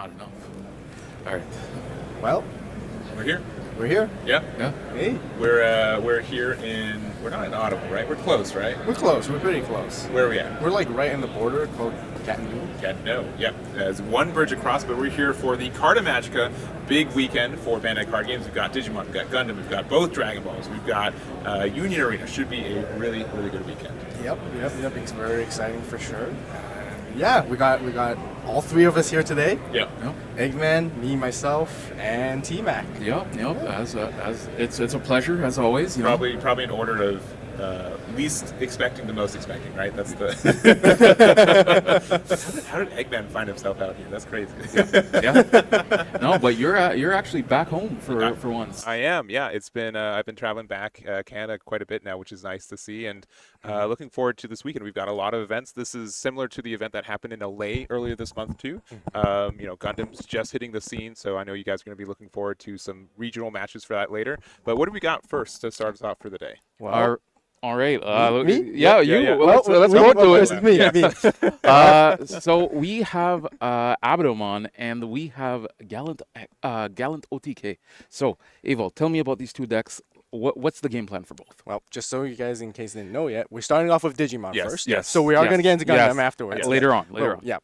not enough. All right. Well, We're here. we're here. Yeah. Yeah. Hey, We're here in. We're not in Ottawa, right? We're close, right? we're close. We're pretty close. Where are we at? We're like right in the border called Gatineau. Gatineau. Yep. There's one bridge across, but we're here for the Cardimagica big weekend for Bandai card games. We've got Digimon, we've got Gundam, we've got both Dragon Balls, we've got Union Arena. Should be a really, really good weekend. Yep. It's very exciting for sure. Yeah, we got all three of us here today. Yeah. Yep. Eggman, me, myself, and T-Mac. Yep. As it's a pleasure as always. You know? Probably in order of least expecting to most expecting, right? That's the. how did Eggman find himself out here? That's crazy. Yeah. No, but you're actually back home for once. I am, yeah. It's been I've been traveling back Canada quite a bit now, which is nice to see, and looking forward to this weekend. We've got a lot of events. This is similar to the event that happened in LA earlier this month too. Gundam's just hitting the scene, so I know you guys are going to be looking forward to some regional matches for that later. But what do we got first to start us off for the day? Well, All right. Me? Yeah, you. yeah. Well, let's go into This it. is me. So we have Abdomon and we have Gallant OTK. So, Evo, tell me about these two decks. What's the game plan for both? Well, just so you guys, in case you didn't know yet, we're starting off with Digimon Yes, first. yes, So we are yes, going to get into Gundam yes, afterwards. Later on. Yeah.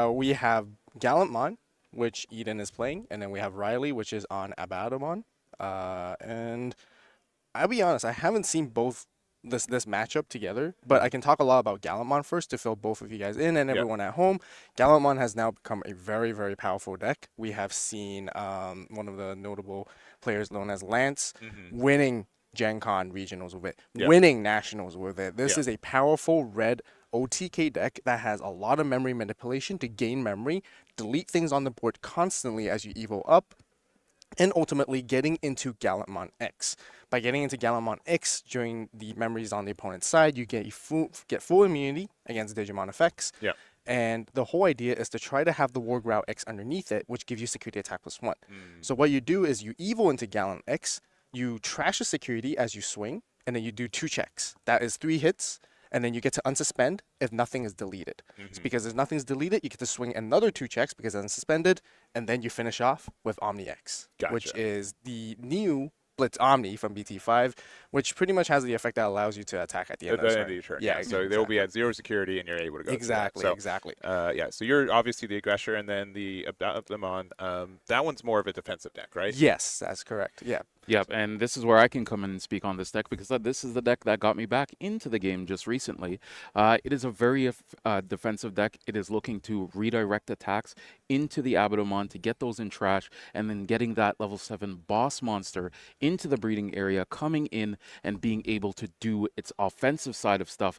We have Gallantmon, which Eden is playing, and then we have Riley, which is on Abaddon. And I'll be honest, I haven't seen both this matchup together, but I can talk a lot about Gallantmon first to fill both of you guys in and everyone at home. Gallantmon has now become a very, very powerful deck. We have seen one of the notable players known as Lance winning Gen Con regionals with it, winning nationals with it. This is a powerful red OTK deck that has a lot of memory manipulation to gain memory, delete things on the board constantly as you evo up, and ultimately getting into Gallantmon X. By getting into Gallantmon X during the memories on the opponent's side, you get full immunity against Digimon effects. Yeah. And the whole idea is to try to have the War Growl X underneath it, which gives you security attack +1. So what you do is you evo into Gallant X, you trash the security as you swing, and then you do 2 checks. That is 3 hits, and then you get to unsuspend if nothing is deleted. So because if nothing's deleted, you get to swing another 2 checks because it's unsuspended, and then you finish off with Omni X, which is the new Blitz Omni from BT5, which pretty much has the effect that allows you to attack at the end of the turn. Yeah, so they'll be at 0 security and you're able to go. Exactly. So you're obviously the aggressor, and then the Abdomon, that one's more of a defensive deck, right? Yes, that's correct. Yeah. Yep, and this is where I can come in and speak on this deck because this is the deck that got me back into the game just recently. It is a very defensive deck. It is looking to redirect attacks into the Abdomon to get those in trash, and then getting that level 7 boss monster into the breeding area, coming in and being able to do its offensive side of stuff,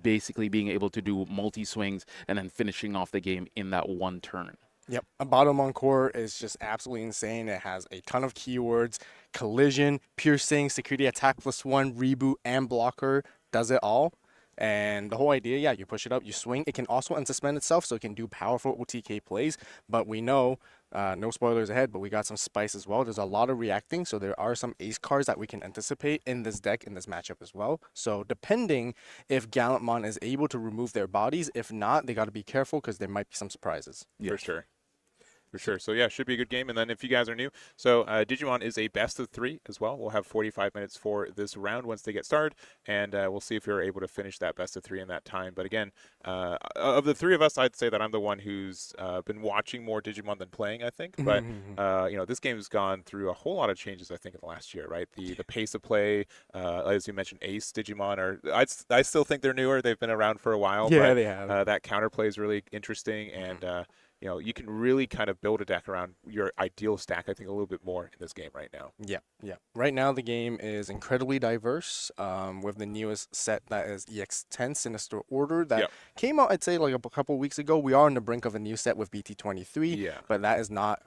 basically being able to do multi-swings and then finishing off the game in that one turn. Yep, Abaddon core is just absolutely insane. It has a ton of keywords: collision, piercing, security attack +1, reboot, and blocker. Does it all. And the whole idea, you push it up, you swing. It can also unsuspend itself, so it can do powerful OTK plays. But we know, no spoilers ahead, but we got some spice as well. There's a lot of reacting, so there are some ace cards that we can anticipate in this deck, in this matchup as well. So depending if Gallantmon is able to remove their bodies, if not, they got to be careful because there might be some surprises. For sure. So, yeah, should be a good game. And then if you guys are new, so Digimon is a best of 3 as well. We'll have 45 minutes for this round once they get started, and we'll see if you're able to finish that best of 3 in that time. But again, of the 3 of us, I'd say that I'm the one who's been watching more Digimon than playing, I think. But, this game has gone through a whole lot of changes, I think, in the last year, right? The pace of play, as you mentioned, Ace Digimon, I still think they're newer. They've been around for a while. Yeah, but, they have. that counterplay is really interesting, and you can really kind of build a deck around your ideal stack, I think, a little bit more in this game right now. Yeah. Right now, the game is incredibly diverse with the newest set that is EX10 Sinister Order that came out, I'd say, like a couple weeks ago. We are on the brink of a new set with BT23, but that is not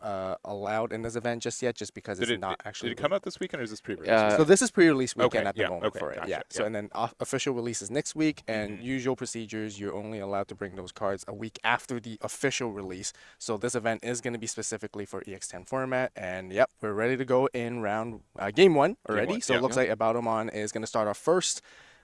allowed in this event just yet, just because it's not actually... Did it come out this weekend, or is this pre-release? So this is pre-release weekend at the moment for it. Gotcha. So and then official release is next week, and usual procedures, you're only allowed to bring those cards a week after the official release. So this event is going to be specifically for EX10 format, and we're ready to go in round game 1 already. So it looks like Abaddon is going to start off first.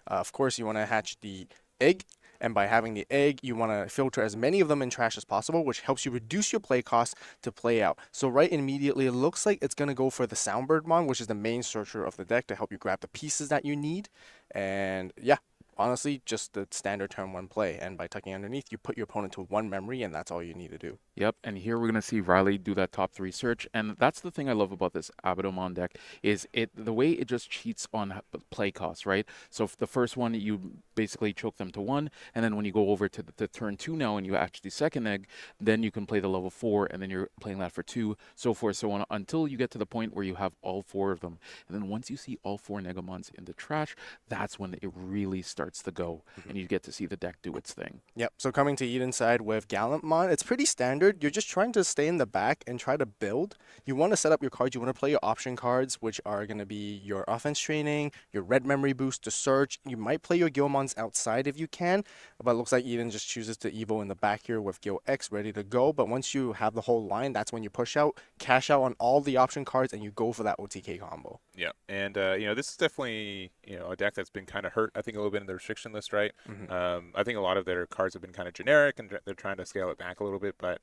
Of course, you want to hatch the egg, And by having the egg, you want to filter as many of them in trash as possible, which helps you reduce your play cost to play out. So right immediately, it looks like it's going to go for the Soundbird Mon, which is the main searcher of the deck to help you grab the pieces that you need. And yeah, honestly, just the standard turn 1 play. And by tucking underneath, you put your opponent to 1 memory, and that's all you need to do. Yep, and here we're gonna see Riley do that top 3 search, and that's the thing I love about this Abaddon deck is the way it just cheats on play cost, right? So the first one you basically choke them to 1, and then when you go over to the turn 2 now and you actually second egg, then you can play the level 4, and then you're playing that for 2, so forth, so on, until you get to the point where you have all 4 of them. And then once you see all 4 Negamons in the trash, that's when it really starts to go, and you get to see the deck do its thing. Yep, so coming to Eden's side with Gallantmon, it's pretty standard. You're just trying to stay in the back and try to build. You want to set up your cards. You want to play your option cards, which are going to be your offense training, your red memory boost to search. You might play your Gilmons outside if you can, but it looks like Eden just chooses to Evo in the back here with Gil X ready to go. But once you have the whole line, that's when you push out, cash out on all the option cards, and you go for that OTK combo. Yeah, and this is definitely a deck that's been kind of hurt. I think a little bit in the restriction list, right? I think a lot of their cards have been kind of generic, and they're trying to scale it back a little bit, but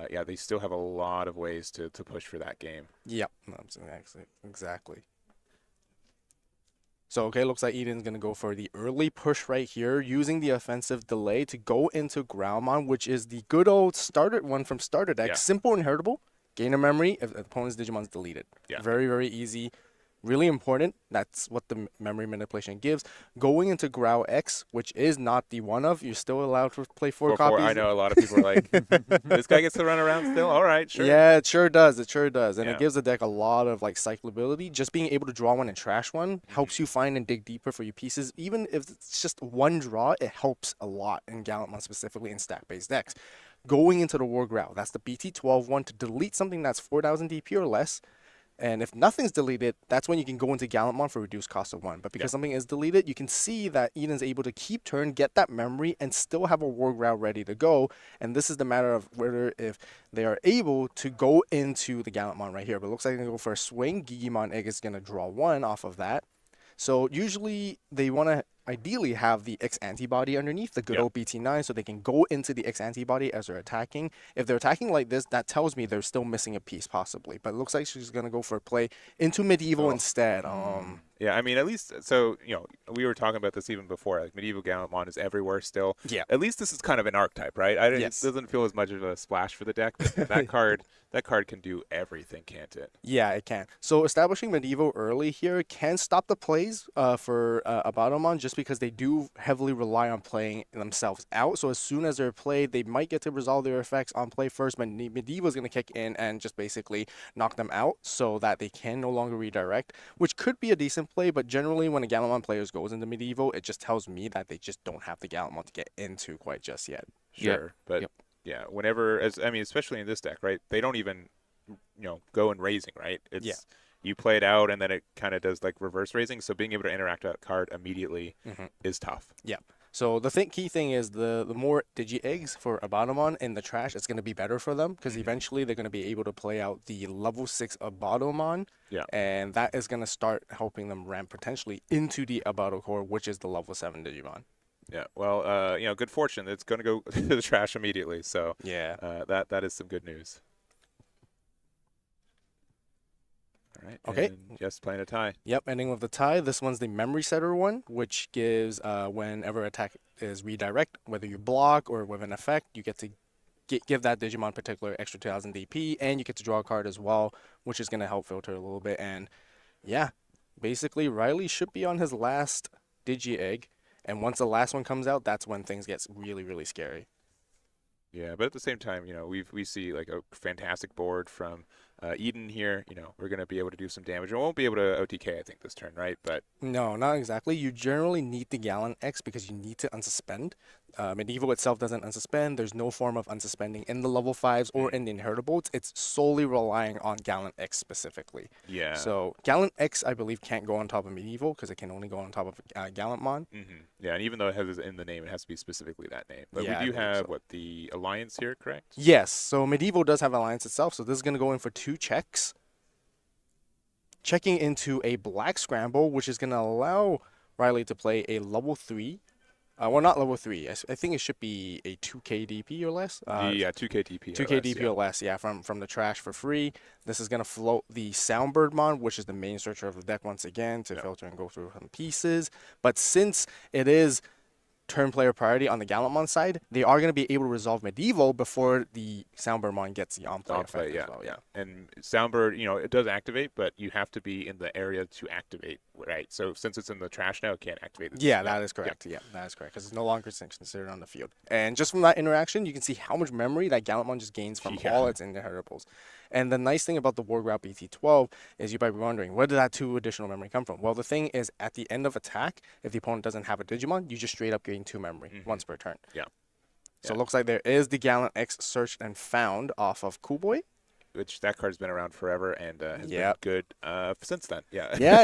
yeah, they still have a lot of ways to push for that game. Yep, exactly. So, okay, looks like Eden's going to go for the early push right here, using the offensive delay to go into Groundmon, which is the good old starter one from starter deck. Yeah. Simple, inheritable, gain a memory if the opponent's Digimon's deleted. Yeah. Very, very easy. Really important. That's what the memory manipulation gives. Going into Grow X, which is not the one of, you're still allowed to play 4 copies. I know a lot of people are like, this guy gets to run around still? All right, sure. Yeah, it sure does. It sure does. And Yeah. it gives the deck a lot of like cyclability. Just being able to draw one and trash one helps you find and dig deeper for your pieces. Even if it's just one draw, it helps a lot in Gallantmon, specifically in stack-based decks. Going into the War Growl, that's the BT12 one to delete something that's 4,000 DP or less. And if nothing's deleted, that's when you can go into Gallantmon for reduced cost of 1. But because something is deleted, you can see that Eden's able to keep turn, get that memory, and still have a War Growl ready to go. And this is the matter of whether if they are able to go into the Gallantmon right here. But it looks like they're going to go for a swing. Gigimon Egg is going to draw 1 off of that. So usually they want to ideally have the X antibody underneath, the good old BT9, so they can go into the X antibody as they're attacking. If they're attacking like this, that tells me they're still missing a piece possibly. But it looks like she's going to go for a play into Medieval instead. Yeah, I mean, at least, so, we were talking about this even before. Like, Medieval Gallantmon is everywhere still. Yeah. At least this is kind of an archetype, right? Yes. It doesn't feel as much of a splash for the deck. But that card can do everything, can't it? Yeah, it can. So establishing Medieval early here can stop the plays for Abaddon just because they do heavily rely on playing themselves out. So as soon as they're played, they might get to resolve their effects on play first, but Medieval is going to kick in and just basically knock them out so that they can no longer redirect, which could be a decent play, but generally when a Gallantmon player goes into Medieval, it just tells me that they just don't have the Gallantmon to get into quite just yet. Sure, but yeah, whenever, especially in this deck, right? They don't even, go in raising, right? It's you play it out and then it kind of does like reverse raising. So being able to interact that card immediately is tough. Yeah. So the key thing is the more Digi Eggs for Abaddon in the trash, it's going to be better for them because eventually they're going to be able to play out the level 6 Abaddon. Yeah. And that is going to start helping them ramp potentially into the Abaddon core, which is the level 7 Digimon. Yeah, well, good fortune. It's going to go to the trash immediately. So yeah, that is some good news. All right. Okay. And just playing a tie. Yep, ending with the tie. This one's the memory setter one, which gives whenever attack is redirect, whether you block or with an effect, you get to give that Digimon particular extra 2,000 DP, and you get to draw a card as well, which is going to help filter a little bit. And yeah, basically Riley should be on his last Digi Egg. And once the last one comes out, that's when things get really, really scary. Yeah, but at the same time, we see like a fantastic board from Eden here. We're going to be able to do some damage. We won't be able to OTK, I think, this turn, right? But no, not exactly. You generally need the Gallon X because you need to unsuspend. Medieval itself doesn't unsuspend. There's no form of unsuspending in the level 5s or in the inheritables. It's solely relying on Gallon X specifically. Yeah. So Gallon X, I believe, can't go on top of Medieval because it can only go on top of Gallantmon. Yeah, and even though it has in the name, it has to be specifically that name. But Yeah, we do I believe have, so. the Alliance here, correct? Yes, so Medieval does have Alliance itself, so this is going to go in for 2 checks. Checking into a Black Scramble, which is going to allow Riley to play a level 3 Well, not level 3. I think it should be a 2k DP or less. Yeah, 2K DP. 2k DP or less, yeah, from the trash for free. This is going to float the Soundbird mon, which is the main searcher of the deck once again, to filter and go through some pieces. But since it is turn player priority on the Gallantmon side, they are going to be able to resolve Medieval before the Soundbird mon gets the on-play effect as well. Yeah. And Soundbird, it does activate, but you have to be in the area to activate, right? So since it's in the trash now, it can't activate it. Yeah, that is correct. Yeah, that is correct, because it's no longer considered on the field. And just from that interaction, you can see how much memory that Gallantmon just gains from all its inheritables. And the nice thing about the War Grout BT12 is you might be wondering, where did that 2 additional memory come from? Well, the thing is, at the end of attack, if the opponent doesn't have a Digimon, you just straight up gain 2 memory once per turn. Yeah. So it looks like there is the Gallant X searched and found off of Cool Boy. Which that card's been around forever and has been good since then. Yeah. Yeah.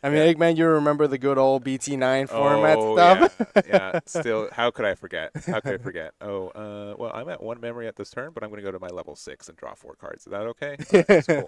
I mean, Eggman, you remember the good old BT9 format stuff? Yeah. Still, how could I forget? Well, I'm at 1 memory at this turn, but I'm going to go to my level 6 and draw 4 cards. Is that okay? That's cool.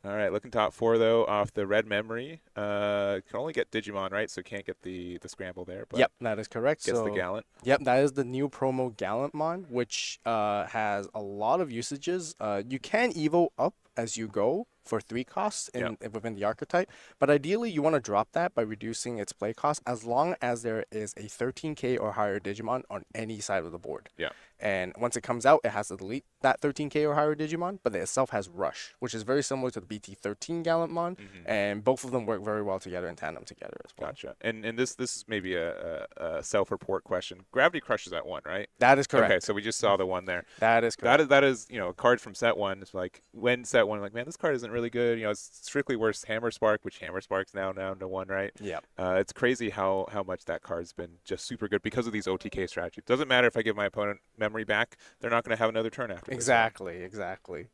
All right, looking top 4 though off the red memory. Can only get Digimon, right? So can't get the scramble there. But yep, that is correct. Gets the Gallant. Yep, that is the new promo Gallantmon, which has a lot of usages. You can evo up as you go for 3 costs within the archetype, but ideally you want to drop that by reducing its play cost as long as there is a 13k or higher Digimon on any side of the board. Yeah. And once it comes out, it has to delete that 13k or higher Digimon, but it itself has Rush, which is very similar to the BT13 Gallantmon, and both of them work very well together in tandem together as well. Gotcha. And this is maybe a self-report question. Gravity Crush is at 1, right? That is correct. Okay, so we just saw the one there. That is correct. That is a card from set 1. It's like when set 1, like, man, this card isn't really good. It's strictly worse Hammer Spark, which Hammer Spark's now down to 1, right? Yeah. It's crazy how much that card's been just super good because of these OTK strategies. Doesn't matter if I give my opponent memory back; they're not going to have another turn after. Exactly. Right.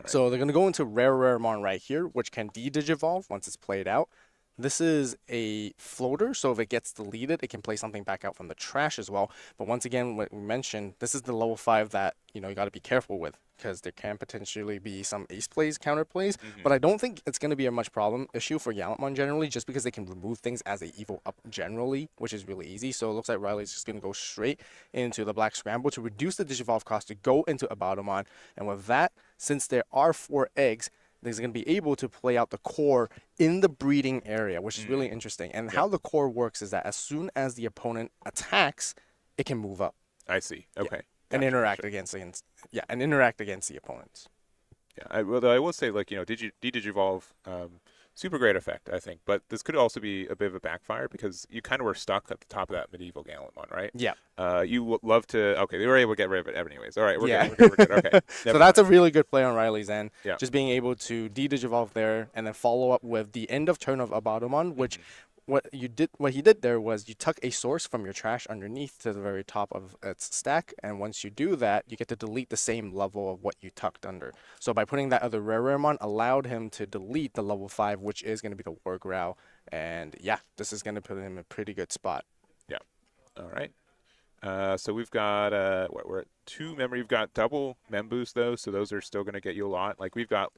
So they're going to go into Rare Mon right here, which can de-digivolve once it's played out. This is a floater, so if it gets deleted, it can play something back out from the trash as well. But once again, what we mentioned, this is the level 5 that you got to be careful with, because there can potentially be some ace plays, counter plays. But I don't think it's going to be a much problem issue for Gallantmon generally, just because they can remove things as they evo up generally, which is really easy. So it looks like Riley's just going to go straight into the Black Scramble to reduce the Digivolve cost to go into Abadomon. And with that, since there are 4 eggs, they're going to be able to play out the core in the breeding area, which is really interesting. And how the core works is that as soon as the opponent attacks, it can move up. I see. Okay. And interact against the opponents. Yeah. I will say, like, de-digivolve, super great effect, I think. But this could also be a bit of a backfire because you kind of were stuck at the top of that medieval Gallantmon, right? Yeah. You would love to. Okay, they were able to get rid of it anyways. All right, we're good. Okay. So that's a really good play on Riley's end. Yeah. Just being able to de-digivolve there and then follow up with the end of turn of Abadomon, which what he did there was you tuck a source from your trash underneath to the very top of its stack, and once you do that, you get to delete the same level of what you tucked under. So by putting that other rare mon allowed him to delete the level 5, which is going to be the War Growl, and yeah, this is going to put him in a pretty good spot. Yeah. All right. So we've got we're at 2 memory. We've got double mem boost though, so those are still going to get you a lot. Like we've got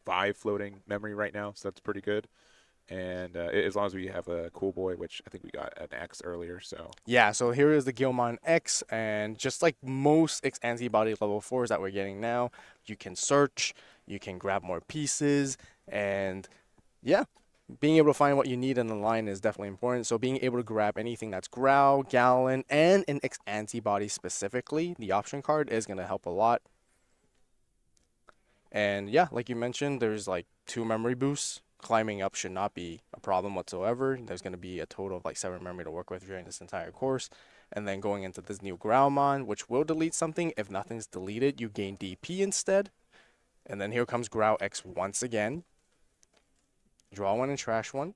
5 floating memory right now, so that's pretty good. And as long as we have a Cool Boy, which I think we got an X earlier, so. Yeah, so here is the Gilmon X, and just like most X antibody level 4s that we're getting now, you can search, you can grab more pieces, and yeah, being able to find what you need in the line is definitely important. So being able to grab anything that's Growl, Gallon, and an X antibody specifically, the option card is going to help a lot. And yeah, like you mentioned, there's like 2 memory boosts. Climbing up should not be a problem whatsoever. There's going to be a total of like 7 memory to work with during this entire course. And then going into this new Growlmon, which will delete something. If nothing's deleted, you gain DP instead. And then here comes Growl X once again. Draw 1 and trash 1.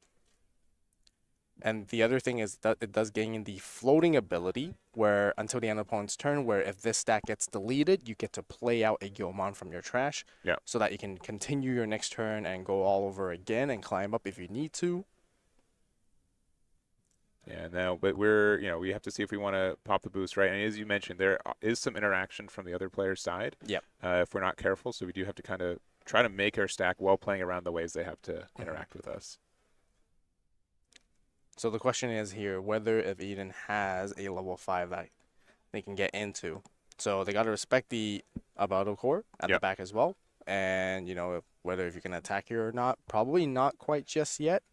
And the other thing is that it does gain the floating ability, where until the end of the opponent's turn, where if this stack gets deleted, you get to play out a Gilmon from your trash, so that you can continue your next turn and go all over again and climb up if you need to. Yeah, no, but we have to see if we want to pop the boost, right? And as you mentioned, there is some interaction from the other player's side. Yep. If we're not careful, so we do have to kind of try to make our stack while playing around the ways they have to interact with us. So the question is here whether if Eden has a level 5 that they can get into. So they got to respect the Abado core at the Yep. back as well. And, you know, whether if you can attack here or not, probably not quite just yet.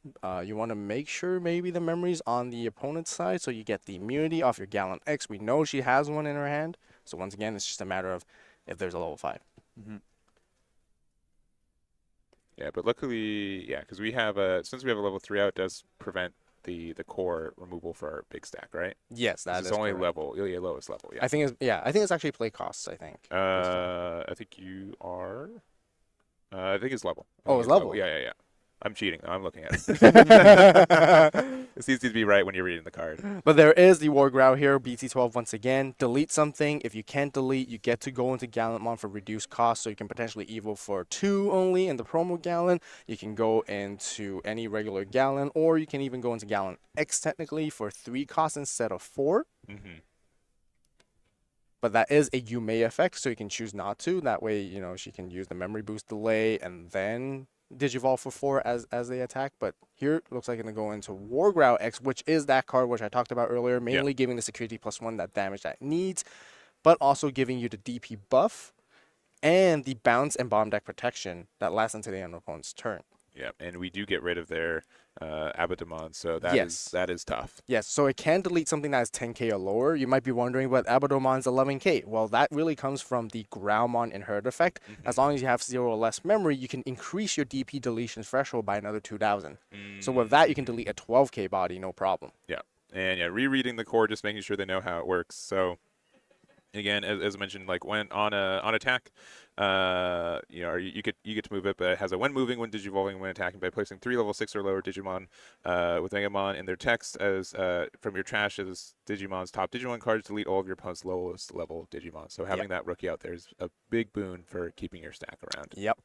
You want to make sure maybe the memory's on the opponent's side so you get the immunity off your Gallant X. We know she has one in her hand. So once again, it's just a matter of if there's a level 5. Mm-hmm. Yeah, but luckily, yeah, because we have since we have a level 3 out, it does prevent the core removal for our big stack, right? Yes, that is It's only correct. level, lowest level. Yeah. I think it's actually play costs, I think. I think you are. I think it's level. I Oh, think it's level? Yeah. I'm cheating. I'm looking at it. But It's easy to be right when you're reading the card. there is the War Growl here, BT12 once again. Delete something. If you can't delete, you get to go into Gallantmon for reduced cost, so you can potentially evo for 2 only in the promo Gallant. You can go into any regular Gallant, or you can even go into Gallant X technically for 3 costs instead of 4. Mm-hmm. But that is a Yume effect, so you can choose not to. That way, you know, she can use the memory boost delay and then Digivolve for 4 as they attack. But here it looks like it's going to go into War Growl X, which is that card which I talked about earlier, mainly giving the security +1 that damage that it needs, but also giving you the DP buff and the bounce and bomb deck protection that lasts until the end of the opponent's turn. Yeah, and we do get rid of their Abadamon, so that is tough. Yes, so it can delete something that is 10k or lower. You might be wondering, but Abadomon's 11k. Well, that really comes from the Growlmon Inherit effect. Mm-hmm. As long as you have 0 or less memory, you can increase your DP deletion threshold by another 2,000. So with that, you can delete a 12k body, no problem. Yeah, and yeah, rereading the core, just making sure they know how it works. So again, as I mentioned, like when on attack, you know, you get to move it, but it has a when moving, when digivolving, when attacking by placing 3 level 6 or lower Digimon with Megamon in their text as from your trash as Digimon's top Digimon cards. Delete all of your opponent's lowest level Digimon. So having that rookie out there is a big boon for keeping your stack around. Yep.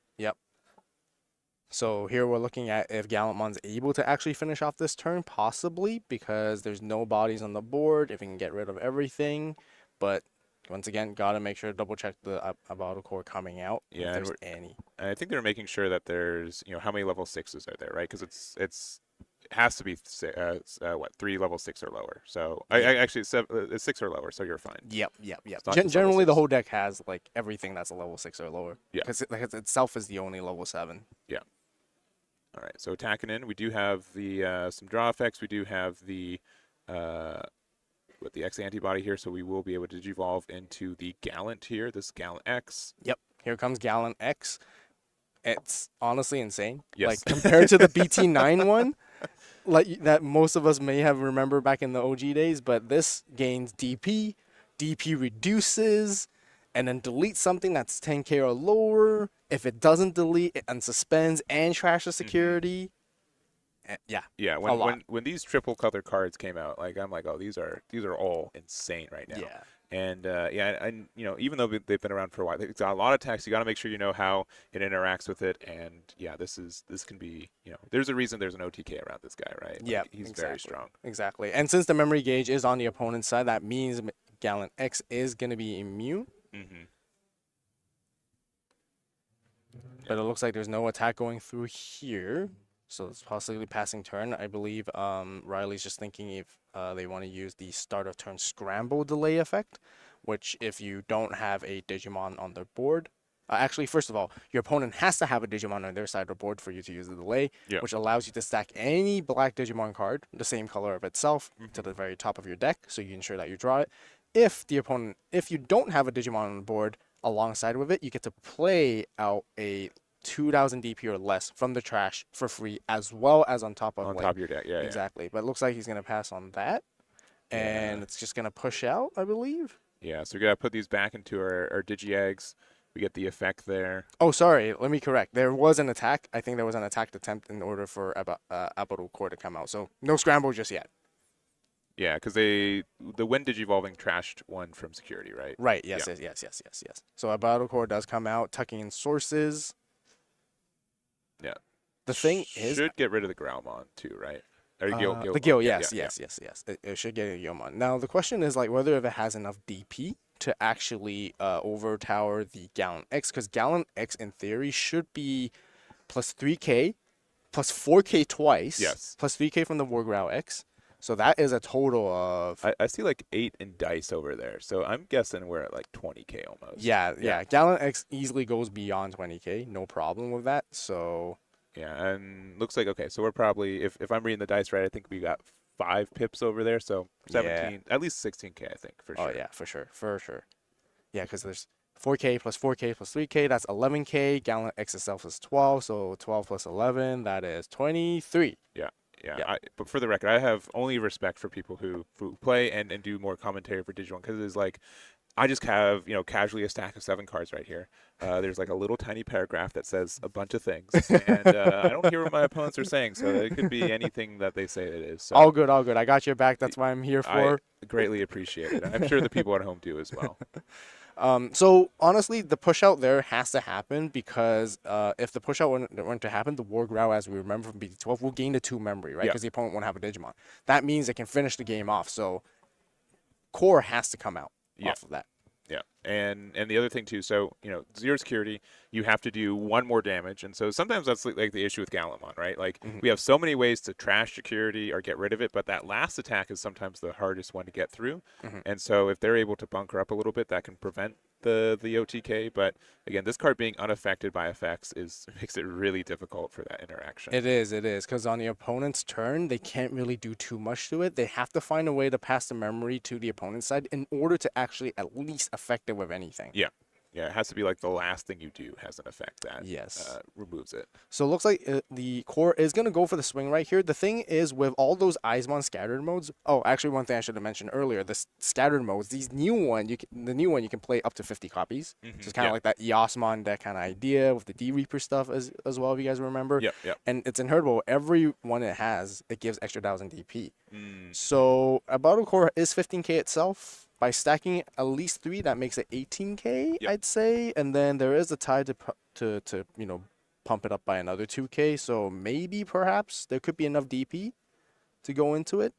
So here we're looking at if Gallantmon's able to actually finish off this turn, possibly, because there's no bodies on the board, if he can get rid of everything. But once again, gotta make sure to double check the Abado core coming out. Yeah, if and there's any. I think they're making sure that there's, you know, how many level 6s are there, right? Because it has to be 3 level 6 or lower. So I actually it's 6 or lower, so you're fine. Yep. It's not just level Generally, the 6. whole deck has like everything that's a level 6 or lower. Yeah. Because it itself is the only level 7. Yeah. All right. So attacking in, we do have the some draw effects. We do have the with the X antibody here, so we will be able to digivolve into the Gallant here. This Gallant X. Yep. Here comes Gallant X. It's honestly insane. Yes. Like compared to the BT9 one, like that most of us may have remembered back in the OG days, but this gains DP reduces, and then deletes something that's 10k or lower. If it doesn't delete, it unsuspends and trashes security. Yeah. Yeah. When these triple color cards came out, like I'm like, oh, these are all insane right now. Yeah. And and you know, even though they've been around for a while, it's got a lot of text. You got to make sure you know how it interacts with it. And yeah, this can be, you know, there's a reason there's an OTK around this guy, right? Like, Yeah, he's exactly. very strong. Exactly. And since the memory gauge is on the opponent's side, that means Gallant X is going to be immune. Mm-hmm. But it looks like there's no attack going through here. So it's possibly passing turn. I believe Riley's just thinking if they want to use the start of turn scramble delay effect, which if you don't have a Digimon on their board, actually, first of all, your opponent has to have a Digimon on their side of the board for you to use the delay, which allows you to stack any black Digimon card, the same color of itself, to the very top of your deck, so you ensure that you draw it. If you don't have a Digimon on the board alongside with it, you get to play out a 2,000 DP or less from the trash for free, as well as on top of top of your deck. Yeah, exactly. But it looks like he's gonna pass on that, and it's just gonna push out, I believe. Yeah. So we gotta put these back into our Digi Eggs. We get the effect there. Oh, sorry. Let me correct. There was an attack. I think there was an attack attempt in order for Abado Core to come out. So no scramble just yet. Yeah, because the when Digivolving trashed one from security, right? Right. Yes. So Abado Core does come out, tucking in sources. Yeah. The thing is, should get rid of the Growlmon too, right? Or the Gilmon. Gil, Yeah, yes. It should get a Gilmon. Now the question is like whether if it has enough DP to actually overtower the Gallant X, because Gallant X in theory should be plus 3k, plus 4k twice, Yes. plus 3k from the War Growl X, So that is a total of I see like 8 in dice over there, so I'm guessing we're at like 20K almost. yeah. Gallant X easily goes beyond 20K, no problem with that. So Yeah, and looks like okay. So we're probably if I'm reading the dice right, I think we got 5 pips over there. So 17, at least 16K, I think for sure. oh yeah, for sure. Yeah, because there's 4K plus 4K plus 3K, that's 11K. Gallant X itself is 12, so 12 plus 11, that is 23. Yeah. Yeah. But for the record, I have only respect for people who play and do more commentary for Digimon because it's like I just have casually a stack of 7 cards right here. There's like a little tiny paragraph that says a bunch of things, and I don't hear what my opponents are saying, so it could be anything that they say it is. So All good. I got your back. That's why I'm here for. I greatly appreciate it. I'm sure the people at home do as well. So honestly, the push out there has to happen because if the push out weren't to happen, the War Growl, as we remember from BT12, will gain the 2 memory, right? Yeah. Because the opponent won't have a Digimon. That means it can finish the game off. So core has to come out off of that. Yeah, and the other thing too, so zero security, you have to do 1 more damage, and so sometimes that's like the issue with Gallantmon, right? Like we have so many ways to trash security or get rid of it, but that last attack is sometimes the hardest one to get through, and so if they're able to bunker up a little bit, that can prevent the OTK. But again, this card being unaffected by effects makes it really difficult for that interaction. It is, because on the opponent's turn, they can't really do too much to it. They have to find a way to pass the memory to the opponent's side in order to actually at least affect it with anything. Yeah, it has to be like the last thing you do has an effect that removes it. So it looks like the core is going to go for the swing right here. The thing is, with all those Eismon scattered modes, actually one thing I should have mentioned earlier, the scattered modes, the new one you can play up to 50 copies. So it's kind of like that Eosmon deck kind of idea with the D-Reaper stuff as well, if you guys remember. Yep. And it's inheritable. Every one it has, it gives extra 1,000 DP. So a battle core is 15K itself. By stacking at least 3, that makes it 18K, I'd say. And then there is a tie to pump it up by another 2K. So maybe, perhaps, there could be enough DP to go into it.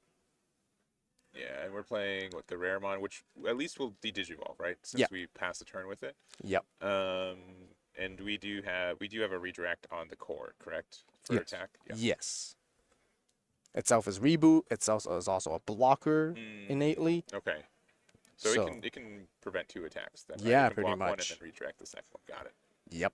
Yeah, and we're playing with the Raremon, which at least will de-digivolve, right? Since we pass the turn with it. Yep. And we do have a redirect on the core, correct? For attack. Yeah. Yes. Itself is reboot. Itself is also a blocker innately. Okay. So it can prevent 2 attacks then. Right? Yeah, it can pretty block much. 1 and then redirect the second one. Got it. Yep.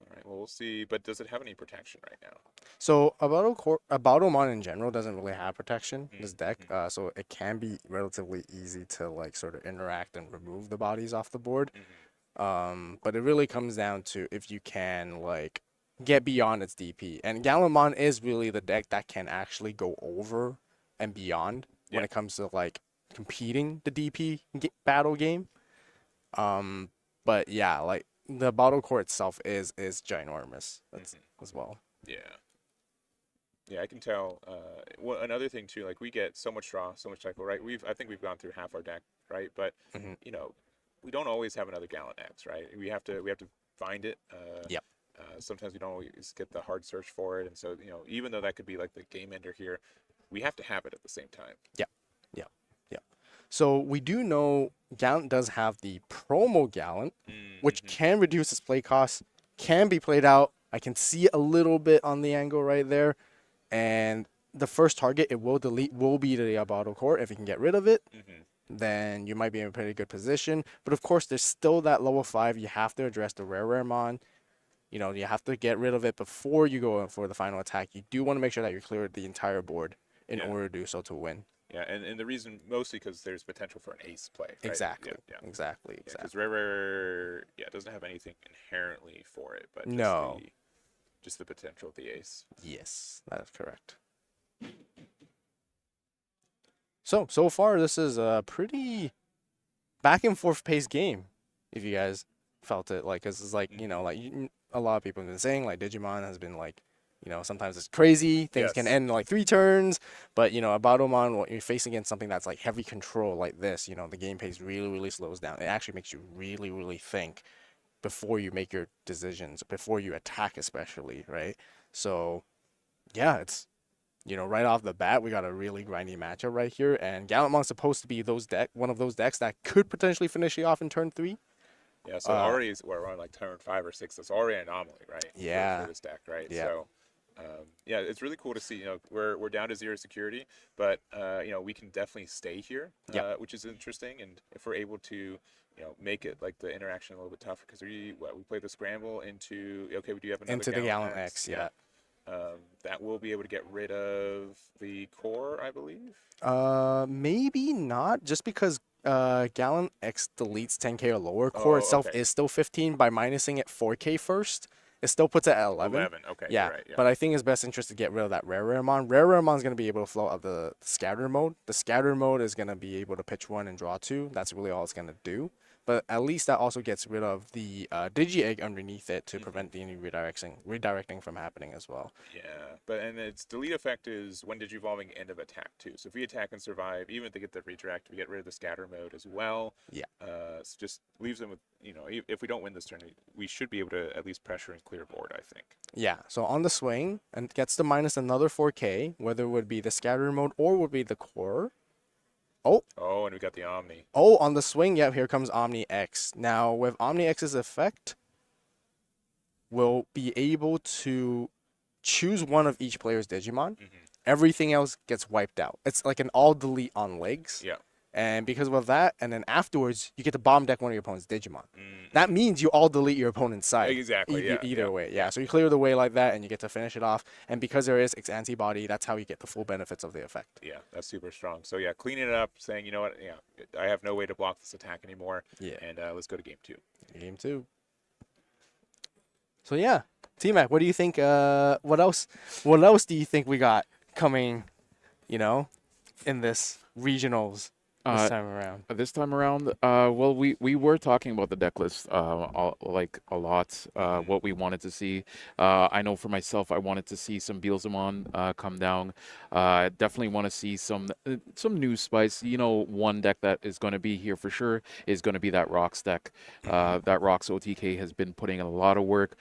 All right. Well, we'll see. But does it have any protection right now? So a Battlemon in general doesn't really have protection in this deck. So it can be relatively easy to like sort of interact and remove the bodies off the board. But it really comes down to if you can like get beyond its DP. And Gallantmon is really the deck that can actually go over and beyond when it comes to like competing the DP battle game. But yeah, like the battle core itself is ginormous as well. Yeah, I can tell. Another thing too, like we get so much draw, so much cycle, right? I think we've gone through half our deck, right? But we don't always have another Gallant X, right? We have to find it. Sometimes we don't always get the hard search for it, and so even though that could be like the game ender here, we have to have it at the same time. Yeah. So we do know Gallant does have the promo Gallant, which can reduce its play cost, can be played out. I can see a little bit on the angle right there. And the first target it will delete will be the battle core. If you can get rid of it, then you might be in a pretty good position. But of course, there's still that level 5. You have to address the Raremon. You have to get rid of it before you go for the final attack. You do want to make sure that you clear the entire board in order to do so to win. Yeah, and the reason mostly because there's potential for an ace play. Right? Exactly. Yeah. Exactly. Because Rare, doesn't have anything inherently for it, but just the potential of the ace. Yes, that is correct. So far this is a pretty back and forth paced game. If you guys felt it, like, cause it's like a lot of people have been saying like Digimon has been like. Sometimes it's crazy. Things can end in like 3 turns. But, a Battlemon, when you're facing against something that's like heavy control like this, the game pace really, really slows down. It actually makes you really, really think before you make your decisions, before you attack especially, right? So, yeah, it's, right off the bat, we got a really grindy matchup right here. And Gallantmon's supposed to be one of those decks that could potentially finish you off in turn 3. Yeah, so already we're on like turn 5 or 6. That's already an anomaly, right? Yeah. For this deck, right? Yeah. So Yeah, it's really cool to see. We're down to 0 security, but we can definitely stay here, Yep. which is interesting. And if we're able to, make it like the interaction a little bit tougher, because we play the scramble into. Okay, we do have another Into the Gallant Gallant X. X, yeah. That will be able to get rid of the core, I believe. Maybe not, just because Gallant X deletes 10K or lower. Core Oh, itself okay. is still 15 by minusing it 4K first. It still puts it at 11. 11. Okay, Yeah, you're right. Yeah. but I think it's best interest to get rid of that Rare Raremon's going to be able to float out the scatter mode. The scatter mode is going to be able to pitch 1 and draw 2. That's really all it's going to do. But at least that also gets rid of the Digi Egg underneath it to prevent any redirecting from happening as well. Yeah, and its delete effect is when Digivolving end of attack too. So if we attack and survive, even if they get the redirect, we get rid of the scatter mode as well. Yeah. So just leaves them with, if we don't win this turn, we should be able to at least pressure and clear board, I think. Yeah, so on the swing, and gets to minus another 4K, whether it would be the scatter mode or would be the core. Oh, and we got the Omni. Oh, on the swing, yeah, here comes Omni X. Now, with Omni X's effect, we'll be able to choose one of each player's Digimon. Everything else gets wiped out. It's like an all delete on legs. Yeah. And because of that, and then afterwards, you get to bomb deck one of your opponent's Digimon. That means you all delete your opponent's side. Exactly, Either yeah. way, yeah. So you clear the way like that, and you get to finish it off. And because there is X antibody, that's how you get the full benefits of the effect. Yeah, that's super strong. So yeah, cleaning it up, saying, you know what, I have no way to block this attack anymore. Yeah. And let's go to game 2. Game 2. So yeah, T-Mac, what do you think? What else do you think we got coming? In this regionals this time around. This time around, well, we were talking about the deck list, like a lot, what we wanted to see. I know for myself, I wanted to see some Beelzemon come down. Definitely want to see some new spice. One deck that is going to be here for sure is going to be that Rocks deck. That Rocks OTK has been putting in a lot of work.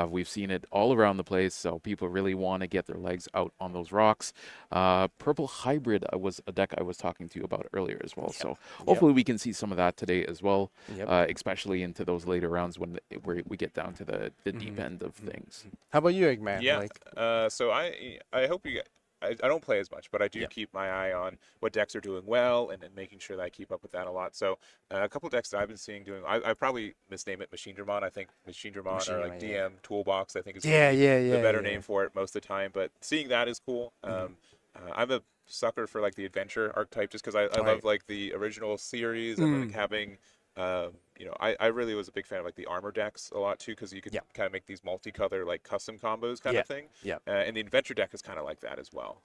We've seen it all around the place, so people really want to get their legs out on those rocks. Purple Hybrid was a deck I was talking to you about earlier as well. So hopefully we can see some of that today as well, especially into those later rounds when we get down to the deep end of things. How about you, Eggman? Yeah. So I hope you. I don't play as much, but I do keep my eye on what decks are doing well and making sure that I keep up with that a lot. So a couple decks that I've been seeing doing, I probably misname it Machine Dramon. I think Machine Dramon or like DM Toolbox, I think is the better name for it most of the time. But seeing that is cool. I'm a sucker for like the adventure archetype just because I love like the original series and like having I really was a big fan of like the armor decks a lot too because you could kind of make these multicolor like custom combos kind of thing. And the adventure deck is kind of like that as well.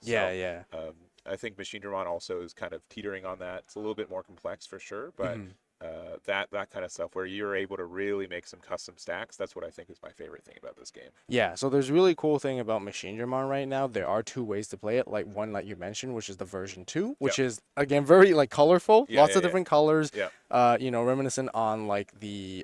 I think Machine Dramon also is kind of teetering on that. It's a little bit more complex for sure, but that kind of stuff where you're able to really make some custom stacks, that's what I think is my favorite thing about this game. Yeah, so there's a really cool thing about Machine Dramon right now. There are 2 ways to play it, like one like you mentioned, which is the version 2, which is again very like colorful, lots of different colors. Reminiscent on like the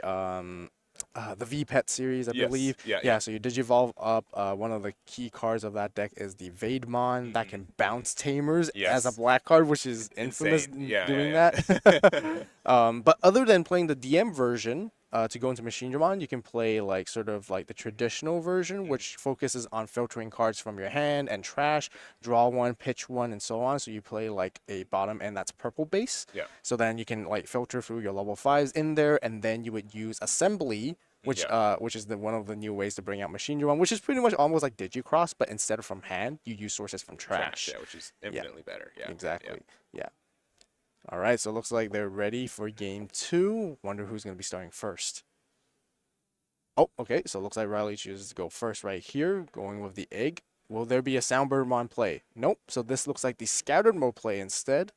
V-Pet series, I believe. So you Digivolve up. One of the key cards of that deck is the Vademon that can bounce Tamers as a black card, which is infamous doing that. But other than playing the DM version, to go into Machine Dramon, you can play like sort of like the traditional version, which focuses on filtering cards from your hand and trash, draw 1, pitch 1, and so on. So you play like a bottom end that's purple base. So then you can like filter through your level 5s in there, and then you would use Assembly, which is one of the new ways to bring out Machine Dramon, which is pretty much almost like Digicross, but instead of from hand, you use sources from trash. Which is infinitely better. Exactly. All right, so it looks like they're ready for game 2. Wonder who's going to be starting first. Oh, okay, so it looks like Riley chooses to go first right here, going with the egg. Will there be a Soundbirdmon play? Nope, so this looks like the Scattered Mode play instead.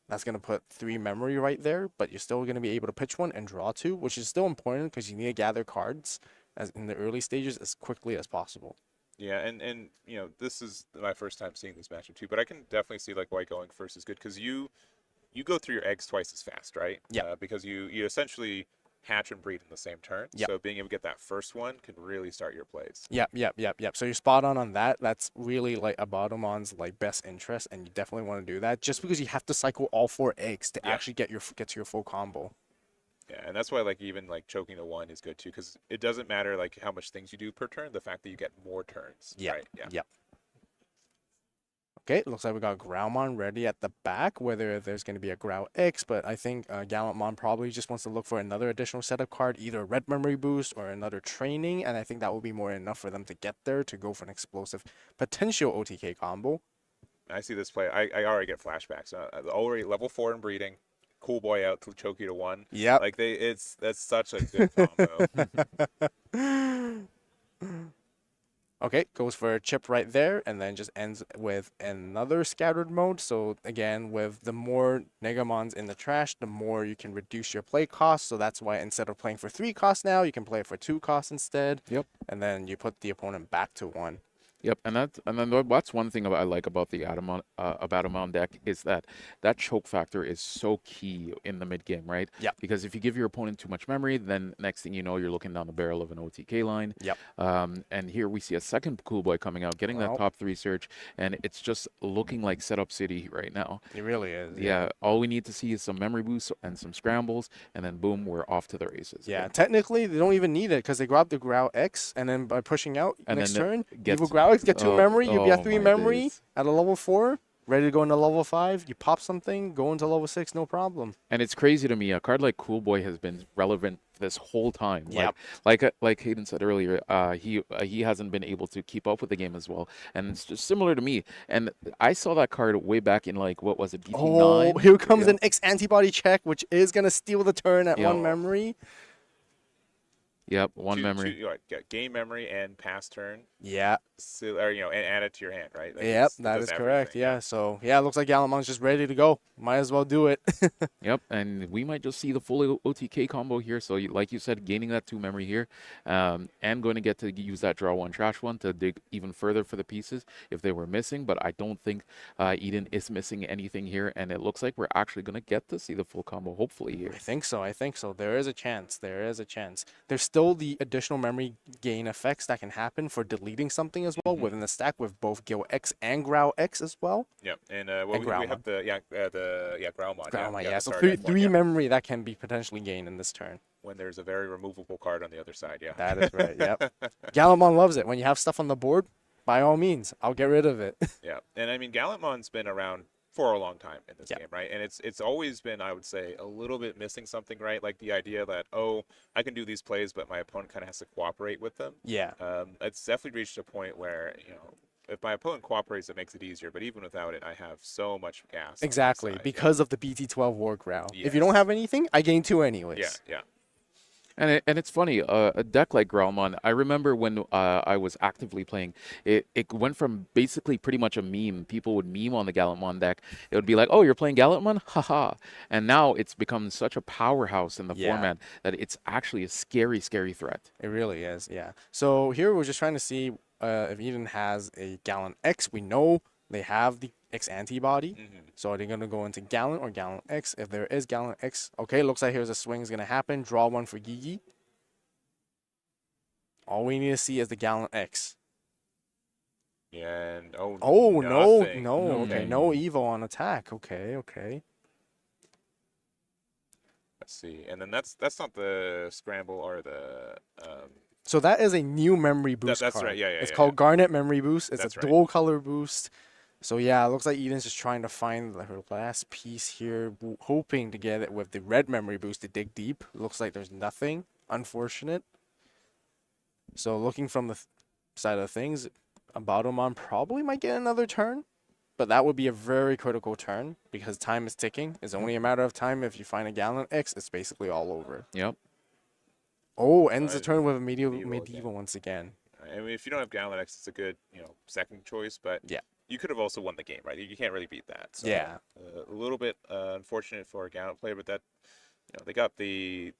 That's going to put 3 memory right there, but you're still going to be able to pitch 1 and draw 2, which is still important because you need to gather cards as in the early stages as quickly as possible. Yeah, and this is my first time seeing this matchup too, but I can definitely see like why going first is good because you go through your eggs twice as fast, right? Because you essentially hatch and breed in the same turn. So being able to get that first one can really start your plays. Yep. So you're spot on that. That's really like Abadomon's like best interest, and you definitely want to do that just because you have to cycle all 4 eggs to actually get to your full combo. Yeah, and that's why like even like choking to 1 is good too, because it doesn't matter like how much things you do per turn. The fact that you get more turns. Yeah. Right. Yeah. Yep. Okay, looks like we got Graumon ready at the back, whether there's going to be a Grau X, but I think Gallantmon probably just wants to look for another additional setup card, either a red memory boost or another training, and I think that will be more than enough for them to get there to go for an explosive potential OTK combo. I see this play. I already get flashbacks. Already level 4 in breeding. Cool boy out to choke you to 1. Yep. Like that's such a good combo. Okay, goes for a chip right there, and then just ends with another scattered mode. So again, with the more Negamons in the trash, the more you can reduce your play cost. So that's why instead of playing for 3 costs now, you can play for 2 costs instead. Yep. And then you put the opponent back to 1. Yep, and that's one thing I like about the Abaddon deck is that choke factor is so key in the mid game, right? Yep. Because if you give your opponent too much memory, then next thing you know, you're looking down the barrel of an OTK line. Yep. And here we see a second cool boy coming out, getting that Well. top 3 search, and it's just looking like setup city right now. It really is. Yeah, all we need to see is some memory boosts and some scrambles, and then boom, we're off to the races. Yeah, technically they don't even need it because they grab the Grau X, and then by pushing out And next then turn, get you will Grau X, get 2 oh, memory, you'll be at oh 3 my memory days. at a level 4, ready to go into level 5. You pop something, go into level 6, no problem. And it's crazy to me. A card like Cool Boy has been relevant this whole time. Yep. Like Hayden said earlier, he hasn't been able to keep up with the game as well, and it's just similar to me. And I saw that card way back in like what was it, BT9? Oh, here comes Yeah. an X antibody check, which is gonna steal the turn at Yeah. 1 memory. Yep, one memory. You got game memory and pass turn. Yeah. So, or and add it to your hand, right? Like Yep, it that does is correct. everything, Yeah. So yeah, it looks like Gallantmon's just ready to go. Might as well do it. Yep, and we might just see the full OTK combo here. So, like you said, gaining that 2 memory here, and going to get to use that draw 1, trash 1 to dig even further for the pieces if they were missing. But I don't think Eden is missing anything here, and it looks like we're actually going to get to see the full combo, hopefully, here. I think so. I think so. There is a chance. There is a chance. There's still the additional memory gain effects that can happen for deleting something as well within the stack with both Gil X and Grau X as well. Yeah, and And well, we Graumon. have the Graumon. Graumon, yeah, yeah. So sorry, three memory that can be potentially gained in this turn. when there's a very removable card on the other side. Yeah, That is right. Yep. Gallantmon loves it when you have stuff on the board. By all means, I'll get rid of it. yeah. And I mean, Gallantmon's been around for a long time in this Yeah. game, right? And it's always been, I would say, a little bit missing something, right? Like the idea that, oh, I can do these plays, but my opponent kind of has to cooperate with them. Yeah. It's definitely reached a point where, if my opponent cooperates, it makes it easier. But even without it, I have so much gas. on my Exactly. side, yeah. Because of the BT12 War Grau. If Yes. you don't have anything, I gain 2 anyways. Yeah, yeah. And it's funny, a deck like Growlmon, I remember when I was actively playing, it went from basically pretty much a meme. People would meme on the Gallantmon deck. It would be like, oh, you're playing Gallantmon? Haha. And now it's become such a powerhouse in the Yeah. format that it's actually a scary, scary threat. It really is, yeah. So here we're just trying to see if Eden has a Gallant X. We know they have the X antibody. So are they going to go into Gallant or Gallant X? If there is Gallant X, okay, looks like here's a swing is going to happen. Draw 1 for Gigi. All we need to see is the Gallant X. And Oh, nothing. no. Okay, Okay. no Evo on attack. Okay. Let's see. And then that's not the scramble or the So that is a new memory boost that's card. right, yeah, It's yeah, called yeah. Garnet Memory Boost. It's That's a right. dual color boost. So yeah, it looks like Eden's just trying to find her last piece here, hoping to get it with the red memory boost to dig deep. Looks like there's nothing. Unfortunate. So looking from the side of things, Abadomon probably might get another turn, but that would be a very critical turn because time is ticking. It's only a matter of time. If you find a Gallant X, it's basically all over. Yep. Oh, ends the Right. turn with a Medieval medieval again. once again. I mean, if you don't have Gallant X, it's a good, second choice. But Yeah. you could have also won the game, right? You can't really beat that. So, Yeah. a little bit unfortunate for a Gallant player, but that, they got the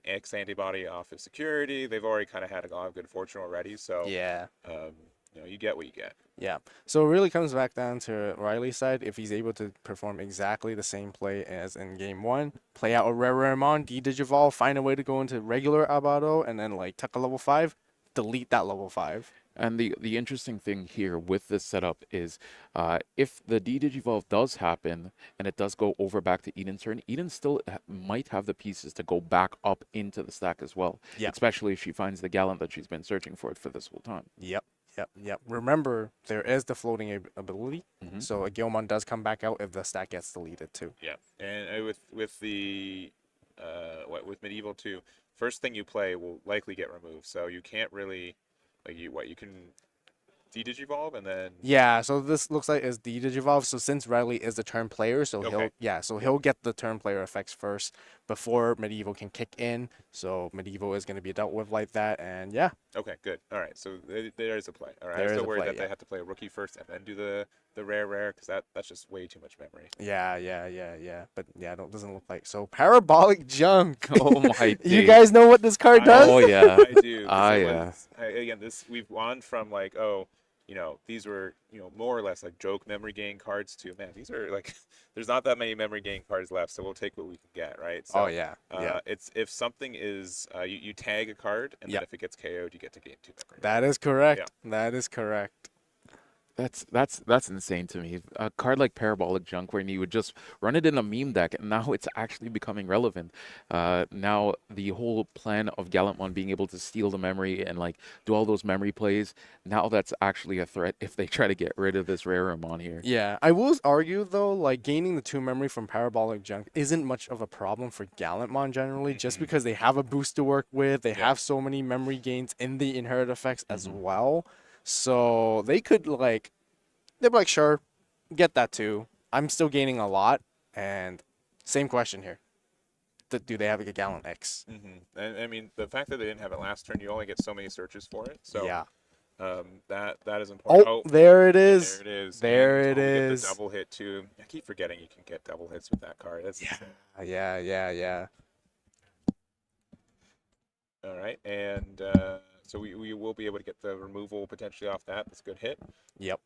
X antibody off of security. They've already kind of had a lot of good fortune already. So, Yeah. you get what you get. Yeah. So it really comes back down to Riley's side. If he's able to perform exactly the same play as in game 1, play out a Raremon, D-Digivolve, find a way to go into regular Abado, and then tuck a level 5, delete that level 5. And the interesting thing here with this setup is if the D-Digivolve does happen and it does go over back to Eden's turn, Eden still might have the pieces to go back up into the stack as well, Yep. especially if she finds the Gallant that she's been searching for this whole time. Yep. Remember, there is the floating ability, Hmm. so a Gilmon does come back out if the stack gets deleted too. Yeah, and with the with medieval 2, first thing you play will likely get removed, so you can't really like you can de-digivolve and then Yeah, so this looks like is the Digivolve. So since Riley is the turn player, so Okay. he'll get the turn player effects first before Medieval can kick in. So Medieval is going to be dealt with like that, and yeah, okay, good. All right, so there is a play. All right, There I'm is still a worried play, that yeah. they have to play a rookie first and then do the rare because that's just way too much memory. yeah. But yeah, it doesn't look like so. Parabolic junk. Oh my You days. guys know what this card does? Oh yeah. I do. 'Cause Ah it yeah. was, again, we've gone from like, oh, these were, more or less like joke memory gain cards to, man, these are like, there's not that many memory gain cards left, so we'll take what we can get, right? So, Oh yeah. it's if something is, you tag a card, and Yep. then if it gets KO'd, you get to gain 2 memory. That is correct. That is correct. That's insane to me. A card like Parabolic Junk, where you would just run it in a meme deck, and now it's actually becoming relevant. Now the whole plan of Gallantmon being able to steal the memory and like do all those memory plays, now that's actually a threat if they try to get rid of this Rareamon here. Yeah, I will argue though, like gaining the 2 memory from Parabolic Junk isn't much of a problem for Gallantmon generally, just because they have a boost to work with. They have so many memory gains in the inherit effects as well. So they could they'd be like, sure, get that too. I'm still gaining a lot. And same question here. Do they have a Gallant X? And I mean, the fact that they didn't have it last turn, you only get so many searches for it. So Yeah. that is important. Oh, there it there is. it is. There And it you get is. the double hit too. I keep forgetting you can get double hits with that card. That's insane. Yeah. All right, and so we will be able to get the removal potentially off that. That's a good hit. Yep.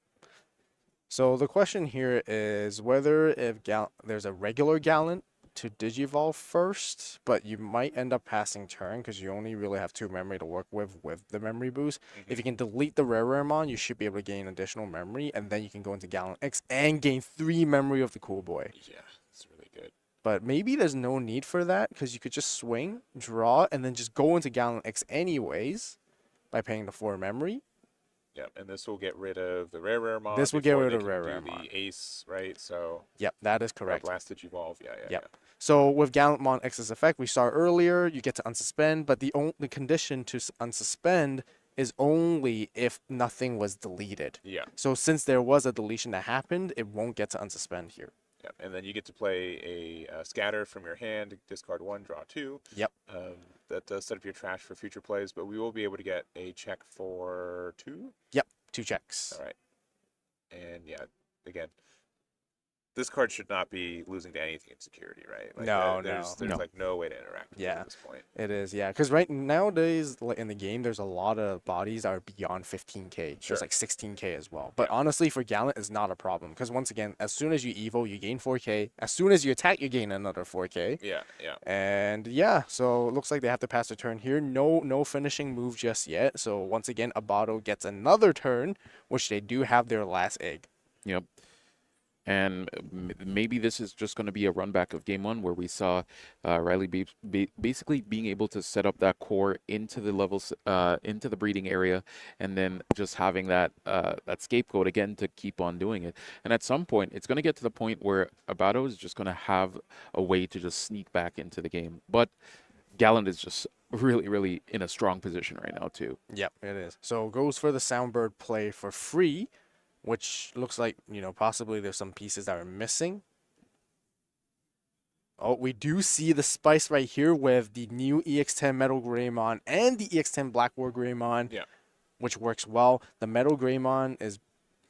So the question here is whether if there's a regular Gallant to Digivolve first, but you might end up passing turn because you only really have 2 memory to work with the memory boost. If you can delete the Rareamon, you should be able to gain additional memory, and then you can go into Gallant X and gain 3 memory of the Cool Boy. Yeah, it's really good. But maybe there's no need for that because you could just swing, draw, and then just go into Gallant X anyways by paying the 4 memory. Yeah, and this will get rid of the rare mod. This will get before rid they of can rare do mod. the ace, right? So Yep, that is correct. blasted evolve. Yeah. Yep. So with Gallantmon X's effect, we saw earlier, you get to unsuspend, but the condition to unsuspend is only if nothing was deleted. Yeah. So since there was a deletion that happened, it won't get to unsuspend here. Yeah, and then you get to play a scatter from your hand, discard 1, draw 2. Yep. That does set up your trash for future plays, but we will be able to get a check for 2. Yep, 2 checks. All right. And yeah, again, this card should not be losing to anything in security, right? Like, No, there's no. like no way to interact with it Yeah. at this point. It is, yeah. Because right nowadays, like in the game, there's a lot of bodies that are beyond 15k. Sure. There's like 16k as well. But honestly, for Gallant, it's not a problem. Because once again, as soon as you evo, you gain 4k. As soon as you attack, you gain another 4k. Yeah. And yeah, so it looks like they have to pass the turn here. No finishing move just yet. So once again, Abato gets another turn, which they do have their last egg. Yep. And maybe this is just going to be a run back of game 1 where we saw Riley basically being able to set up that core into the levels, into the breeding area, and then just having that scapegoat again to keep on doing it. And at some point, it's going to get to the point where Abato is just going to have a way to just sneak back into the game. But Gallant is just really, really in a strong position right now too. Yep, it is. So goes for the Soundbird play for free, which looks like, possibly there's some pieces that are missing. Oh, we do see the spice right here with the new EX10 Metal Greymon and the EX10 Black War Greymon, Yeah. which works well. The Metal Greymon is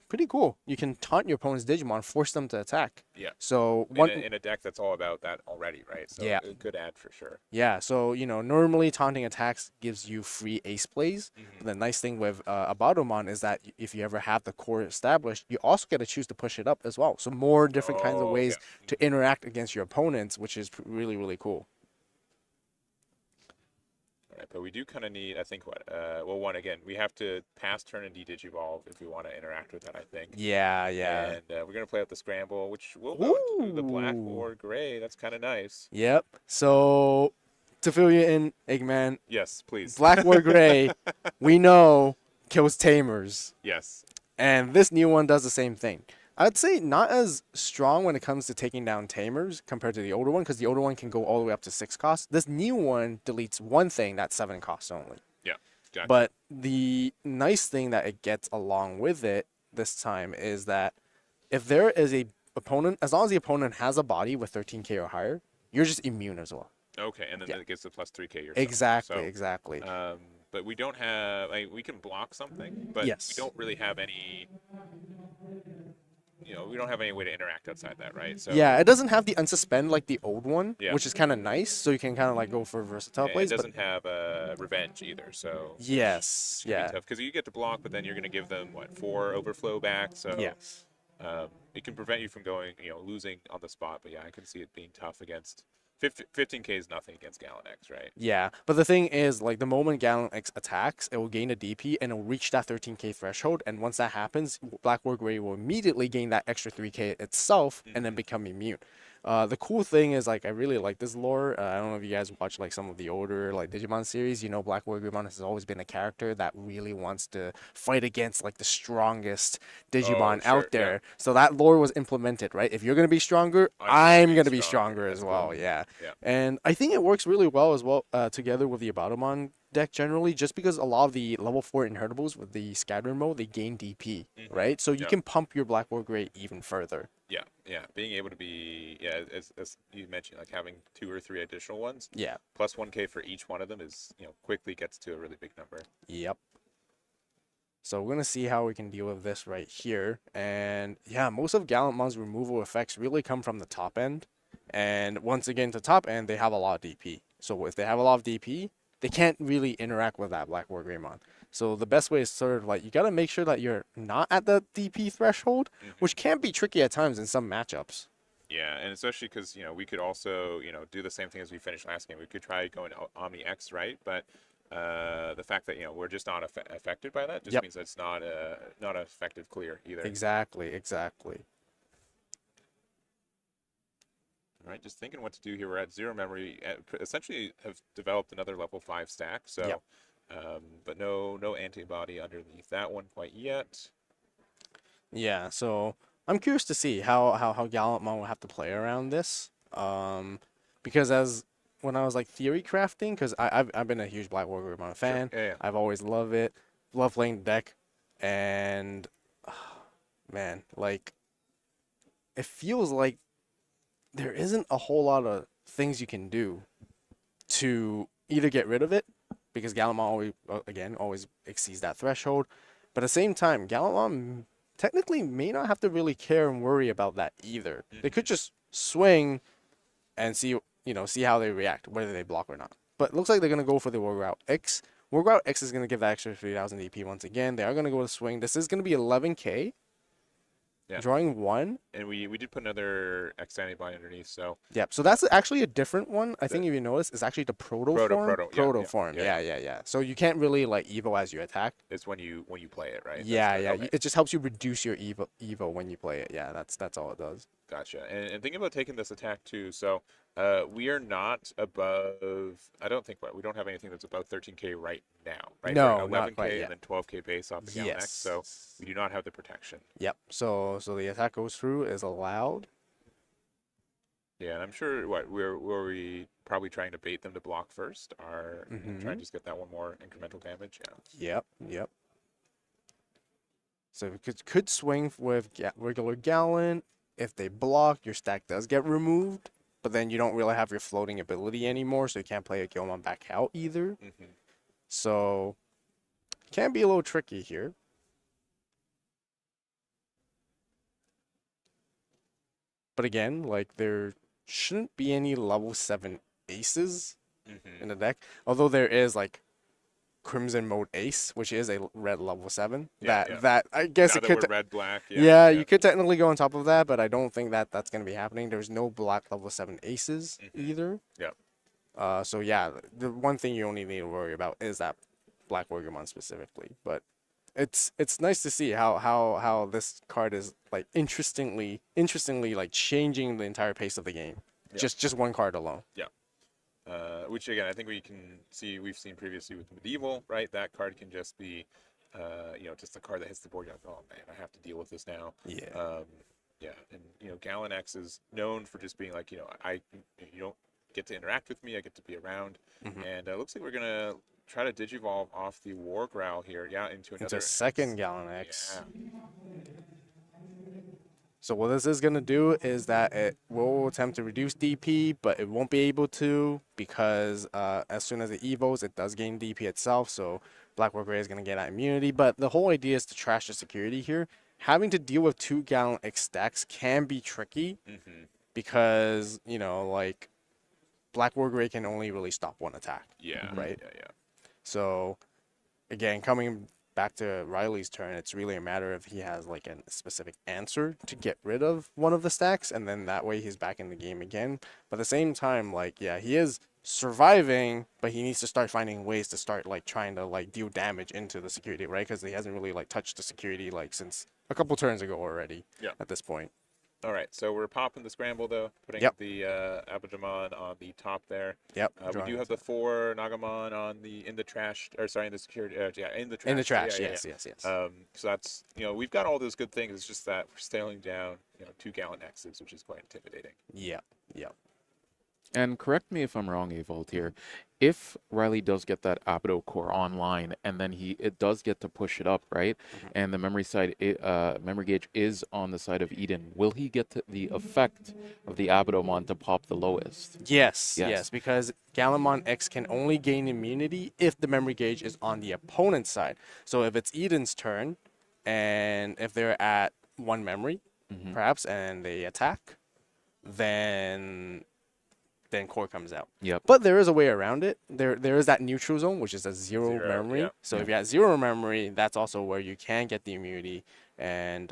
pretty cool. You can taunt your opponent's Digimon, force them to attack. Yeah. So In a deck that's all about that already, right? So Yeah. a good add for sure. Yeah, so, normally taunting attacks gives you free ace plays. The nice thing with Abatomon is that if you ever have the core established, you also get to choose to push it up as well. So more different kinds of ways to interact against your opponents, which is really, really cool. All right, but we do kind of need, I think, well, one, again, we have to pass turn and de-digivolve if we want to interact with that, I think. Yeah, yeah. And we're going to play out the scramble, which will go to the black Ooh. or gray. That's kind of nice. Yep. So, to fill you in, Eggman, Yes, please. Black or Gray, we know kills Tamers. Yes. And this new one does the same thing. I'd say not as strong when it comes to taking down Tamers compared to the older one, because the older one can go all the way up to 6 cost. This new one deletes one thing that's 7 cost only. Yeah. Gotcha. But the nice thing that it gets along with it this time is that if there is a opponent, as long as the opponent has a body with 13k or higher, you're just immune as well. Okay, and then Yeah. it gets the plus 3k yourself. Exactly, So, exactly. but we don't have, we can block something, but Yes. we don't really have any, we don't have any way to interact outside that, right? So Yeah, it doesn't have the unsuspend like the old one, Yeah. which is kind of nice. So you can kind of like go for versatile it plays. doesn't have revenge either, so Yes, yeah, because you get to block, but then you're going to give them 4 overflow back, so yes. it can prevent you from going, losing on the spot. But yeah, I can see it being tough against 15k is nothing against Gallon X, right? Yeah, but the thing is, like, the moment Gallon X attacks, it will gain a DP and it'll reach that 13k threshold. And once that happens, Black War Gray will immediately gain that extra 3k itself and then become immune. The cool thing is, like, I really like this lore. I don't know if you guys watch, like, some of the older, like, Digimon series. You know, Black War Greymon has always been a character that really wants to fight against, like, the strongest Digimon sure, out there. So that lore was implemented, right? If you're going to be stronger, I'm going to be stronger as well. Yeah. Yeah. And I think it works really well as well together with the Abatomon deck generally, just because a lot of the level 4 inheritables with the scatter mode, they gain DP, right? So you Yeah. can pump your Black War Gray even further. Yeah, being able to be, as you mentioned, like having 2 or 3 additional ones, Yeah. plus 1k for each one of them is, quickly gets to a really big number. Yep. So we're going to see how we can deal with this right here. And yeah, most of Gallantmon's removal effects really come from the top end. And once again, to top end, they have a lot of DP. So if they have a lot of DP, they can't really interact with that Black War Greymon. So the best way is sort of like, you got to make sure that you're not at the DP threshold, which can be tricky at times in some matchups. Yeah, and especially because, we could also, do the same thing as we finished last game. We could try going Omni X, right? But the fact that, we're just not affected by that just means that it's not an effective clear either. Exactly, exactly. All right, just thinking what to do here. We're at 0 memory. Essentially have developed another level 5 stack. So, but no antibody underneath that one quite yet. Yeah, so I'm curious to see how Gallantmon will have to play around this. Because when I was like theory crafting, because I've been a huge Black War Greymon fan. Sure. Yeah. I've always loved it. Love playing the deck. And man, like, it feels like there isn't a whole lot of things you can do to either get rid of it, because Gallantmon always exceeds that threshold. But at the same time, Gallantmon technically may not have to really care and worry about that either. They could just swing and see how they react, whether they block or not. But it looks like they're going to go for the Wargrout X. Wargrout X is going to give that extra 3,000 DP once again. They are going to go to swing. This is going to be 11k. Yeah. Drawing 1. And we did put another X antibody underneath, so. Yep. So that's actually a different one. I think if you notice, it's actually the proto form. Yeah. So you can't really like Evo as you attack. It's when you play it, right? Yeah. Okay. It just helps you reduce your Evo when you play it. Yeah, that's all it does. Gotcha. And thinking about taking this attack too, so we are not above. I don't think we don't have anything that's above 13k right now, right? No, We're not 11k quite and yet. then 12k base off the Gallon X, so we do not have the protection. Yep. So the attack goes through, is allowed. Yeah, and I'm sure were we probably trying to bait them to block first, or try and just get that one more incremental damage. Yeah. Yep. So we could swing with regular Gallon. If they block, your stack does get removed, but then you don't really have your floating ability anymore, so you can't play a Gilmon back out either. So it can be a little tricky here. But again, like, there shouldn't be any level 7 aces in the deck, although there is like Crimson Mode Ace, which is a red level 7. That I guess now it could. We're red black. You could technically go on top of that, but I don't think that's going to be happening. There's no black level 7 aces either. Yeah. So yeah, the one thing you only need to worry about is that Black Wargamon specifically. But it's nice to see how this card is like interestingly like changing the entire pace of the game. Yeah. Just one card alone. Yeah. Which again, I think we've seen previously with Medieval, right? That card can just be, just a card that hits the board. You're like, oh man, I have to deal with this now. Yeah. Yeah, and Gallon X is known for just being like, you don't get to interact with me, I get to be around, and it looks like we're gonna try to digivolve off the War Growl here, into another Into second Gallon X. Yeah. So what this is going to do is that it will attempt to reduce DP, but it won't be able to because as soon as it evos, it does gain DP itself. So Black War Gray is going to get that immunity. But the whole idea is to trash the security here. Having to deal with 2 Gallon X stacks can be tricky because, like Black War Gray can only really stop one attack. Yeah. Right? Yeah. So again, coming back to Riley's turn, it's really a matter of he has like a specific answer to get rid of one of the stacks, and then that way he's back in the game again. But at the same time, like, yeah, he is surviving, but he needs to start finding ways to start like trying to like deal damage into the security, right? Because he hasn't really like touched the security like since a couple turns ago already. Yeah. At this point. All right, so we're popping the scramble though, putting the Abadamon on the top there. Yep. We do have the 4 Nagamon in the trash, or sorry, in the security. In the trash. In the trash. Yeah, yes. So that's we've got all those good things. It's just that we're sailing down 2 Gallon X's, which is quite intimidating. Yeah. And correct me if I'm wrong, Avolt here. If Riley does get that Abido core online, and then it does get to push it up, right? And the memory gauge is on the side of Eden. Will he get the effect of the Abidomon to pop the lowest? Yes, because Gallimon X can only gain immunity if the memory gauge is on the opponent's side. So if it's Eden's turn, and if they're at 1 memory, perhaps, and they attack, then core comes out. Yep. But there is a way around it. There is that neutral zone, which is a 0 memory. Yeah. So if you have 0 memory, that's also where you can get the immunity, and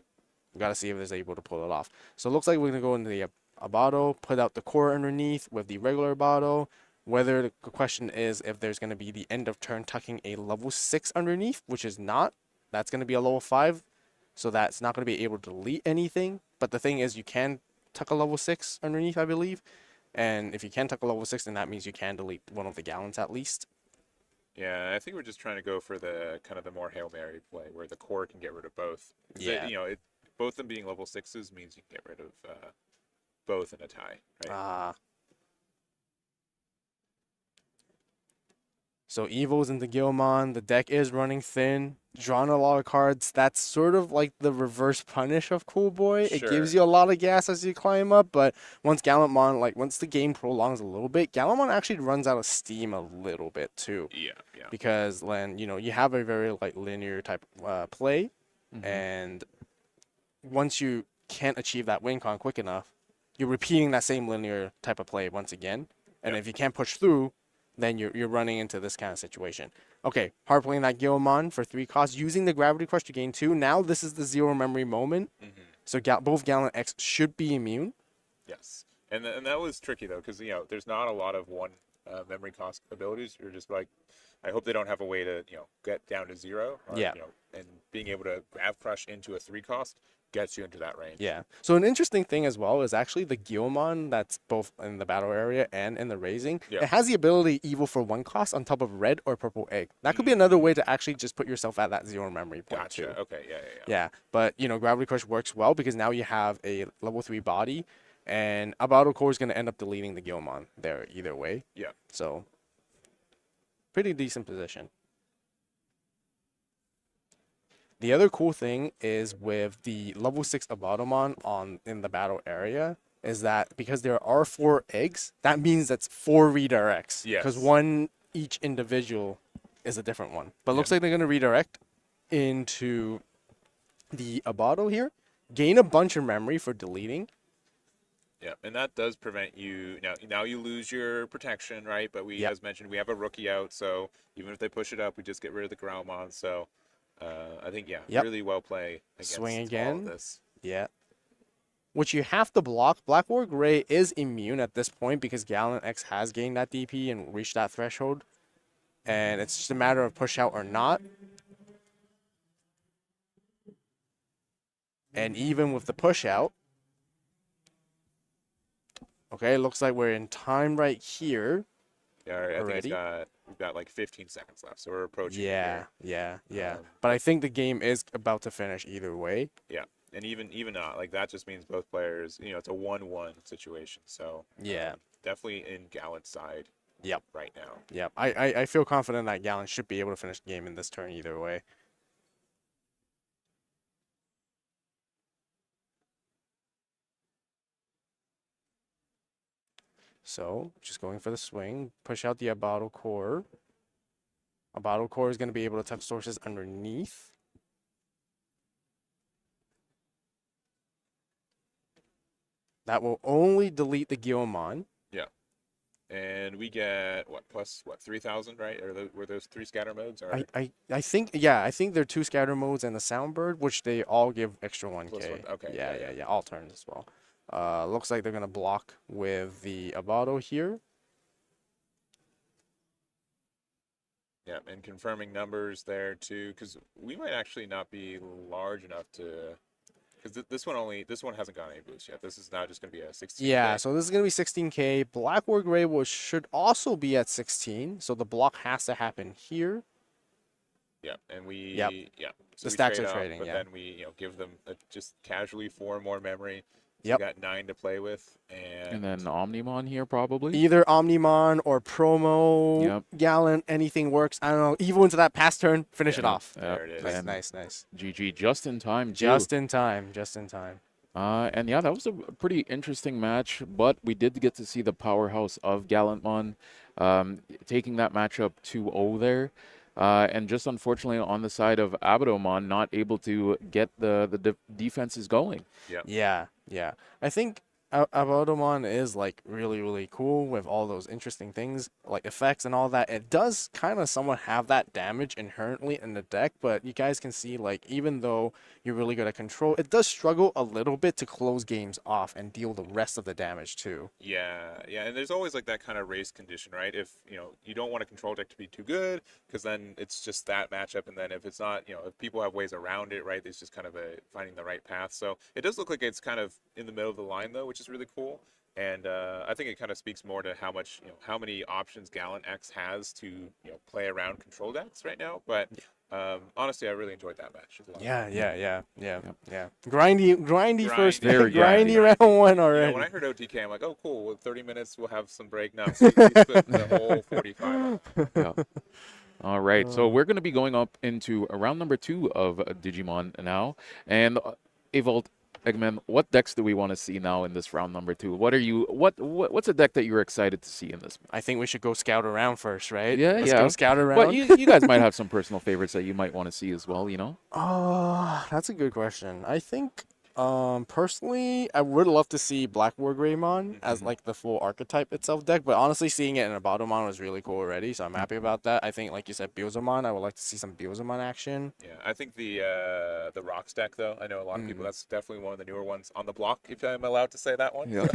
we got to see if it's able to pull it off. So it looks like we're going to go into the Abado, put out the core underneath with the regular Abado. Whether the question is if there's going to be the end of turn tucking a level 6 underneath, which is not. That's going to be a level 5, so that's not going to be able to delete anything. But the thing is, you can tuck a level 6 underneath, I believe. And if you can tuck a level 6, then that means you can delete one of the Gallons at least. Yeah, I think we're just trying to go for the kind of the more Hail Mary play where the core can get rid of both. Yeah. Both them being level 6s means you can get rid of both in a tie, right? So Evo's into Gilmon. The deck is running thin. Drawn a lot of cards. That's sort of like the reverse punish of Cool Boy. Sure. It gives you a lot of gas as you climb up, but once once the game prolongs a little bit, Gallantmon actually runs out of steam a little bit too. Yeah. Because then, you have a very like linear type play, and once you can't achieve that win con quick enough, you're repeating that same linear type of play once again. And if you can't push through, then you're running into this kind of situation. Okay, hard playing that Gilmon for 3 costs, using the Gravity Crush to gain 2. Now this is the 0 memory moment. So both Gallant X should be immune. Yes. And that was tricky, though, because, there's not a lot of 1 memory cost abilities. You're just like, I hope they don't have a way to, get down to 0. Or, and being able to Grav Crush into a 3 cost gets you into that range. Yeah. So an interesting thing as well is actually the Gilmon that's both in the battle area and in the raising. Yeah. It has the ability evil for 1 cost on top of red or purple egg. That could be another way to actually just put yourself at that 0 memory point too. Okay. Yeah. Yeah. But Gravity Crush works well because now you have a level 3 body, and Abado Core is going to end up deleting the Gilmon there either way. Yeah. So pretty decent position. The other cool thing is with the level 6 Abadomon in the battle area is that because there are 4 eggs, that means that's 4 redirects. Yes. Because 1 each individual is a different one. But it looks like they're going to redirect into the Abado here, gain a bunch of memory for deleting. Yeah, and that does prevent you. Now you lose your protection, right? But as mentioned, we have a rookie out, so even if they push it up, we just get rid of the Growlmon. So I think, really well play against Swing all again. of this. Yeah. which you have to block. Black War Gray is immune at this point because Gallant X has gained that DP and reached that threshold. And it's just a matter of push out or not. And even with the push out, okay, looks like we're in time right here. Yeah, I think Already? we've got like 15 seconds left, so we're approaching. it Yeah, here. yeah. But I think the game is about to finish either way. Yeah, and even not like that just means both players. It's a 1-1 situation. So Yeah. definitely in Gallant's side. Yep. Right now. Yep. I feel confident that Gallant should be able to finish the game in this turn either way. So, just going for the swing, push out the Abato core. Abato core is going to be able to touch sources underneath. That will only delete the Guilmon. Yeah. And we get plus 3,000, right? Were those 3 scatter modes? Or I think, yeah, I think there are 2 scatter modes and the Soundbird, which they all give extra 1k. Okay. Yeah, all turns as well. Looks like they're going to block with the Abato here. Yeah, and confirming numbers there too, because we might actually not be large enough to. Because this one hasn't got any boost yet. This is now just going to be a 16. Yeah, so this is going to be 16k. Black War Gray should also be at 16, so the block has to happen here. Yeah, and we. Yep. Yeah. So The we stacks trade are up, trading, but yeah. then we give them just casually 4 more memory. So Yep. We got 9 to play with, And then Omnimon here probably. Either Omnimon or Promo, Yep. Gallant, anything works. I don't know. Evil into that pass turn, finish it off. There it is. Nice. GG just in time too. Just in time. And yeah, that was a pretty interesting match, but we did get to see the powerhouse of Gallantmon taking that matchup 2-0 there. And just unfortunately on the side of Abadomon, not able to get the defenses going. Yeah. Yeah. I think Abadomon is like really cool with all those interesting things like effects and all that. It does kind of somewhat have that damage inherently in the deck, but you guys can see like even though you're really good at control, it does struggle a little bit to close games off and deal the rest of the damage too. Yeah, and there's always like that kind of race condition, right? If you don't want a control deck to be too good, because then it's just that matchup, and then if it's not, if people have ways around it, right? It's just kind of finding the right path. So it does look like it's kind of in the middle of the line though, which is really cool. And I think it kind of speaks more to how much, how many options Gallant X has to, play around control decks right now. But honestly, I really enjoyed that match. It was a lot of fun. Yeah. Grindy first, Very grindy round 1 already. When I heard OTK, I'm like, oh, cool. With 30 minutes, we'll have some break. No, we split the whole 45 up. Yeah. All right, so we're going to be going up into round number 2 of Digimon now. And Evolt, Eggman, what decks do we want to see now in this round number 2? What's a deck that you're excited to see in this? I think we should go scout around first, right? Yeah, Let's go scout around. But you guys might have some personal favorites that you might want to see as well, Oh, that's a good question. I think, personally, I would love to see Black War Greymon as like the full archetype itself deck, but honestly, seeing it in a Battlemon was really cool already, so I'm happy about that. I think, like you said, Beelzemon, I would like to see some Beelzemon action. Yeah, I think the Rocks deck, though, I know a lot of people, that's definitely one of the newer ones on the block, if I'm allowed to say that one. Yeah.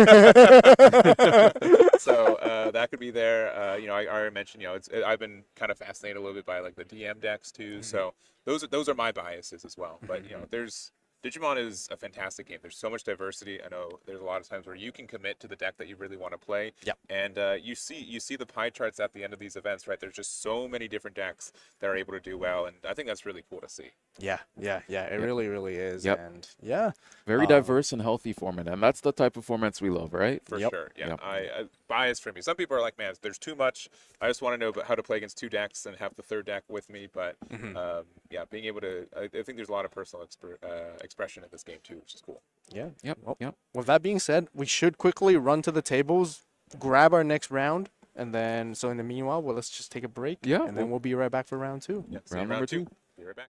So that could be there. I already mentioned, I've been kind of fascinated a little bit by like the DM decks too. So those are my biases as well. But Digimon is a fantastic game. There's so much diversity. I know there's a lot of times where you can commit to the deck that you really want to play. Yep. And you see the pie charts at the end of these events, right? There's just so many different decks that are able to do well, and I think that's really cool to see. Yeah. It really is. Yep. And yeah. Very diverse and healthy format, and that's the type of formats we love, right? For Yep. sure. Yeah. Yep. I bias for me. Some people are like, man, there's too much. I just want to know how to play against 2 decks and have the 3rd deck with me. But being able to, I think there's a lot of personal expression in this game too, which is cool. Yeah. Yep. Well, Yep. with that being said, we should quickly run to the tables, grab our next round, and then, so in the meanwhile, let's just take a break. Yeah, And then we'll be right back for round 2. Yeah. See you Round in number 2. Be right back.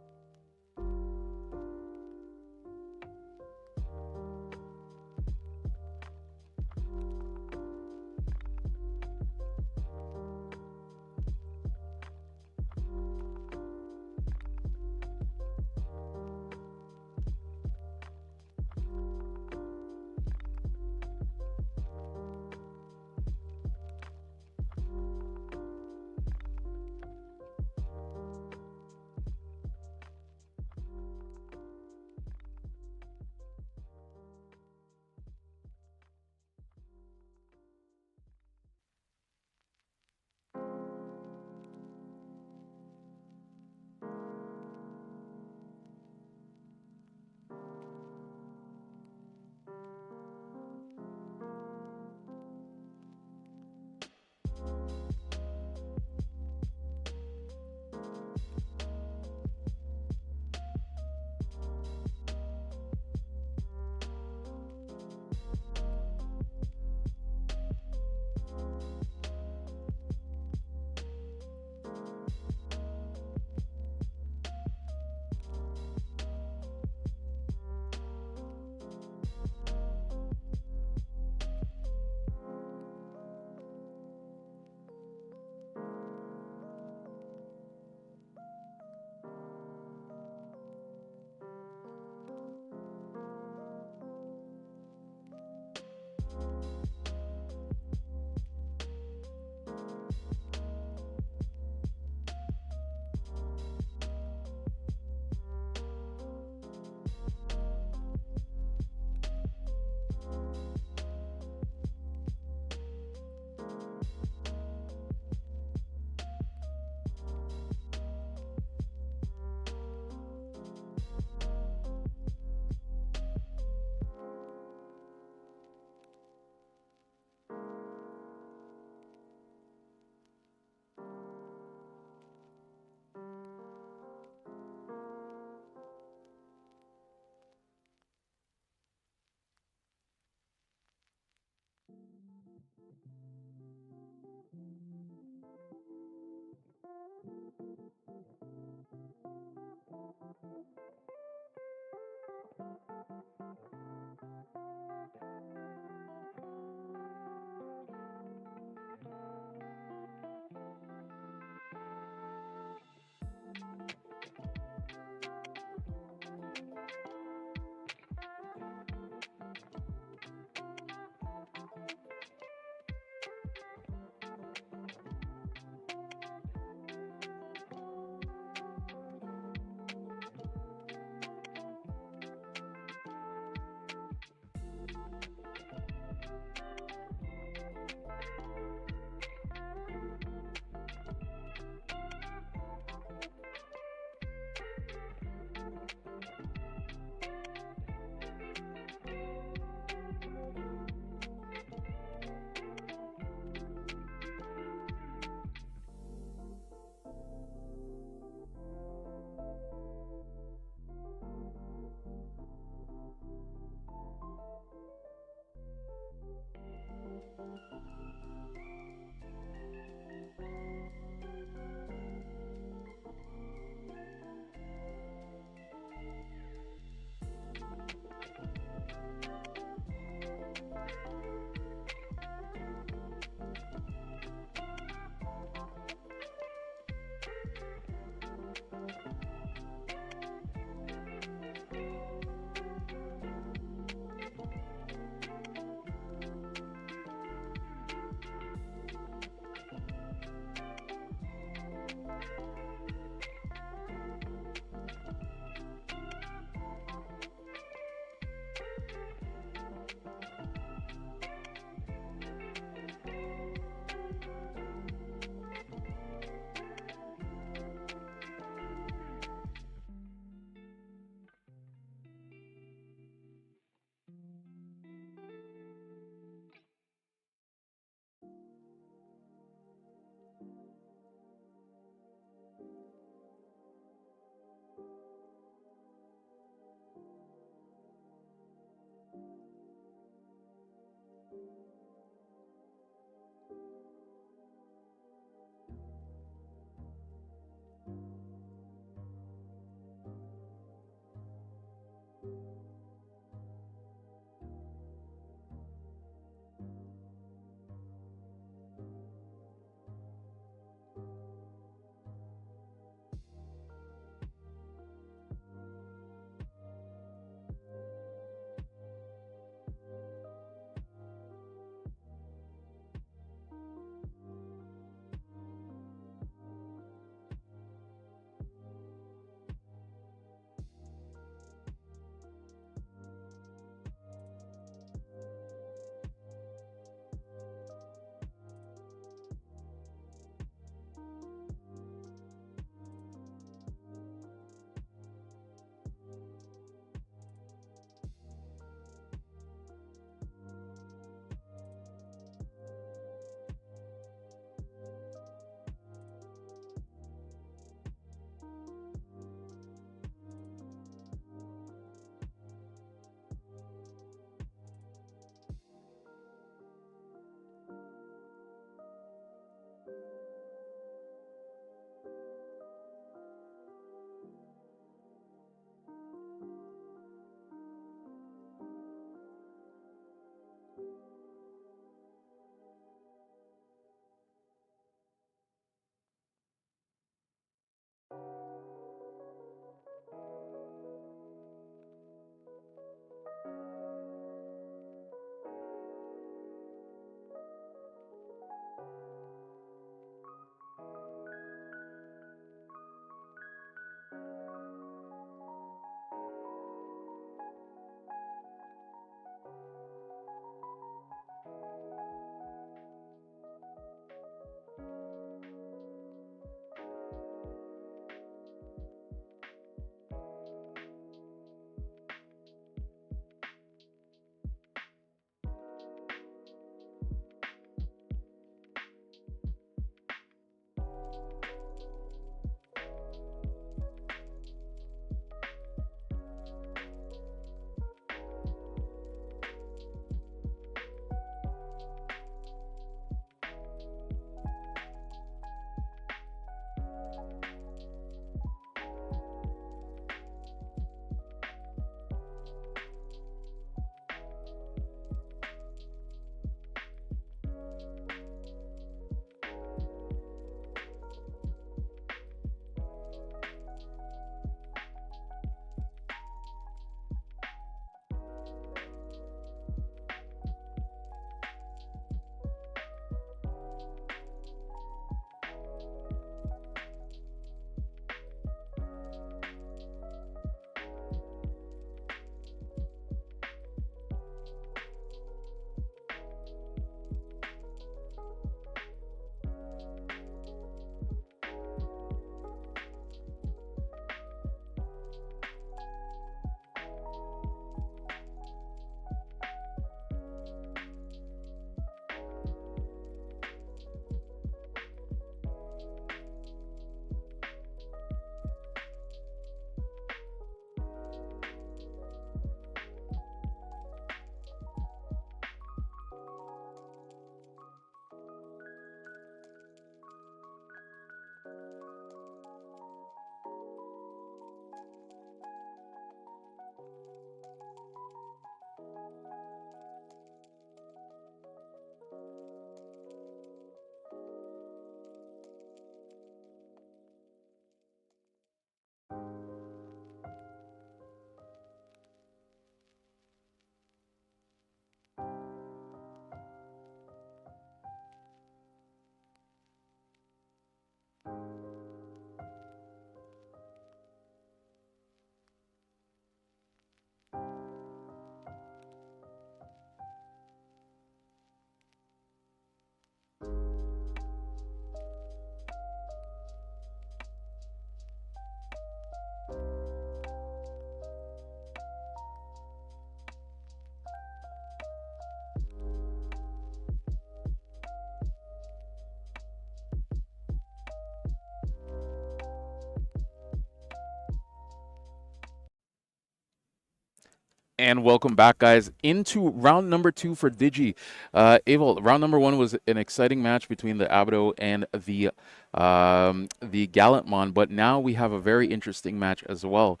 And welcome back, guys, into round number 2 for Digi. Abel, round number 1 was an exciting match between the Abado and the Gallantmon, but now we have a very interesting match as well.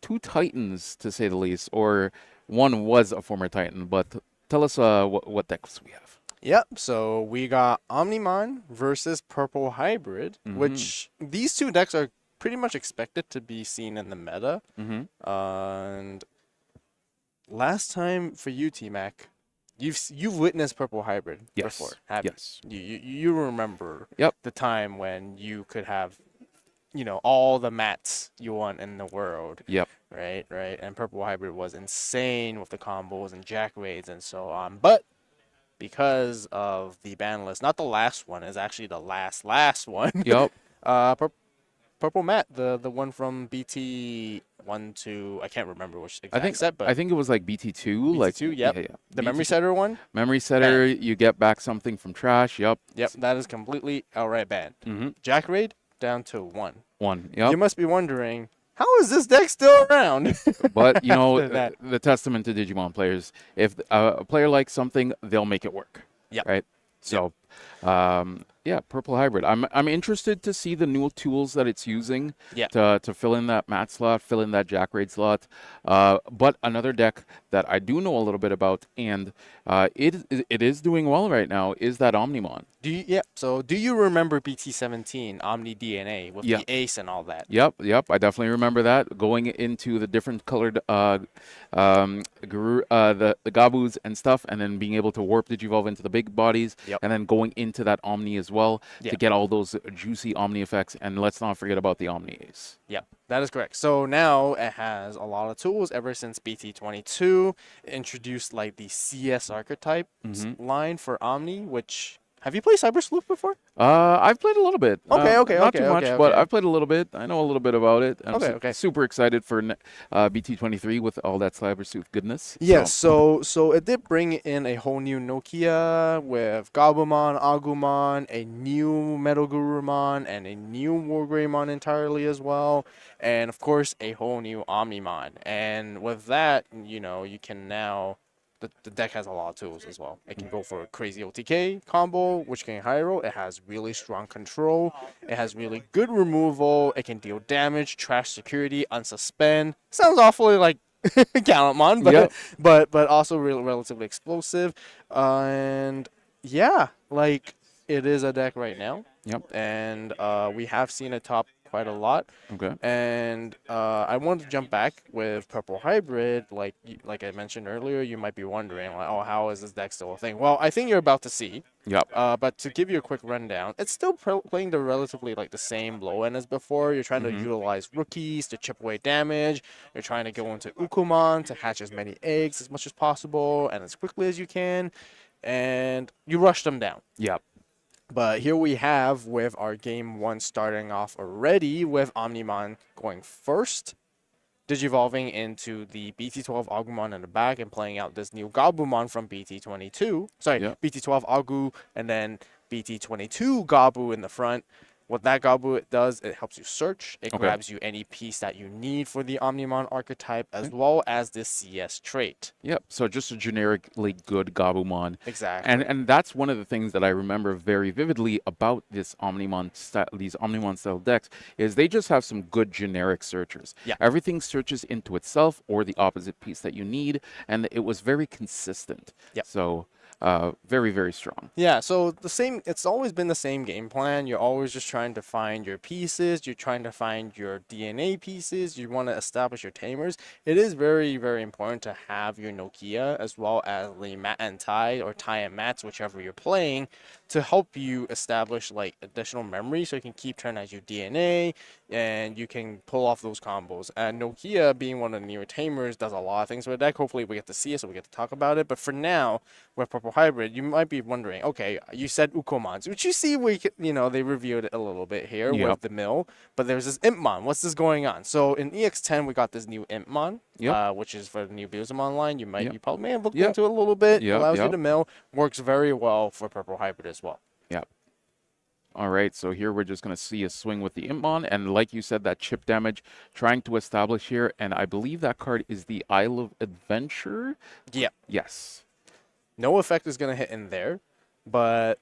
Two Titans, to say the least, or one was a former Titan, but tell us what decks we have. Yep, so we got Omnimon versus Purple Hybrid, which these two decks are pretty much expected to be seen in the meta. And last time for you, T-Mac, you've witnessed Purple Hybrid before, haven't Yes. you remember Yep. the time when you could have, all the mats you want in the world. Yep. Right. And Purple Hybrid was insane with the combos and jack raids and so on. But because of the ban list, not the last one, is actually the last one. Yep. Purple Mat, the one from BT 1 to, I can't remember which exact set, but I think it was like BT2. BT2, yep. Yeah. The memory setter one. Memory setter, you get back something from trash. Yep. Yep, that is completely outright banned. Jack raid down to 1. Yep. You must be wondering, how is this deck still around? But you know, After that. the testament to Digimon players, if a player likes something, they'll make it work. Yeah. Right. So, yeah, Purple Hybrid. I'm interested to see the new tools that it's using to fill in that mat slot, fill in that Jack Raid slot. But another deck that I do know a little bit about, and it is doing well right now, is that Omnimon. So do you remember BT17 Omni DNA with the ace and all that? Yep. I definitely remember that, going into the different colored the Gabus and stuff, and then being able to warp Digivolve into the big bodies, and then going into that Omni as well to get all those juicy Omni effects. And let's not forget about the Omni Ace. Yep, that is correct. So now it has a lot of tools ever since BT22 introduced like the CS archetype line for Omni, which... Have you played Cyber Sleuth before? I've played a little bit. Not too much, but I've played a little bit. I know a little bit about it. I'm super excited for BT23 with all that Cyber Sleuth goodness. Yes, so it did bring in a whole new Nokia with Gabumon, Agumon, a new Metal Gurumon, and a new Wargreymon entirely as well. And of course, a whole new Omnimon. And with that, you can now... The deck has a lot of tools as well. It can go for a crazy OTK combo, which can high roll. It has really strong control. It has really good removal. It can deal damage, trash security, unsuspend. Sounds awfully like Gallantmon, but also relatively explosive. And yeah, like it is a deck right now. Yep. And we have seen it top quite a lot. Okay. And I wanted to jump back with Purple Hybrid. Like I mentioned earlier, you might be wondering, like, oh, how is this deck still a thing? Well, I think you're about to see. Yep. But to give you a quick rundown, it's still playing the relatively like the same low end as before. You're trying to utilize rookies to chip away damage. You're trying to go into Ukumon to hatch as many eggs as much as possible and as quickly as you can. And you rush them down. Yep. But here we have with our game 1 starting off already with Omnimon going first, Digivolving into the BT12 Agumon in the back and playing out this new Gabumon from BT22. Sorry, BT12 Agu and then BT22 Gabu in the front. What that Gabu does, it helps you search. It grabs you any piece that you need for the Omnimon archetype as well as this CS trait. Yep. So just a generically good Gabumon. Exactly. And that's one of the things that I remember very vividly about these Omnimon style decks is they just have some good generic searchers. Yeah. Everything searches into itself or the opposite piece that you need, and it was very consistent. Yeah. So very, very strong. Yeah, so it's always been the same game plan. You're always just trying to find your pieces. You're trying to find your DNA pieces. You want to establish your tamers. It is very, very important to have your Nokia as well as the Mat and Tai or Tai and Mats, whichever you're playing, to help you establish like additional memory so you can keep turning as your DNA and you can pull off those combos. And Nokia, being one of the newer tamers, does a lot of things with the deck. Hopefully we get to see it so we get to talk about it. But for now, with Purple Hybrid, you might be wondering, okay, you said Ukomons, which you see they reviewed it a little bit here with the mill, but there's this Impmon. What's this going on? So in EX10, we got this new Impmon, which is for the new Beelzemon line. You probably may have looked into it a little bit. Allows you to mill. Works very well for Purple Hybrid as well. Yep. All right, so here we're just going to see a swing with the Impmon, and like you said, that chip damage trying to establish here, and I believe that card is the Isle of Adventure. Yeah. Yes. No effect is going to hit in there, but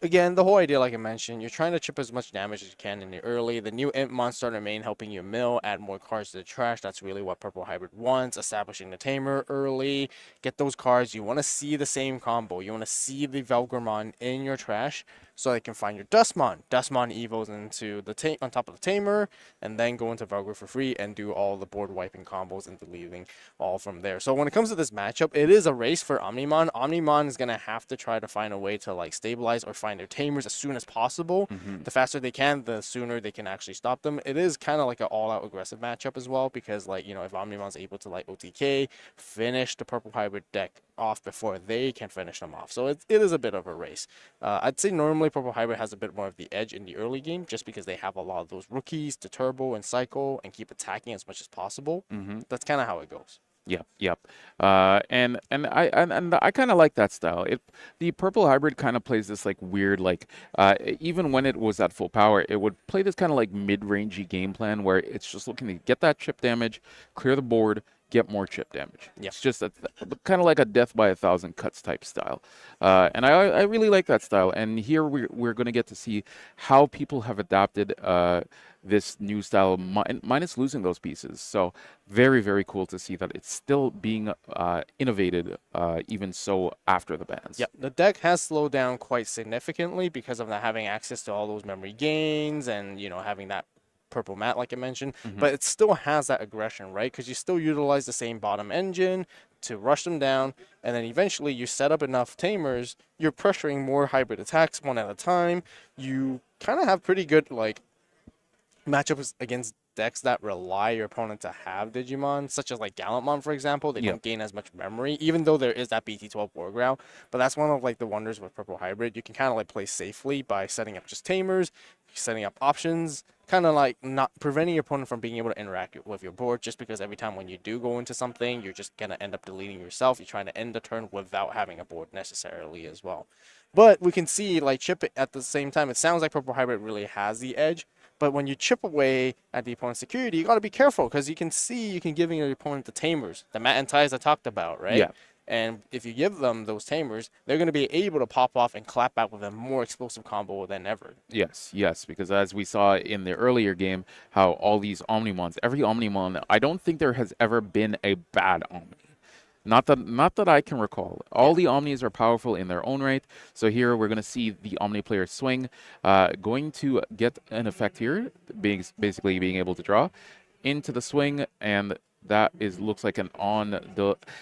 again, the whole idea, like I mentioned, you're trying to chip as much damage as you can in the early. The new Imp Monster main helping you mill, add more cards to the trash. That's really what Purple Hybrid wants. Establishing the Tamer early, get those cards. You want to see the same combo. You want to see the Velgramon in your trash so they can find your Dustmon. Dustmon evos into the on top of the Tamer, and then go into Velgr for free and do all the board wiping combos and deleting all from there. So when it comes to this matchup, it is a race for Omnimon. Omnimon is going to have to try to find a way to like stabilize or find their Tamers as soon as possible. The faster they can, the sooner they can actually stop them. It is kind of like an all-out aggressive matchup as well, because like, you know, if Omnimon's able to like OTK, finish the Purple Hybrid deck off before they can finish them off. So it is a bit of a race. I'd say normally Purple Hybrid has a bit more of the edge in the early game just because they have a lot of those rookies to turbo and cycle and keep attacking as much as possible. That's kind of how it goes. Yep, yep. And I kind of like that style. The Purple Hybrid kind of plays this like weird, like even when it was at full power, it would play this kind of like mid-rangey game plan where it's just looking to get that chip damage, clear the board, get more chip damage. Yeah. It's just kind of like a death by a thousand cuts type style. And I really like that style. And here we're going to get to see how people have adapted this new style minus losing those pieces. So very, very cool to see that it's still being innovated even so after the bans. Yeah, the deck has slowed down quite significantly because of not having access to all those memory gains and, you know, having that purple mat like I mentioned, but it still has that aggression, right? Because you still utilize the same bottom engine to rush them down, and then eventually you set up enough Tamers, you're pressuring more hybrid attacks one at a time. You kind of have pretty good like matchups against decks that rely your opponent to have Digimon, such as like Gallantmon, for example. They don't gain as much memory, even though there is that BT12 foreground. But that's one of like the wonders with Purple Hybrid. You can kind of like play safely by setting up just Tamers, setting up options, kind of like not preventing your opponent from being able to interact with your board, just because every time when you do go into something, you're just going to end up deleting yourself. You're trying to end the turn without having a board necessarily as well. But we can see like chip at the same time, it sounds like Purple Hybrid really has the edge. But when you chip away at the opponent's security, you got to be careful because you can see you can give your opponent the Tamers, the Mat and Ties I talked about, right? Yeah. And if you give them those Tamers, they're going to be able to pop off and clap back with a more explosive combo than ever. Yes, yes, because as we saw in the earlier game, how all these Omnimons, every Omnimon, I don't think there has ever been a bad Omni. Not that I can recall. All the Omnis are powerful in their own right. So here we're going to see the Omni player swing, going to get an effect here, basically being able to draw into the swing, and that looks like an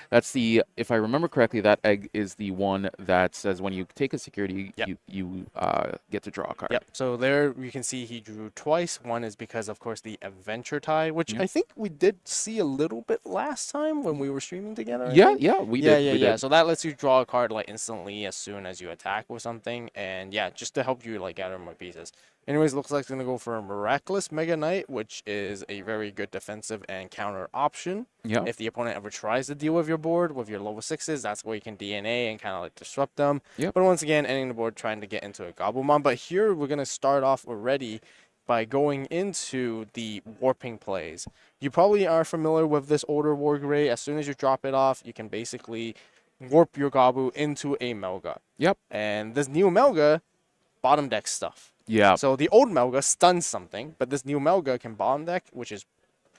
that's the, if I remember correctly, that egg is the one that says when you take a security, you get to draw a card. Yep. So there you can see he drew twice. One is because, of course, the Adventure Tie, which I think we did see a little bit last time when we were streaming together. We did. So that lets you draw a card like instantly as soon as you attack with something, and yeah, just to help you like gather more pieces. Anyways, looks like it's going to go for a Miraculous Mega Knight, which is a very good defensive and counter option. Yeah. If the opponent ever tries to deal with your board, with your lower sixes, that's where you can DNA and kind of like disrupt them. Yep. But once again, ending the board trying to get into a Gobblemon. But here we're going to start off already by going into the warping plays. You probably are familiar with this older Wargray. As soon as you drop it off, you can basically warp your Gabu into a Melga. Yep. And this new Melga, bottom deck stuff. Yeah. So the old Melga stuns something, but this new Melga can bottom deck, which is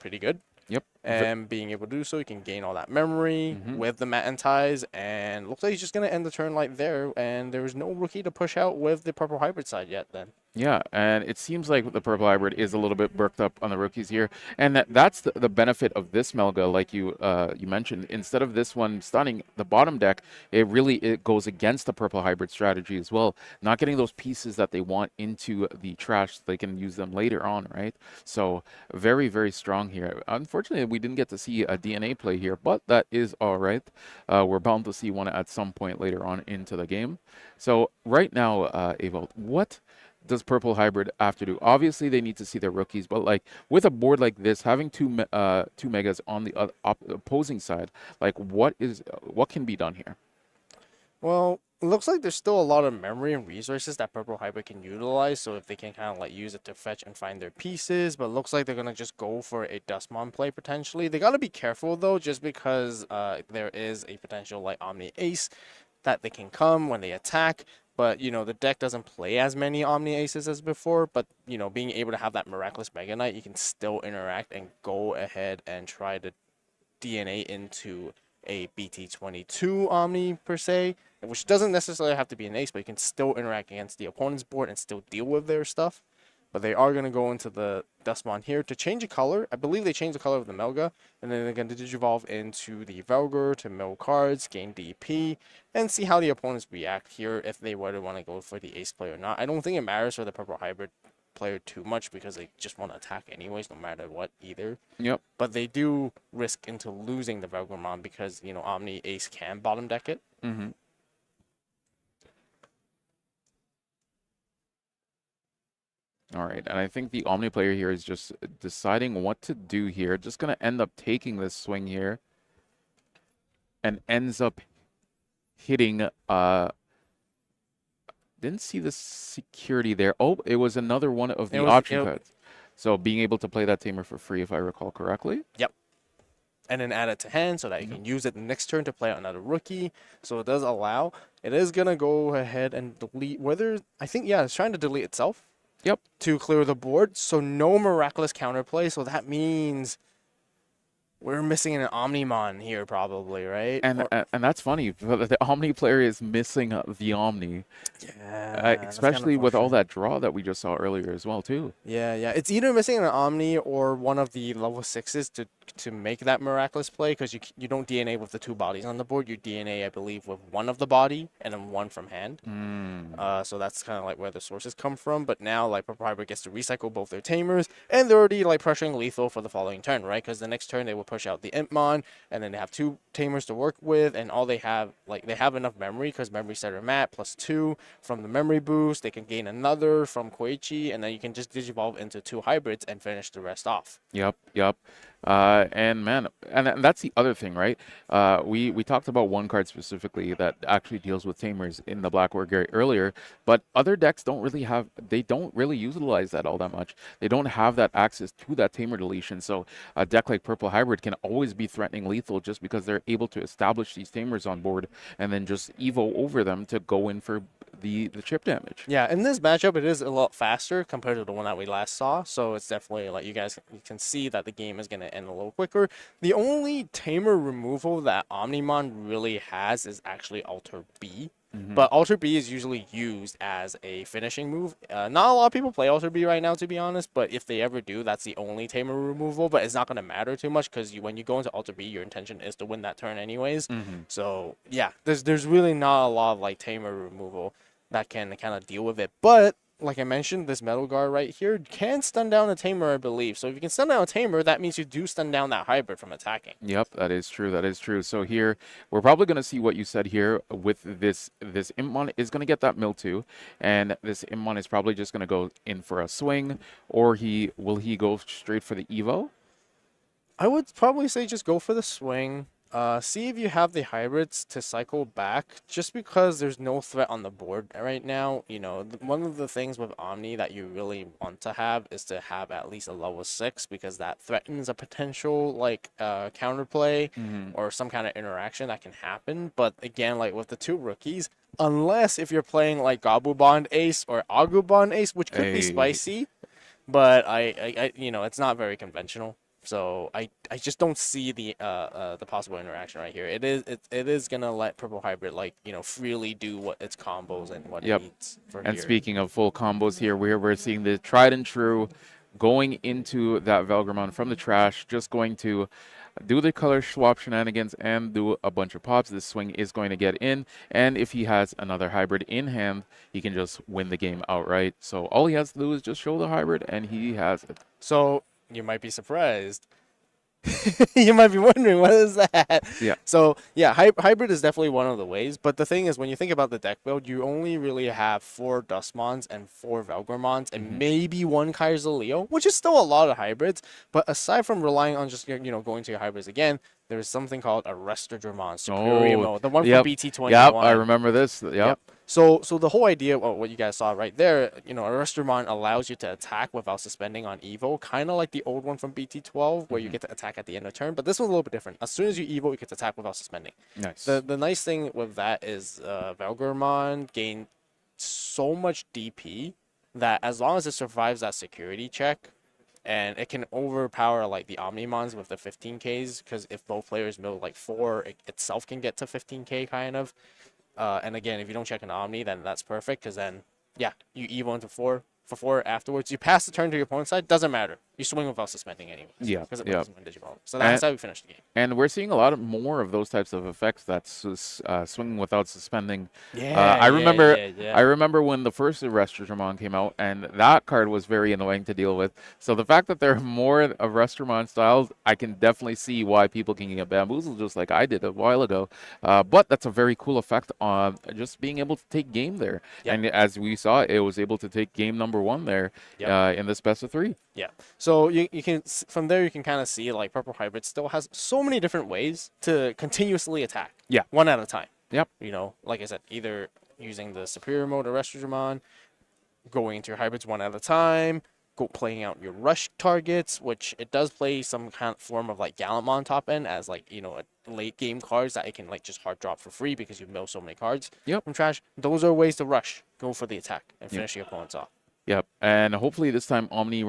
pretty good. Yep. And being able to do so, you can gain all that memory with the Mat and Ties, and looks like he's just going to end the turn like there, and there's no rookie to push out with the Purple Hybrid side yet then. Yeah, and it seems like the Purple Hybrid is a little bit burked up on the rookies here, and that's the benefit of this Melga, like you mentioned. Instead of this one stunning the bottom deck, it goes against the Purple Hybrid strategy as well, not getting those pieces that they want into the trash so they can use them later on, right? So very, very strong here. Unfortunately, we didn't get to see a DNA play here, but that is all right. We're bound to see one at some point later on into the game. So right now, Avolt, what does Purple Hybrid have to do? Obviously, they need to see their rookies, but like with a board like this, having two megas on the opposing side, like what can be done here? Well, It looks like there's still a lot of memory and resources that Purple Hybrid can utilize, so if they can kind of like use it to fetch and find their pieces, but it looks like they're gonna just go for a Dustmon play potentially. They gotta be careful though, just because there is a potential like Omni Ace that they can come when they attack. But you know the deck doesn't play as many Omni Aces as before. But you know being able to have that Miraculous Mega Knight, you can still interact and go ahead and try to DNA into a BT22 Omni per se, which doesn't necessarily have to be an ace, but you can still interact against the opponent's board and still deal with their stuff. But they are going to go into the Dustmon here to change the color. I believe they changed the color of the Melga, and then they're going to digivolve into the Velgar to mill cards, gain DP, and see how the opponents react here if they were to want to go for the ace play or not. I don't think it matters for the Purple Hybrid player too much because they just want to attack anyways, no matter what either. Yep. But they do risk into losing the Velgarmon because, you know, Omni Ace can bottom deck it. Mm-hmm. All right, and I think the Omni player here is just deciding what to do here. Just going to end up taking this swing here and ends up hitting didn't see the security there. Oh, it was another one of the option cards. So being able to play that Tamer for free, if I recall correctly. Yep. And then add it to hand so that you can use it the next turn to play out another rookie. So it does allow. It is going to go ahead and delete whether, I think, yeah, it's trying to delete itself. Yep. To clear the board. So no miraculous counterplay. So that means we're missing an Omnimon here probably, right? And that's funny. The Omni player is missing the Omni. Yeah. Especially with all that draw that we just saw earlier as well, too. Yeah. It's either missing an Omni or one of the level 6s to make that miraculous play because you don't DNA with the two bodies on the board. You DNA, I believe, with one of the body and then one from hand. So that's kind of like where the sources come from. But now, like, Purple Hybrid gets to recycle both their Tamers, and they're already, like, pressuring lethal for the following turn, right? Because the next turn they will push out the Impmon, and then they have two Tamers to work with, and all they have, like, they have enough memory because memory setter mat +2 from the memory boost. They can gain another from Koichi, and then you can just digivolve into two hybrids and finish the rest off. Yep. And man, and that's the other thing, right? We talked about one card specifically that actually deals with Tamers in the Black Wargary earlier, but other decks don't really utilize that all that much. They don't have that access to that Tamer deletion. So a deck like Purple Hybrid can always be threatening lethal just because they're able to establish these Tamers on board and then just evo over them to go in for the chip damage. Yeah, in this matchup, it is a lot faster compared to the one that we last saw. So it's definitely like you can see that the game is going to end a little quicker. The only Tamer removal that Omnimon really has is actually Alter B. But Alter B is usually used as a finishing move. Not a lot of people play Alter B right now, to be honest. But if they ever do, that's the only Tamer removal. But it's not going to matter too much because when you go into Alter B, your intention is to win that turn anyways. So yeah, there's really not a lot of like Tamer removal that can kind of deal with it. But like I mentioned, this Metal Guard right here can stun down a Tamer, I believe. So if you can stun down a Tamer, that means you do stun down that hybrid from attacking. Yep, that is true. So here, we're probably going to see what you said here with this Impmon is going to get that mill too. And this Impmon is probably just going to go in for a swing, or will he go straight for the Evo? I would probably say just go for the swing. See if you have the hybrids to cycle back, just because there's no threat on the board right now. You know, one of the things with Omni that you really want to have is to have at least a level 6, because that threatens a potential like counterplay or some kind of interaction that can happen. But again, like with the two rookies, unless if you're playing like Gabubon Ace or Agubon Ace, which could be spicy, but I you know, it's not very conventional. So I just don't see the possible interaction right here. It is gonna let Purple Hybrid, like, you know, freely do what its combos and what it needs for here. And speaking of full combos here, we're seeing the tried and true going into that Velgarmon from the trash, just going to do the color swap shenanigans and do a bunch of pops. This swing is going to get in, and if he has another hybrid in hand, he can just win the game outright. So all he has to do is just show the hybrid, and he has it. So you might be surprised. You might be wondering, what is that? Yeah. So, yeah, hybrid is definitely one of the ways. But the thing is, when you think about the deck build, you only really have 4 Dustmons and 4 Velgormons and maybe 1 Kaiser Leo, which is still a lot of hybrids. But aside from relying on just, going to your hybrids again, there's something called a Restordramon Superior Mode, the one from Yep. BT21. Yep, I remember this. Yep. So the whole idea of what you guys saw right there, a Restaurant allows you to attack without suspending on Evo, kind of like the old one from BT12, where you get to attack at the end of turn. But this one's a little bit different. As soon as you Evo, you get to attack without suspending. Nice. The nice thing with that is Valgormon gain so much DP that as long as it survives that security check, and it can overpower like the Omnimons with the 15Ks, because if both players mill like 4, it itself can get to 15K kind of. And again, if you don't check an Omni, then that's perfect, because then, yeah, you Evo into 4 for 4 afterwards. You pass the turn to your opponent's side, doesn't matter. You swing without suspending anyway. Yeah, Because it yeah. doesn't win Digimon. So that's how we finish the game. And we're seeing a lot more of those types of effects. That's swinging without suspending. Yeah, I remember. yeah. I remember when the first Restramon came out, and that card was very annoying to deal with. So the fact that there are more of Restramon styles, I can definitely see why people can get bamboozled, just like I did a while ago. But that's a very cool effect on just being able to take game there. Yep. And as we saw, it was able to take game number 1 there in this best of 3. Yeah. So you can, from there you can kind of see like Purple Hybrid still has so many different ways to continuously attack. Yeah. One at a time. Yep. Like I said, either using the Superior Mode or Restordramon, going into your hybrids one at a time, playing out your rush targets, which it does play some kind of form of like Gallantmon top end as like, a late game cards that it can like just hard drop for free because you mill so many cards from trash. Those are ways to rush, go for the attack, and finish your opponents off. Yep, and hopefully this time Omni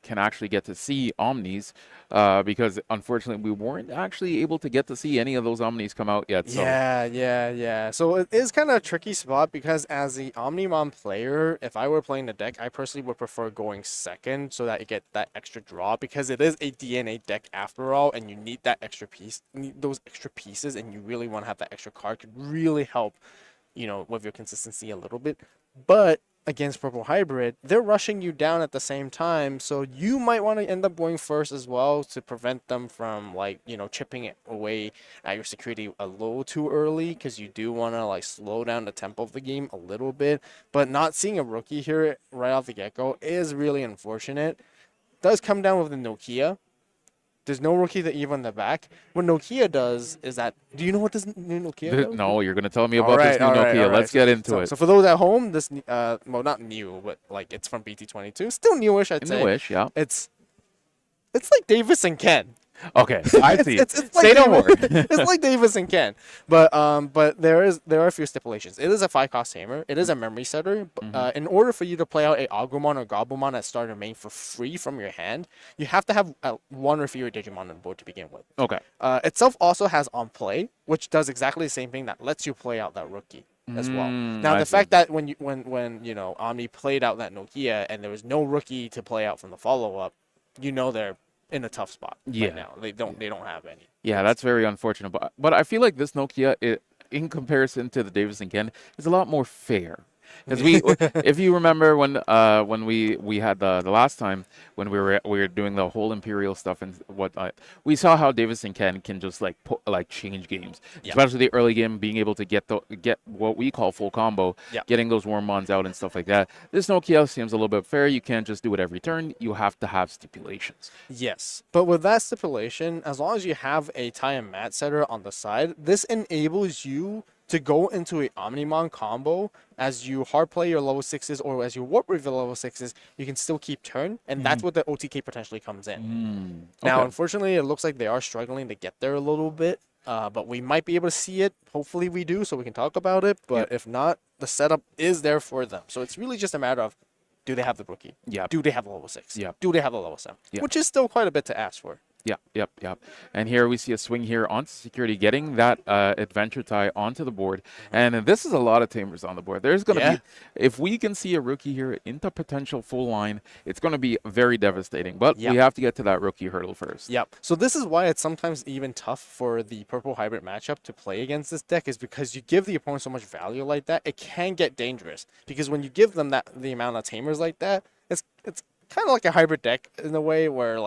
can actually get to see Omnis, because unfortunately we weren't actually able to get to see any of those Omnis come out yet. So. Yeah. So it is kind of a tricky spot because as the Omnimon player, if I were playing the deck, I personally would prefer going second so that you get that extra draw, because it is a DNA deck after all, and you need that extra piece, those extra pieces, and you really want to have that extra card. Could really help, with your consistency a little bit, but against Purple Hybrid, they're rushing you down at the same time, so you might want to end up going first as well to prevent them from chipping it away at your security a little too early, because you do want to slow down the tempo of the game a little bit. But not seeing a rookie here right off the get-go is really unfortunate. Does come down with the Nokia. There's no rookie to Eva in the back. What Nokia does is that... Do you know what this new Nokia does? No, you're going to tell me about this new Nokia. Let's get into it. So for those at home, this... well, not new, but it's from BT22. Still newish, I'd say. Newish, yeah. It's like Davis and Ken. Okay, I see. It's like Say no more. It's like Davis and Ken, but there are a few stipulations. It is a 5-cost tamer. It is a memory setter. In order for you to play out a Agumon or Gobumon at starter main for free from your hand, you have to have 1 or fewer Digimon on the board to begin with. Okay. Itself also has on play, which does exactly the same thing, that lets you play out that rookie as well. Now the fact that when Omni played out that Nokia and there was no rookie to play out from the follow up, they're in a tough spot right now. They don't have any. Yeah, that's very unfortunate. But I feel like this Nokia, in comparison to the Davis and Ken, is a lot more fair. Because if you remember when we had the last time when we were doing the whole Imperial stuff and whatnot, we saw how Davis and Ken can just change games, especially the early game, being able to get what we call full combo, getting those Wormmons out and stuff like that. This Nokia seems a little bit fair. You can't just do it every turn. You have to have stipulations. Yes, but with that stipulation, as long as you have a tie and mat setter on the side, this enables you to go into a Omnimon combo as you hard play your level 6s or as you warp with your level 6s, you can still keep turn, and that's what the OTK potentially comes in. Now, unfortunately, it looks like they are struggling to get there a little bit, but we might be able to see it. Hopefully we do, so we can talk about it, but if not, the setup is there for them. So it's really just a matter of, do they have the rookie? Yeah. Do they have the level 6? Yeah. Do they have the level 7? Yeah. Which is still quite a bit to ask for. Yep. And here we see a swing here onto security, getting that adventure tie onto the board. And this is a lot of tamers on the board. There's going to be, if we can see a rookie here into potential full line, it's going to be very devastating. But we have to get to that rookie hurdle first. Yep. So this is why it's sometimes even tough for the Purple Hybrid matchup to play against this deck, is because you give the opponent so much value like that, it can get dangerous. Because when you give them the amount of tamers like that, it's kind of like a hybrid deck in a way where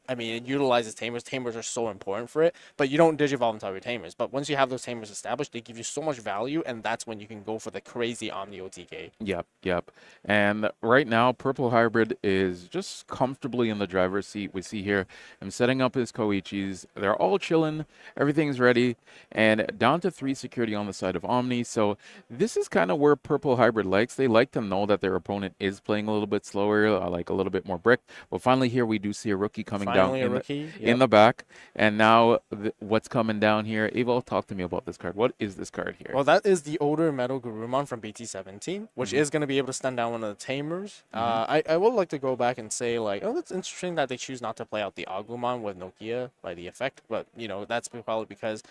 I mean, it utilizes Tamers. Tamers are so important for it, but you don't digivolve until your Tamers. But once you have those Tamers established, they give you so much value, and that's when you can go for the crazy Omni OTK. Yep. And right now, Purple Hybrid is just comfortably in the driver's seat. We see here him setting up his Koichis. They're all chilling. Everything's ready. And down to 3 security on the side of Omni. So this is kind of where Purple Hybrid likes. They like to know that their opponent is playing a little bit slower, like a little bit more brick. But finally here, we do see a rookie coming Finally, down a rookie. in the back. And now what's coming down here? Ava, talk to me about this card. What is this card here? Well, that is the older Metal Garurumon from BT17, which is going to be able to stun down one of the Tamers. I would like to go back and say, like, oh, that's interesting that they choose not to play out the Agumon with Nokia by the effect. But, you know, that's probably because,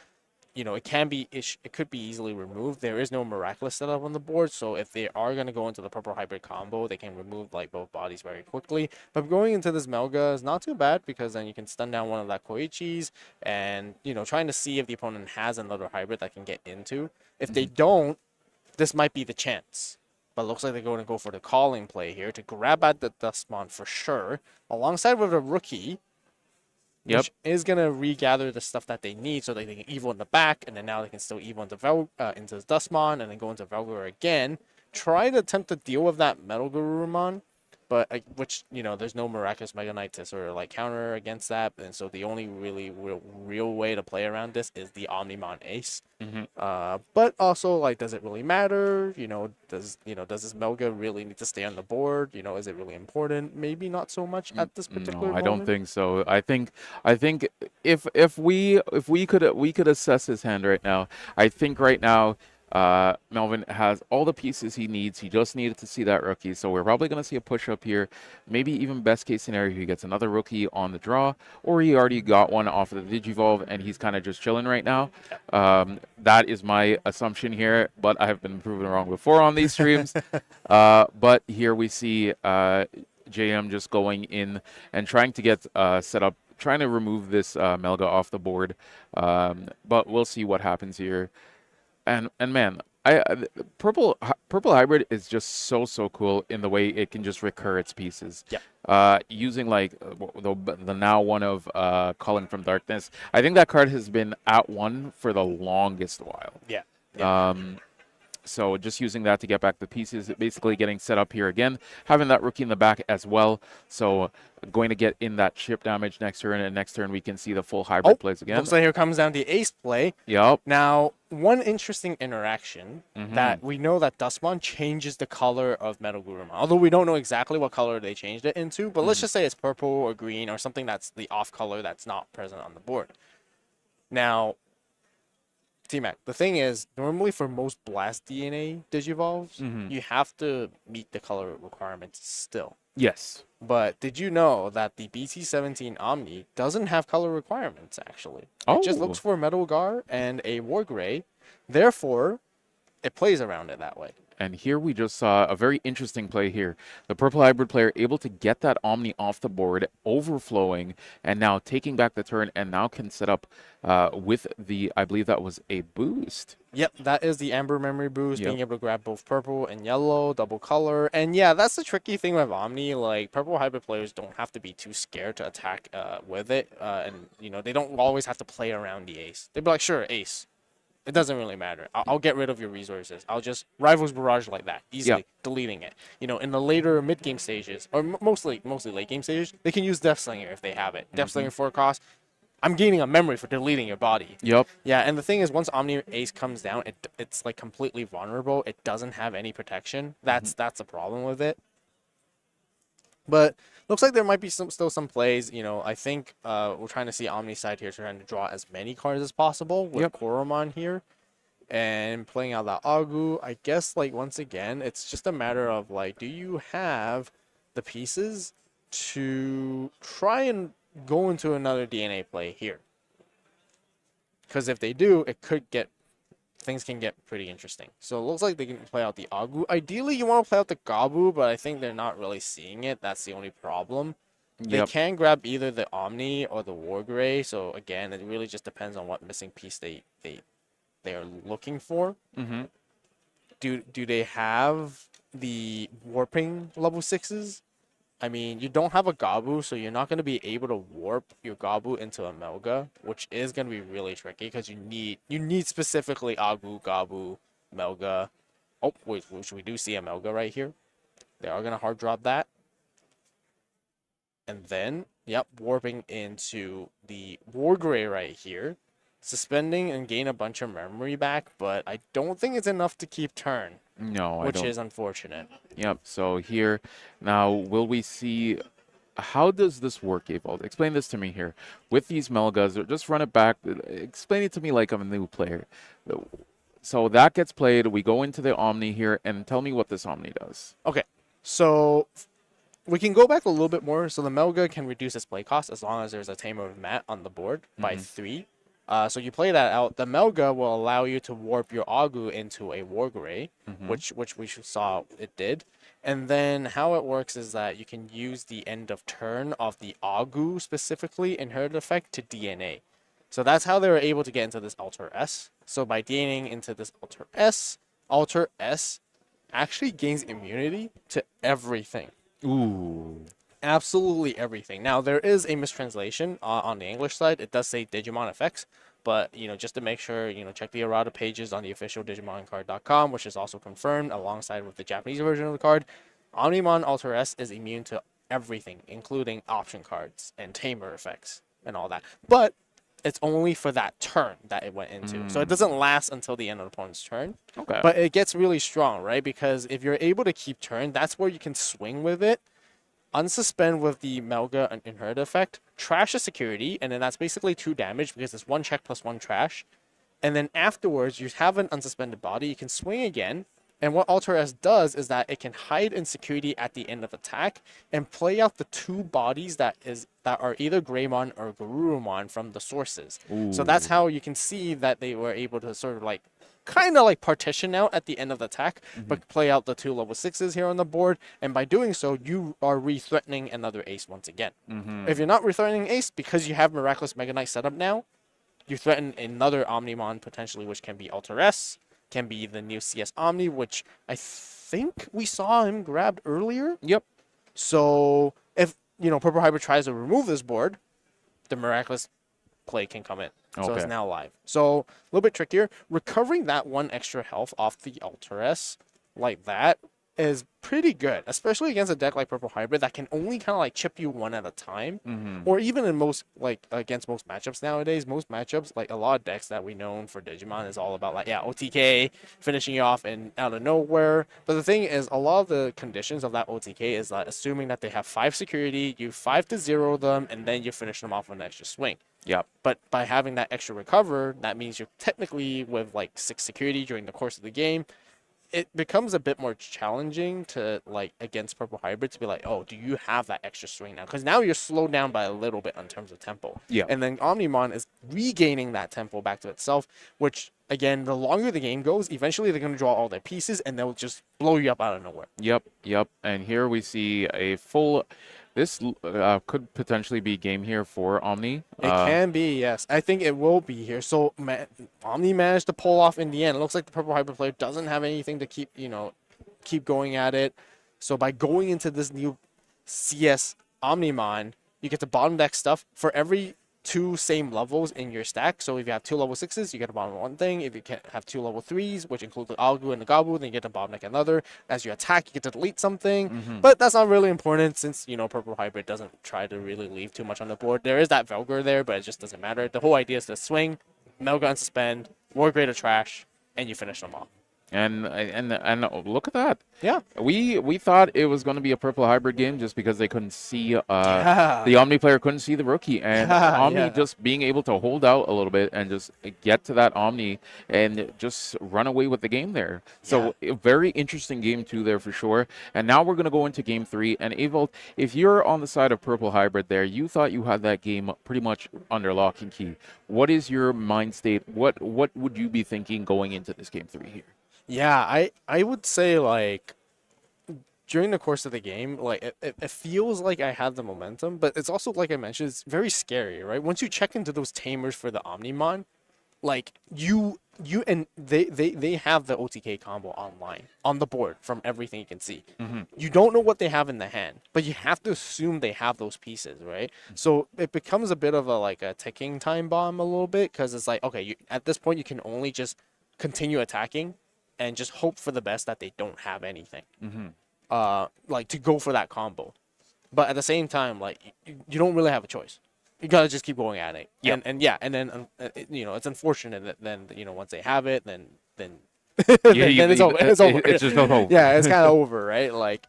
you know, it could be easily removed. There is no miraculous setup on the board, so if they are going to go into the purple hybrid combo, they can remove like both bodies very quickly. But going into this Melga is not too bad, because then you can stun down one of that Koichis and, you know, trying to see if the opponent has another hybrid that can get into. If they don't, this might be the chance. But it looks like they're going to go for the calling play here to grab at the Dustmon for sure, alongside with a rookie. Which is going to regather the stuff that they need so that they can Evo in the back, and then now they can still Evo into Dustmon, and then go into Velgar again. Try to attempt to deal with that Metal Garurumon, but which, you know, there's no Miraculous Mega Knight to sort of like counter against that, and so the only really real way to play around this is the Omnimon Ace. But also, like, does it really matter? You know, does this Melga really need to stay on the board? You know, is it really important? Maybe not so much at this particular No, I moment. don't think so. I think if we could assess his hand right now, I think right now Melvin has all the pieces he needs. He just needed to see that rookie. So we're probably going to see a push up here. Maybe even best case scenario, he gets another rookie on the draw, or he already got one off of the Digivolve and he's kind of just chilling right now. That is my assumption here, but I have been proven wrong before on these streams. But here we see JM just going in and trying to get set up, trying to remove this Melga off the board. But we'll see what happens here. And man, purple hybrid is just so cool in the way it can just recur its pieces. Using like the now one of Calling from Darkness. I think that card has been at one for the longest while. So just using that to get back the pieces, basically getting set up here again, having that rookie in the back as well. So going to get in that chip damage next turn, and next turn we can see the full hybrid plays again. Looks like here comes down the ace play. Now, one interesting interaction that we know that Dustmon changes the color of Metal Garurumon. Although we don't know exactly what color they changed it into, but let's just say it's purple or green or something that's the off color that's not present on the board. Now, T-Mac, the thing is, normally for most Blast DNA Digivolves, you have to meet the color requirements still. Yes. But did you know that the BT17 Omni doesn't have color requirements, actually? It just looks for a Metal Gar and a War Gray. Therefore, it plays around it that way. And here we just saw a very interesting play here. The purple hybrid player able to get that Omni off the board, overflowing, and now taking back the turn, and now can set up with the, I believe that was a boost. Yep, that is the Amber Memory boost, being able to grab both purple and yellow, double color. And yeah, that's the tricky thing with Omni. Like, purple hybrid players don't have to be too scared to attack with it. And, you know, they don't always have to play around the ace. They'd be like, sure, ace. It doesn't really matter. I'll get rid of your resources. I'll just Rivals Barrage like that, easily deleting it. You know, in the later mid-game stages, or mostly late-game stages, they can use Death Slinger if they have it. Death Slinger for a cost. I'm gaining a memory for deleting your body. Yeah, and the thing is, once Omni Ace comes down, it's like completely vulnerable. It doesn't have any protection. That's a problem with it. But looks like there might be still some plays. You know, I think we're trying to see Omni side here, trying to draw as many cards as possible with Koromon here. And playing out that Agu. I guess, like, once again, it's just a matter of, like, do you have the pieces to try and go into another DNA play here? Because if they do, things can get pretty interesting. So it looks like they can play out the Agu. Ideally, you want to play out the Gabu, but I think they're not really seeing it. That's the only problem. They can grab either the Omni or the War Gray. So again, it really just depends on what missing piece they are looking for. Do they have the Warping level 6s? I mean, you don't have a Gabu, so you're not going to be able to warp your Gabu into a Melga, which is going to be really tricky because you need specifically Agu, Gabu, Melga. Oh, wait, which we do see a Melga right here. They are going to hard drop that. And then, yep, warping into the Wargray right here. Suspending and gain a bunch of memory back, but I don't think it's enough to keep turn, No, I which don't. is unfortunate. Yep. So here, now, will we see? How does this work, Evold? Explain this to me here. With these Melgas, or just run it back. Explain it to me like I'm a new player. So that gets played. We go into the Omni here, and tell me what this Omni does. Okay, so we can go back a little bit more. So the Melga can reduce its play cost as long as there's a Tamer of Mat on the board by 3. So you play that out. The Melga will allow you to warp your Agu into a Wargray, which we saw it did. And then how it works is that you can use the end of turn of the Agu specifically inherited effect to DNA. So that's how they were able to get into this Alter S. So by DNAing into this Alter S actually gains immunity to everything. Ooh. Absolutely everything. Now, there is a mistranslation on the English side. It does say Digimon effects, but, just to make sure, check the errata pages on the official DigimonCard.com, which is also confirmed alongside with the Japanese version of the card. Omnimon Alter S is immune to everything, including option cards and Tamer effects and all that. But it's only for that turn that it went into. So it doesn't last until the end of the opponent's turn. Okay. But it gets really strong, right? Because if you're able to keep turn, that's where you can swing with it. Unsuspend with the Melga and Inherit effect, trash a security, and then that's basically 2 damage because it's 1 check plus 1 trash. And then afterwards, you have an unsuspended body, you can swing again, and what Alter S does is that it can hide in security at the end of attack and play out the 2 bodies that are either Greymon or Garurumon from the sources. So that's how you can see that they were able to sort of kind of partition out at the end of the attack, but play out the 2 level 6s here on the board, and by doing so, you are re-threatening another ace once again. If you're not re-threatening ace, because you have Miraculous Mega Knight set up now, you threaten another Omnimon potentially, which can be Alter S, can be the new CS Omni, which I think we saw him grabbed earlier. Yep. So if, Purple Hybrid tries to remove this board, the Miraculous play can come in. So it's now live. So a little bit trickier. Recovering that 1 extra health off the Alter S like that is pretty good, especially against a deck like Purple Hybrid that can only kind of chip you 1 at a time, or even in most against most matchups nowadays. Most matchups, a lot of decks that we know for Digimon is all about OTK finishing you off and out of nowhere. But the thing is, a lot of the conditions of that OTK is assuming that they have 5 security, you 5 to 0 them, and then you finish them off with an extra swing. Yep. But by having that extra recover, that means you're technically with 6 security during the course of the game. It becomes a bit more challenging to against Purple Hybrid to be oh, do you have that extra swing now? Because now you're slowed down by a little bit in terms of tempo. Yeah. And then Omnimon is regaining that tempo back to itself, which again, the longer the game goes, eventually they're going to draw all their pieces and they'll just blow you up out of nowhere. Yep. And here we see a full. This could potentially be game here for Omni. It can be, yes. I think it will be here. So Omni managed to pull off in the end. It looks like the Purple Hybrid player doesn't have anything to keep going at it. So by going into this new CS Omnimon, you get the bottom deck stuff for every 2 same levels in your stack. So if you have 2 level 6s, you get a bottom 1 thing. If you have 2 level 3s, which include the Agu and the Gabu, then you get a bottom deck another. As you attack, you get to delete something. But that's not really important since, Purple Hybrid doesn't try to really leave too much on the board. There is that Velgar there, but it just doesn't matter. The whole idea is to swing, Melga unsuspend, Wargrade to trash, and you finish them off. And look at that. Yeah. We thought it was going to be a Purple Hybrid game just because they couldn't see the Omni player couldn't see the rookie, and Omni just being able to hold out a little bit and just get to that Omni and just run away with the game there. So a very interesting game 2 there for sure. And now we're going to go into game 3. And Evold, if you're on the side of Purple Hybrid there, you thought you had that game pretty much under lock and key. What is your mind state? What would you be thinking going into this game 3 here? Yeah, I would say during the course of the game, it feels like I had the momentum, but it's also, like I mentioned, it's very scary, right? Once you check into those tamers for the Omnimon, like and they have the OTK combo online on the board from everything you can see. You don't know what they have in the hand, but you have to assume they have those pieces, right? So it becomes a bit of a like a ticking time bomb a little bit, because it's like, okay, at this point you can only just continue attacking and just hope for the best that they don't have anything, like to go for that combo. But at the same time, like you don't really have a choice. You gotta just keep going at it. Yeah. And then it's unfortunate that then once they have it, then then it's over. It's over. It's just no hope. Yeah, it's kind of over, right? Like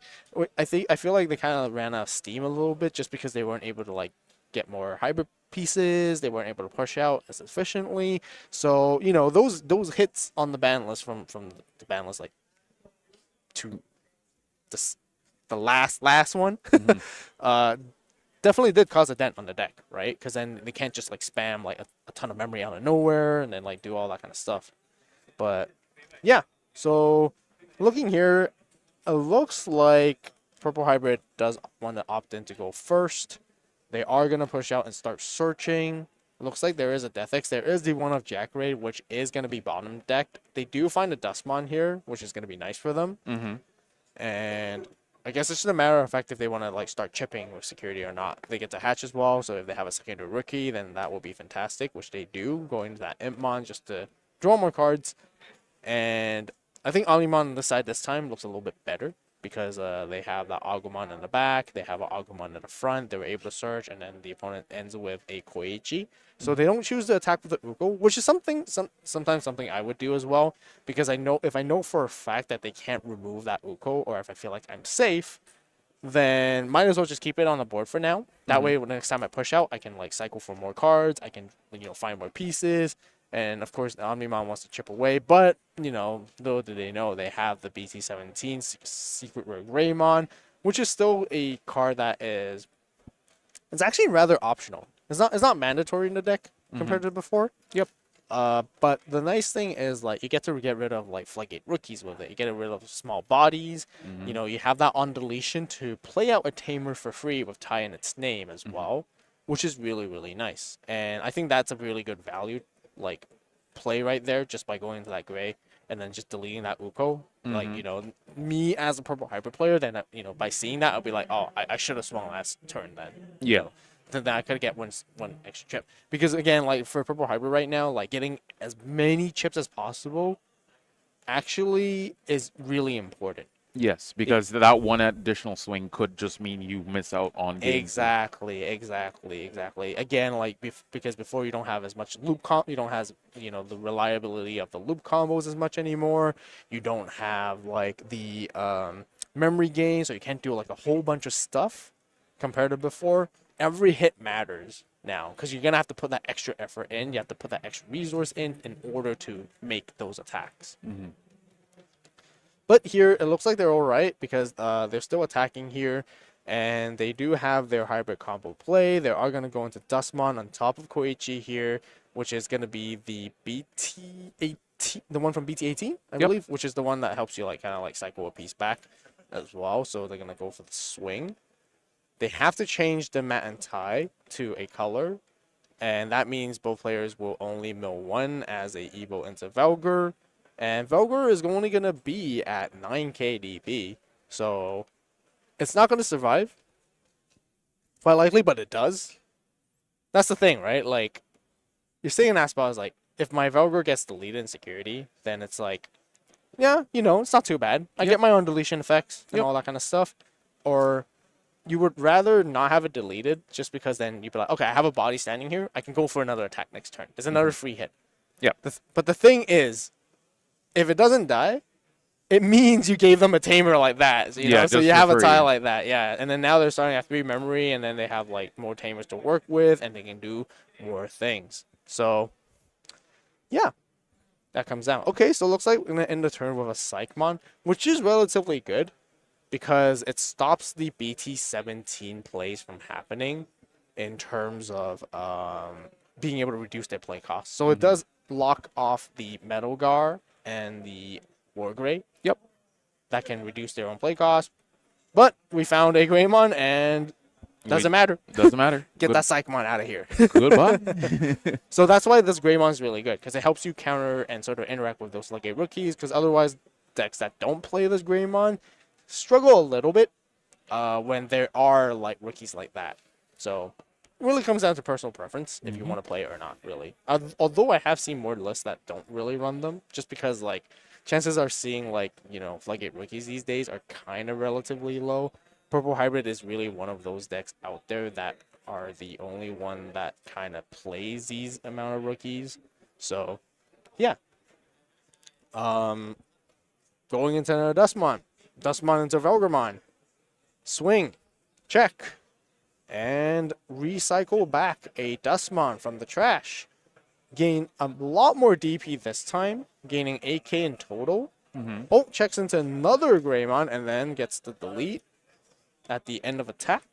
I feel like they kind of ran out of steam a little bit just because they weren't able to like get more hybrid pieces. They weren't able to push out as efficiently. So those hits on the ban list from the ban list, like to the last one, definitely did cause a dent on the deck, right? Because then they can't just like spam like a ton of memory out of nowhere and then like do all that kind of stuff. But yeah, so looking here, it looks like Purple Hybrid does want to opt in to go first. They are going to push out and start searching. It looks like there is a Death X. There is the one of Jack Raid, which is going to be bottom decked. They do find a Dustmon here, which is going to be nice for them. And I guess it's just a matter of fact if they want to like start chipping with security or not. They get to hatch as well, so if they have a secondary rookie, then that will be fantastic, which they do, going to that Impmon just to draw more cards. And I think Omnimon on this side this time looks a little bit better because they have that Agumon in the back, they have an Agumon in the front, they were able to search, and then the opponent ends with a Koichi. So they don't choose to attack with the Uko, which is sometimes something I would do as well, because if I know for a fact that they can't remove that Uko, or if I feel like I'm safe, then might as well just keep it on the board for now. That way, when next time I push out, I can like cycle for more cards, I can find more pieces. And of course, the Omnimon wants to chip away, but little do they know they have the BT-17 Secret Rare Greymon, which is still a card that it's actually rather optional. It's not mandatory in the deck compared to before. Yep. But the nice thing is like you get to get rid of like Floodgate rookies with it. You get rid of small bodies. You have that on deletion to play out a tamer for free with tie in its name as well, which is really, really nice. And I think that's a really good value like play right there, just by going into that gray and then just deleting that Uko. Like me as a Purple Hybrid player, then by seeing that I'll be like, oh, I should have swung last turn then. Then I could get one extra chip, because again, like for Purple Hybrid right now, like getting as many chips as possible actually is really important. Yes, because that one additional swing could just mean you miss out on games. Exactly. Again, like because before you don't have as much loop you don't have the reliability of the loop combos as much anymore. You don't have like the memory gain, so you can't do like a whole bunch of stuff compared to before. Every hit matters now, because you're gonna have to put that extra effort in. You have to put that extra resource in order to make those attacks. But here, it looks like they're all right, because they're still attacking here, and they do have their hybrid combo play. They are going to go into Dustmon on top of Koichi here, which is going to be the BT-18, the one from BT-18, I believe, which is the one that helps you like kind of like cycle a piece back as well. So they're going to go for the swing. They have to change the Mat and Tai to a color, and that means both players will only mill one as a Evo into Velgar. And Velgar is only going to be at 9k DP, so it's not going to survive, quite likely, but it does. That's the thing, right? Like, you're saying in that spot is like, if my Velgar gets deleted in security, then it's like, yeah, it's not too bad. I get my own deletion effects and all that kind of stuff. Or you would rather not have it deleted, just because then you'd be like, okay, I have a body standing here, I can go for another attack next turn. There's another free hit. Yeah. But the thing is, if it doesn't die, it means you gave them a tamer like that. So, so you have a tie like that, and then now they're starting at 3 memory, and then they have like more tamers to work with, and they can do more things. So, yeah, that comes down. Okay, so it looks like we're going to end the turn with a Psychmon, which is relatively good, because it stops the BT-17 plays from happening in terms of being able to reduce their play cost. So it does lock off the Metal Gar and the Wargrey. That can reduce their own play cost. But we found a Greymon, and Doesn't matter. Doesn't matter. Get that Psychmon out of here. Goodbye. So that's why this Greymon is really good, because it helps you counter and sort of interact with those Slugate rookies, because otherwise decks that don't play this Greymon struggle a little bit when there are like rookies like that. So it really comes down to personal preference if you want to play it or not, really. Although I have seen more lists that don't really run them, just because like chances are seeing like, you know, Floodgate rookies these days are kind of relatively low. Purple Hybrid is really one of those decks out there that are the only one that kind of plays these amount of rookies. So, yeah. Going into another Dustmon. Dustmon into Velgramon. Swing. Check. And recycle back a Dustmon from the trash. Gain a lot more DP this time, gaining 8k in total. Oh, checks into another Greymon and then gets the delete at the end of attack.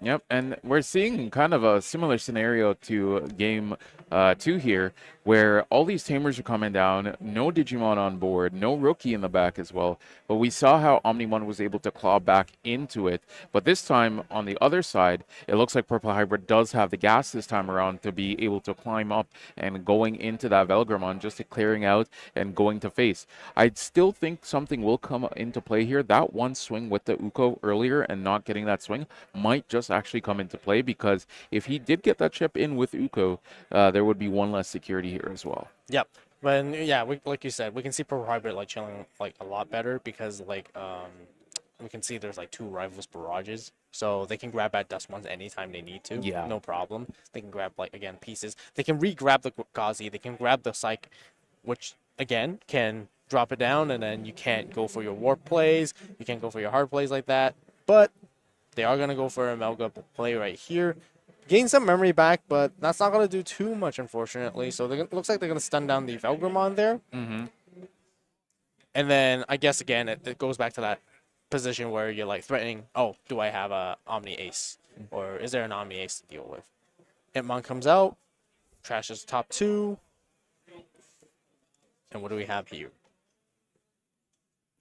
Yep, and we're seeing kind of a similar scenario to game 2 here, where all these tamers are coming down, no Digimon on board, no rookie in the back as well, but we saw how Omnimon was able to claw back into it. But this time, on the other side, it looks like Purple Hybrid does have the gas this time around to be able to climb up and going into that Velgramon, just to clearing out and going to face. I still think something will come into play here. That one swing with the Uko earlier and not getting that swing might just actually come into play, because if he did get that chip in with Uko, there would be one less security here as well. Yep. But yeah, like you said, we can see Purple Hybrid like chilling like a lot better, because like we can see there's like 2 Rivals Barrages, so they can grab at Dustmons anytime they need to. Yeah. No problem. They can grab like again pieces. They can re-grab the Gazi. They can grab the Psych, which again can drop it down, and then you can't go for your warp plays. You can't go for your hard plays like that. But they are gonna go for a Melga play right here. Gain some memory back, but that's not going to do too much, unfortunately. So it looks like they're going to stun down the Velgramon there. And then, I guess, again, it goes back to that position where you're, like, threatening, oh, do I have a Omni Ace? Or is there an Omni Ace to deal with? Hitmon comes out, trashes top 2. And what do we have here?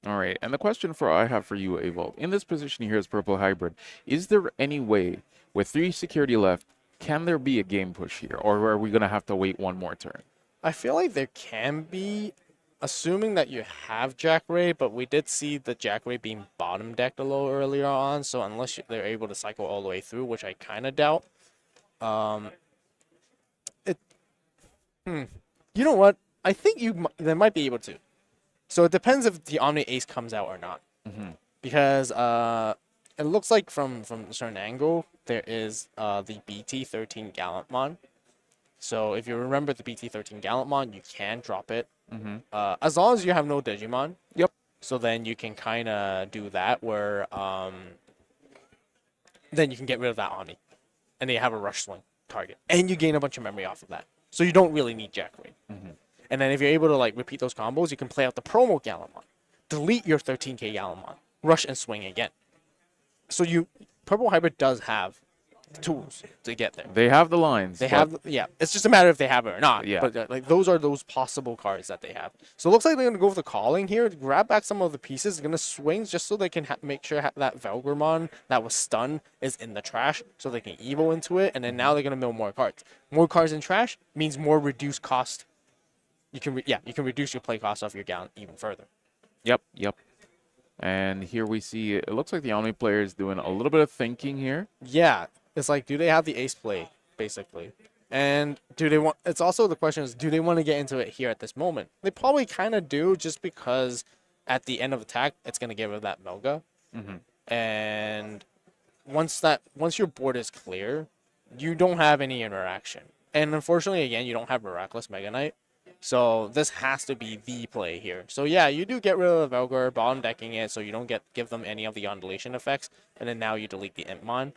All right, and the question I have for you, Evolve, in this position here as Purple Hybrid, is there any way, with 3 security left, can there be a game push here, or are we going to have to wait one more turn? I feel like there can be, assuming that you have Jack Ray, but we did see the Jack Ray being bottom decked a little earlier on, so unless they're able to cycle all the way through, which I kind of doubt, you know what? I think they might be able to. So it depends if the Omni Ace comes out or not. Because it looks like from a certain angle, there is the BT-13 Gallantmon. So if you remember the BT-13 Gallantmon, you can drop it. As long as you have no Digimon. Yep. So then you can kind of do that where then you can get rid of that Omni. And then you have a rush swing target. And you gain a bunch of memory off of that. So you don't really need Jack Ray. And then if you're able to like repeat those combos, you can play out the promo Gallantmon. Delete your 13k Gallantmon. Rush and swing again. So Purple Hybrid does have the tools to get there. They have the lines. They have, yeah. It's just a matter if they have it or not. Yeah. But like those are those possible cards that they have. So it looks like they're gonna go for the calling here, grab back some of the pieces. They're gonna swing just so they can make sure that Velgramon that was stunned is in the trash, so they can evo into it. And then now they're gonna mill more cards. More cards in trash means more reduced cost. You can reduce your play cost off your Gallant even further. Yep. And here we see, it looks like the Omni player is doing a little bit of thinking here. Yeah, it's like, do they have the ace play, basically? And it's also the question is, do they want to get into it here at this moment? They probably kind of do, just because at the end of attack, it's going to get rid of that Melga. And once your board is clear, you don't have any interaction. And unfortunately, again, you don't have Miraculous Mega Knight. So this has to be the play here. So yeah, you do get rid of the Velgar, bottom decking it, so you don't give them any of the undulation effects, and then now you delete the Impmon.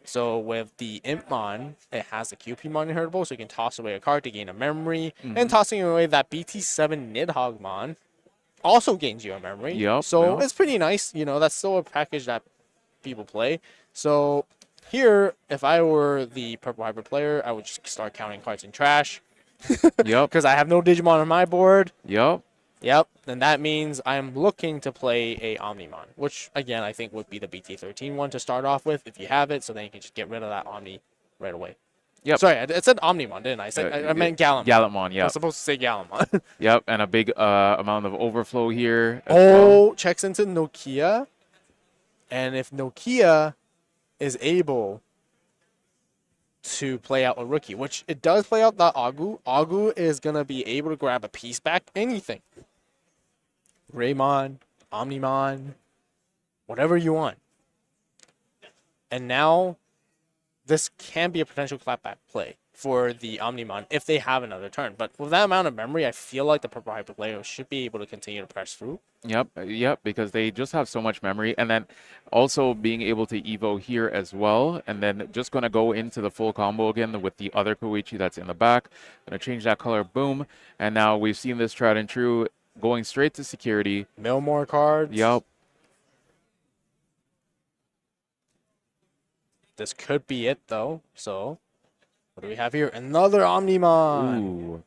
So with the Impmon, it has the QPmon inheritable, so you can toss away a card to gain a memory, and tossing away that BT7 Nidhoggmon also gains you a memory. Yep, so it's pretty nice. You know, that's still a package that people play. So here, if I were the Purple Hybrid player, I would just start counting cards in trash. Yep. Because I have no Digimon on my board. Yep. Yep, and that means I'm looking to play a Omnimon, which again I think would be the BT13 one to start off with if you have it, so then you can just get rid of that Omni right away. Yep. Sorry, I said Omnimon, didn't I? I meant Gallantmon. Gallantmon, I yep. was supposed to say Gallantmon. Yep, and a big amount of overflow here as well. Oh, checks into Nokia, and if Nokia is able to play out a rookie, which it does play out that Agu is gonna be able to grab a piece back, anything. Raymon, Omnimon, whatever you want. And now this can be a potential clapback play for the Omnimon if they have another turn. But with that amount of memory, I feel like the purple hyper player should be able to continue to press through. Yep, because they just have so much memory. And then also being able to Evo here as well. And then just going to go into the full combo again with the other Koichi that's in the back. Going to change that color, boom. And now we've seen this tried and true going straight to security. Mill more cards. Yep. This could be it, though. So, what do we have here? Another Omnimon. Ooh.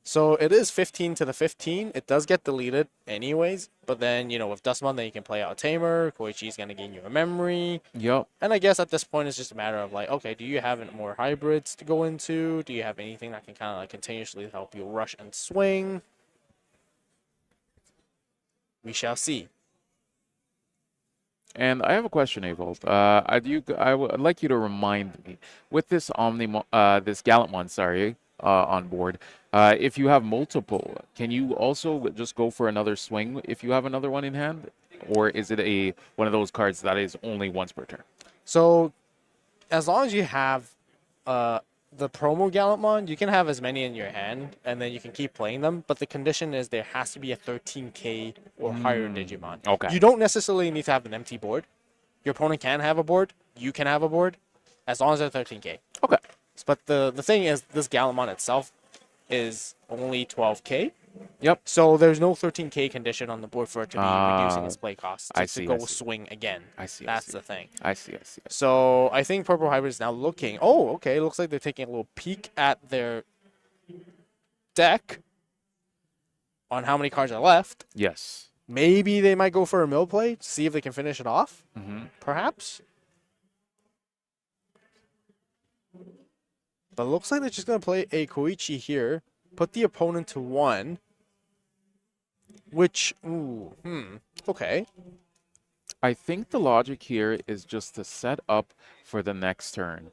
So, it is 15 to the 15. It does get deleted anyways. But then, you know, with Dustmon, then you can play out a Tamer. Koichi's going to gain you a memory. Yep. And I guess at this point, it's just a matter of like, okay, do you have more hybrids to go into? Do you have anything that can kind of like continuously help you rush and swing? We shall see. And I have a question, Avolt. I would like you to remind me with this this Gallantmon, sorry, on board. If you have multiple, can you also just go for another swing if you have another one in hand, or is it one of those cards that is only once per turn? So, as long as you have the promo Gallantmon, you can have as many in your hand, and then you can keep playing them. But the condition is there has to be a 13K or higher Digimon. Okay. You don't necessarily need to have an empty board. Your opponent can have a board. You can have a board, as long as they're 13K. Okay. But the thing is, this Gallantmon itself is only 12K. Yep. So there's no 13K condition on the board for it to be reducing its play cost to go swing again. That's the thing. I see. So I think Purple Hybrid is now looking. Oh, okay. Looks like they're taking a little peek at their deck on how many cards are left. Yes. Maybe they might go for a mill play to see if they can finish it off. Perhaps. But it looks like they're just going to play a Koichi here. Put the opponent to 1. Which, okay. I think the logic here is just to set up for the next turn,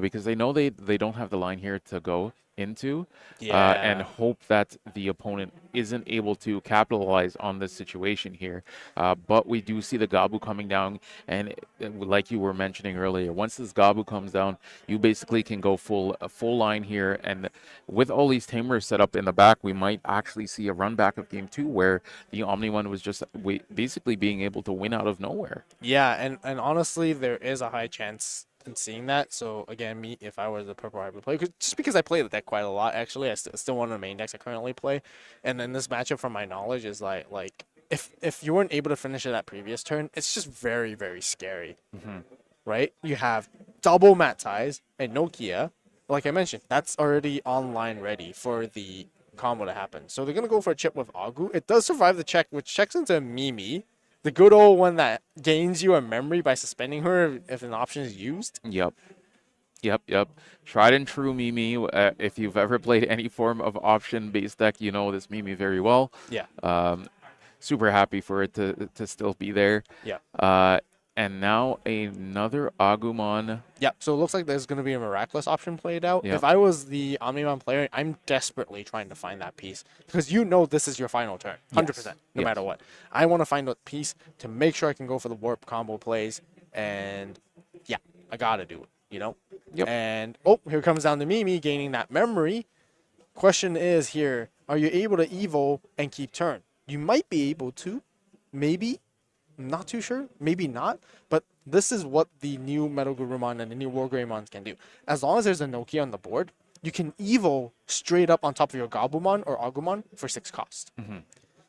because they know they don't have the line here to go into, and hope that the opponent isn't able to capitalize on this situation here. But we do see the Gabu coming down, and like you were mentioning earlier, once this Gabu comes down, you basically can go full line here, and with all these Tamers set up in the back, we might actually see a run back of game 2 where the Omni-One was just basically being able to win out of nowhere. Yeah, and honestly, there is a high chance in seeing that. So again, me, if I was a purple hybrid player, just because I play the deck quite a lot, actually, I still one of the main decks I currently play. And then this matchup, from my knowledge, is like if you weren't able to finish it that previous turn, it's just very, very scary. Right? You have double Matais and Nokia. Like I mentioned, that's already online ready for the combo to happen. So they're gonna go for a chip with Agu. It does survive the check, which checks into Mimi. The good old one that gains you a memory by suspending her if an option is used. Yep. Tried and true Mimi. If you've ever played any form of option-based deck, you know this Mimi very well. Yeah. Super happy for it to still be there. Yeah. And now another Agumon. Yeah, so it looks like there's going to be a miraculous option played out. Yeah. If I was the Omnimon player, I'm desperately trying to find that piece. Because you know this is your final turn. 100%, no matter what. I want to find a piece to make sure I can go for the warp combo plays. And yeah, I got to do it, you know? Yep. And, here comes down to Mimi gaining that memory. Question is here, are you able to Evo and keep turn? You might be able to, maybe. I'm not too sure. Maybe not. But this is what the new Metal Gurumon and the new War Greymons can do. As long as there's a Nokia on the board, you can Evo straight up on top of your Gabumon or Agumon for 6 cost.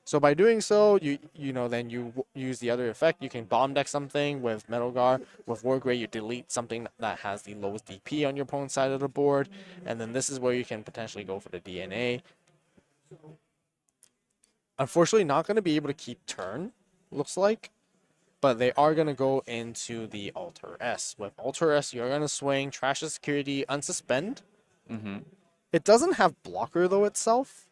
So by doing so, then you use the other effect. You can bomb deck something with Metal Gar. With War Grey, you delete something that has the lowest DP on your opponent's side of the board. And then this is where you can potentially go for the DNA. Unfortunately, not going to be able to keep turn, looks like. But they are going to go into the Alter S. With Alter S, you're going to swing, trash the security, unsuspend. Mm-hmm. It doesn't have blocker, though, itself.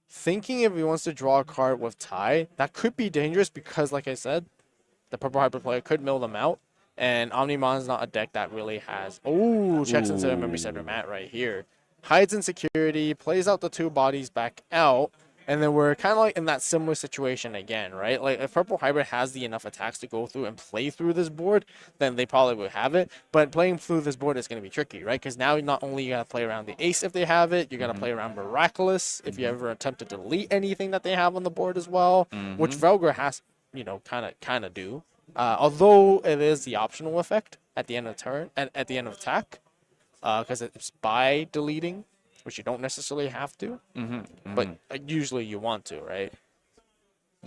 Thinking if he wants to draw a card with tie, that could be dangerous because, like I said, the Purple Hybrid player could mill them out. And Omnimon is not a deck that really has... Oh, checks into the memory center mat right here. Hides in security, plays out the two bodies back out. And then we're kind of like in that similar situation again, right? Like if Purple Hybrid has the enough attacks to go through and play through this board, then they probably would have it. But playing through this board is going to be tricky, right? Because now not only you got to play around the Ace if they have it, you got to play around Miraculous if you ever attempt to delete anything that they have on the board as well, which Velgar has, kind of do. Although it is the optional effect at the end of turn, at the end of attack, because it's by deleting, which you don't necessarily have to, but usually you want to, right?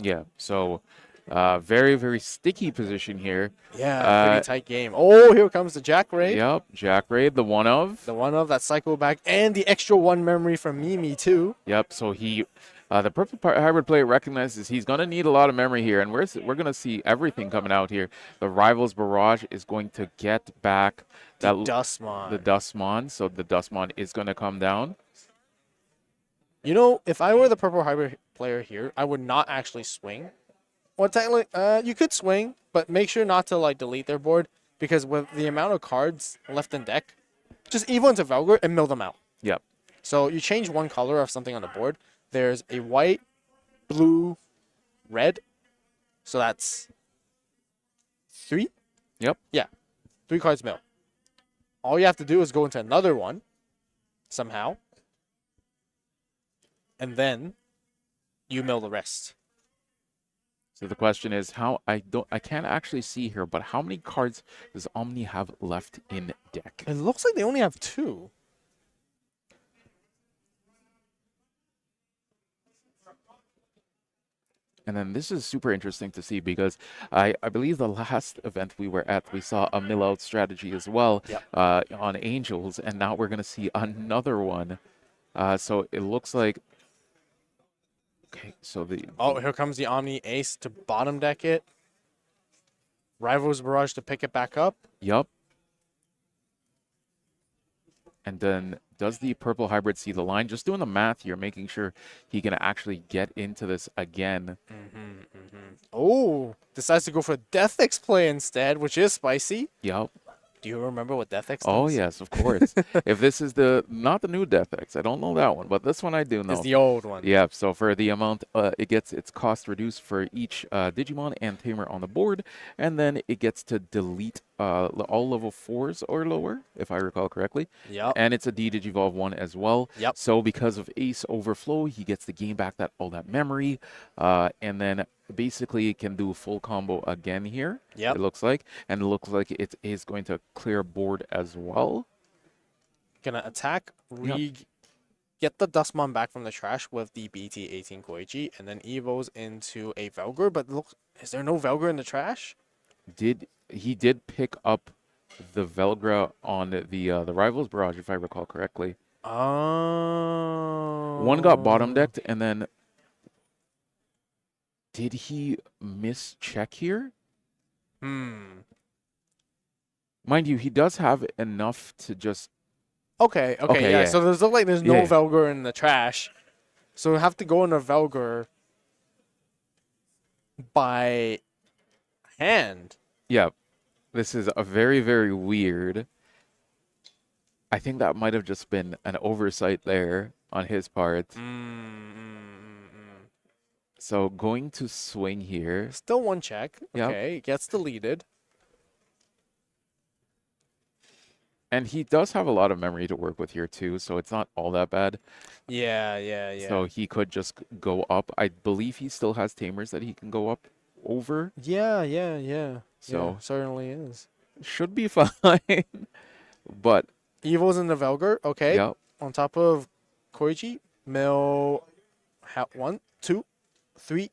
Yeah. So, very, very sticky position here. Yeah, pretty tight game. Oh, here comes the Jack Ray. Yep. Jack Raid, the one of. The one of that cycle back, and the extra one memory from Mimi too. Yep. So the Purple Hybrid player recognizes he's going to need a lot of memory here, and we're going to see everything coming out here. The Rivals Barrage is going to get back The Dustmon. the Dustmon, so the Dustmon is going to come down. If I were the Purple Hybrid player here, I would not actually swing. Well, technically, you could swing, but make sure not to delete their board because with the amount of cards left in deck, just Evo into Velgar and mill them out. Yep. So you change one color of something on the board. There's a white, blue, red. So that's 3? Yep. Yeah. 3 cards mill. All you have to do is go into another one somehow. And then you mill the rest. So the question is I can't actually see here, but how many cards does Omni have left in deck? It looks like they only have 2. And then this is super interesting to see because I believe the last event we were at, we saw a mill out strategy as well on Angels, and now we're going to see another one. So it looks like... Okay, so Oh, here comes the Omni Ace to bottom deck it. Rivals Barrage to pick it back up. Yup. And then does the Purple Hybrid see the line? Just doing the math here, making sure he can actually get into this again. Oh, decides to go for Death X play instead, which is spicy. Yup. Do you remember what Death X Oh, does? yes, of course. If this is not the new Death X, I don't know that one, but this one I do know. It's the old one. Yeah, so for the amount, it gets its cost reduced for each Digimon and Tamer on the board, and then it gets to delete all level 4s or lower, if I recall correctly. Yep. And it's a D-Digivolve one as well. Yep. So because of Ace Overflow, he gets to gain back all that memory, and then basically can do a full combo again here. Yep. It looks like, and it looks like it is going to clear board as well. Gonna attack, get the Dustmon back from the trash with the BT-18 Koichi, and then Evos into a Velgar. But look, is there no Velgar in the trash? He did pick up the Velgra on the Rivals Barrage, if I recall correctly. Oh. One got bottom decked, and then did he miss check here? Mind you, he does have enough to just... Okay, yeah. So there's no Yeah. Velgar in the trash. So we have to go into Velgar by hand. Yeah, this is a very, very weird. I think that might have just been an oversight there on his part. So going to swing here. Still one check. Yep. Okay, gets deleted. And he does have a lot of memory to work with here too, so it's not all that bad. Yeah. So he could just go up. I believe he still has Tamers that he can go up over. Yeah. So- Yeah, certainly is. Should be fine. But, Evil's in the Velgar. Okay. yeah. On top of Koichi, mill 1, 2, 3,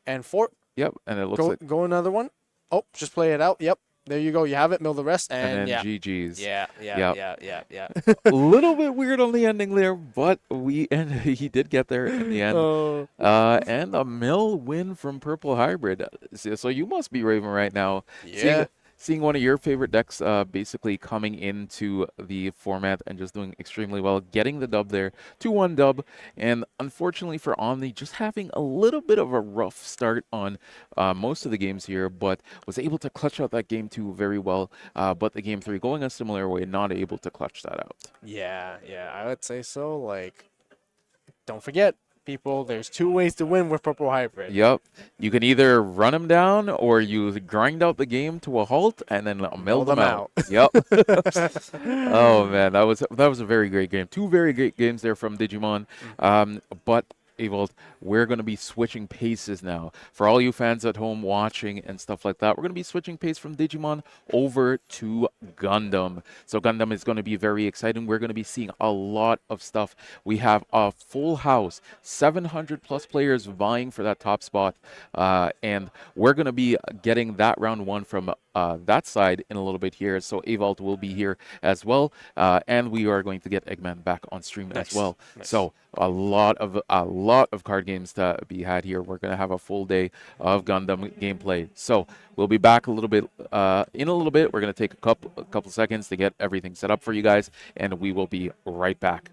and 4. Yep, and it looks like... Go another one. Oh, just play it out. Yep. there you go. You have it. Mill the rest, And and then yeah. GG's. Yeah, Yep. yeah. A little bit weird on the ending there, but he did get there in the end. Oh. And a mill win from Purple Hybrid. So you must be raving right now. Yeah. Seeing one of your favorite decks basically coming into the format and just doing extremely well, getting the dub there, 2-1 dub. And unfortunately for Omni, just having a little bit of a rough start on most of the games here, but was able to clutch out that game 2 very well. But the game 3 going a similar way, not able to clutch that out. Yeah, I would say so. Like, don't forget, people, there's 2 ways to win with Purple Hybrid. Yep. You can either run them down or you grind out the game to a halt and then mill them out. Yep. Oh man, that was a very great game. 2 very great games there from Digimon. But Evolt, we're going to be switching paces now. For all you fans at home watching and stuff like that, we're going to be switching pace from Digimon over to Gundam. So Gundam is going to be very exciting. We're going to be seeing a lot of stuff. We have a full house, 700 plus players vying for that top spot. And we're going to be getting that round 1 from that side in a little bit here. So Evolt will be here as well. And we are going to get Eggman back on stream as well. So a lot of card games to be had here. We're going to have a full day of Gundam gameplay. So we'll be back a little bit in a little bit. We're going to take a couple seconds to get everything set up for you guys, and we will be right back.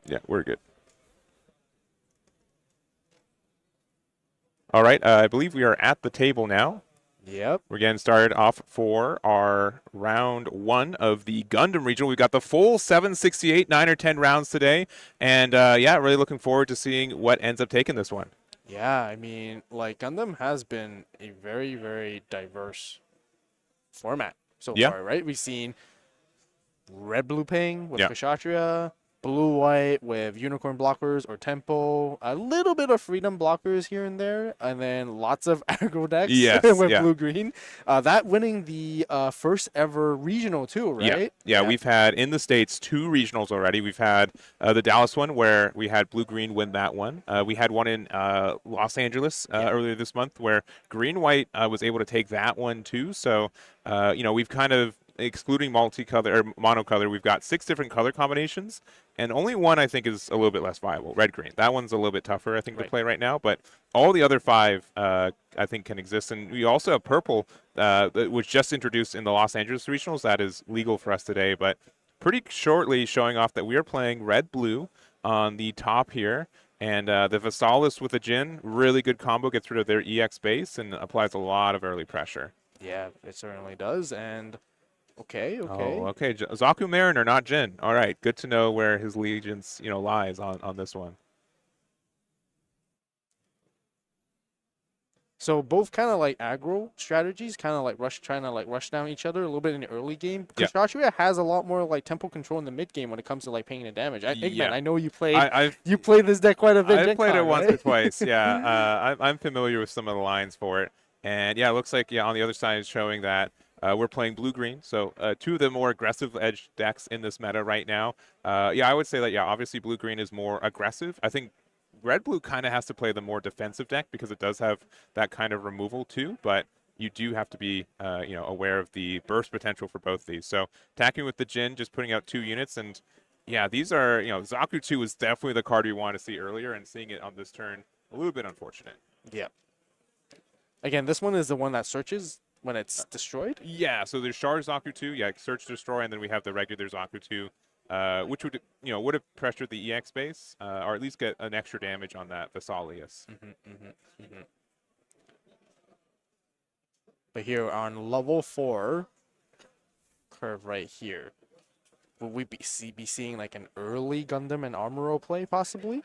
Yeah, we're good. All right, I believe we are at the table now. Yep. We're getting started off for our round 1 of the Gundam Regional. We've got the full 768, 9 or 10 rounds today. And yeah, really looking forward to seeing what ends up taking this one. Yeah, I mean, like Gundam has been a very, very diverse format so Yeah. far, right? We've seen red blue ping with Yeah. Kshatriya, blue white with unicorn blockers or tempo, a little bit of freedom blockers here and there, and then lots of aggro decks Yes, with yeah. blue green. That winning the first ever regional too, right? Yeah, we've had in the States 2 regionals already. We've had the Dallas one where we had blue green win that one. We had one in Los Angeles earlier this month where green white was able to take that one too. So you know, we've kind of, excluding multicolor or monocolor, we've got 6 different color combinations, and only one I think is a little bit less viable, red green. That one's a little bit tougher I think to play right now, but all the other 5 I think can exist. And we also have purple that was just introduced in the Los Angeles regionals. That is legal for us today, but pretty shortly showing off that we are playing red blue on the top here. And the Vasalis with the Jin, really good combo, gets rid of their EX base and applies a lot of early pressure. Yeah, it certainly does. And okay. Oh, okay. Zaku Mariner, not Jin. All right, good to know where his allegiance, you know, lies on this one. So both kind of like aggro strategies, kind of like trying to like rush down each other a little bit in the early game. Yeah. Kshatriya has a lot more like tempo control in the mid game when it comes to like paying the damage. Eggman, I know you played. You played this deck quite a bit. I've played it once or right? twice. Yeah, I'm familiar with some of the lines for it, and yeah, it looks like on the other side is showing that. We're playing blue-green, so 2 of the more aggressive edge decks in this meta right now. Yeah, I would say that, yeah, obviously blue-green is more aggressive. I think red-blue kind of has to play the more defensive deck because it does have that kind of removal too, but you do have to be you know, aware of the burst potential for both these. So attacking with the Jin, just putting out 2 units, and yeah, these are, you know, Zaku 2 is definitely the card we want to see earlier, and seeing it on this turn, a little bit unfortunate. Yeah. Again, this one is the one that searches when it's destroyed? Yeah, so there's Char Zaku 2, yeah, search, destroy, and then we have the regular Zaku 2, which would, you know, would have pressured the EX base, or at least get an extra damage on that Vesalius. But here on level 4, curve right here, will we be seeing like an early Gundam and Armoro play possibly?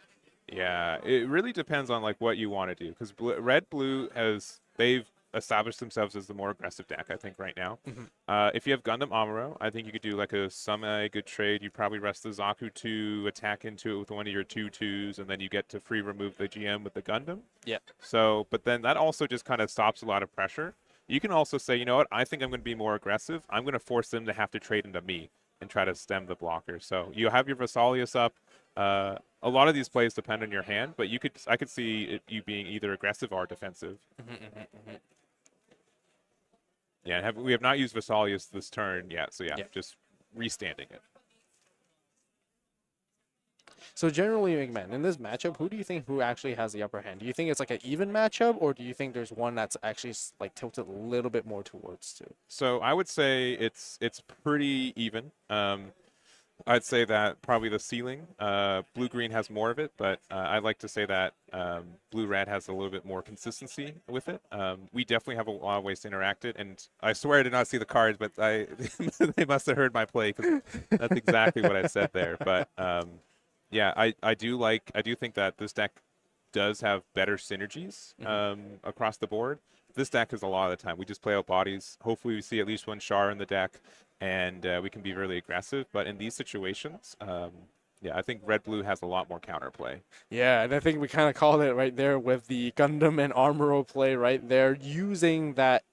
Yeah, it really depends on like what you want to do, because red-blue they've established themselves as the more aggressive deck, I think, right now. If you have Gundam Amuro, I think you could do like a semi-good trade. You probably rest the Zaku 2, attack into it with one of your 2/2s, and then you get to free remove the GM with the Gundam. Yeah. So, but then that also just kind of stops a lot of pressure. You can also say, you know what, I think I'm going to be more aggressive. I'm going to force them to have to trade into me and try to stem the blocker. So you have your Vesalius up. A lot of these plays depend on your hand, but I could see you being either aggressive or defensive. Yeah, we have not used Vesalius this turn yet, so yeah, just restanding it. So generally, man, in this matchup, who do you think actually has the upper hand? Do you think it's like an even matchup, or do you think there's one that's actually like tilted a little bit more towards two? So I would say it's pretty even. I'd say that probably the ceiling, blue-green has more of it, but I'd like to say that blue-red has a little bit more consistency with it. We definitely have a lot of ways to interact it, and I swear I did not see the cards, but they must have heard my play, because that's exactly what I said there. But yeah, I do think that this deck does have better synergies across the board. This deck is a lot of the time we just play out bodies. Hopefully we see at least one Char in the deck, and we can be really aggressive. But in these situations, yeah, I think red-blue has a lot more counterplay. Yeah, and I think we kind of called it right there with the Gundam and Armoro play right there, using that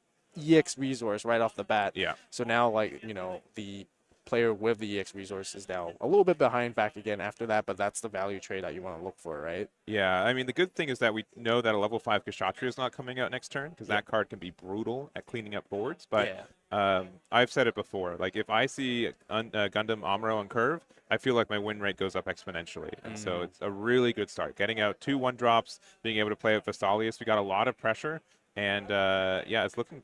EX resource right off the bat. Yeah. So now, like, you know, the player with the EX resource is now a little bit behind back again after that, but that's the value trade that you want to look for, right? Yeah, I mean, the good thing is that we know that a level 5 Kshatriya is not coming out next turn, because that card can be brutal at cleaning up boards. But I've said it before, like, if I see Gundam Amuro on curve, I feel like my win rate goes up exponentially. And so it's a really good start. Getting out 2 1-drops, being able to play with Vesalius, we got a lot of pressure. And yeah, it's looking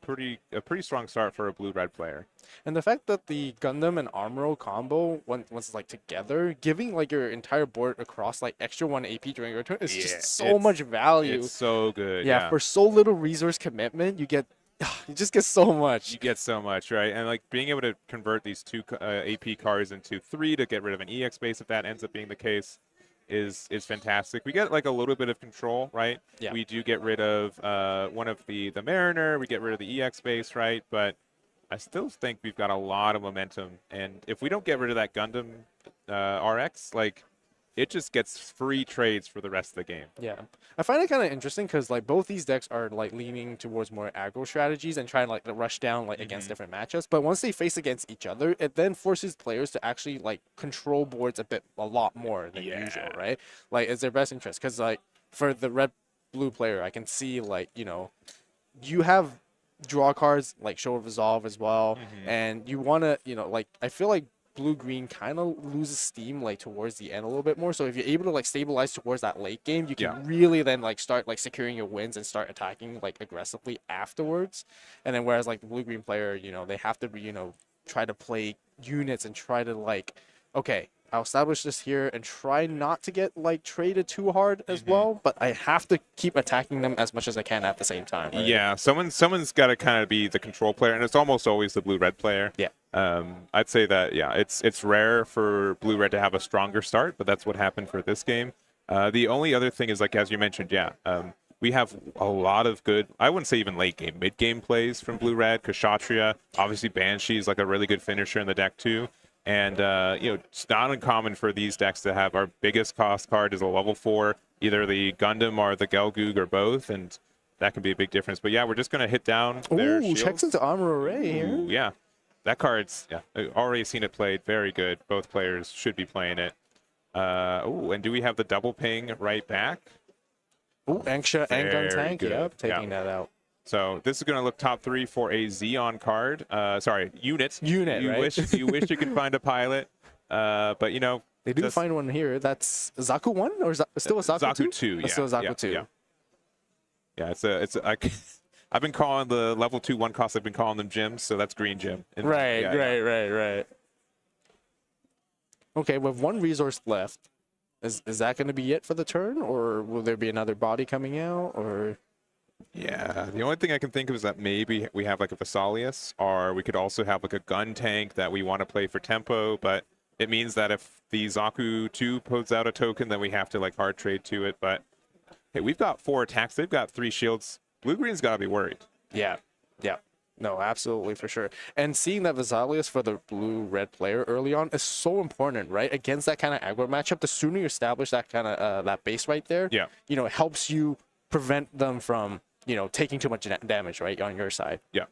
a pretty strong start for a blue-red player. And the fact that the Gundam and Amuro combo, once it's like together, giving like your entire board across like extra 1 AP during your turn is Yeah, just so much value. It's so good. Yeah, for so little resource commitment, you just get so much. You get so much, right? And like being able to convert these 2 AP cards into 3 to get rid of an EX base, if that ends up being the case, is fantastic. We get like a little bit of control, right? Yeah. We do get rid of one of the Mariner. We get rid of the EX base, right? But I still think we've got a lot of momentum. And if we don't get rid of that Gundam RX, like it just gets free trades for the rest of the game. Yeah, I find it kind of interesting because like both these decks are like leaning towards more aggro strategies and trying like to rush down like against different matchups. But once they face against each other, it then forces players to actually like control boards a lot more than usual, right? Like it's their best interest because like for the red blue player, I can see like you have draw cards like Show of Resolve as well, and you want to like I feel like blue-green kind of loses steam like towards the end a little bit more. So if you're able to like stabilize towards that late game, you can really then like start like securing your wins and start attacking like aggressively afterwards. And then whereas like the blue-green player, they have to try to play units and try to like, okay, I'll establish this here and try not to get like traded too hard as well, but I have to keep attacking them as much as I can at the same time. Right? Yeah, someone's got to kind of be the control player, and it's almost always the blue-red player. Yeah. I'd say that it's rare for blue-red to have a stronger start, but that's what happened for this game. The only other thing is like as you mentioned, we have a lot of good, I wouldn't say even late game, mid game plays from blue-red. Kshatriya, obviously Banshee's like a really good finisher in the deck too. And, it's not uncommon for these decks to have our biggest cost card is a level 4, either the Gundam or the Gelgoog or both, and that can be a big difference. But, yeah, we're just going to hit down their shields. Checks into Armor Array here. Ooh, yeah. That card's, I've already seen it played. Very good. Both players should be playing it. And do we have the double ping right back? Ooh, Anksha and Gun Very Tank. good. Yep, taking that out. So this is going to look top 3 for a Xeon card. Unit. Unit, you right? you wish you could find a pilot, but they do find one here. That's Zaku 1 or still a Zaku 2? Zaku 2. Yeah, still a Zaku 2. Yeah, I've been calling the level 2 1 cost. I've been calling them gyms, so that's green gym. Right. Okay, with 1 resource left, is that going to be it for the turn, or will there be another body coming out, or? Yeah, the only thing I can think of is that maybe we have like a Vesalius, or we could also have like a gun tank that we want to play for tempo, but it means that if the Zaku 2 puts out a token, then we have to like hard trade to it. But hey, we've got 4 attacks. They've got 3 shields. Blue-green's got to be worried. Yeah. No, absolutely, for sure. And seeing that Vesalius for the blue-red player early on is so important, right? Against that kind of aggro matchup, the sooner you establish that kind of that base right there, it helps you prevent them from, taking too much damage, right, on your side. Yeah.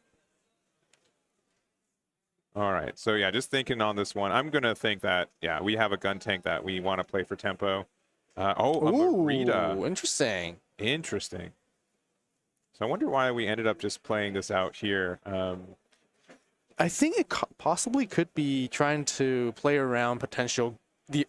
All right. So, just thinking on this one, I'm going to think that, we have a gun tank that we want to play for tempo. A Marita. Interesting. So I wonder why we ended up just playing this out here. I think it possibly could be trying to play around potential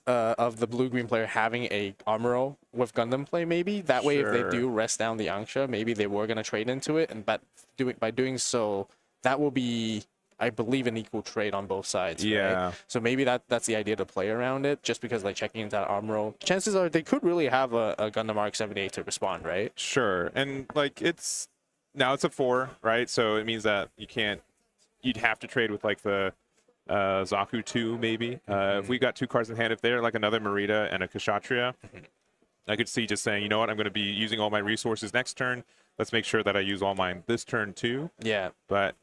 of the blue-green player having a Amuro with Gundam play, maybe. That way, if they do rest down the Anksha, maybe they were going to trade into it. And by doing so, that will be, I believe, an equal trade on both sides. Yeah. Right? So maybe that's the idea to play around it, just because like checking into that Amuro, chances are they could really have a Gundam RX-78 to respond, right? Sure. And like it's a 4, right? So it means that you'd have to trade with like the Zaku 2 maybe. If we got 2 cards in hand, if they're like another Marita and a Kshatriya, I could see just saying, you know what, I'm going to be using all my resources next turn. Let's make sure that I use all mine this turn too. Yeah. But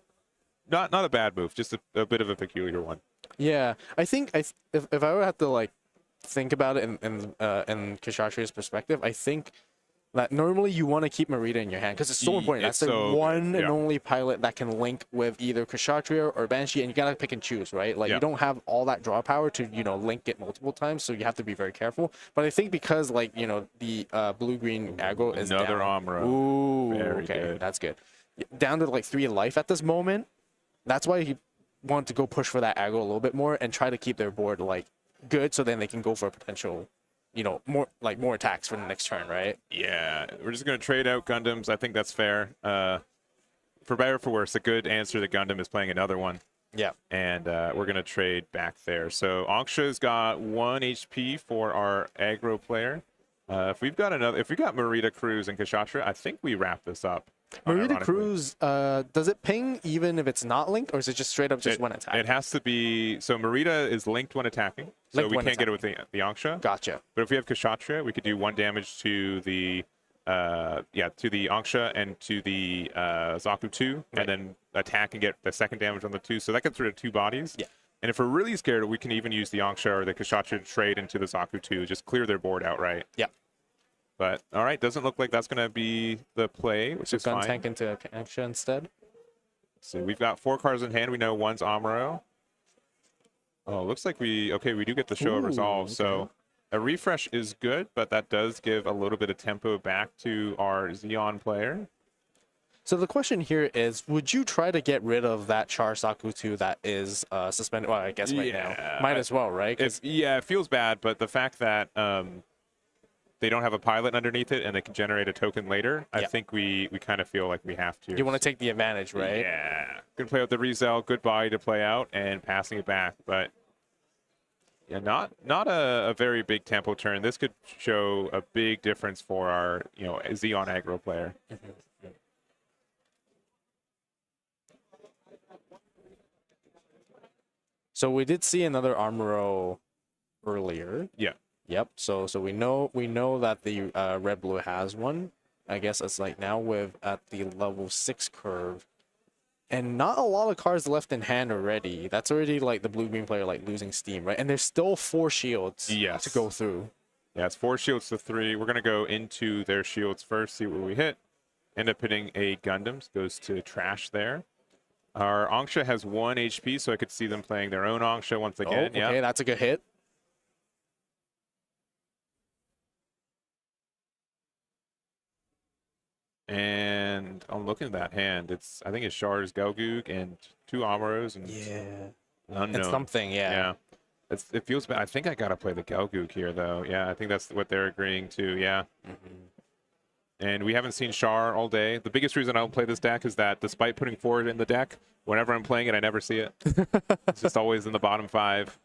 not a bad move, just a bit of a peculiar one. Yeah, I think if I would have to like think about it in Kshatriya's perspective, I think that normally you want to keep Marita in your hand because it's so important. That's the one and only pilot that can link with either Kshatriya or Banshee, and you gotta pick and choose, right? Like you don't have all that draw power to link it multiple times, so you have to be very careful. But I think because like the blue-green aggro is another down. Amuro. Ooh, very okay, good. That's good. Down to like 3 life at this moment. That's why he wanted to go push for that aggro a little bit more and try to keep their board like good, so then they can go for a potential more attacks for the next turn, right? Yeah, we're just going to trade out Gundams. I think that's fair. For better or for worse, a good answer that Gundam is playing another one. Yeah. And we're going to trade back there. So Angsha's got 1 HP for our aggro player. If we got Marita, Cruz, and Kashatra, I think we wrap this up. Marita Cruz, does it ping even if it's not linked, or is it just straight up just one attack? It has to be. So Marita is linked when attacking, so we can't get it with the Angsha. Gotcha. But if we have Kashatra, we could do 1 damage to the Angsha and to the Zaku 2, Right. and then attack and get the 2nd damage on the 2. So that gets rid of 2 bodies. Yeah. And if we're really scared, we can even use the Angsha or the Kashatra to trade into the Zaku 2, just clear their board outright. Yeah. But all right, doesn't look like that's going to be the play, which is gun fine. tank into Angsha instead. So we've got 4 cards in hand. We know one's Amuro. Oh, looks like we do get the show of resolve. Okay. So a refresh is good, but that does give a little bit of tempo back to our Xeon player. So the question here is, would you try to get rid of that Char Saku 2 that is suspended? Well, I guess right now. Might as well, right? It feels bad, but the fact that they don't have a pilot underneath it and they can generate a token later, I think we kind of feel like we have to. You want to take the advantage, right? Yeah. Good play out the Rizel, good body to play out, and passing it back. But yeah, not a very big tempo turn. This could show a big difference for our Xeon aggro player. So we did see another Armoro earlier. Yeah. Yep. So we know that the red blue has one. I guess it's like now with at the level 6 curve, and not a lot of cards left in hand already. That's already like the blue green player like losing steam, right? And there's still 4 shields to go through. Yeah, it's 4 shields to 3. We're gonna go into their shields first, see what we hit. End up hitting a Gundam, goes to trash there. Our Angsha has 1 HP, so I could see them playing their own Angsha once again. Oh, okay, that's a good hit. And I'm looking at that hand. I think it's Char's Gelgoog and 2 Amuros and unknown. It's something, Yeah. It feels bad. I think I gotta play the Gelgoog here though. Yeah, I think that's what they're agreeing to. Yeah. And we haven't seen Char all day. The biggest reason I don't play this deck is that despite putting forward in the deck, whenever I'm playing it, I never see it. It's just always in the bottom 5,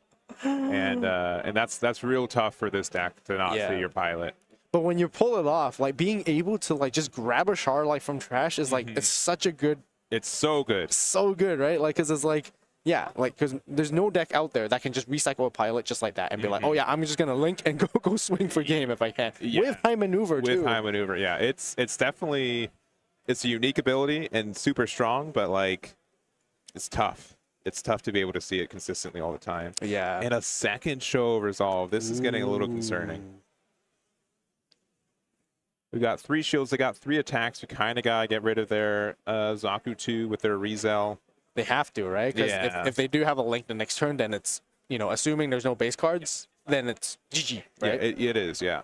and that's real tough for this deck to not see your pilot. But when you pull it off, like being able to like just grab a Char like from trash is like it's such a good. It's so good. So good, right? Like, cause it's like. Yeah, like, because there's no deck out there that can just recycle a pilot just like that and be like, oh, yeah, I'm just going to link and go swing for game if I can. Yeah. With high maneuver, too. With high maneuver, yeah. It's definitely, it's a unique ability and super strong, but, like, it's tough. It's tough to be able to see it consistently all the time. Yeah. And a second show of resolve. This is getting a little concerning. We got 3 shields. They got 3 attacks. We kind of got to get rid of their Zaku 2 with their Rizel. They have to, right? Because if they do have a link the next turn, then it's, assuming there's no base cards, then it's GG, right? Yeah, it is, yeah.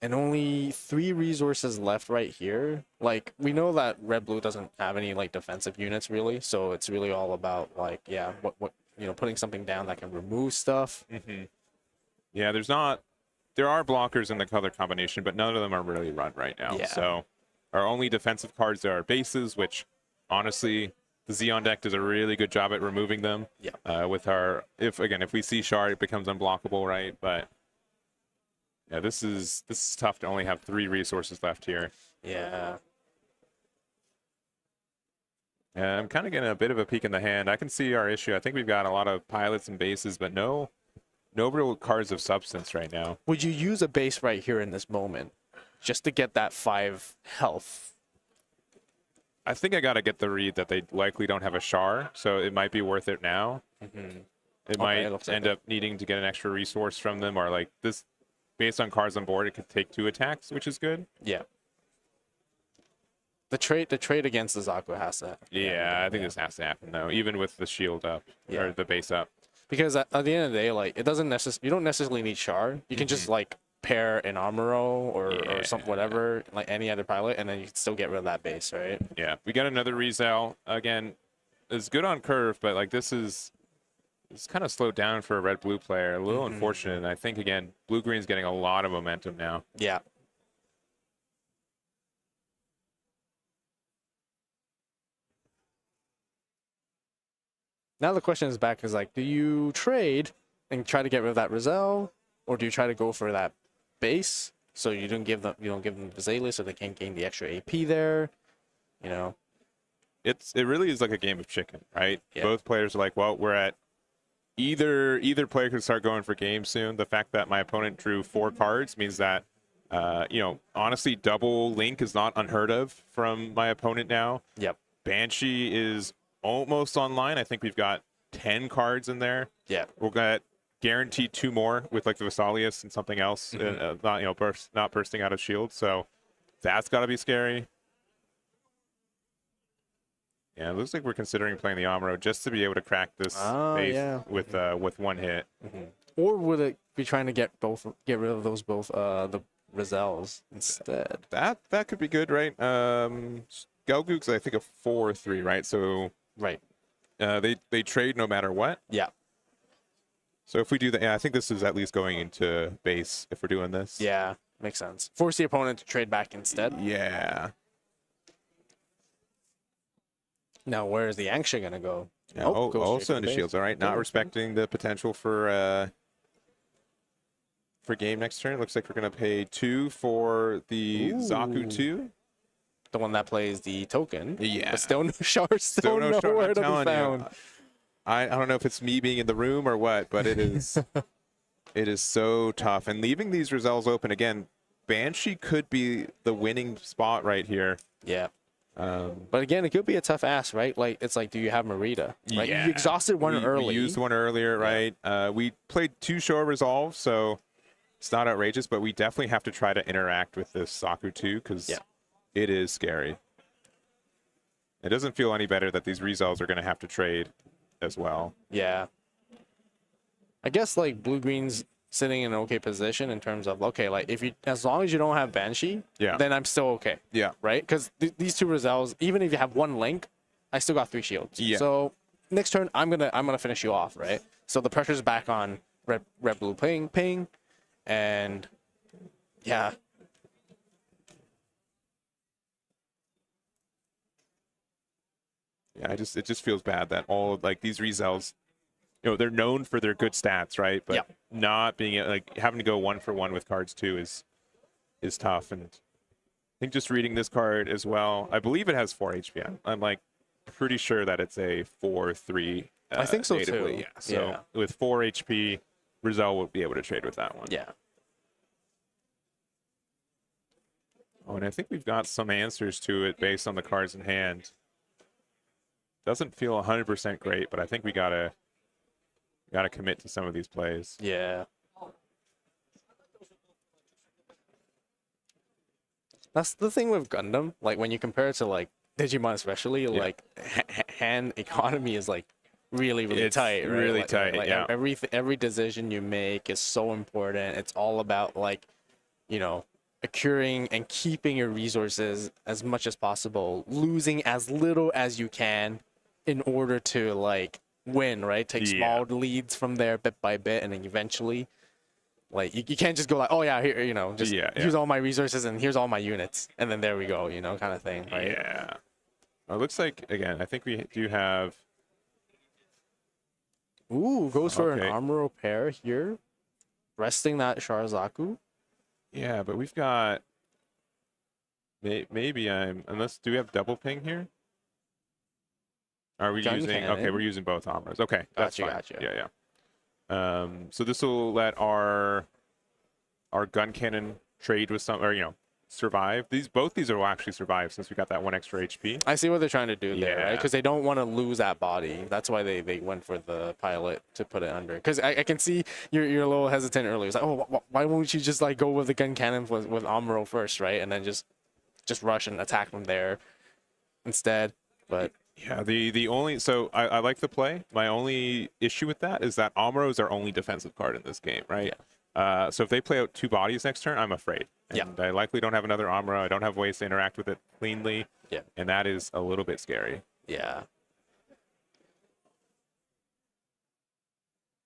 And only 3 resources left right here. Like, we know that red-blue doesn't have any, like, defensive units, really. So it's really all about, like, what putting something down that can remove stuff. Yeah, there are blockers in the color combination, but none of them are really run right now. Yeah. So our only defensive cards are bases, which... Honestly, the Xeon deck does a really good job at removing them. Yeah. With our, if we see Char, it becomes unblockable, right? But yeah, this is tough to only have 3 resources left here. Yeah. Yeah, I'm kind of getting a bit of a peek in the hand. I can see our issue. I think we've got a lot of pilots and bases, but no real cards of substance right now. Would you use a base right here in this moment, just to get that 5 health? I think I got to get the read that they likely don't have a Char, so it might be worth it now. It might end up needing to get an extra resource from them, or like this, based on cards on board, it could take 2 attacks, which is good. Yeah. The trade against the Zaku has to happen. Yeah, I think this has to happen though, even with the shield up or the base up. Because at the end of the day, like it doesn't you don't necessarily need Char. You can just like pair an Amuro or some whatever, like any other pilot, and then you can still get rid of that base, right? Yeah, we got another Rizel. Again, it's good on curve, but like this is It's kind of slowed down for a red-blue player. A little Mm-hmm. unfortunate. And I think, again, blue-green's getting a lot of momentum now. Yeah. Now the question is back is like, do you trade and try to get rid of that Rizal, or do you try to go for that base so you don't give them Vizalia so they can't gain the extra AP there, you know? It really is like a game of chicken, right? Yeah. Both players are like, well, we're at either player could start going for game soon. The fact that my opponent drew 4 cards means that honestly, double link is not unheard of from my opponent now. Yep. Banshee is almost online. I think we've got 10 cards in there. Yeah. We'll get guaranteed 2 more with like the Vesalius and something else, not bursting out of shield. So that's got to be scary. Yeah, it looks like we're considering playing the Amuro just to be able to crack this base with 1 hit. Mm-hmm. Or would it be trying to get rid of those both the Rizals instead? That could be good, right? Gelgoog's I think a 4/3, right? So right. They trade no matter what. Yeah. So if we do that, yeah, I think this is at least going into base if we're doing this. Yeah, makes sense. Force the opponent to trade back instead. Yeah. Now, where is the Angsha going to go? Yeah, goes also straight to into base. shields, all right. Not respecting the potential for game next turn. Looks like we're going to pay 2 for the Zaku 2. The one that plays the token. Yeah. But still no shards. Still no Char, nowhere I'm to be telling found. you. I don't know if it's me being in the room or what, but it is it is so tough. And leaving these Rizals open again, Banshee could be the winning spot right here. Yeah. But again, it could be a tough ask, right? Like it's like, do you have Marita? Right? Yeah. You exhausted one early. We used one earlier, right? We played 2 Show Resolve, so it's not outrageous, but we definitely have to try to interact with this Saku 2 because it is scary. It doesn't feel any better that these Rizals are going to have to trade as well. Yeah. I guess like blue-green's sitting in an okay position in terms of, okay, like if you, as long as you don't have Banshee, then I'm still okay. Yeah. Right? Because these 2 Rizals, even if you have 1 link, I still got 3 shields. Yeah. So next turn, I'm gonna finish you off, right? So the pressure's back on red blue ping, and yeah. Yeah, it just feels bad that all like these Rizals, they're known for their good stats, right? But not being like having to go 1 for 1 with cards too is tough. And I think just reading this card as well, I believe it has 4 HP. I'm like pretty sure that it's a 4/3. I think so natively. too. Yeah. So with 4 HP, Rizal will be able to trade with that one. Yeah. Oh, and I think we've got some answers to it based on the cards in hand. Doesn't feel 100% great, but I think we gotta commit to some of these plays. Yeah. That's the thing with Gundam. Like when you compare it to like Digimon, especially, like hand economy is like really It's tight. Right? really like, tight. Like yeah. every decision you make is so important. It's all about like, acquiring and keeping your resources as much as possible, losing as little as you can in order to like win, right? Take small leads from there bit by bit, and then eventually like you can't just go like, oh yeah, here, here's all my resources and here's all my units, and then there we go, kind of thing, right? Yeah. It looks like, again, I think we do have... Ooh, goes for an Amuro pair here, resting that Sharazaku. Yeah, but we've got... Maybe unless... Do we have double ping here? Are we Gun using... cannon. Okay, we're using both Amuros. Okay, that's fine. Gotcha. Yeah. So this will let our gun cannon trade with some... Or, survive. Both these will actually survive since we got that 1 extra HP. I see what they're trying to do there, right? Because they don't want to lose that body. That's why they went for the pilot to put it under. Because I can see you're a little hesitant earlier. It's like, oh, why won't you just like go with the gun cannon with Amuro first, right? And then just rush and attack from there instead. But yeah, the only... So I like the play. My only issue with that is that Amuro is our only defensive card in this game, right? Yeah. So if they play out 2 bodies next turn, I'm afraid. And I likely don't have another Amuro. I don't have ways to interact with it cleanly. Yeah. And that is a little bit scary. Yeah.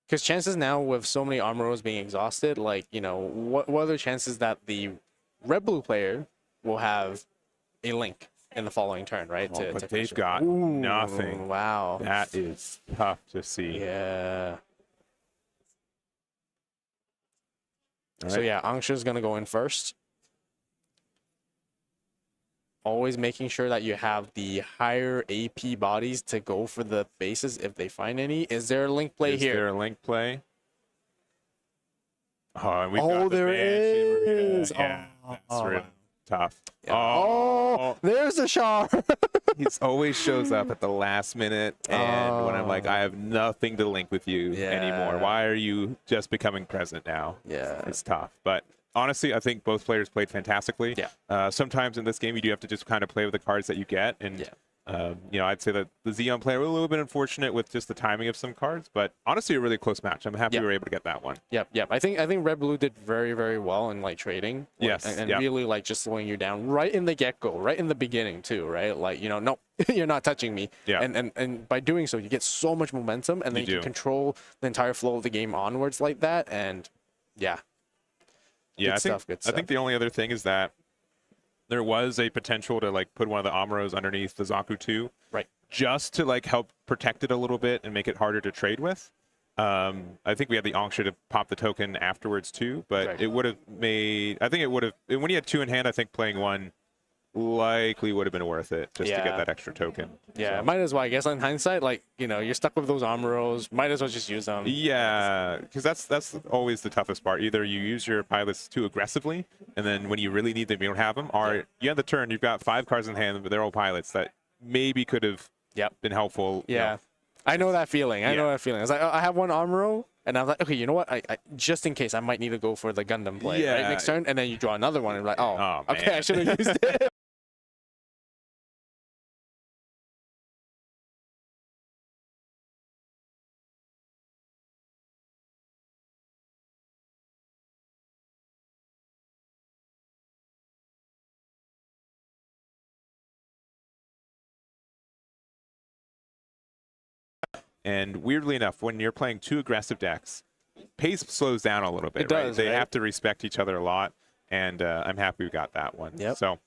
Because chances now with so many armorers being exhausted, like, you know, what are the chances that the red blue player will have a link in the following turn, right? Oh, but to they've finish it? got Ooh, nothing. Wow. That is tough to see. Yeah. All So right. yeah, Angsha's gonna go in first. Always making sure that you have the higher AP bodies to go for the bases if they find any. Is there a link play Is here? there a link play? Oh, and we Oh, got the there Banshee Marina. is. Yeah, Oh, that's really wow. tough. Yeah. Oh, there's the Char. He always shows up at the last minute, and when I'm like, I have nothing to link with you anymore. Yeah. Why are you just becoming present now? Yeah. It's tough. But honestly, I think both players played fantastically. Yeah. Sometimes in this game, you do have to just kind of play with the cards that you get. And, you know, I'd say that the Xeon player was a little bit unfortunate with just the timing of some cards. But honestly, a really close match. I'm happy we were able to get that one. Yep. I think Red Blue did very, very well in like trading. Like, Yes. and really like just slowing you down right in the get-go, right in the beginning too, right? Like, you know, no, you're not touching me. Yeah. And by doing so, you get so much momentum, and then you can control the entire flow of the game onwards like that. And yeah. Yeah, Good stuff. I think the only other thing is that there was a potential to like put one of the Amuros underneath the Zaku 2. Right. Just to like help protect it a little bit and make it harder to trade with. I think we had the Angsha to pop the token afterwards too, but it would have made, I think it would have, when you had two in hand, I think playing one likely would have been worth it just to get that extra token. Yeah, So. might as well. I guess in hindsight, like, you know, you're stuck with those Amuros. Might as well just use them. Yeah, because that's always the toughest part. Either you use your pilots too aggressively, and then when you really need them, you don't have them, or you end the turn, you've got 5 cards in hand, but they're all pilots that maybe could have been helpful. Yeah, you know. I know that feeling. I know that feeling. It's like, I have one Amuro, and I'm like, okay, you know what? I just in case, I might need to go for the Gundam play right next turn, and then you draw another one, and you're like, oh okay, I should have used it. And weirdly enough, when you're playing 2 aggressive decks, pace slows down a little bit. It does, They have to respect each other a lot, and I'm happy we got that one. So,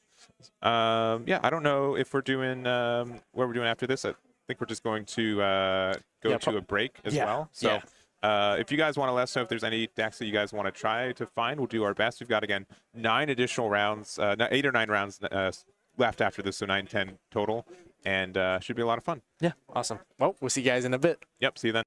yeah, I don't know if we're doing what we're doing after this. I think we're just going to go to a break as well. So, if you guys want to let us know if there's any decks that you guys want to try to find, we'll do our best. We've got, again, 9 additional rounds, 8 or 9 rounds left after this, so 9, 10 total. And should be a lot of fun. Yeah, awesome. Well, we'll see you guys in a bit. Yep, see you then.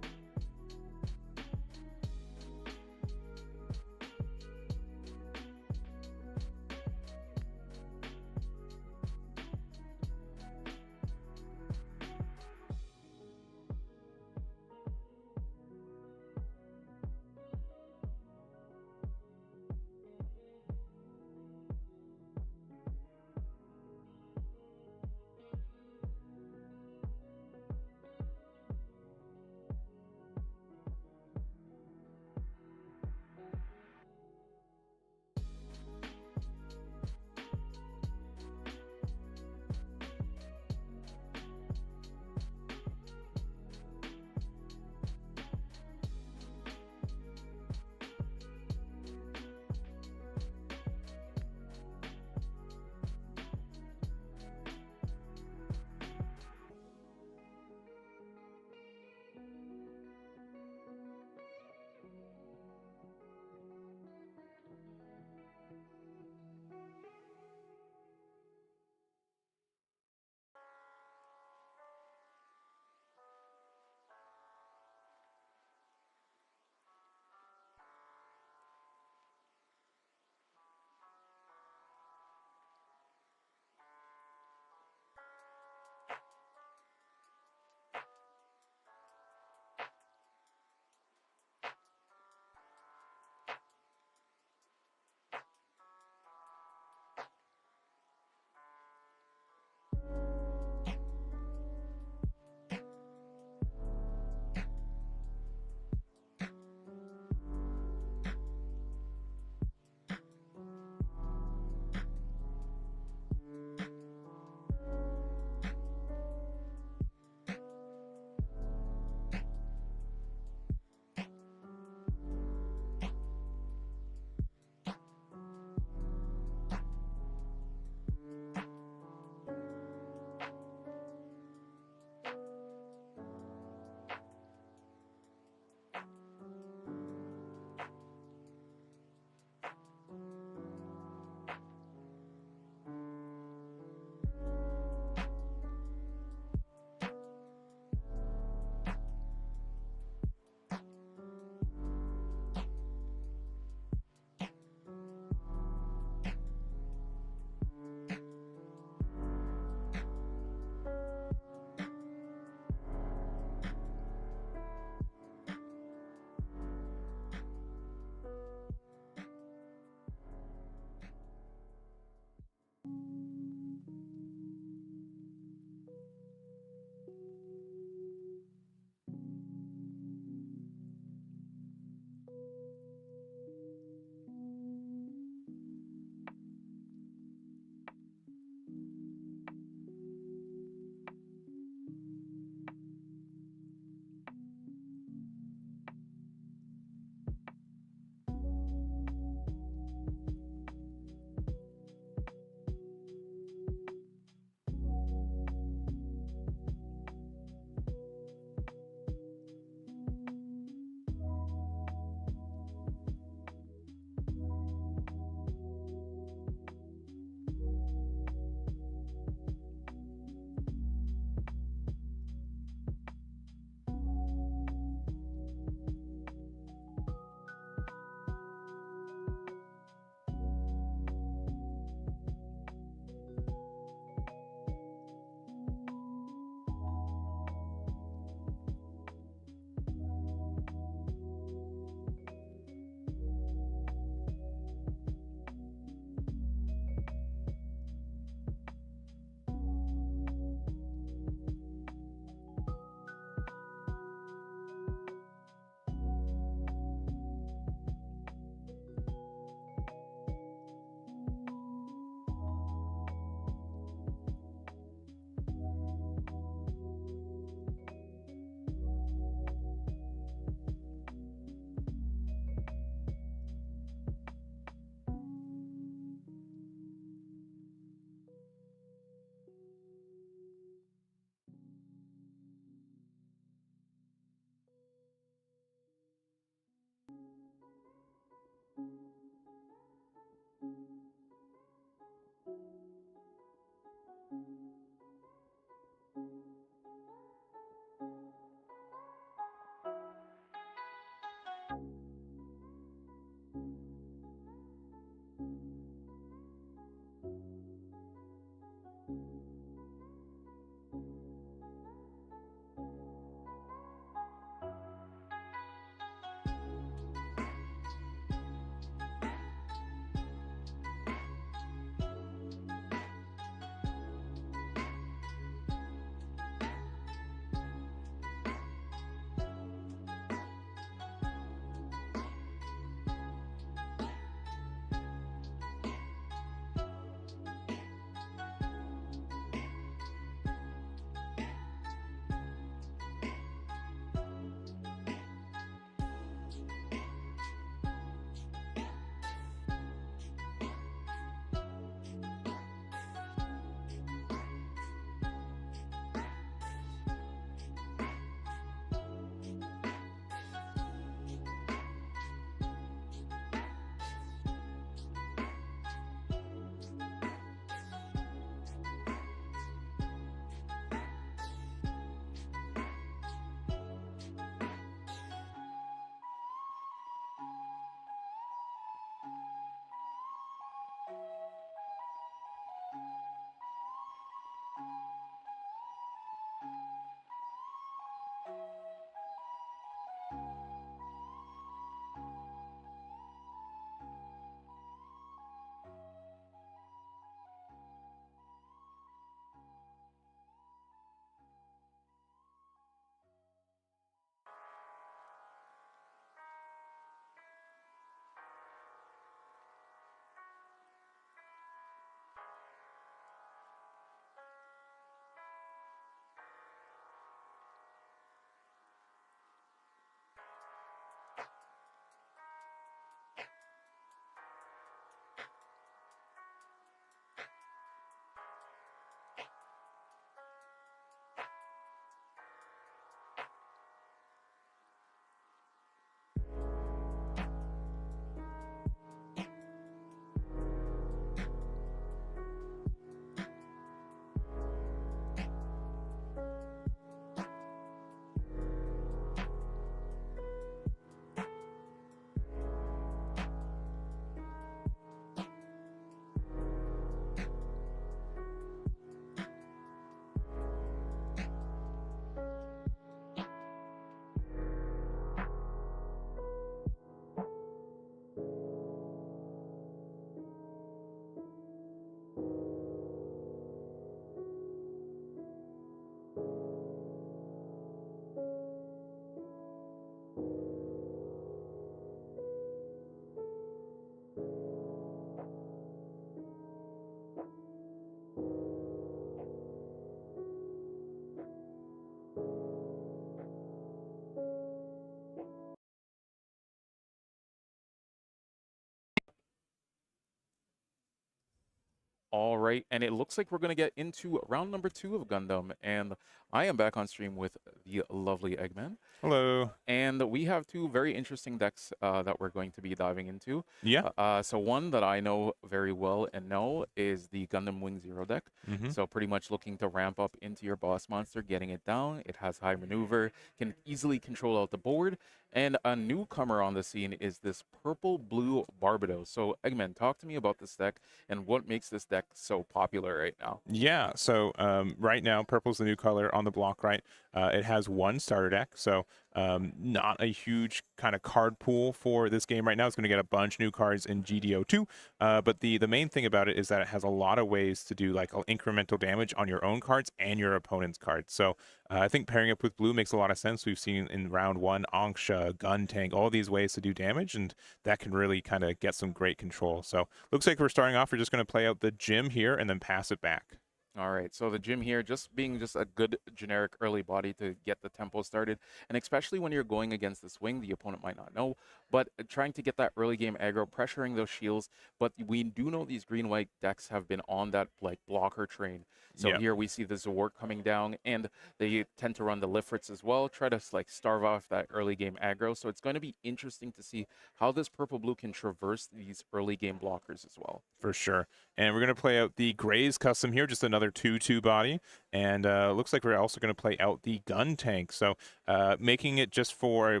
All right, and it looks like we're going to get into round number 2 of Gundam, and I am back on stream with the lovely Eggman. Hello. And we have two very interesting decks that we're going to be diving into. Yeah. So one that I know very well and know is the Gundam Wing Zero deck. Mm-hmm. So pretty much looking to ramp up into your boss monster, getting it down. It has high maneuver, can easily control out the board. And a newcomer on the scene is this purple-blue Barbados. So Eggman, talk to me about this deck and what makes this deck so popular right now. Yeah, so right now, purple's the new color on the block, right? It has one starter deck, so not a huge kind of card pool for this game right now. It's going to get a bunch of new cards in GDO2, but the main thing about it is that it has a lot of ways to do like incremental damage on your own cards and your opponent's cards. So I think pairing up with blue makes a lot of sense. We've seen in round 1, Anksha, Gun Tank, all these ways to do damage, and that can really kind of get some great control. So looks like we're starting off. We're just going to play out the gym here and then pass it back. All right, so the gym here just being just a good generic early body to get the tempo started, and especially when you're going against this wing, the opponent might not know, but trying to get that early game aggro, pressuring those shields. But we do know these green-white decks have been on that like blocker train. So Yep. here we see the Zord coming down, and they tend to run the Lifrits as well, try to like starve off that early game aggro. So it's going to be interesting to see how this purple-blue can traverse these early game blockers as well. For sure. And we're going to play out the Grays custom here, just another 2/2 body. And looks like we're also going to play out the Gun Tank. So playing it just for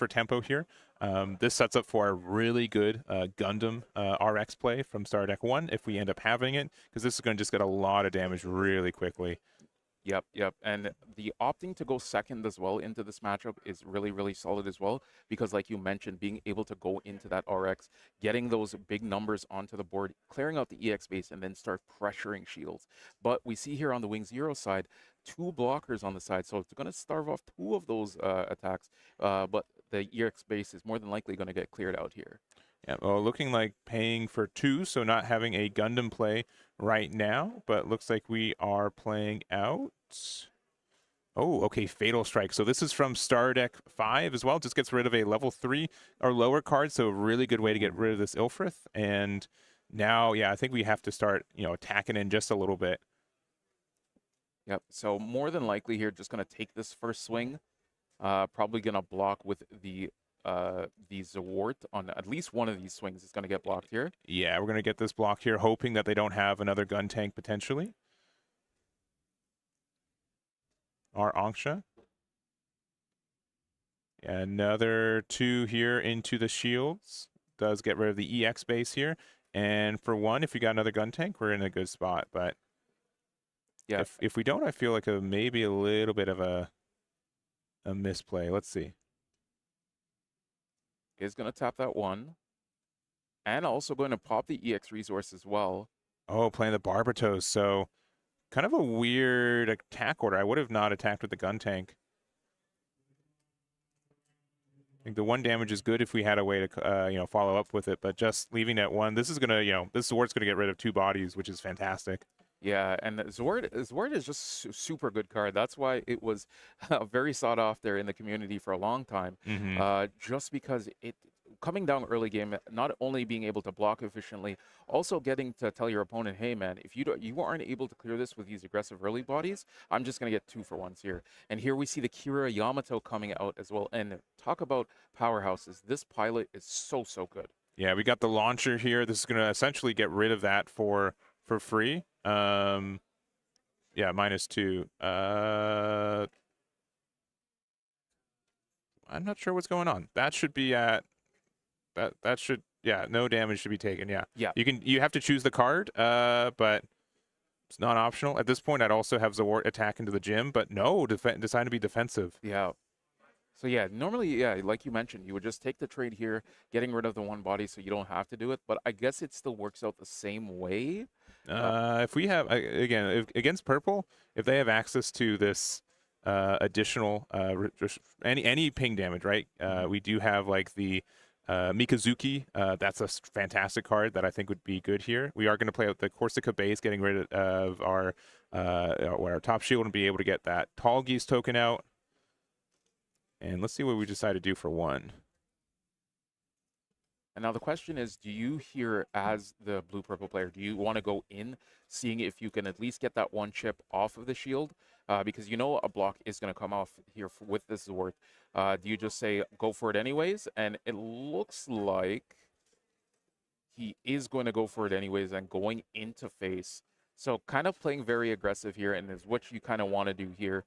tempo here. This sets up for a really good Gundam RX play from Star Deck 1 if we end up having it, because this is going to just get a lot of damage really quickly. Yep. And the opting to go second as well into this matchup is really, really solid as well, because like you mentioned, being able to go into that RX, getting those big numbers onto the board, clearing out the EX base, and then start pressuring shields. But we see here on the Wing Zero side, 2 blockers on the side, so it's going to starve off 2 of those attacks, but the EX base is more than likely going to get cleared out here. Yeah, well, looking like paying for 2, so not having a Gundam play right now, but looks like we are playing out. Oh, okay, Fatal Strike. So this is from Star Deck 5 as well. Just gets rid of a level 3 or lower card, so a really good way to get rid of this Ilfrith. And now, yeah, I think we have to start, attacking in just a little bit. Yep, so more than likely here, just going to take this first swing. Probably going to block with the Zawart on at least one of these swings is going to get blocked here. Yeah, we're going to get this block here, hoping that they don't have another Gun Tank potentially. Our Anksha. Another 2 here into the shields. Does get rid of the EX base here. And for 1, if we got another Gun Tank, we're in a good spot. But yeah, if we don't, I feel like maybe a little bit of a misplay. Let's see. Is going to tap that 1. And also going to pop the EX resource as well. Oh, playing the Barbatos. So kind of a weird attack order. I would have not attacked with the Gun Tank. I think the 1 damage is good if we had a way to, follow up with it. But just leaving at 1, this is going to, this Sword's going to get rid of 2 bodies, which is fantastic. Yeah, and Zord is just super good card. That's why it was very sought after in the community for a long time. Just because it coming down early game, not only being able to block efficiently, also getting to tell your opponent, hey man, if you aren't able to clear this with these aggressive early bodies, I'm just gonna get 2 for 1s here. And here we see the Kira Yamato coming out as well. And talk about powerhouses. This pilot is so good. Yeah, we got the launcher here. This is gonna essentially get rid of that for free. Yeah, -2. I'm not sure what's going on. That should be at that should, yeah, no damage should be taken. Yeah. Yeah. You have to choose the card, but it's not optional. At this point, I'd also have Zawart attack into the gym, but no, decide to be defensive. Yeah. So yeah, normally, yeah, like you mentioned, you would just take the trade here, getting rid of the 1 body so you don't have to do it. But I guess it still works out the same way. If we have, again, against purple, if they have access to this additional, any ping damage, right? We do have like the Mikazuki. That's a fantastic card that I think would be good here. We are going to play out the Corsica base, getting rid of our top shield and be able to get that Tall Geese token out. And let's see what we decide to do for 1. And now the question is, do you here as the blue-purple player, do you want to go in, seeing if you can at least get that one chip off of the shield? Because you know a block is going to come off here with this Zord. Do you just say, go for it anyways? And it looks like he is going to go for it anyways and going into face. So kind of playing very aggressive here, and is what you kind of want to do here.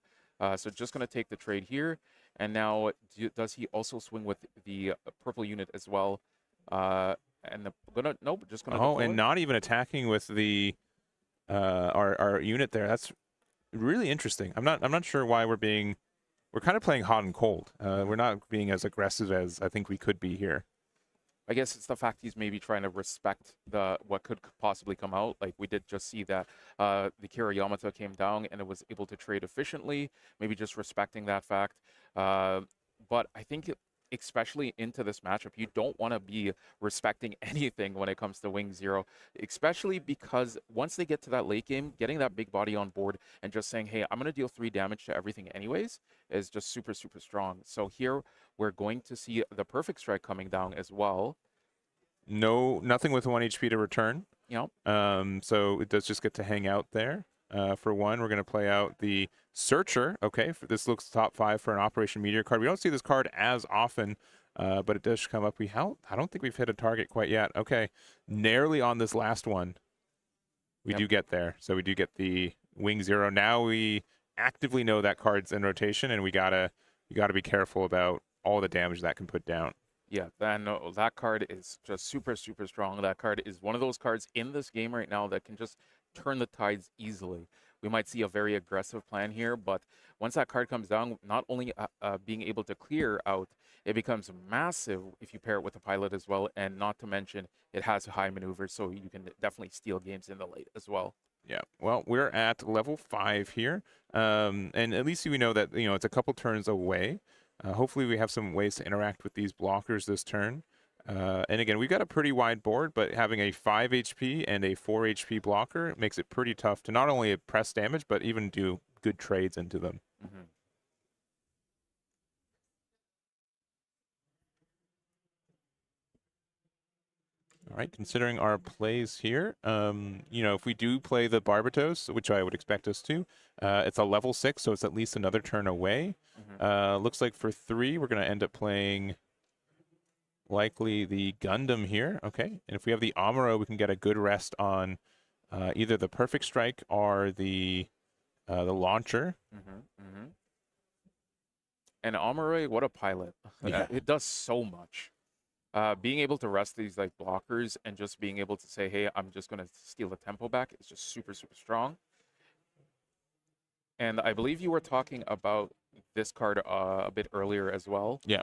So just going to take the trade here. And now, does he also swing with the purple unit as well? And nope, just gonna. Oh, and not even attacking with the our unit there. That's really interesting. I'm not sure why we're kind of playing hot and cold. We're not being as aggressive as I think we could be here. I guess it's the fact he's maybe trying to respect what could possibly come out. Like we did just see that the Kira Yamato came down and it was able to trade efficiently. Maybe just respecting that fact. But I think especially into this matchup, you don't want to be respecting anything when it comes to Wing Zero, especially because once they get to that late game, getting that big body on board and just saying, hey, I'm going to deal 3 damage to everything anyways, is just super, super strong. So here we're going to see the perfect strike coming down as well. Nothing with 1 HP to return. Yep. So it does just get to hang out there. For one, we're going to play out the Searcher. Okay, this looks top 5 for an Operation Meteor card. We don't see this card as often, but it does come up. I don't think we've hit a target quite yet. Okay, narrowly on this last one. We do get there. So we do get the Wing Zero. Now we actively know that card's in rotation, and we gotta be careful about all the damage that can put down. Yeah, that card is just super, super strong. That card is one of those cards in this game right now that can just turn the tides easily. We might see a very aggressive plan here, but once that card comes down, not only being able to clear out, it becomes massive if you pair it with a pilot as well, and not to mention it has high maneuvers, so you can definitely steal games in the late as well. Yeah, well, we're at level 5 here, and at least we know that it's a couple turns away. Hopefully we have some ways to interact with these blockers this turn. And again, we've got a pretty wide board, but having a 5 HP and a 4 HP blocker makes it pretty tough to not only press damage, but even do good trades into them. Mm-hmm. All right, considering our plays here, if we do play the Barbatos, which I would expect us to, it's a level 6, so it's at least another turn away. Mm-hmm. Looks like for 3, we're going to end up playing likely the Gundam here. Okay, and if we have the Amuro, we can get a good rest on either the Perfect Strike or the launcher. Mm-hmm. Mm-hmm. And Amuro, what a pilot. Yeah. It does so much. Being able to rest these like blockers and just being able to say, hey, I'm just going to steal the tempo back is just super, super strong. And I believe you were talking about this card a bit earlier as well. Yeah.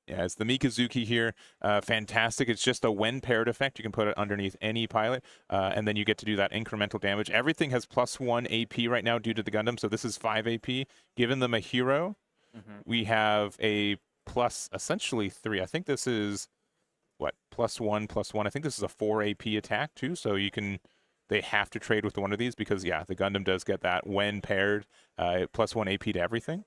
Yeah, it's the Mikazuki here. Fantastic. It's just a when paired effect. You can put it underneath any pilot, and then you get to do that incremental damage. Everything has +1 AP right now due to the Gundam, so this is 5 AP. Given them a hero, we have a plus essentially 3. I think this is, what, +1/+1. I think this is a 4 AP attack, too, so they have to trade with one of these because, yeah, the Gundam does get that when paired, +1 AP to everything.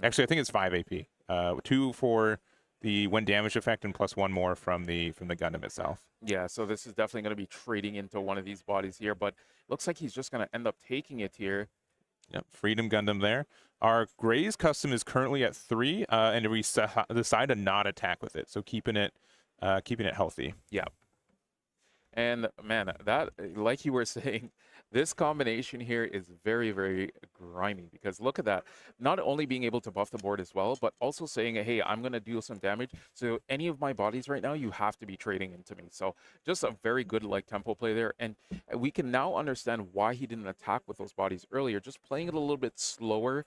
Actually, I think it's 5 AP. 2 for the when damage effect and +1 more from the Gundam itself. Yeah, so this is definitely going to be trading into one of these bodies here, but looks like he's just going to end up taking it here. Yep, Freedom Gundam there. Our Gray's custom is currently at 3, and we decide to not attack with it, so keeping it healthy. Yeah. And man, that, like you were saying, this combination here is very, very grimy because look at that. Not only being able to buff the board as well, but also saying, hey, I'm going to deal some damage. So any of my bodies right now, you have to be trading into me. So just a very good like tempo play there. And we can now understand why he didn't attack with those bodies earlier. Just playing it a little bit slower,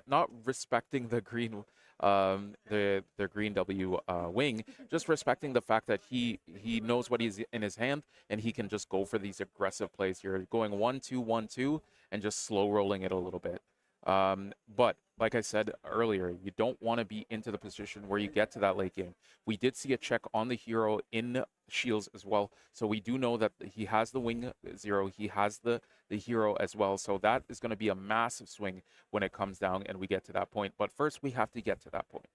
not respecting the green the green W wing, just respecting the fact that he knows what he's in his hand and he can just go for these aggressive plays here, going 1-2 1-2 and just slow rolling it a little bit. But like I said earlier, you don't want to be into the position where you get to that late game. We did see a check on the hero in shields as well, so we do know that he has the Wing Zero, he has the hero as well, so that is going to be a massive swing when it comes down and we get to that point. But first we have to get to that point.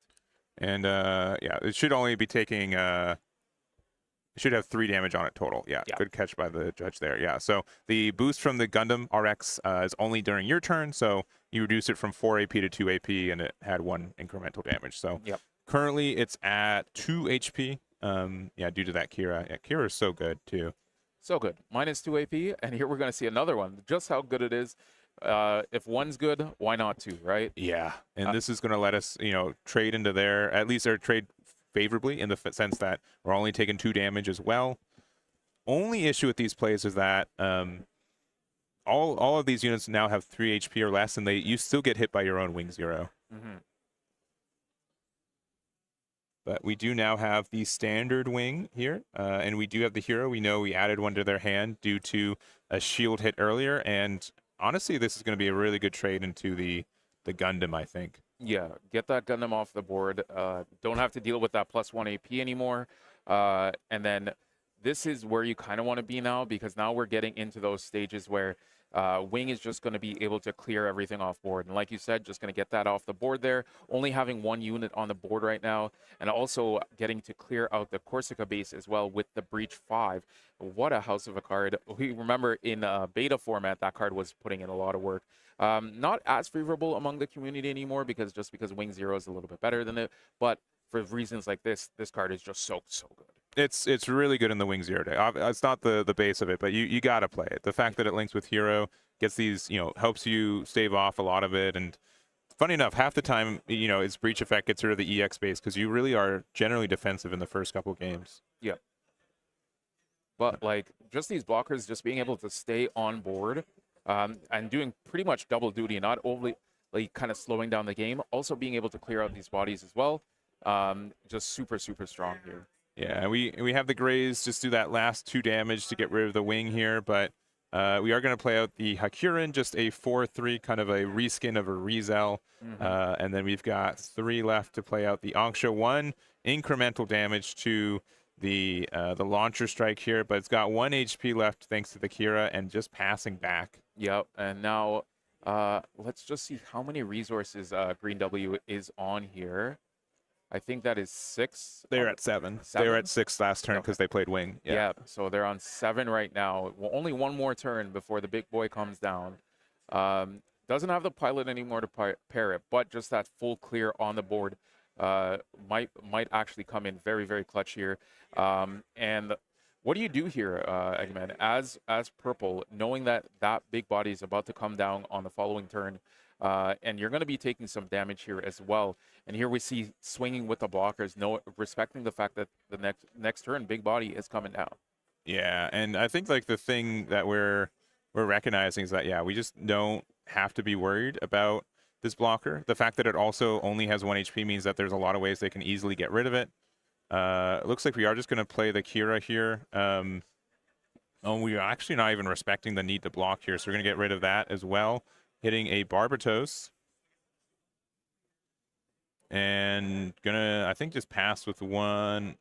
And yeah, it should only be taking. It should have 3 damage on it total. Yeah, Yeah. good catch by the judge there. Yeah, so the boost from the Gundam RX is only during your turn, so you reduce it from 4 AP to 2 AP, and it had 1 incremental damage. So Yep. currently it's at 2 HP. Yeah, due to that Kira. Yeah, Kira is so good too. So good. -2 AP, and here we're going to see another one. Just how good it is. If one's good, why not 2, right? Yeah, and this is going to let us, trade into there, at least or trade favorably in the sense that we're only taking 2 damage as well. Only issue with these plays is that all of these units now have 3 HP or less, and you still get hit by your own Wing Zero. Mm-hmm. But we do now have the standard wing here, and we do have the hero. We know we added one to their hand due to a shield hit earlier, and honestly, this is going to be a really good trade into the Gundam, I think. Yeah, get that Gundam off the board. Don't have to deal with that +1 AP anymore. And then this is where you kind of want to be now, because now we're getting into those stages where Wing is just going to be able to clear everything off board. And like you said, just going to get that off the board there. Only having 1 unit on the board right now, and also getting to clear out the Corsica base as well with the Breach 5. What a house of a card. We remember in beta format, that card was putting in a lot of work. Not as favorable among the community anymore, because Wing Zero is a little bit better than it. But for reasons like this card is just so good. It's really good in the Wing Zero deck. It's not the base of it, but you got to play it. The fact that it links with Hero, gets these, helps you stave off a lot of it. And funny enough, half the time, its Breach effect gets rid of the EX base, because you really are generally defensive in the first couple games. Yeah. But like just these blockers, just being able to stay on board and doing pretty much double duty, not overly like kind of slowing down the game, also being able to clear out these bodies as well. Just super strong here. Yeah, we have the Grays just do that last 2 damage to get rid of the wing here, but we are going to play out the Hakurin, just a 4/3, kind of a reskin of a Rizel. And then we've got 3 left to play out the Anksha. 1 incremental damage to the launcher strike here, but it's got 1 HP left thanks to the Kira and just passing back. Yep, and now let's just see how many resources Green W is on here. I think that is 6. They're at 7. They were at 6 last turn because they played wing. Yeah, so they're on 7 right now. Well, only 1 more turn before the big boy comes down. Doesn't have the pilot anymore to pair it, but just that full clear on the board might actually come in very clutch here. And what do you do here, Eggman, as purple, knowing that big body is about to come down on the following turn? And you're going to be taking some damage here as well. And here we see swinging with the blockers, respecting the fact that the next turn, big body is coming down. Yeah, and I think like the thing that we're recognizing is that, yeah, we just don't have to be worried about this blocker. The fact that it also only has 1 HP means that there's a lot of ways they can easily get rid of it. It looks like we are just going to play the Kira here. We are actually not even respecting the need to block here, so we're going to get rid of that as well. Hitting a Barbatos. And gonna, I think, just pass with 1.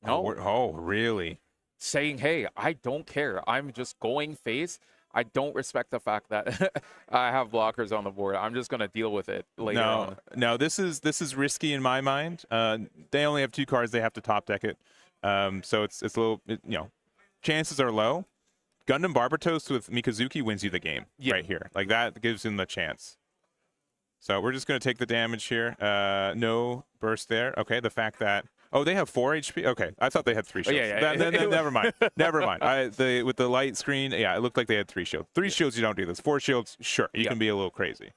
No. Oh, really? Saying, hey, I don't care. I'm just going face. I don't respect the fact that I have blockers on the board. I'm just going to deal with it later on. No, this is risky in my mind. They only have 2 cards. They have to top deck it. So it's a little, chances are low. Gundam Barbatos with Mikazuki wins you the game right here. Like, that gives him the chance. So we're just going to take the damage here. No burst there. Okay, the fact that... Oh, they have 4 HP? Okay, I thought they had 3 shields. Never mind. Never mind. With the light screen, it looked like they had 3 shields. 3 shields, you don't do this. 4 shields, sure, you can be a little crazy.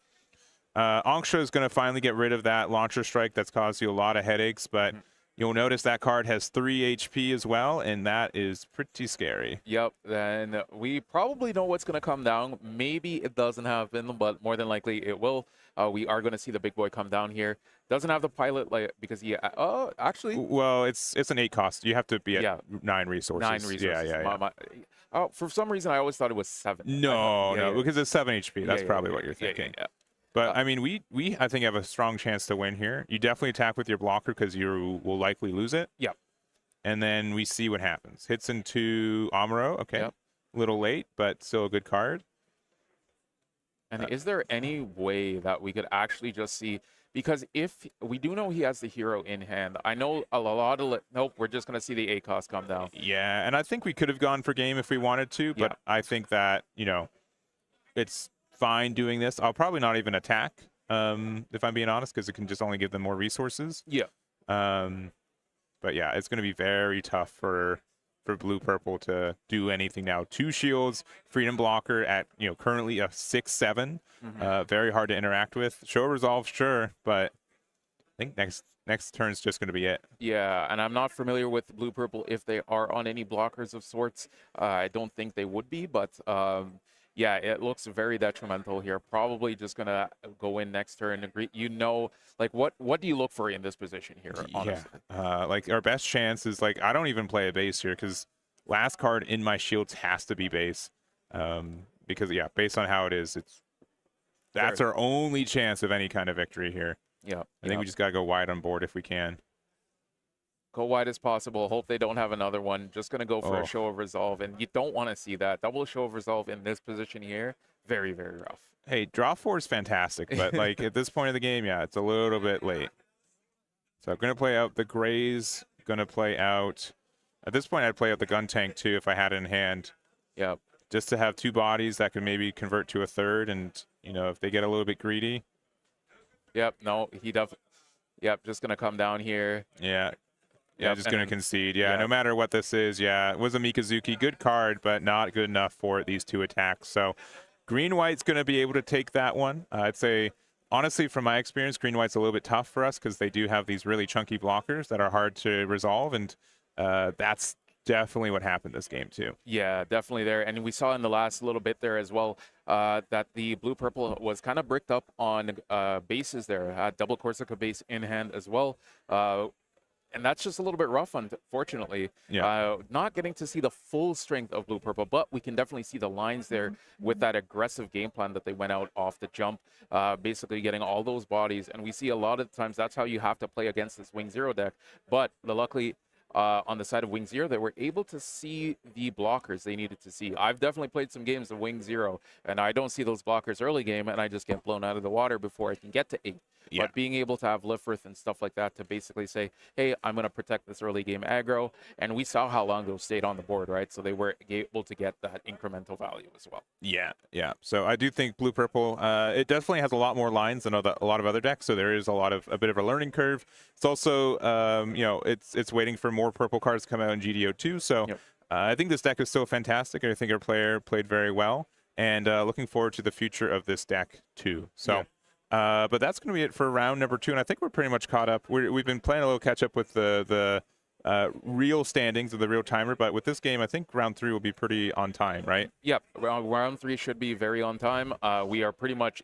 Anksha is going to finally get rid of that launcher strike that's caused you a lot of headaches, but you'll notice that card has 3 HP as well, and that is pretty scary. Yep, and we probably know what's going to come down. Maybe it doesn't happen, but more than likely it will. We are going to see the big boy come down here. Doesn't have the pilot because he actually. Well, it's an 8 cost. You have to be at 9 resources. 9 resources. Yeah. For some reason, I always thought it was 7. No, because it's 7 HP. That's probably what you're thinking. Yeah. But I mean, we I think have a strong chance to win here. You definitely attack with your blocker because you will likely lose it. Yep. And then we see what happens. Hits into Amuro. Okay. Yep. A little late, but still a good card. And is there any way that we could actually just see because if we do know he has the hero in hand, I know a lot of nope, we're just gonna see the ACOS come down. Yeah, and I think we could have gone for game if we wanted to, but I think that, you know, it's fine doing this. I'll probably not even attack, if I'm being honest, because it can just only give them more resources. Yeah. But yeah, it's going to be very tough for blue purple to do anything now. 2 shields, freedom blocker at, you know, currently a 6/7. Very hard to interact with. Show resolve, sure, but I think next turn's just going to be it. Yeah, and I'm not familiar with blue purple if they are on any blockers of sorts. I don't think they would be, but yeah, it looks very detrimental here. Probably just gonna go in next turn. Agree, you know, like what do you look for in this position here? Honestly? Yeah, like our best chance is like I don't even play a base here because last card in my shields has to be base. Because yeah, based on how it is, that's our only chance of any kind of victory here. Yeah, I think we just gotta go wide on board if we can. Go wide as possible. Hope they don't have another one. Just going to go for a show of resolve. And you don't want to see that. Double show of resolve in this position here. Very, very rough. Hey, draw 4 is fantastic. But like at this point of the game, yeah, it's a little bit late. So I'm going to play out the Grays. Going to play out. At this point, I'd play out the gun tank too if I had it in hand. Yep. Just to have 2 bodies that could maybe convert to a 3rd. And, you know, if they get a little bit greedy. Yep. No, he does. Yep. Just going to come down here. Yeah. Yeah, just going to concede. Yeah, no matter what this is. Yeah, it was a Mikazuki. Good card, but not good enough for these 2 attacks. So green-white's going to be able to take that one. I'd say, honestly, from my experience, green-white's a little bit tough for us because they do have these really chunky blockers that are hard to resolve, and that's definitely what happened this game, too. Yeah, definitely there. And we saw in the last little bit there as well that the blue-purple was kind of bricked up on bases there. Had double Corsica base in hand as well. And that's just a little bit rough, unfortunately. Yeah. Not getting to see the full strength of Blue Purple, but we can definitely see the lines there with that aggressive game plan that they went out off the jump, basically getting all those bodies. And we see a lot of times that's how you have to play against this Wing Zero deck. But luckily, on the side of Wing Zero, they were able to see the blockers they needed to see. I've definitely played some games of Wing Zero, and I don't see those blockers early game, and I just get blown out of the water before I can get to 8. Yeah. But being able to have Lifrith and stuff like that to basically say, hey, I'm going to protect this early game aggro. And we saw how long those stayed on the board, right? So they were able to get that incremental value as well. Yeah. So I do think blue purple, it definitely has a lot more lines than a lot of other decks. So there is a bit of a learning curve. It's also, you know, it's waiting for more purple cards to come out in GDO too. So I think this deck is still fantastic. I think our player played very well, and looking forward to the future of this deck too. So. But that's going to be it for round number 2, and I think we're pretty much caught up. We've been playing a little catch up with the real standings of the real timer, but with this game, I think round 3 will be pretty on time, right? Yep, round 3 should be very on time. We are pretty much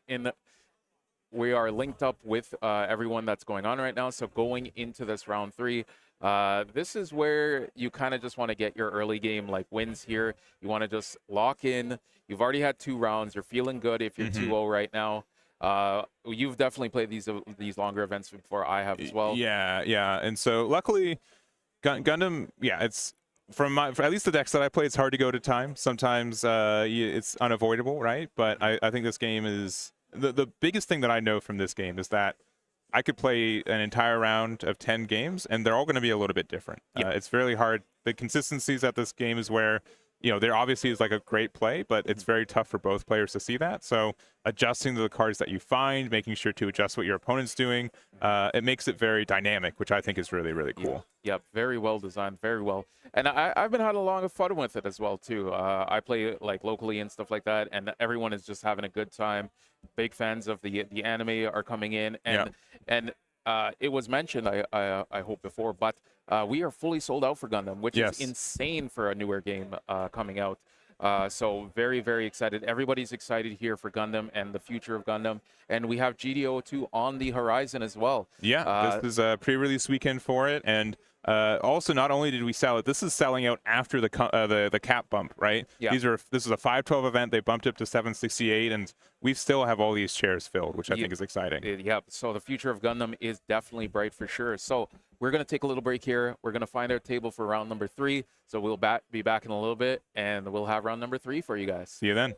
we are linked up with everyone that's going on right now. So going into this round 3, this is where you kind of just want to get your early game like wins here. You want to just lock in. You've already had 2 rounds. You're feeling good if you're 2-0 right now. You've definitely played these longer events before. I have as well. Yeah. And so luckily, Gundam, it's for at least the decks that I play, it's hard to go to time. Sometimes it's unavoidable, right? But I think this game is the biggest thing that I know from this game is that I could play an entire round of 10 games, and they're all going to be a little bit different. It's really hard. The consistencies at this game is where, you know, there obviously is like a great play, but it's very tough for both players to see that. So adjusting to the cards that you find, making sure to adjust what your opponent's doing, it makes it very dynamic, which I think is really, really cool. Yep, very well designed, very well. And I've been having a lot of fun with it as well, too. I play like locally and stuff like that, and everyone is just having a good time. Big fans of the anime are coming in, and it was mentioned, I hope before, but we are fully sold out for Gundam, which is insane for a newer game coming out. So very, very excited. Everybody's excited here for Gundam and the future of Gundam. And we have GDO2 on the horizon as well. Yeah, this is a pre-release weekend for it. And also, not only did we sell it, this is selling out after the cap bump, right? Yeah. This is a 512 event. They bumped up to 768, and we still have all these chairs filled, which I think is exciting. Yeah, so the future of Gundam is definitely bright for sure. So we're going to take a little break here. We're going to find our table for round number 3. So we'll be back in a little bit, and we'll have round number 3 for you guys. See you then.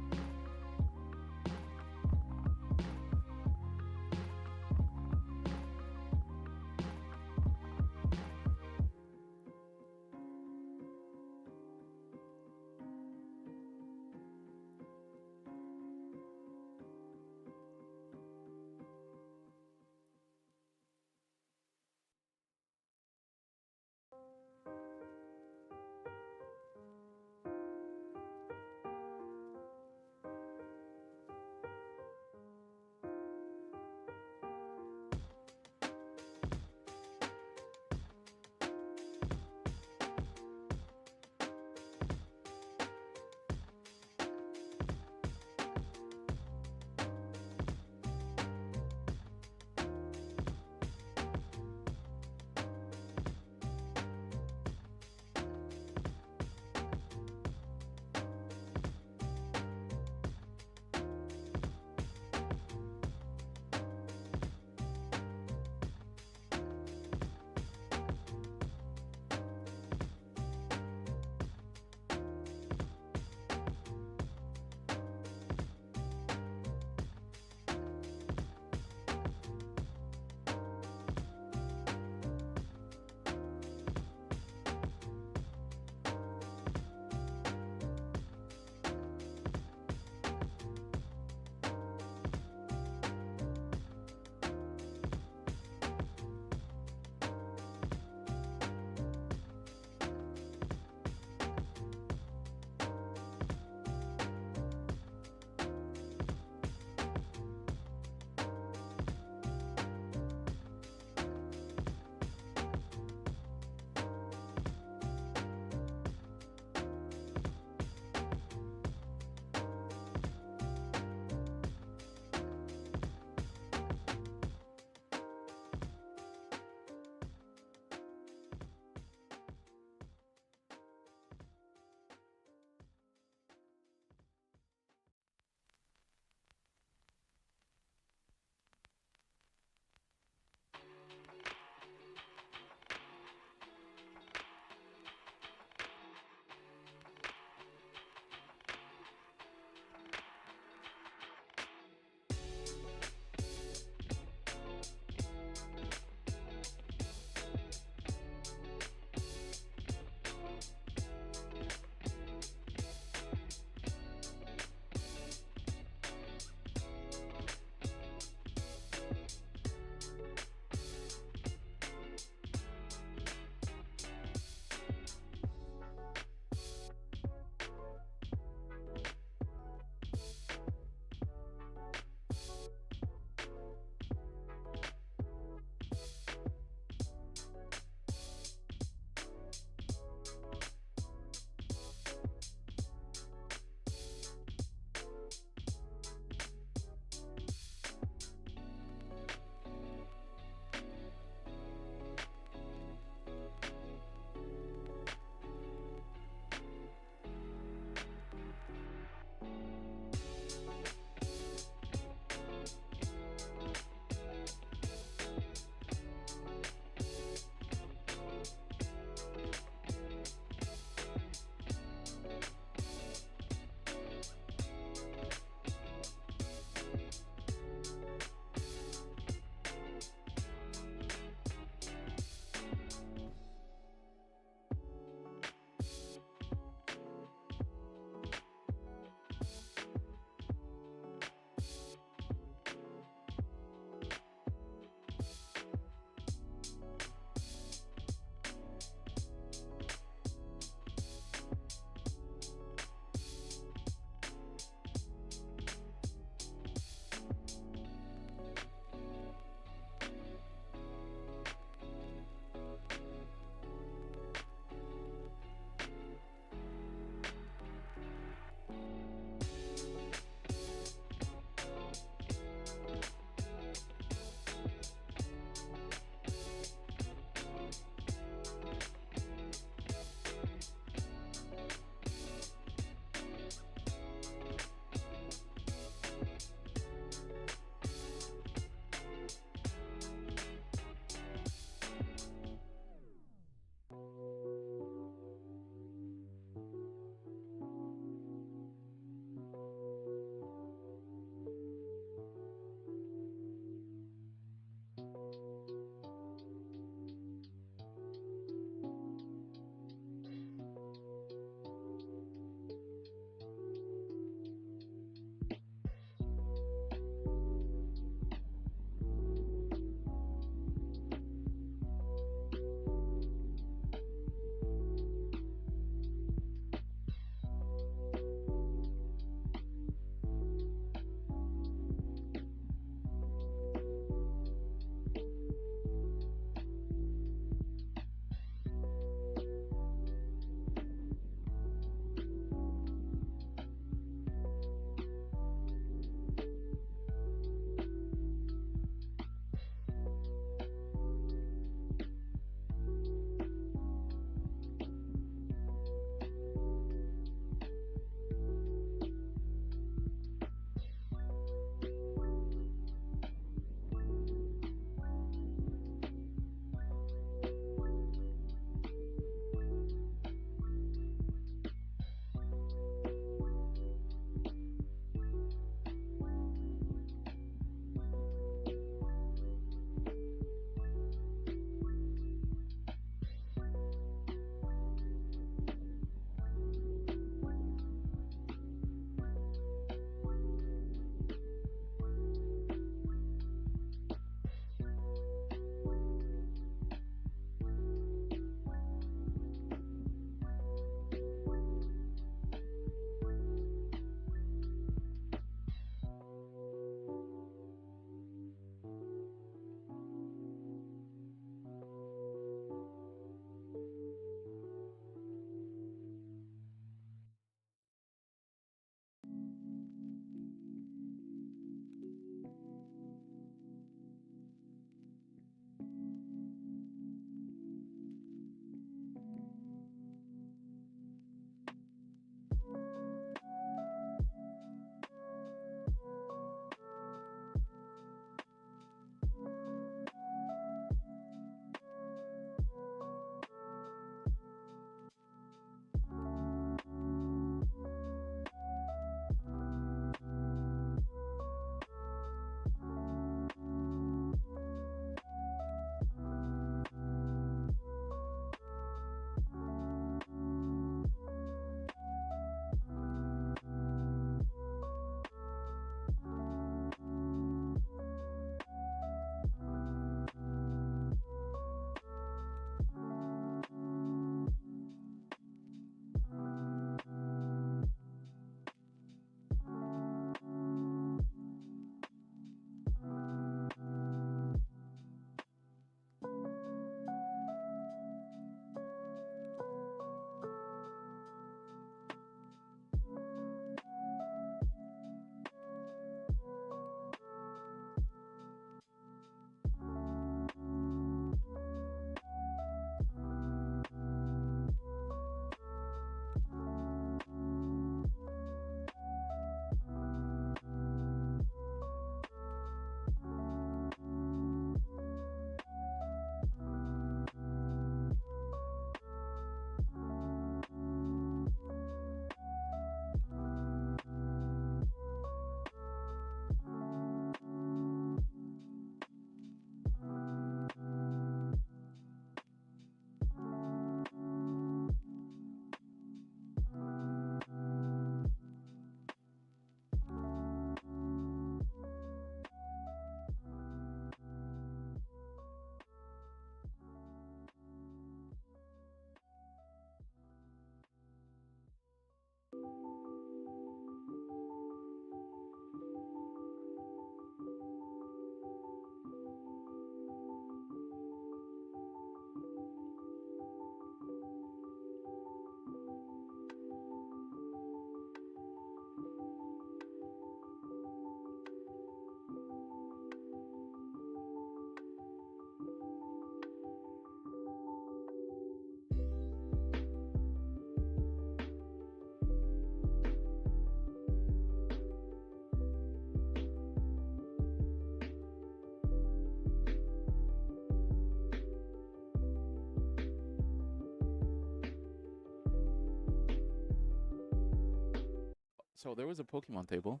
So there was a Pokemon table.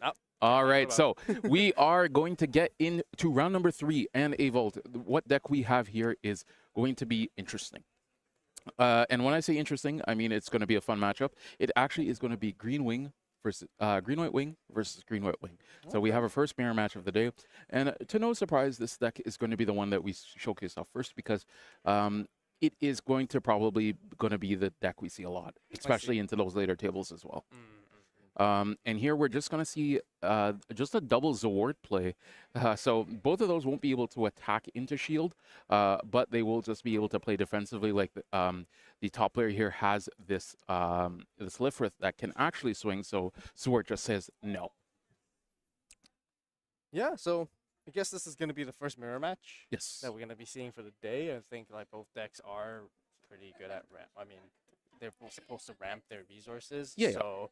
Oh, All forgot right, about so we are going to get into round number 3 and a vault. What deck we have here is going to be interesting. And when I say interesting, I mean it's going to be a fun matchup. It actually is going to be Green Wing versus Green White Wing versus Green White Wing. So we have our first mirror match of the day, and to no surprise, this deck is going to be the one that we showcase off first because it is going to probably going to be the deck we see a lot, especially into those later tables as well. And here we're just going to see just a double Zaward play. So both of those won't be able to attack into shield, but they will just be able to play defensively. Like the top player here has this this Lifrith that can actually swing, so Zaward just says no. Yeah, so I guess this is going to be the first mirror match Yes. that we're going to be seeing for the day. I think like both decks are pretty good at ramp. I mean, they're both supposed to ramp their resources. Yeah. So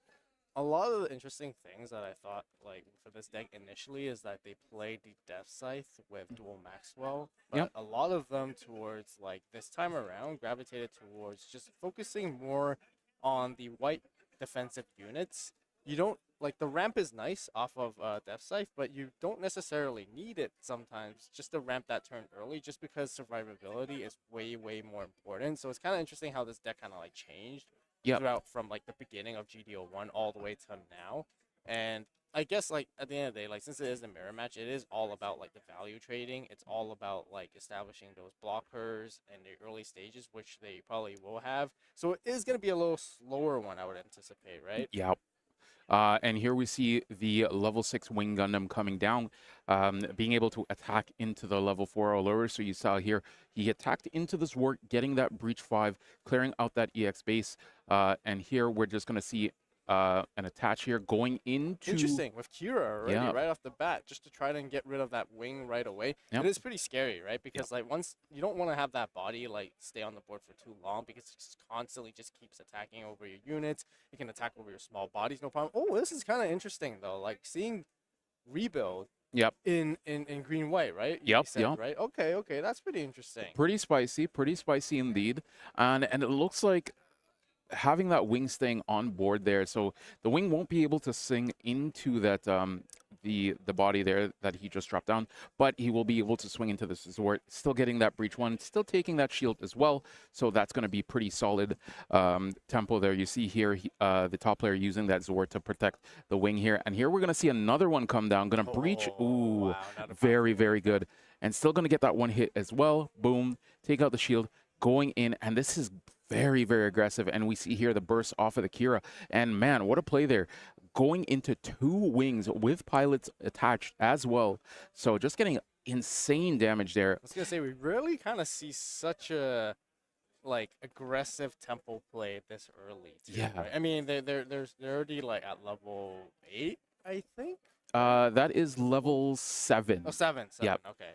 a lot of the interesting things that I thought like for this deck initially is that they played the Death Scythe with dual Maxwell, but Yep. a lot of them towards like this time around gravitated towards just focusing more on the white defensive units. You don't like the ramp is nice off of Death Scythe, but you don't necessarily need it sometimes just to ramp that turn early, just because survivability is way more important. So it's kind of interesting how this deck kind of like changed Yep. throughout from like the beginning of GDO1 all the way to now. And I guess like at the end of the day, like since it is a mirror match, it is all about like the value trading. It's all about like establishing those blockers in the early stages, which they probably will have. So it is going to be a little slower one, I would anticipate, right? Yep. And here we see the level 6 Wing Gundam coming down, being able to attack into the level 4 Allure. So you saw here, he attacked into this work, getting that Breach 5, clearing out that EX base. And here we're just going to see an attach here going into... Interesting, with Kira already, Yeah. right off the bat, just to try and get rid of that wing right away. Yep. It is pretty scary, right? Because like once you don't want to have that body like stay on the board for too long because it just constantly just keeps attacking over your units. It can attack over your small bodies, no problem. Oh, this is kind of interesting though, like seeing rebuild Yep. in green white, right? You Yep, said, yep. right? Okay, that's pretty interesting. Pretty spicy indeed. And it looks like having that wing staying on board there, so the wing won't be able to sing into that the body there that he just dropped down, but he will be able to swing into this Zord, still getting that breach 1, still taking that shield as well. So that's going to be pretty solid tempo there. You see here the top player using that Zord to protect the wing here, and here we're going to see another one come down, going to breach. Ooh, wow, not a very good, and still going to get that one hit as well. Boom, take out the shield, going in, and this is very aggressive. And we see here the burst off of the Kira, and man, what a play there, going into 2 wings with pilots attached as well. So just getting insane damage there. I was gonna say we rarely kind of see such a like aggressive tempo play this early. Too, Yeah. right? I mean they're already like at level 8, I think. That is level 7. Oh, 7. Yep. Okay.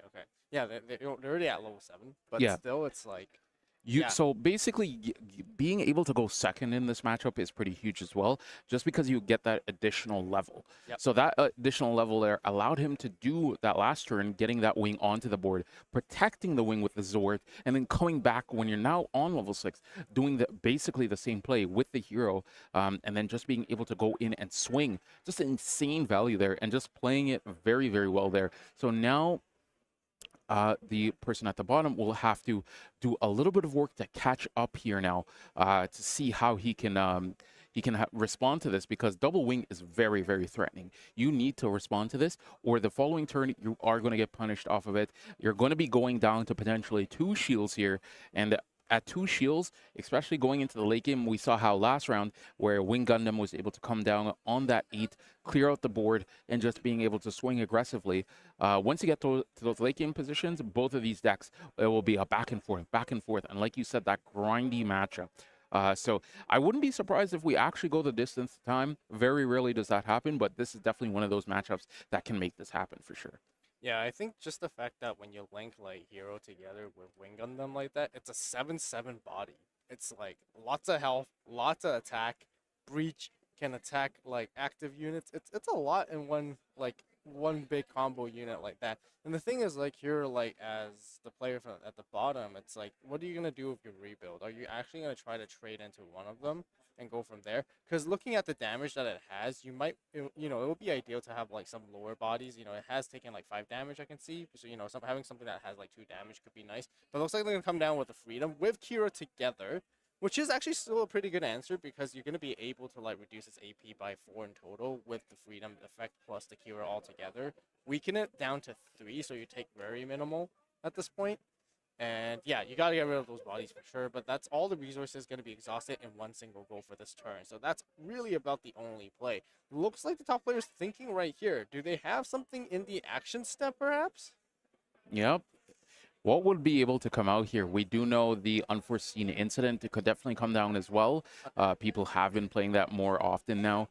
Yeah, they're already at level 7, but Yeah. still it's like You, Yeah. So basically, being able to go second in this matchup is pretty huge as well, just because you get that additional level. Yep. So that additional level there allowed him to do that last turn, getting that wing onto the board, protecting the wing with the Zord, and then coming back when you're now on level 6, doing basically the same play with the hero, and then just being able to go in and swing. Just insane value there, and just playing it very well there. So now the person at the bottom will have to do a little bit of work to catch up here now, to see how he can respond to this, because double wing is very threatening. You need to respond to this, or the following turn you are going to get punished off of it. You're going to be going down to potentially 2 shields here, and at 2 shields, especially going into the late game, we saw how last round where Wing Gundam was able to come down on that 8, clear out the board, and just being able to swing aggressively. Once you get to those late game positions, both of these decks, it will be a back and forth, and like you said, that grindy matchup. So I wouldn't be surprised if we actually go the distance time. Very rarely does that happen, but this is definitely one of those matchups that can make this happen for sure. Yeah, I think just the fact that when you link like hero together with Wing Gundam like that, it's a 7/7 body. It's like lots of health, lots of attack. Breach can attack like active units. It's a lot in one big combo unit like that. And the thing is, like here, like as the player at the bottom, it's like, what are you gonna do with your rebuild? Are you actually gonna try to trade into one of them, and go from there. Because looking at the damage that it has, you might, you know, it would be ideal to have like some lower bodies. You know, it has taken like 5 damage, I can see. So, you know, having something that has like 2 damage could be nice. But it looks like they're going to come down with the Freedom with Kira together, which is actually still a pretty good answer because you're going to be able to like reduce its AP by 4 in total with the Freedom effect plus the Kira all together. Weaken it down to 3, so you take very minimal at this point. And yeah, you got to get rid of those bodies for sure, but that's all the resources going to be exhausted in one single go for this turn. So that's really about the only play. Looks like the top player is thinking right here. Do they have something in the action step perhaps? Yep. What would be able to come out here? We do know the unforeseen incident. It could definitely come down as well. People have been playing that more often now.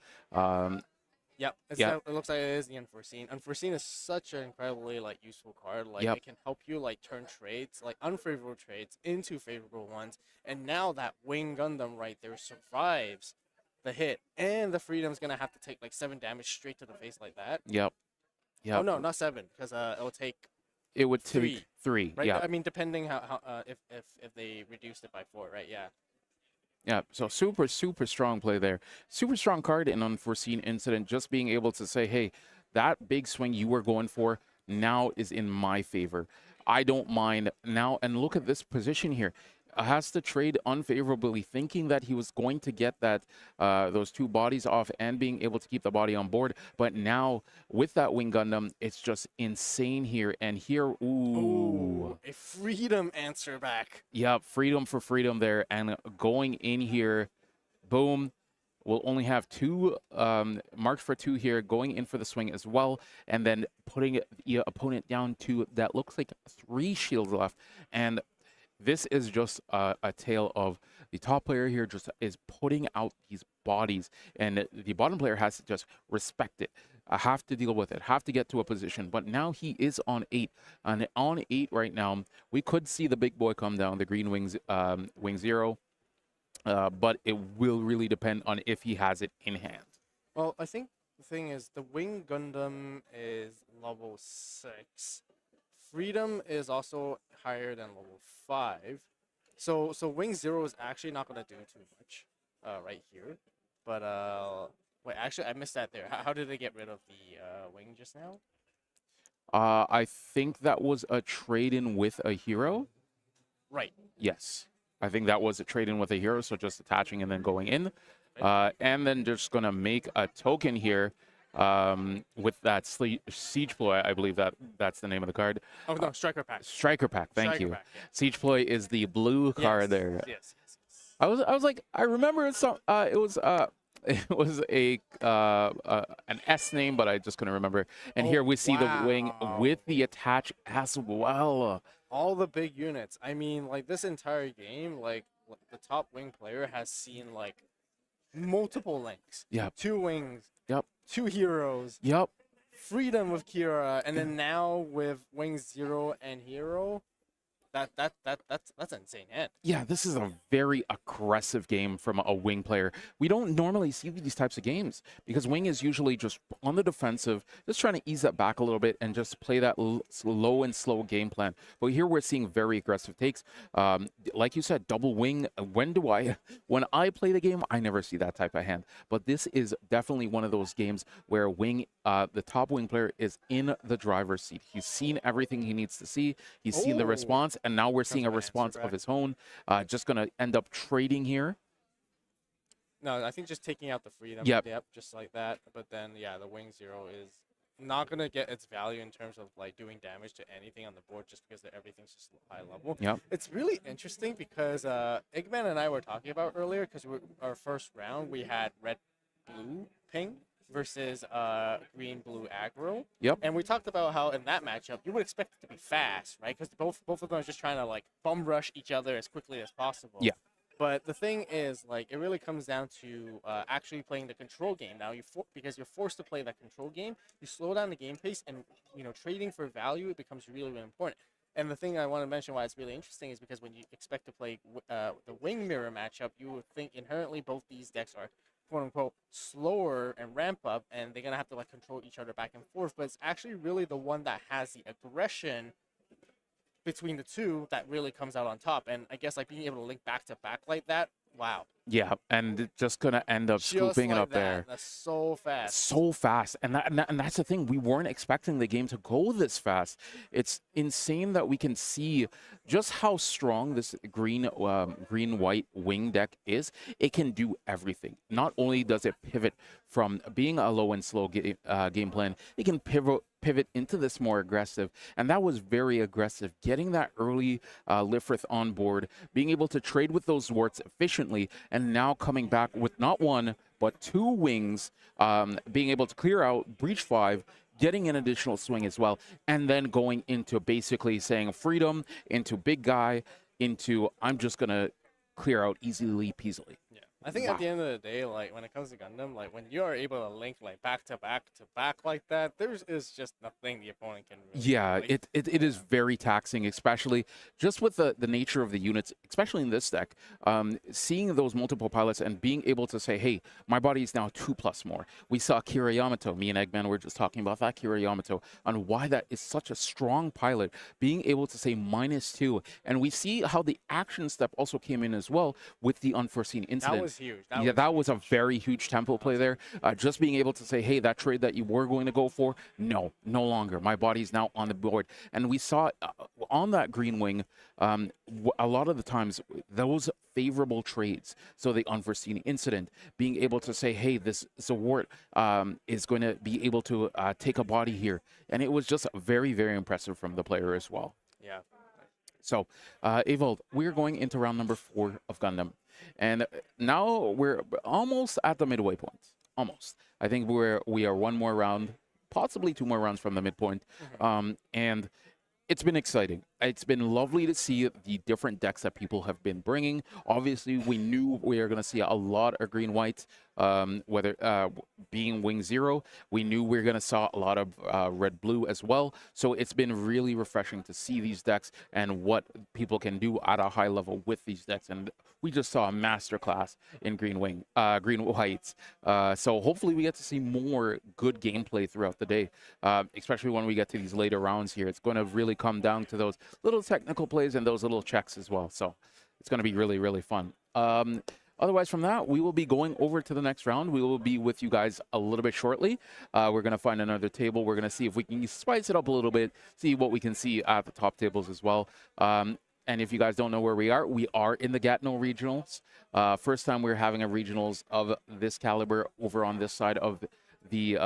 Yep. Yeah. It looks like it is the Unforeseen. Unforeseen is such an incredibly like useful card. Like Yep. it can help you like turn trades, like unfavorable trades into favorable ones. And now that Wing Gundam right there survives the hit, and the Freedom's gonna have to take like 7 damage straight to the face like that. Yep. Yep. Oh no, not 7, because it'll take It would take 3. 3. Right. Yeah. I mean, depending how if they reduced it by 4, right? Yeah. Yeah, so super, super strong play there. Super strong card in Unforeseen Incident. Just being able to say, hey, that big swing you were going for now is in my favor. I don't mind now. And look at this position here. Has to trade unfavorably, thinking that he was going to get that those 2 bodies off and being able to keep the body on board. But now with that Wing Gundam, it's just insane here. And here, ooh, a Freedom answer back. yeah, freedom for freedom there. And going in here, boom. We'll only have 2 marked for 2 here, going in for the swing as well, and then putting the opponent down to that looks like 3 shields left. And this is just a tale of the top player here just is putting out these bodies, and the bottom player has to just respect it. I have to deal with it, have to get to a position. But now he is on 8. And on 8 right now, we could see the big boy come down, the green wings, Wing 0. But it will really depend on if he has it in hand. Well, I think the thing is the Wing Gundam is level 6. Freedom is also higher than level 5. So Wing 0 is actually not going to do too much right here. But wait, actually I missed that there. How did they get rid of the wing just now? I think that was a trade-in with a hero. Right. Yes. I think that was a trade-in with a hero, so just attaching and then going in. And then just going to make a token here with that Siege Ploy. I believe that's the name of the card. Oh, no, Striker Pack. Striker Pack, thank Striker you. Pack, yeah. Siege Ploy is the blue card there. Yes. I was like, I remember it was it was an S name, but I just couldn't remember. And here we see the wing with the attach as well. All the big units. I mean, like this entire game, like the top wing player has seen like multiple links. Yep. 2 wings. Yep. 2 heroes. Yep. Freedom with Kira, and then now with Wing 0 and Hero. That's an insane hand. Yeah, this is a very aggressive game from a wing player. We don't normally see these types of games because wing is usually just on the defensive, just trying to ease that back a little bit and just play that low and slow game plan. But here we're seeing very aggressive takes. Like you said, double wing. When I play the game, I never see that type of hand. But this is definitely one of those games where wing, the top wing player is in the driver's seat. He's seen everything he needs to see. He's seen the response. And now we're seeing a response of his own. Just going to end up trading here. No, I think just taking out the Freedom. Yep. Just like that. But then, yeah, the Wing 0 is not going to get its value in terms of like doing damage to anything on the board just because everything's just high level. Yep. It's really interesting because Eggman and I were talking about earlier because our first round we had red-blue ping versus green-blue aggro. Yep. And we talked about how in that matchup you would expect it to be fast, right? Because both of them are just trying to like bum rush each other as quickly as possible. Yeah. But the thing is, like, it really comes down to actually playing the control game. Now, because you're forced to play that control game, you slow down the game pace, and trading for value it becomes really, really important. And the thing I want to mention why it's really interesting is because when you expect to play the wing mirror matchup, you would think inherently both these decks are quote unquote slower and ramp up, and they're gonna have to like control each other back and forth. But it's actually really the one that has the aggression between the two that really comes out on top. And I guess like being able to link back to back like that Wow. Yeah, and just gonna end up Just scooping it like up that. there. That's so fast. So fast, and that's the thing. We weren't expecting the game to go this fast. It's insane that we can see just how strong this green white wing deck is. It can do everything. Not only does it pivot from being a low and slow game plan, it can pivot into this more aggressive, and that was very aggressive. Getting that early Lifrith on board, being able to trade with those warts efficiently, and now coming back with not one but two wings, being able to clear out breach 5, getting an additional swing as well, and then going into basically saying freedom into big guy into I'm just gonna clear out easily peasily. Yeah. I think Wow. at the end of the day, like when it comes to Gundam, like when you are able to link like back to back to back like that, there's is just nothing the opponent can really Yeah, do. Like, it is very taxing, especially just with the nature of the units, especially in this deck. Seeing those multiple pilots and being able to say, hey, my body is now 2+ more. We saw Kira Yamato, me and Eggman were just talking about that Kira Yamato, on why that is such a strong pilot, being able to say -2. And we see how the action step also came in as well with the unforeseen incident. that was huge. Yeah, that was a very huge tempo play there. Just being able to say, hey, that trade that you were going to go for, no longer. My body's now on the board. And we saw on that green wing, a lot of the times, those favorable trades. So the unforeseen incident, being able to say, hey, this Zawart is going to be able to take a body here. And it was just very, very impressive from the player as well. Yeah. So, Evold, we're going into round number 4 of Gundam. And now we're almost at the midway point. Almost. I think we are one more round, possibly 2 more rounds from the midpoint. And it's been exciting. It's been lovely to see the different decks that people have been bringing. Obviously, we knew we were going to see a lot of green white, whether being wing 0. We knew we were going to see a lot of red blue as well. So it's been really refreshing to see these decks and what people can do at a high level with these decks. And we just saw a masterclass in green whites. So hopefully we get to see more good gameplay throughout the day, especially when we get to these later rounds here. It's going to really come down to those little technical plays and those little checks as well. So it's going to be really, really fun. Otherwise, from that, we will be going over to the next round. We will be with you guys a little bit shortly. We're going to find another table. We're going to see if we can spice it up a little bit, see what we can see at the top tables as well. And if you guys don't know where we are in the Gatineau regionals. First time we're having a regionals of this caliber over on this side of the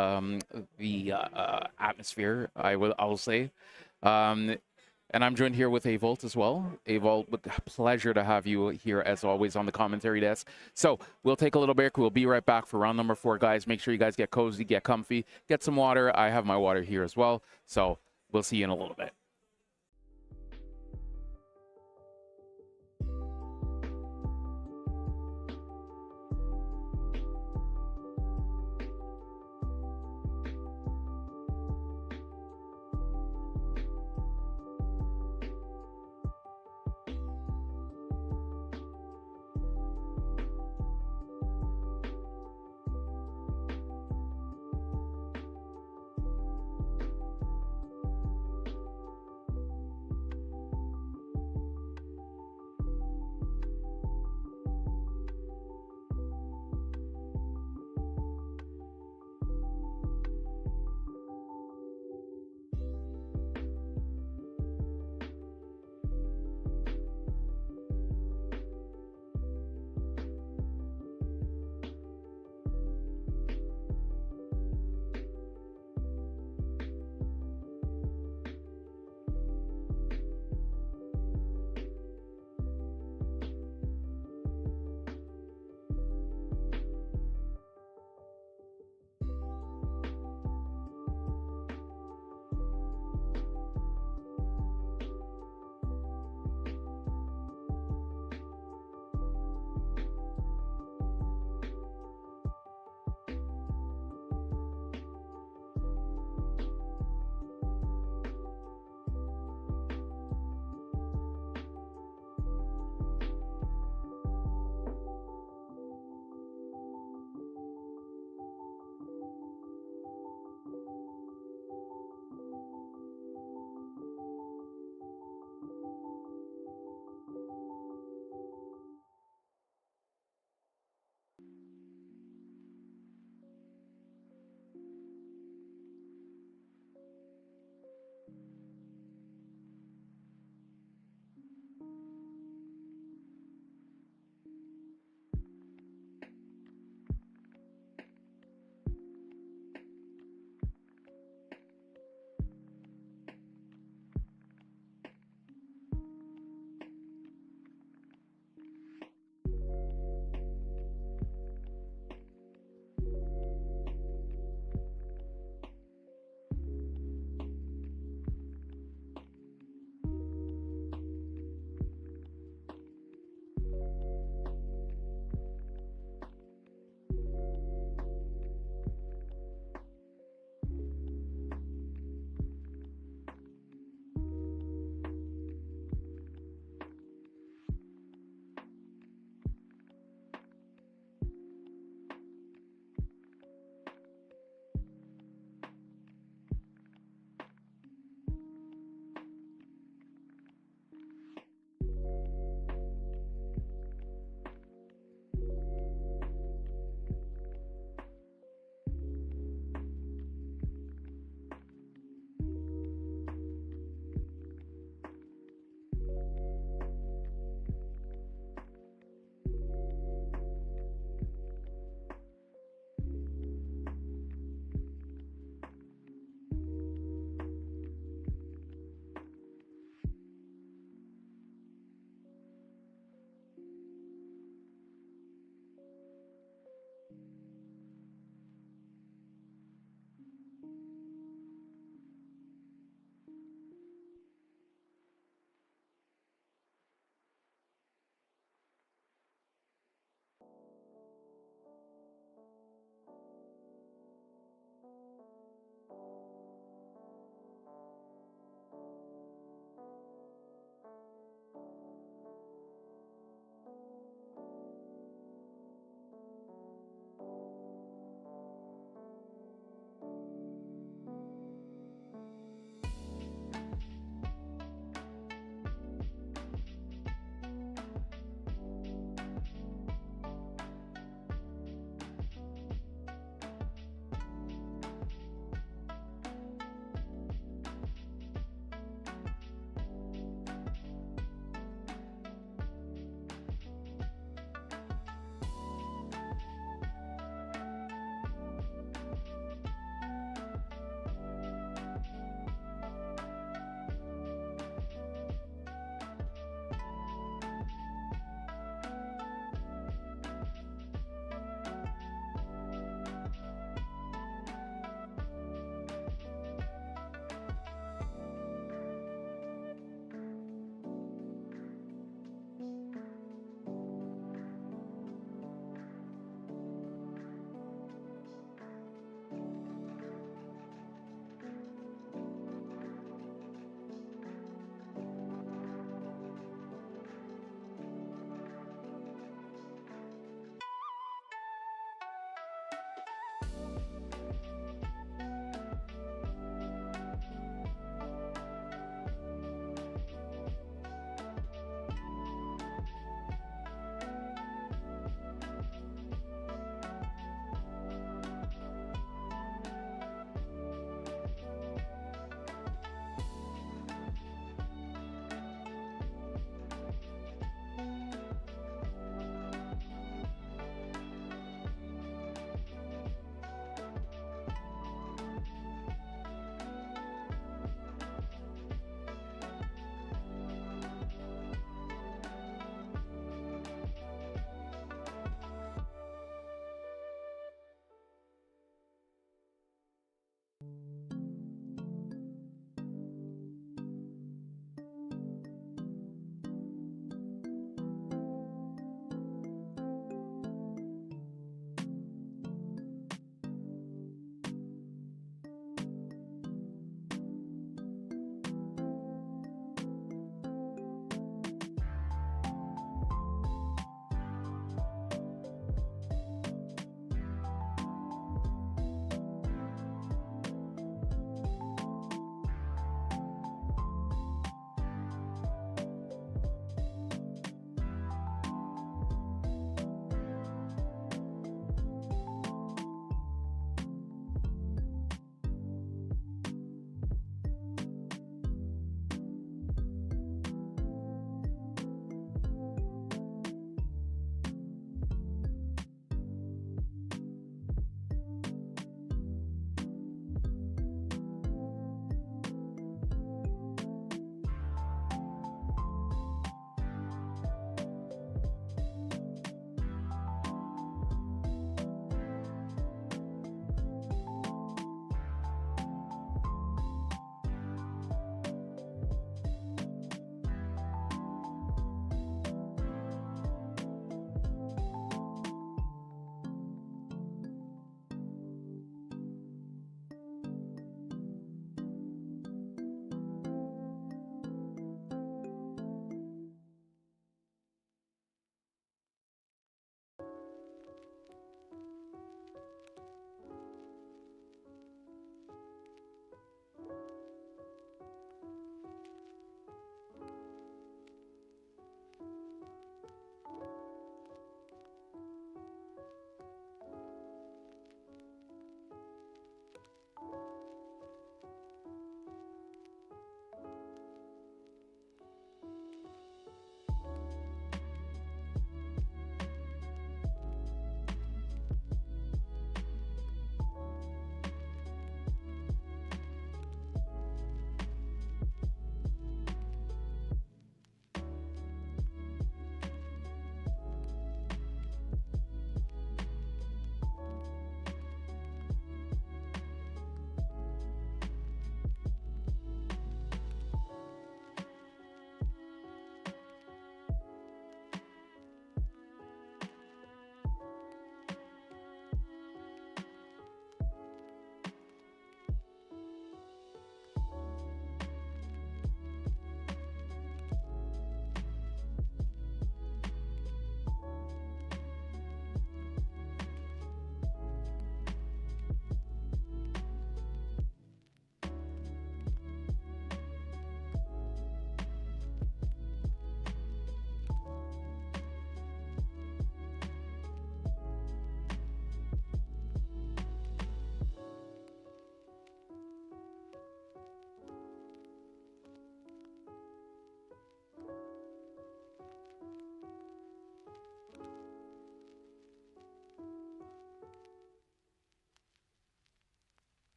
atmosphere, I will say. And I'm joined here with Avolt as well. Avolt, pleasure to have you here as always on the commentary desk. So we'll take a little break. We'll be right back for round number 4, guys. Make sure you guys get cozy, get comfy, get some water. I have my water here as well. So we'll see you in a little bit.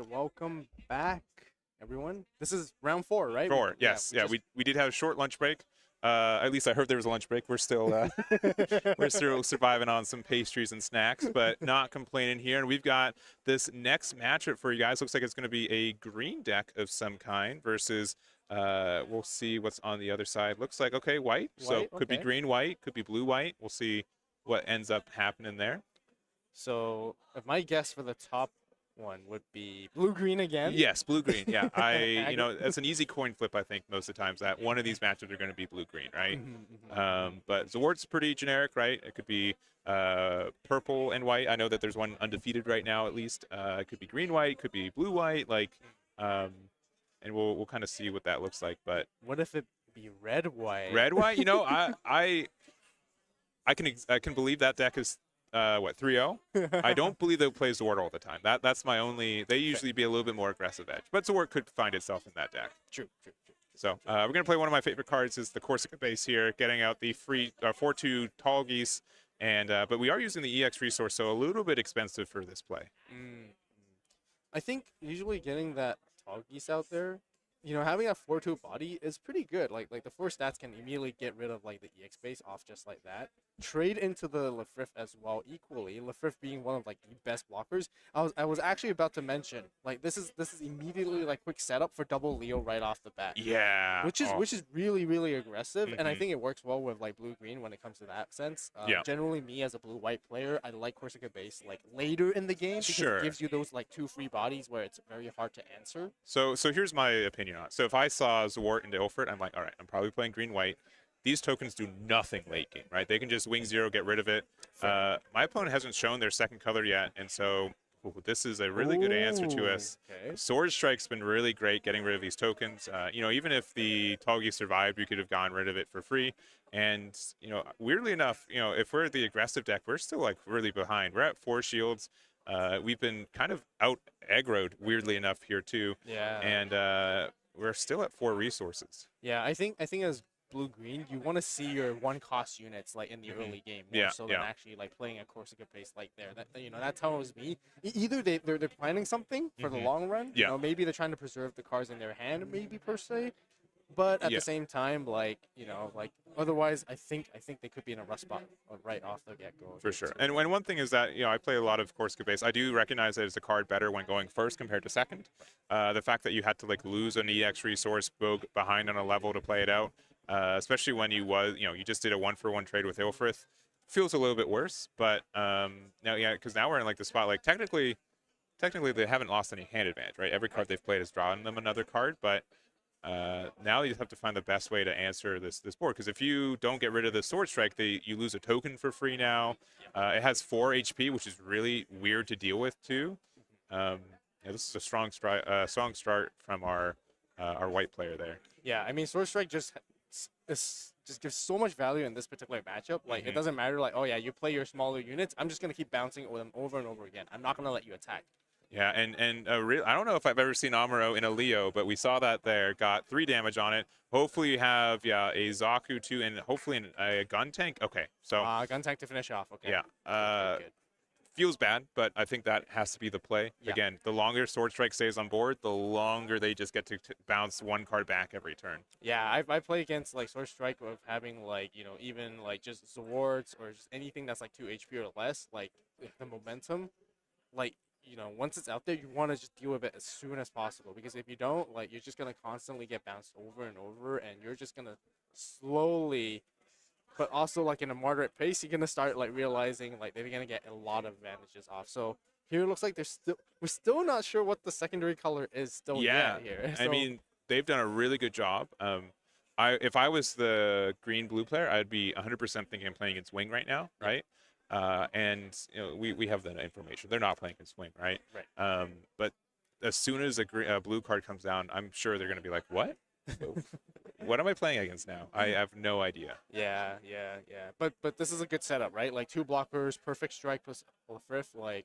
right, welcome back, everyone. This is round 4, right? Four, yes. Yeah, we did have a short lunch break. At least I heard there was a lunch break. We're still we're still surviving on some pastries and snacks, but not complaining here. And we've got this next matchup for you guys. Looks like it's going to be a green deck of some kind versus we'll see what's on the other side. Looks like okay, white. So could be green white, could be blue white. We'll see what ends up happening there. So if my guess for the top one would be blue green again. Yes, blue green. Yeah, it's an easy coin flip. I think most of the times that one of these matchups are going to be blue green, right? But Zord's pretty generic, right? It could be purple and white. I know that there's one undefeated right now, at least. It could be green white, could be blue white, and we'll kind of see what that looks like. But what if it be red white? Red white, I can believe that deck is. 3-0? I don't believe they'll play Zord all the time. That's my only. They usually be a little bit more aggressive edge, but Zord could find itself in that deck. True. So we're gonna play one of my favorite cards is the Corsica base here, getting out the free 4/2 Tall Geese, and but we are using the EX resource, so a little bit expensive for this play. I think usually getting that Tall Geese out there, having a 4/2 body is pretty good. Like the 4 stats can immediately get rid of like the EX base off just like that. Trade into the Lefrith as well equally. Lefrith being one of like the best blockers. I was actually about to mention like this is immediately like quick setup for double Leo right off the bat. Yeah. Which is really really aggressive, and I think it works well with like blue green when it comes to that sense. Generally, me as a blue white player, I like Corsica base like later in the game because it gives you those like 2 free bodies where it's very hard to answer. So here's my opinion on it. So if I saw Zwart into Ilford, I'm like, all right, I'm probably playing green white. These tokens do nothing late game, right? They can just wing 0, get rid of it. My opponent hasn't shown their second color yet, and so this is a really good answer to us. Okay. Sword Strike's been really great getting rid of these tokens. Even if the Tallgeese survived, we could have gotten rid of it for free. And, weirdly enough, if we're the aggressive deck, we're still like really behind. We're at 4 shields. We've been kind of out aggroed, weirdly enough, here too. Yeah. And we're still at 4 resources. Yeah, I think as blue-green, you want to see your 1-cost units like in the early game more so than actually like playing a Corsica base like there. That tells me either they're planning something for the long run. Maybe they're trying to preserve the cards in their hand, maybe per se. But at the same time, otherwise, I think they could be in a rough spot right off the get-go. For sure. And one thing is that, I play a lot of Corsica base. I do recognize that it's a card better when going first compared to second. The fact that you had to lose an EX resource behind on a level to play it out, especially when you just did a 1-for-1 trade with Ilfrith, feels a little bit worse. But because now we're in the spot, technically they haven't lost any hand advantage, right? Every card they've played has drawn them another card, but now you have to find the best way to answer this board, because if you don't get rid of the Sword Strike, you lose a token for free now. It has 4 HP, which is really weird to deal with too. This is a strong start from our white player there. Yeah, I mean Sword Strike just gives so much value in this particular matchup. It doesn't matter you play your smaller units. I'm just gonna keep bouncing them over and over again. I'm not gonna let you attack. Yeah, and I don't know if I've ever seen Amuro in a Leo, but we saw that there. Got 3 damage on it. Hopefully you have a Zaku too, and hopefully a gun tank. Okay, so gun tank to finish off. Okay. Yeah. Good. Feels bad, but I think that has to be the play. Yeah. Again, the longer Sword Strike stays on board, the longer they just get to bounce 1 card back every turn. Yeah, I play against Sword Strike of having even just Zords or just anything that's 2 HP or less. The momentum, once it's out there, you want to just deal with it as soon as possible, because if you don't, you're just going to constantly get bounced over and over, and you're just going to slowly, but also in a moderate pace, you're going to start realizing they're going to get a lot of advantages off. So here it looks like we're still not sure what the secondary color is still yet here. So, I mean, they've done a really good job. If I was the green-blue player, I'd be 100% thinking I'm playing against Wing right now, right? And we have that information. They're not playing against Wing, right? Right. But as soon as a blue card comes down, I'm sure they're going to be like, what? What am I playing against now? I have no idea. Yeah. But this is a good setup, right? 2 blockers, perfect strike plus Lefrith.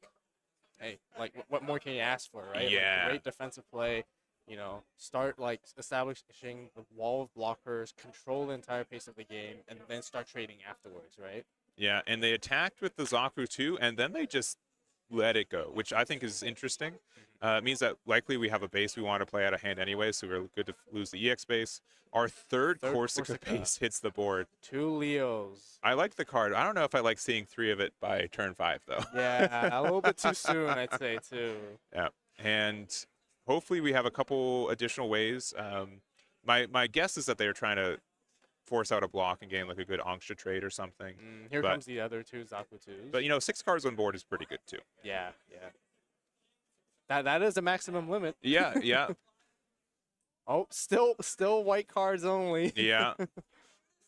Hey, what more can you ask for, right? Yeah. Great defensive play. Start establishing the wall of blockers, control the entire pace of the game, and then start trading afterwards, right? Yeah, and they attacked with the Zaku too, and then they just let it go, which I think is interesting. It means that likely we have a base we want to play out of hand anyway, so we're good to lose the EX base. Our third Corsica base hits the board. 2 Leos. I like the card. I don't know if I like seeing 3 of it by turn 5, though. Yeah, a little bit too soon, I'd say, too. Yeah, and hopefully we have a couple additional ways. My guess is that they're trying to force out a block and gain like a good Angsha trade or something. Here comes the other 2 Zaku 2s. But, 6 cards on board is pretty good, too. Yeah. That is the maximum limit. Yeah. Oh, still white cards only. Yeah.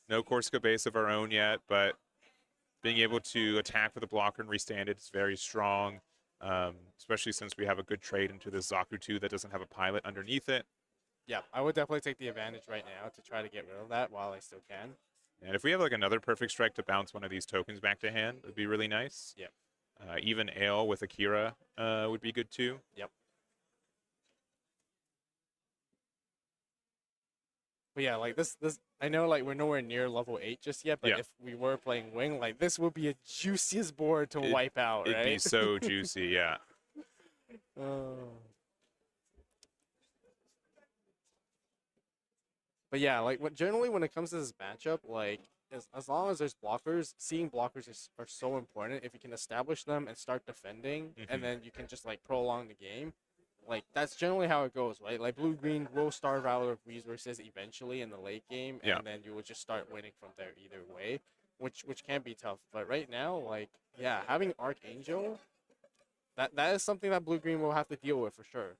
No Corsica base of our own yet, but being able to attack with a blocker and restand it is very strong, especially since we have a good trade into this Zaku 2 that doesn't have a pilot underneath it. Yeah, I would definitely take the advantage right now to try to get rid of that while I still can. And if we have like another perfect strike to bounce one of these tokens back to hand, it would be really nice. Yep. Even Ale with Akira would be good too. Yep. But yeah, like this I know like we're nowhere near level 8 just yet, but if we were playing Wing, like this would be a juiciest board to wipe out, right? It'd be so juicy, yeah. But yeah, like generally when it comes to this matchup, like as long as there's blockers, seeing blockers are so important. If you can establish them and start defending, and then you can just like prolong the game, like that's generally how it goes, right? Like blue-green will starve out of resources eventually in the late game, and then you will just start winning from there either way, which can be tough. But right now, like having Archangel, that is something that blue-green will have to deal with for sure.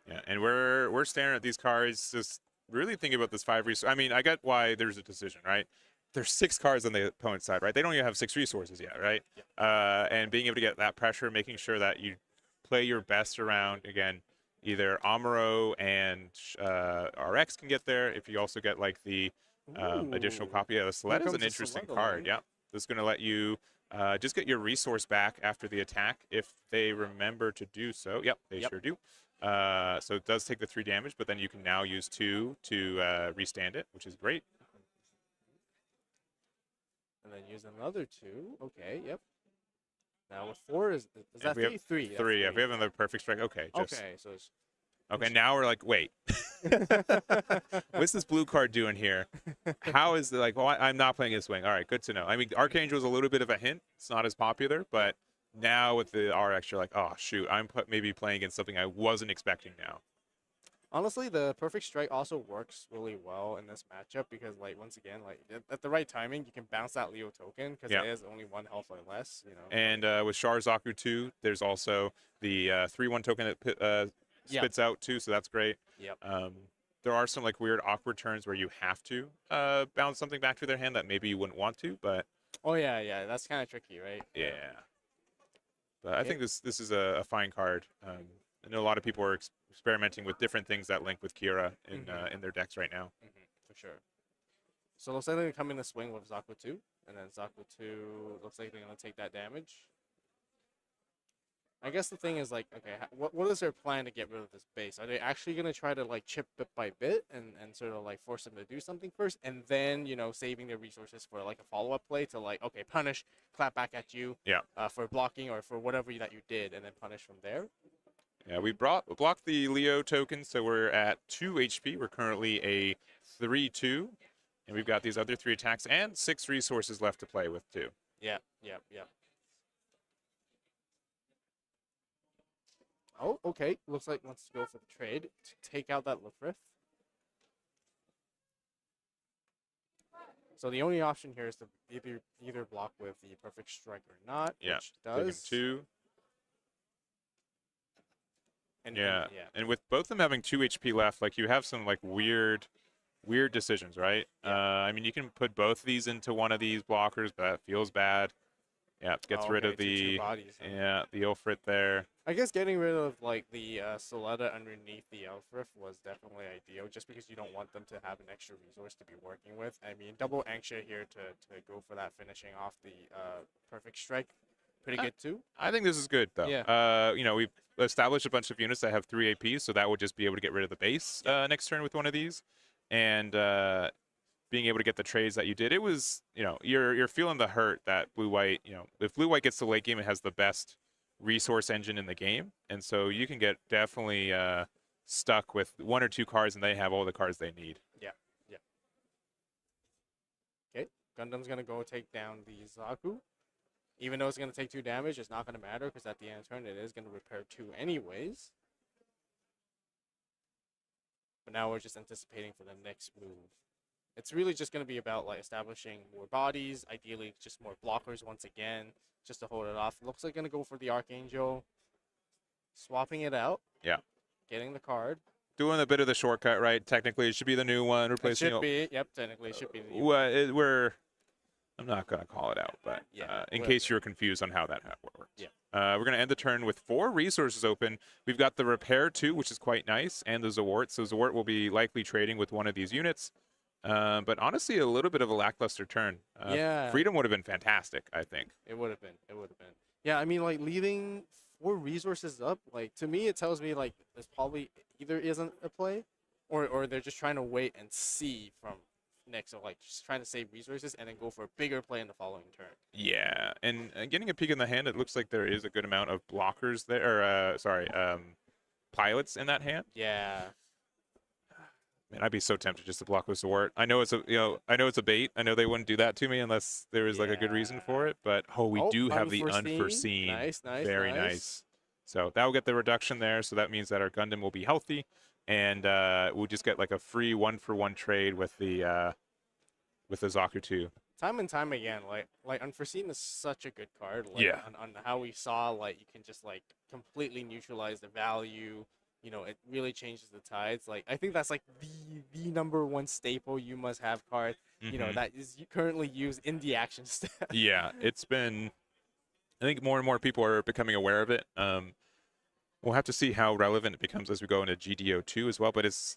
Yeah, and we're staring at these cards, just really thinking about this 5 resource. I mean, I get why there's a decision, right? There's 6 cards on the opponent's side, right? They don't even have 6 resources yet, right? And being able to get that pressure, making sure that you play your best around, again, either Amuro and RX can get there. If you also get like the additional copy of the Soletta is an interesting card. Yeah, this is going to let you just get your resource back after the attack if they remember to do so. Yep, they sure do. So it does take the 3 damage, but then you can now use 2 to restand it, which is great. And then use another 2. Okay, yep. Now with 4 is that 3? 3. 3. If we have another perfect strike, okay. Okay, so it's... Okay, now we're like, wait. What's this blue card doing here? How is it like, well, I'm not playing this Wing. All right, good to know. I mean, Archangel is a little bit of a hint. It's not as popular, but now with the RX, you're like, oh, shoot, I'm maybe playing against something I wasn't expecting now. Honestly, the perfect strike also works really well in this matchup because, like, once again, like at the right timing, you can bounce that Leo token because it has only 1 health or less, you know. And with Char Zaku 2, there's also the 3/1 token that spits out too, so that's great. Yep. There are some like weird awkward turns where you have to bounce something back to their hand that maybe you wouldn't want to, but that's kind of tricky, right? Yeah. But I think this is a fine card. I know a lot of people are experimenting with different things that link with Kira in their decks right now. For sure. So looks like they're coming to swing with Zaku 2, and then Zaku 2 looks like they're going to take that damage. I guess the thing is, like, okay, what is their plan to get rid of this base? Are they actually going to try to, like, chip bit by bit and sort of, like, force them to do something first, and then, you know, saving their resources for, like, a follow-up play to, like, okay, punish, clap back at you for blocking or for whatever that you did, and then punish from there? Yeah, we blocked the Leo token, so we're at 2 HP. We're currently a 3/2, and we've got these other 3 attacks and 6 resources left to play with, too. Yeah. Oh, okay. Looks like wants to go for the trade to take out that Lefrith. So the only option here is to either block with the perfect strike or not, which does. 2. And with both of them having 2 HP left, like you have some like weird decisions, right? I mean, you can put both of these into one of these blockers, but that feels bad. Yeah, gets rid of the bodies, the Ilfrit there. I guess getting rid of like the Soletta underneath the Elfrith was definitely ideal, just because you don't want them to have an extra resource to be working with. I mean, double Anxia here to go for that finishing off the perfect strike. Pretty good too. I think this is good though. Yeah. You know, we've established a bunch of units that have 3 AP, so that would just be able to get rid of the base next turn with one of these, and being able to get the trades that you did. It was, you know, you're feeling the hurt that blue white. You know, if blue white gets to late game, it has the best resource engine in the game, and so you can get definitely stuck with 1 or 2 cards, and they have all the cards they need. Yeah. Yeah. Okay. Gundam's gonna go take down the Zaku. Even though it's gonna take 2 damage, it's not gonna matter because at the end of the turn it is gonna repair 2 anyways. But now we're just anticipating for the next move. It's really just going to be about like establishing more bodies, ideally just more blockers once again, just to hold it off. Looks like going to go for the Archangel, swapping it out. Yeah. Getting the card. Doing a bit of the shortcut, right? Technically, it should be the new one, It replacing. should be. Yep, technically it should be the new We're. I'm not gonna call it out, but Yeah, in well- case you're confused on how that works. Yeah. We're gonna end the turn with 4 resources open. We've got the repair 2, which is quite nice, and the Zawart. So Zawart will be likely trading with one of these units. But honestly, a little bit of a lackluster turn. Yeah. Freedom would have been fantastic, I think. It would have been. It would have been. Yeah, I mean, like leaving 4 resources up, like to me, it tells me like there's probably either isn't a play, or they're just trying to wait and see from next. So like just trying to save resources and then go for a bigger play in the following turn. Yeah, and getting a peek in the hand, it looks like there is a good amount of blockers there. Or pilots in that hand. Yeah. Man, I'd be so tempted just to block with Zawart. I know it's a bait. I know they wouldn't do that to me unless there is like a good reason for it. But we Oh, do have the unforeseen. unforeseen. Nice, nice, Very nice. nice. So that will get the reduction there. So that means that our Gundam will be healthy, and we'll just get like a free 1-for-1 trade with the Zaku 2. Time and time again, like unforeseen is such a good card. Like, Yeah. On how we saw, like you can just like completely neutralize the value. You know, it really changes the tides. Like I think that's like the number 1 staple you must have card. You know, Mhm. that is currently used in the action step. Yeah, it's been. I think more and more people are becoming aware of it. We'll have to see how relevant it becomes as we go into GDO2 as well. But it's,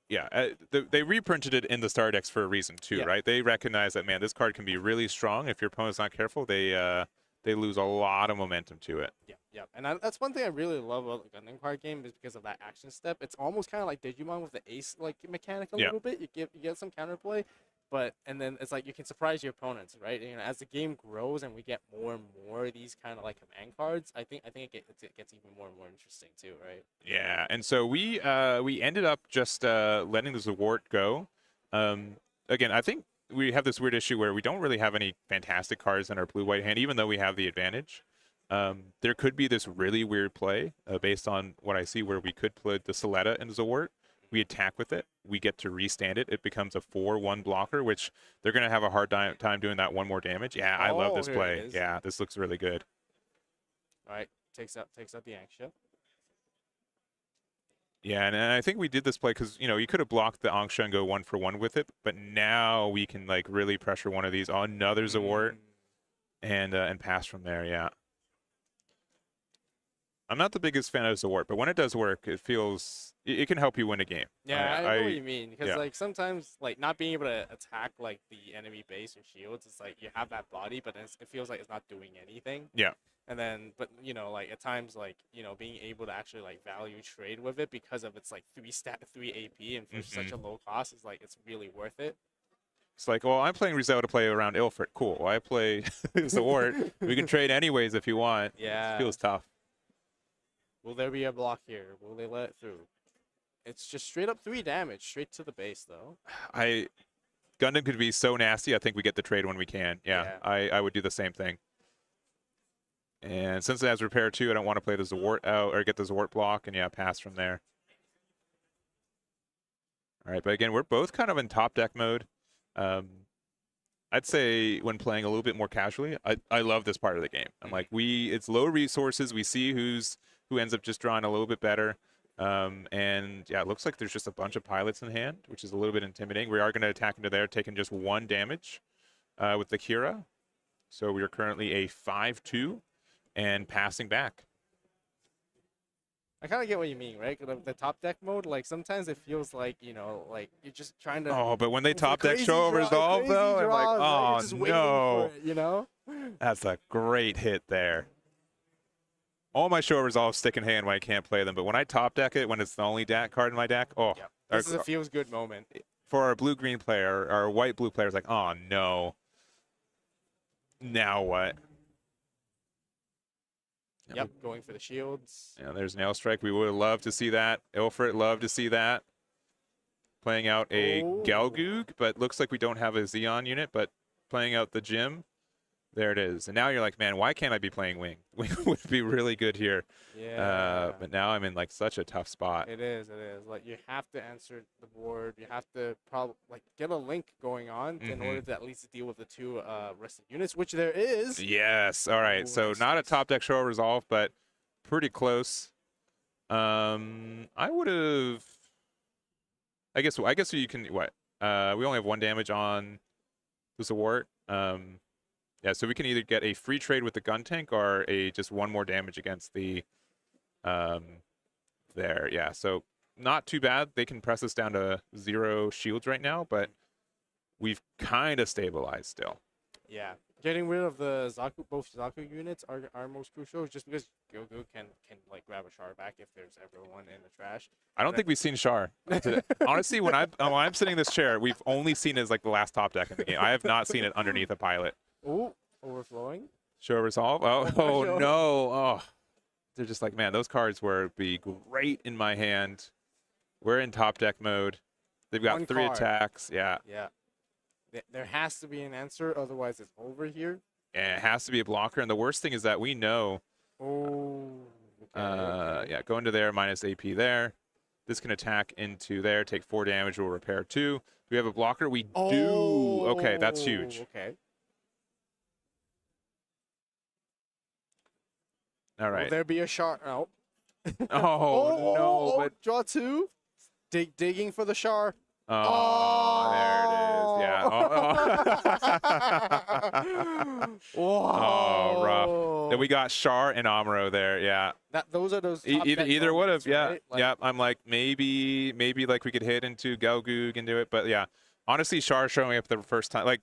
they reprinted it in the Star decks for a reason too, Yeah. right? They recognize that, man, this card can be really strong. If your opponent's not careful, they lose a lot of momentum to it. Yeah. And that's one thing I really love about the Gundam card game is because of that action step. It's almost kind of like Digimon with the ace like mechanic a Yeah. little bit. You get some counterplay, and then it's like you can surprise your opponents, right? You know, as the game grows and we get more and more of these kind of like command cards, I think it gets even more and more interesting too, right? Yeah, and so we ended up just letting the Zawart go. Again, I think we have this weird issue where we don't really have any fantastic cards in our blue-white hand, even though we have the advantage. There could be this really weird play based on what I see where we could put the Soletta in Zawart. We attack with it. We get to restand it. It becomes a 4-1 blocker, which they're going to have a hard time doing that 1 more damage. Yeah, I love this here it play. is. Yeah, this looks really good. All right, takes out the Angsha. Yeah, and I think we did this play because, you could have blocked the Angsha and go 1-for-1 with it, but now we can like really pressure one of these on another Zawart and pass from there. Yeah. I'm not the biggest fan of Zawart, but when it does work, it can help you win a game. Yeah, I know what you mean. Because yeah. like sometimes like not being able to attack like the enemy base or shields, it's like you have that body, but it feels like it's not doing anything. Yeah. And then, but like at times, like being able to actually like value trade with it because of its like 3 AP and for such a low cost is like it's really worth it. It's like, well, I'm playing Rizzo to play around Ilford. Cool. Well, I play Zawart. We can trade anyways if you want. Yeah. It feels tough. Will there be a block here? Will they let it through? It's just straight up 3 damage, straight to the base though. Gundam could be so nasty. I think we get the trade when we can. Yeah. I would do the same thing. And since it has repair 2, I don't want to play the Zawart out or get the Zawart block and pass from there. All right, but again, we're both kind of in top deck mode. I'd say when playing a little bit more casually, I love this part of the game. I'm like, it's low resources. We see who ends up just drawing a little bit better. And yeah, it looks like there's just a bunch of pilots in hand, which is a little bit intimidating. We are going to attack into there, taking just 1 damage with the Kira. So we are currently a 5-2 and passing back. I kind of get what you mean, right? 'Cause the top deck mode, like sometimes it feels like like you're just trying to. Oh, but when they for top deck crazy show draw- resolve crazy though, I'm like, draws, right? You're oh just waiting no, for it, that's a great hit there. All my show resolves stick in hand when I can't play them, but when I top deck it, when it's the only deck card in my deck, oh, Yep. This is a feels good moment. for our blue-green player, our white-blue player is like, oh no. Now what? Yep, going for the shields. Yeah, there's Nail Strike. We would have loved to see that. Ilfrit, love to see that. Playing out a Galgoog, but looks like we don't have a Xeon unit, but playing out the Gym. There it is. And now you're like, man, why can't I be playing Wing? Wing would be really good here. Yeah. But now I'm in like such a tough spot. It is. Like you have to answer the board. You have to probably like get a link going on in order to at least deal with the two rested units, which there is. Yes. All right. So not a top deck show resolve, but pretty close. I would have. I guess you can what? We only have 1 damage on this award. Yeah, so we can either get a free trade with the gun tank or just 1 more damage against the there. Yeah, so not too bad. They can press us down to 0 shields right now, but we've kind of stabilized still. Yeah, getting rid of the both Zaku units are most crucial, just because Gyogu can like grab a Char back if there's ever one in the trash. I don't think we've seen Char. Honestly, when I'm sitting in this chair, we've only seen it as like the last top deck in the game. I have not seen it underneath a pilot. Oh, overflowing. Show resolve. Oh no. Oh, they're just like, man, those cards would be great in my hand. We're in top deck mode. They've got 3 attacks. Yeah. Yeah. There has to be an answer, otherwise it's over here. And it has to be a blocker. And the worst thing is that we know. Oh. Okay. Yeah, go into there, minus AP there. This can attack into there, take 4 damage, we'll repair 2. Do we have a blocker? We do. Okay, that's huge. Okay. All right. Will there be a shot? Oh. Oh, no. But draw 2. Digging for the Char. Oh, there it is. Yeah. Oh, rough. Then we got Char and Amuro there. Yeah. Those are those. Either would have. Yeah. Right? Yeah. I'm like maybe like we could hit into Galgoog and do it, but yeah. Honestly, Char showing up the first time, like.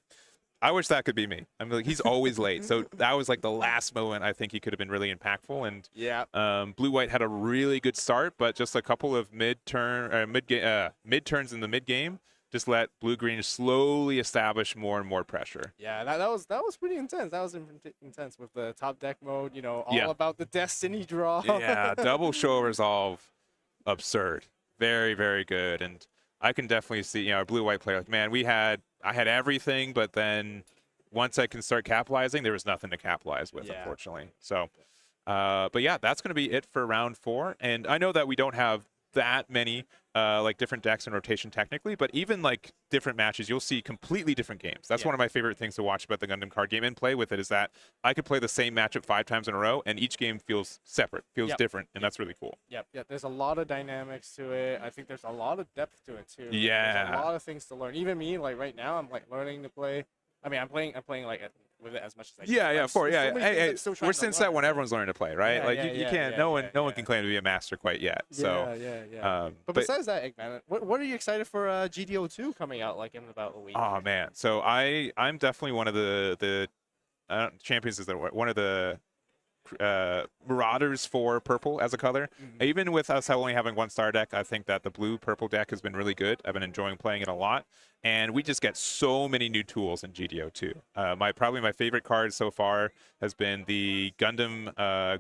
I wish that could be me. I mean, like, he's always late. So that was like the last moment I think he could have been really impactful. And yeah, Blue-White had a really good start, but just a couple of mid-turns in the mid-game just let Blue-Green slowly establish more and more pressure. Yeah, that was pretty intense. That was intense with the top deck mode. You know, all about the destiny draw. Yeah, double show resolve, absurd. Very, very good. And I can definitely see, a Blue-White player like, man, I had everything, but then once I can start capitalizing, there was nothing to capitalize with, unfortunately. So, but yeah, that's going to be it for round 4. And I know that we don't have that many like different decks in rotation technically, but even like different matches, you'll see completely different games. That's one of my favorite things to watch about the Gundam card game and play with it is that I could play the same matchup 5 times in a row, and each game feels separate, feels different, and that's really cool. Yep. There's a lot of dynamics to it. I think there's a lot of depth to it too. Yeah. There's a lot of things to learn. Even me, like right now, I'm like learning to play. I mean, I'm playing like with it as much as I can. Hey, we're since that when everyone's learning to play, right? You can't. No one can claim to be a master quite yet. Yeah. But besides that, Eggman, what are you excited for GDO2 coming out like in about a week? Oh man, so I'm definitely one of the champions is one of the Marauders for purple as a color. Even with us only having 1 star deck, I think that the blue-purple deck has been really good. I've been enjoying playing it a lot. And we just get so many new tools in GDO2. Probably my favorite card so far has been the Gundam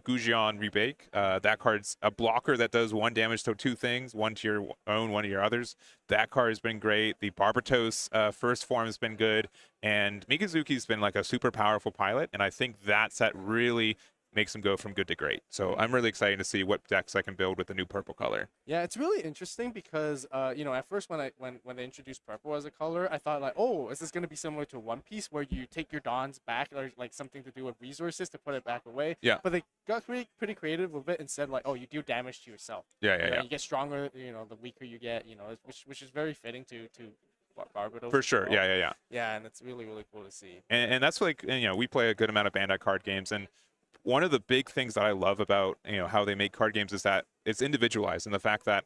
Gujion Rebake. That card's a blocker that does 1 damage to 2 things, 1 to your own, 1 to your others. That card has been great. The Barbatos first form has been good. And Mikazuki's been like a super powerful pilot. And I think that set really makes them go from good to great. So I'm really excited to see what decks I can build with the new purple color. Yeah, it's really interesting because at first when they introduced purple as a color, I thought like, oh, is this going to be similar to One Piece where you take your Dons back or like something to do with resources to put it back away? Yeah. But they got pretty creative with it and said like, oh, you do damage to yourself. Yeah. You get stronger, the weaker you get, which is very fitting to Barbados. For sure. Yeah. Yeah, and it's really, really cool to see. And that's like, we play a good amount of Bandai card games, and one of the big things that I love about how they make card games is that it's individualized, and the fact that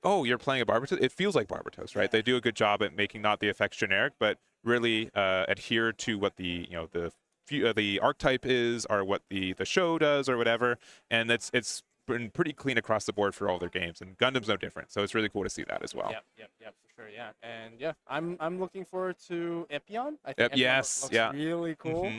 you're playing a Barbatos, it feels like Barbatos, right? They do a good job at making not the effects generic, but really adhere to what the the archetype is, or what the show does, or whatever. And it's been pretty clean across the board for all their games, and Gundam's no different. So it's really cool to see that as well. Yep, for sure, yeah. And yeah, I'm looking forward to Epion. I think Epion looks really cool.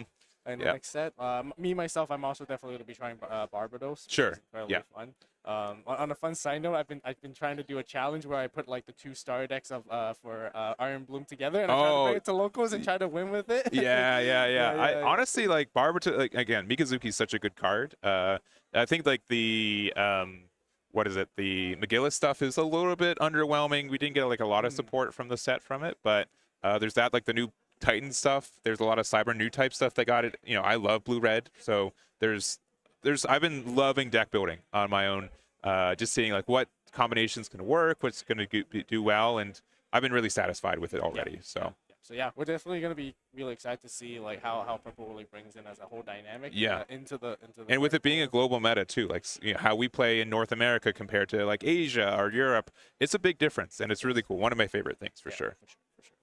in the Yeah. next set. Me myself, I'm also definitely going to be trying Barbados. Which Sure. is incredibly Yeah. fun. On a fun side note, I've been trying to do a challenge where I put like the 2 star decks of for Iron Bloom together, and I try to bring it to locals and try to win with it. Yeah. I yeah. honestly like Barbato. Like again, Mikazuki's such a good card. I think like the what is it? The McGillis stuff is a little bit underwhelming. We didn't get like a lot of support from the set from it, but there's that like the new Titan stuff. There's a lot of Cyber new type stuff that got it. You know, I love blue red, so there's I've been loving deck building on my own, just seeing like what combinations can work, what's going to do well, and I've been really satisfied with it already. So. So yeah, we're definitely gonna be really excited to see like how purple really brings in as a whole dynamic. Yeah. Into the. And with it being a global meta too, like you know, how we play in North America compared to like Asia or Europe, it's a big difference, and it's really cool. One of my favorite things for sure. For sure.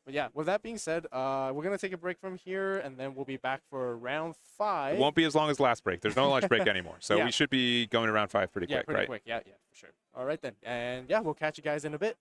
But yeah, with that being said, we're gonna take a break from here, and then we'll be back for round 5. It won't be as long as last break. There's no lunch break anymore, so Yeah. we should be going to round 5 pretty Yeah, quick, pretty right? quick. Yeah, for sure. All right then, and yeah, we'll catch you guys in a bit.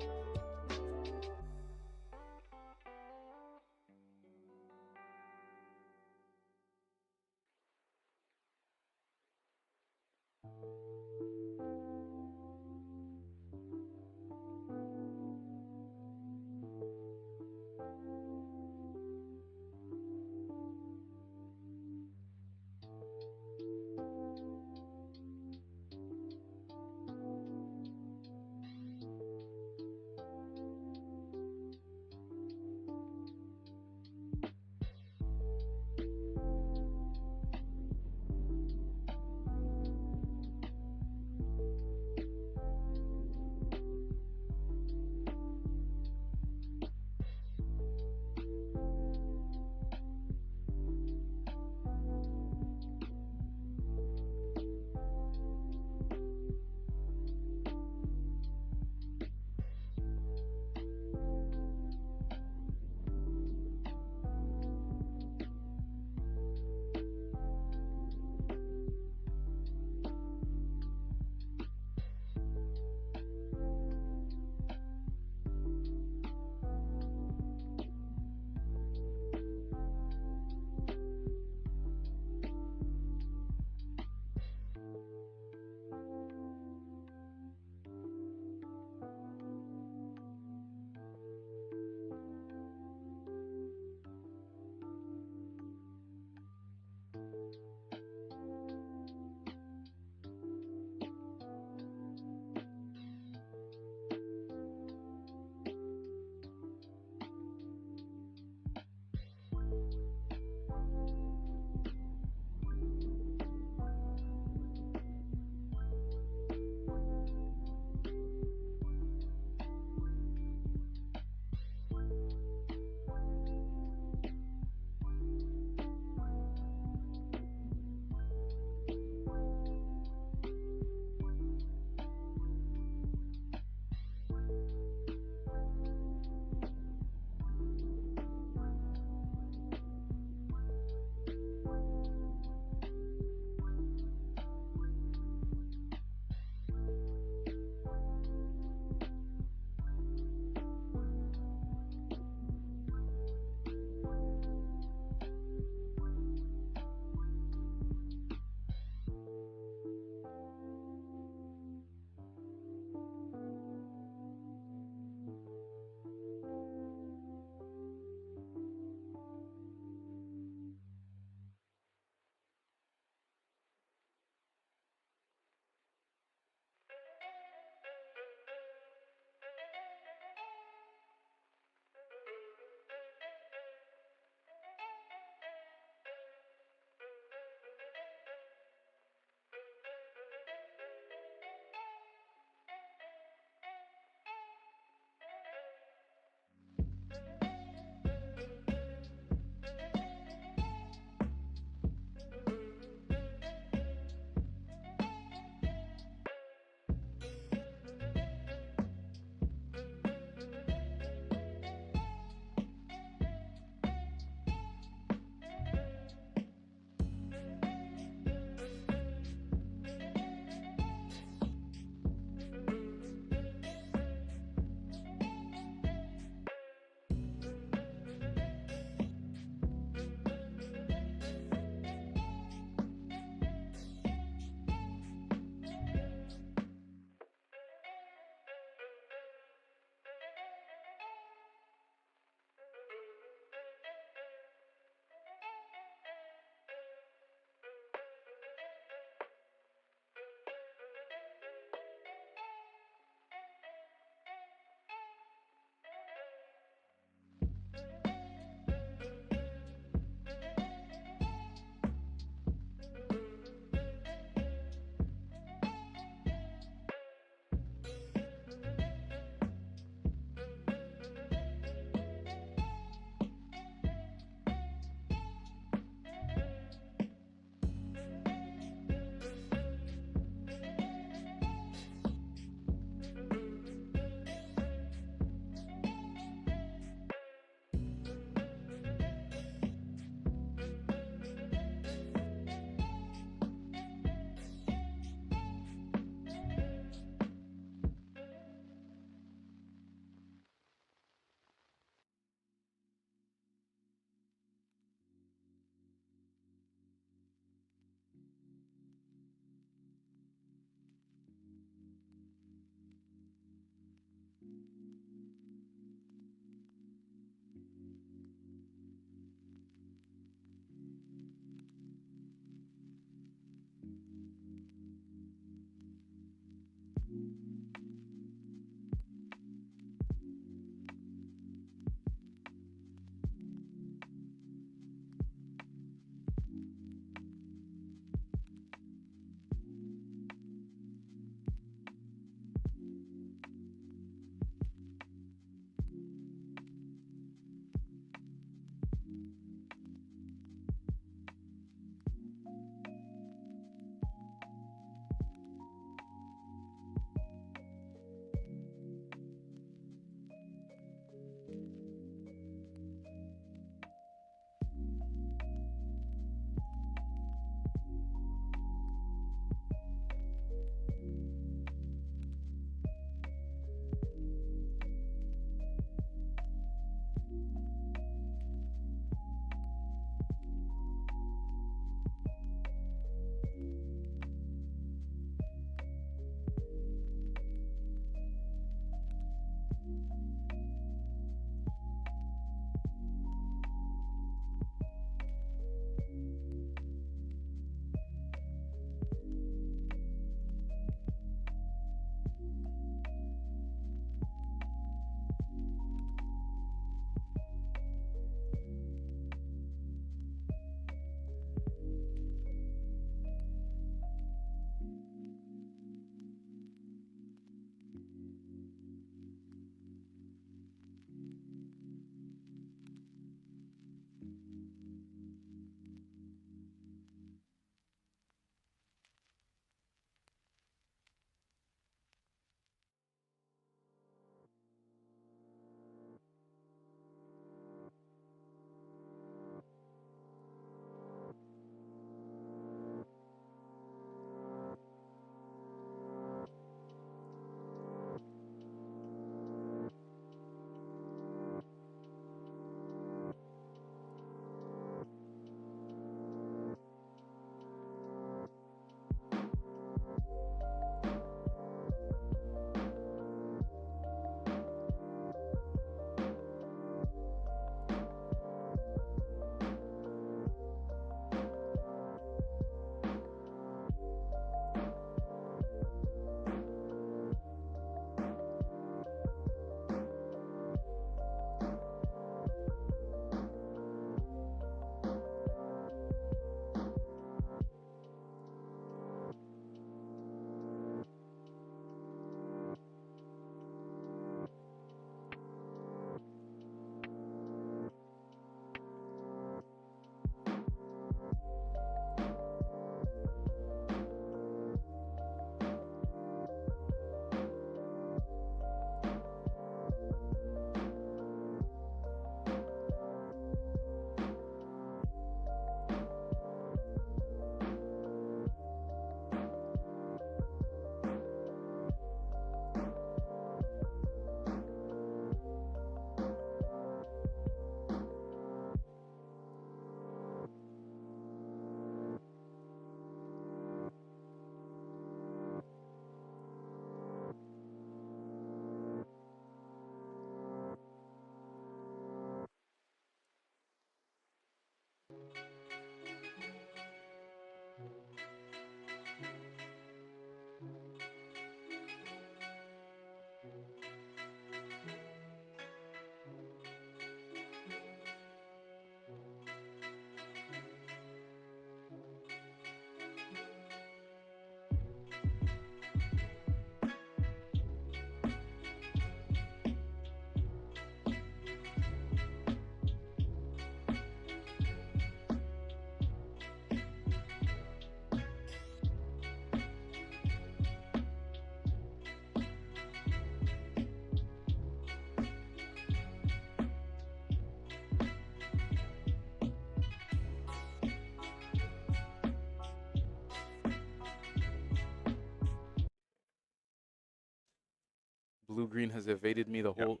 blue-green has evaded me the whole...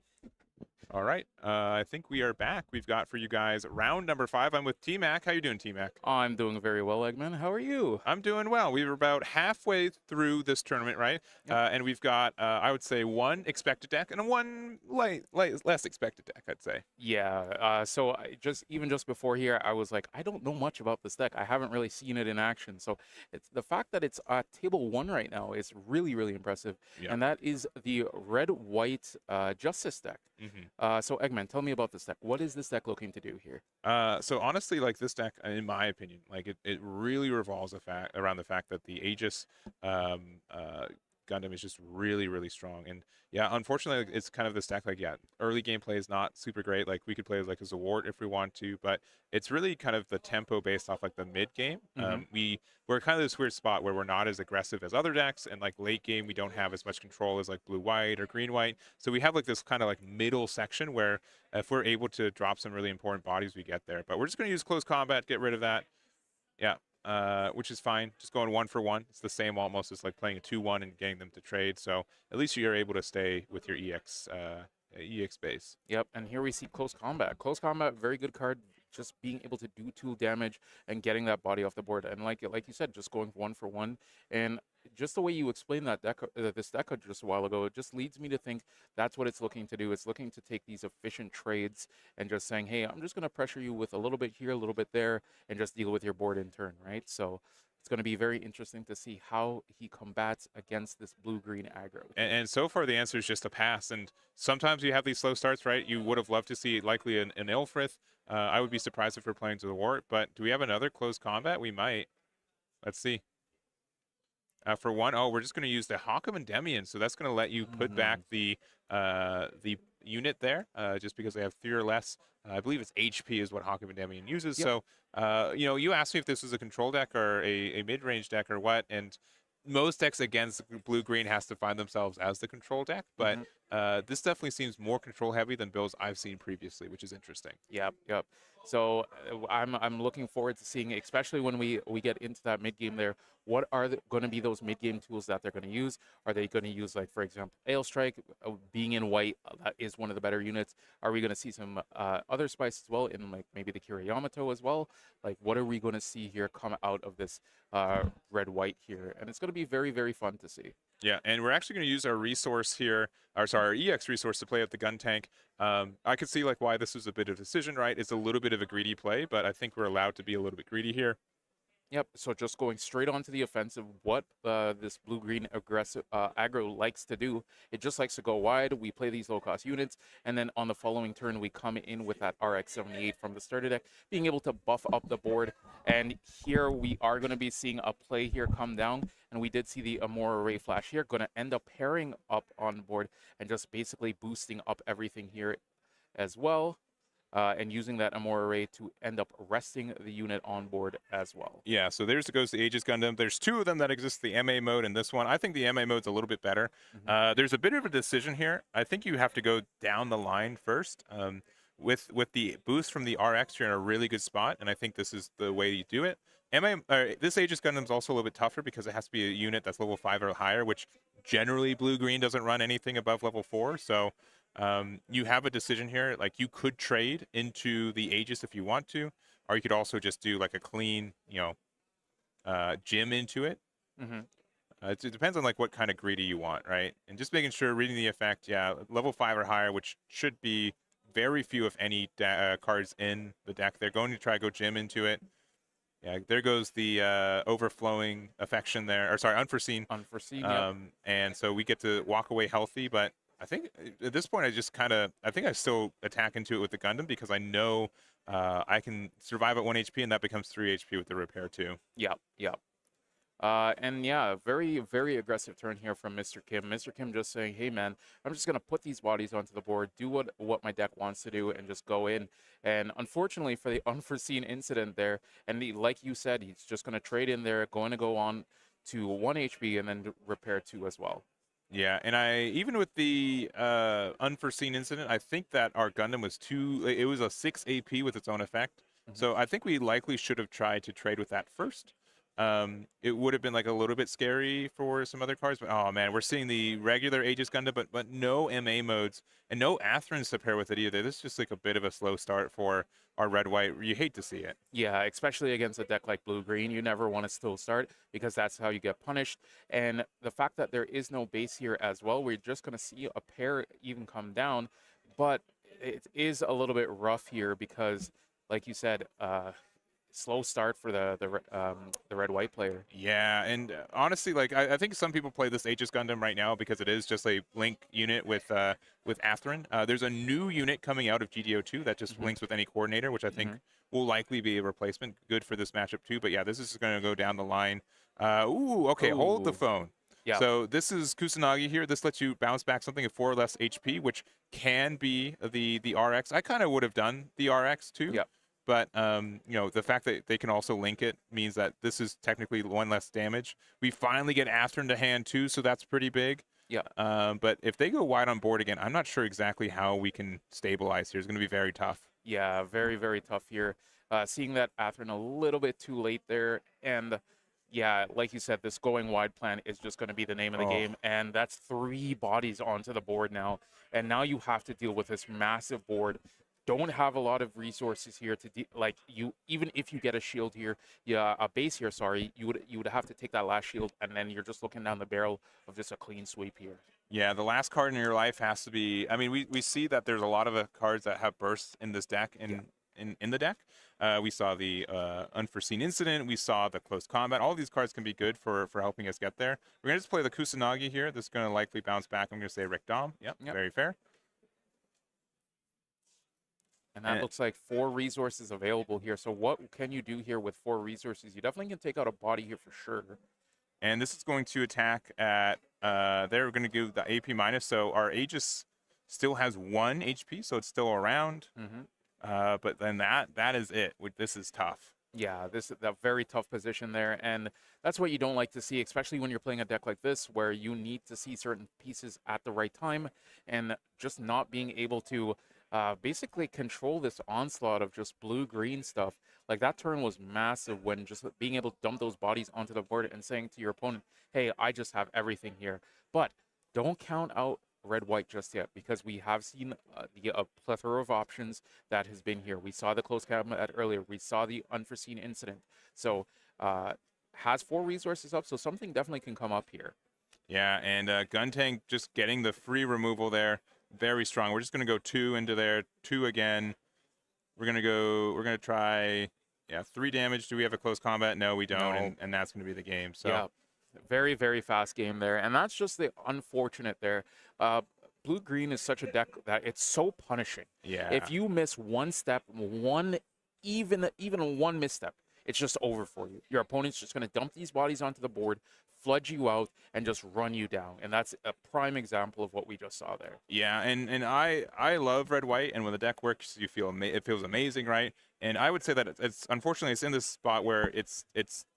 All right. I think we are back. We've got for you guys round number 5. I'm with T-Mac. How you doing, T-Mac? I'm doing very well, Eggman. How are you? I'm doing well. We were about halfway through this tournament, right? Yep. And we've got, I would say, one expected deck and one less expected deck, I'd say. Yeah, so even just before here, I was like, I don't know much about this deck. I haven't really seen it in action. So it's the fact that it's table 1 right now is really, really impressive. Yeah. And that is the red-white Justice deck. So Eggman, tell me about this deck. What is this deck looking to do here? So honestly, like this deck, in my opinion, like it really revolves around the fact that the Aegis Gundam is just really, really strong. And yeah, unfortunately, it's kind of this deck, like, yeah, early gameplay is not super great. Like we could play like as a ward if we want to, but it's really kind of the tempo based off like the mid game. We're kind of this weird spot where we're not as aggressive as other decks, and like late game we don't have as much control as like blue white or green white. So we have like this kind of like middle section where if we're able to drop some really important bodies, we get there. But we're just going to use close combat, get rid of that. Yeah. Which is fine. Just going 1 for 1. It's the same almost as like playing a 2-1 and getting them to trade. So at least you're able to stay with your EX base. Yep, and here we see Close Combat. Close Combat, very good card. Just being able to do 2 damage and getting that body off the board. And like you said, just going 1 for 1. And just the way you explained that deck, this deck just a while ago, it just leads me to think that's what it's looking to do. It's looking to take these efficient trades and just saying, hey, I'm just going to pressure you with a little bit here, a little bit there, and just deal with your board in turn, right? So it's going to be very interesting to see how he combats against this blue-green aggro. And so far, the answer is just a pass. And sometimes you have these slow starts, right? You would have loved to see likely an Ilfrith. I would be surprised if we're playing to the Wart. But do we have another close combat? We might. Let's see. For 1, we're just going to use the Hawk of Endymion. So that's going to let you put back the unit there, just because they have 3 or less. I believe it's HP is what Hawk of Endymion uses. Yep. So, you asked me if this was a control deck or a mid-range deck or what, and most decks against blue-green has to find themselves as the control deck, but this definitely seems more control-heavy than builds I've seen previously, which is interesting. Yep. So I'm looking forward to seeing, especially when we get into that mid game there, what are going to be those mid game tools that they're going to use? Are they going to use, like, for example, Ale Strike, being in white, that is one of the better units. Are we going to see some other spice as well in, like, maybe the Kiriyamato as well? Like, what are we going to see here come out of this red white here? And it's going to be very, very fun to see. Yeah, and we're actually going to use our resource here, our EX resource to play up the gun tank. I could see like why this was a bit of a decision, right? It's a little bit of a greedy play, but I think we're allowed to be a little bit greedy here. Yep, so just going straight onto the offensive, what this blue-green aggressive aggro likes to do, it just likes to go wide. We play these low-cost units, and then on the following turn, we come in with that RX-78 from the starter deck, being able to buff up the board. And here we are going to be seeing a play here come down, and we did see the Amora Ray Flash here, going to end up pairing up on board and just basically boosting up everything here as well. And using that Amora Ray to end up resting the unit on board as well. Yeah, so goes the Aegis Gundam. There's 2 of them that exist, the MA mode and this one. I think the MA mode's a little bit better. There's a bit of a decision here. I think you have to go down the line first. With the boost from the RX, you're in a really good spot, and I think this is the way you do it. This Aegis Gundam's also a little bit tougher because it has to be a unit that's level 5 or higher, which generally blue-green doesn't run anything above level 4, so you have a decision here. Like, you could trade into the Aegis if you want to, or you could also just do like a clean, gym into it. It depends on like what kind of greedy you want, right? And just making sure, reading the effect, level 5 or higher, which should be very few, if any, cards in the deck. They're going to try to go gym into it. Yeah, there goes the overflowing affection there, or sorry, unforeseen. Yep. And so we get to walk away healthy, but I think at this point I think I still attack into it with the Gundam because I know I can survive at 1 HP, and that becomes 3 HP with the repair too. Yep. And yeah, very, very aggressive turn here from Mr. Kim. Mr. Kim just saying, hey man, I'm just going to put these bodies onto the board, do what my deck wants to do, and just go in. And unfortunately for the unforeseen incident there, and like you said, he's just going to trade in there, going to go on to 1 HP and then repair 2 as well. Yeah, and even with the unforeseen incident, I think that our Gundam was it was a 6 AP with its own effect. So I think we likely should have tried to trade with that first. it would have been like a little bit scary for some other cards. But oh man, we're seeing the regular Aegis Gundam, but no MA modes and no Athrons to pair with it either. This is just like a bit of a slow start for our red-white. You hate to see it. Yeah, especially against a deck like blue-green, you never want to still start because that's how you get punished. And the fact that there is no base here as well, we're just going to see a pair even come down. But it is a little bit rough here because, like you said, slow start for the red-white player. Yeah, and honestly, like I think some people play this Aegis Gundam right now because it is just a link unit with Atherin. There's a new unit coming out of GDO2 that just links with any coordinator, which I think will likely be a replacement. Good for this matchup too. But yeah, this is going to go down the line. Okay, hold the phone. Yeah. So this is Kusanagi here. This lets you bounce back something of 4 or less HP, which can be the RX. I kind of would have done the RX too. Yeah. But the fact that they can also link it means that this is technically 1 less damage. We finally get Atherin to hand too, so that's pretty big. Yeah. But if they go wide on board again, I'm not sure exactly how we can stabilize here. It's going to be very tough. Yeah, very, very tough here. Seeing that Atherin a little bit too late there. And yeah, like you said, this going wide plan is just going to be the name of the game. And that's 3 bodies onto the board now. And now you have to deal with this massive board. Don't have a lot of resources here to even if you get a shield here, a base here, sorry, you would have to take that last shield, and then you're just looking down the barrel of just a clean sweep here. Yeah, the last card in your life has to be. I mean, we see that there's a lot of cards that have bursts in this deck in the deck. We saw the unforeseen incident. We saw the close combat. All these cards can be good for helping us get there. We're gonna just play the Kusanagi here. This is gonna likely bounce back. I'm gonna say Rick Dom. Yep. Very fair. And that looks like 4 resources available here. So what can you do here with 4 resources? You definitely can take out a body here for sure. And this is going to attack at, they're going to do the AP minus. So our Aegis still has 1 HP, so it's still around. But then that is it. This is tough. Yeah, this is a very tough position there. And that's what you don't like to see, especially when you're playing a deck like this, where you need to see certain pieces at the right time. And just not being able to basically control this onslaught of just blue-green stuff. Like that turn was massive when just being able to dump those bodies onto the board and saying to your opponent, hey, I just have everything here. But don't count out red-white just yet, because we have seen a plethora of options that has been here. We saw the close combat earlier. We saw the unforeseen incident. So has 4 resources up, so something definitely can come up here. Yeah, and Guntank just getting the free removal there. Very strong. We're just going to go 2 into there, 2 again. We're going to try, 3 damage. Do we have a close combat? No, we don't, No. and that's going to be the game. So. Yeah, very, very fast game there. And that's just the unfortunate there. Blue-green is such a deck that it's so punishing. Yeah. If you miss one step, even one misstep, it's just over for you. Your opponent's just going to dump these bodies onto the board, flood you out, and just run you down. And that's a prime example of what we just saw there. Yeah, and I love red-white, and when the deck works, it feels amazing, right? And I would say that it's unfortunately it's in this spot where it's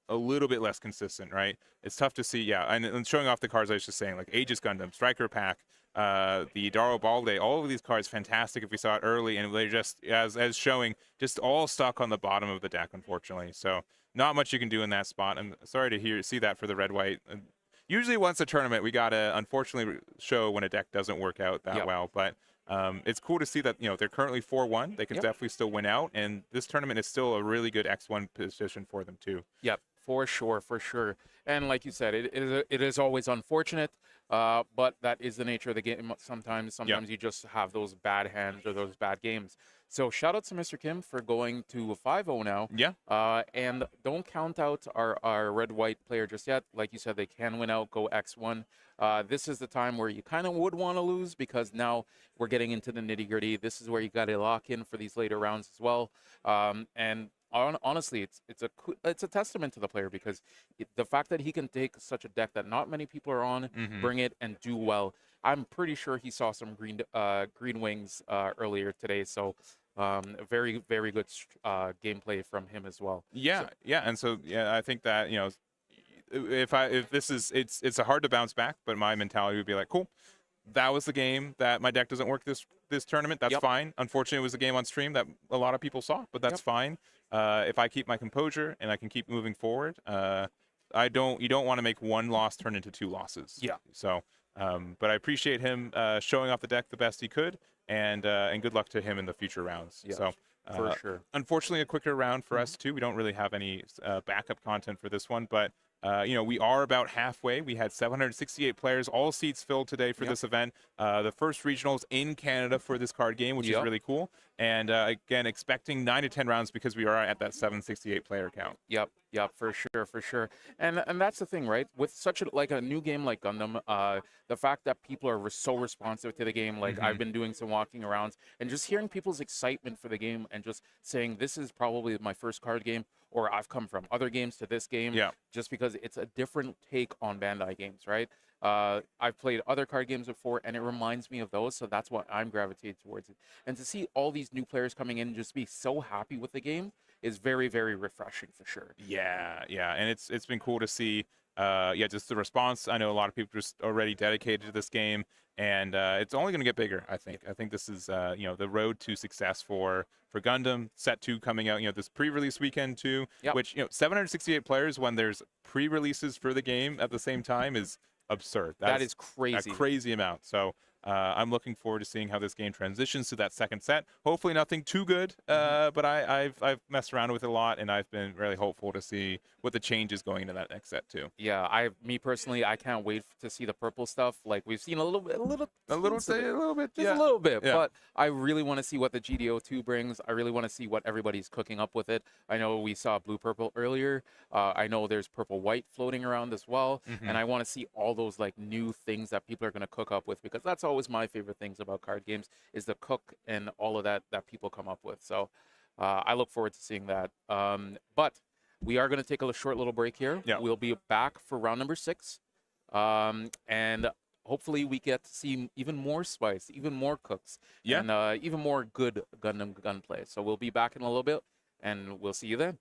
a little bit less consistent, right? It's tough to see, and showing off the cards I was just saying, like Aegis Gundam, Striker Pack, the Daro Balde, all of these cards fantastic if we saw it early, and they're just as showing just all stuck on the bottom of the deck, unfortunately. So not much you can do in that spot. I'm sorry to see that for the red-white. Usually once a tournament, we gotta unfortunately show when a deck doesn't work out that well, but it's cool to see that they're currently 4-1. They can definitely still win out, and this tournament is still a really good X1 position for them too. Yep. For sure, for sure. And like you said, it is always unfortunate, but that is the nature of the game. Sometimes you just have those bad hands or those bad games. So shout out to Mr. Kim for going to 5-0 now. Yeah. And don't count out our red-white player just yet. Like you said, they can win out, go X1. This is the time where you kind of would want to lose, because now we're getting into the nitty-gritty. This is where you got to lock in for these later rounds as well. And honestly, it's a testament to the player, because the fact that he can take such a deck that not many people are on, bring it and do well. I'm pretty sure he saw some green wings earlier today, so very, very good gameplay from him as well. Yeah, and so I think that if this is it's a hard to bounce back, but my mentality would be like, cool, that was the game that my deck doesn't work this tournament. That's fine. Unfortunately, it was a game on stream that a lot of people saw, but that's fine. if I keep my composure and I can keep moving forward, you don't want to make one loss turn into 2 losses. Yeah. So, but I appreciate him showing off the deck the best he could, and good luck to him in the future rounds. Yeah, So. for sure. Unfortunately, a quicker round for us too. We don't really have any backup content for this one, but we are about halfway. We had 768 players, all seats filled today for this event. The first regionals in Canada for this card game, which is really cool. And again, expecting 9 to 10 rounds because we are at that 768 player count. Yep, for sure. And that's the thing, right? With such a new game like Gundam, the fact that people are so responsive to the game, like I've been doing some walking arounds and just hearing people's excitement for the game and just saying this is probably my first card game, or I've come from other games to this game, just because it's a different take on Bandai games, right? I've played other card games before, and it reminds me of those, so that's why I'm gravitated towards it. And to see all these new players coming in and just be so happy with the game is very, very refreshing for sure. Yeah, and it's been cool to see. Just the response. I know a lot of people just already dedicated to this game, and it's only going to get bigger. I think. I think this is the road to success for Gundam. Set 2 coming out. This pre-release weekend too. Which 768 players when there's pre-releases for the game at the same time is absurd. That is crazy. A crazy amount. So I'm looking forward to seeing how this game transitions to that second set. Hopefully nothing too good, but I've messed around with it a lot, and I've been really hopeful to see what the changes going into that next set too. Yeah, me personally, I can't wait to see the purple stuff. Like we've seen a little bit, just a little bit. But I really want to see what the GDO2 brings. I really want to see what everybody's cooking up with it. I know we saw blue purple earlier. I know there's purple white floating around as well, and I want to see all those like new things that people are going to cook up with, because that's always my favorite things about card games is the cook and all of that people come up with. So I look forward to seeing that. But we are going to take a short little break here. We'll be back for round number 6. And hopefully we get to see even more spice, even more cooks, and even more good Gundam gunplay. So we'll be back in a little bit, and we'll see you then.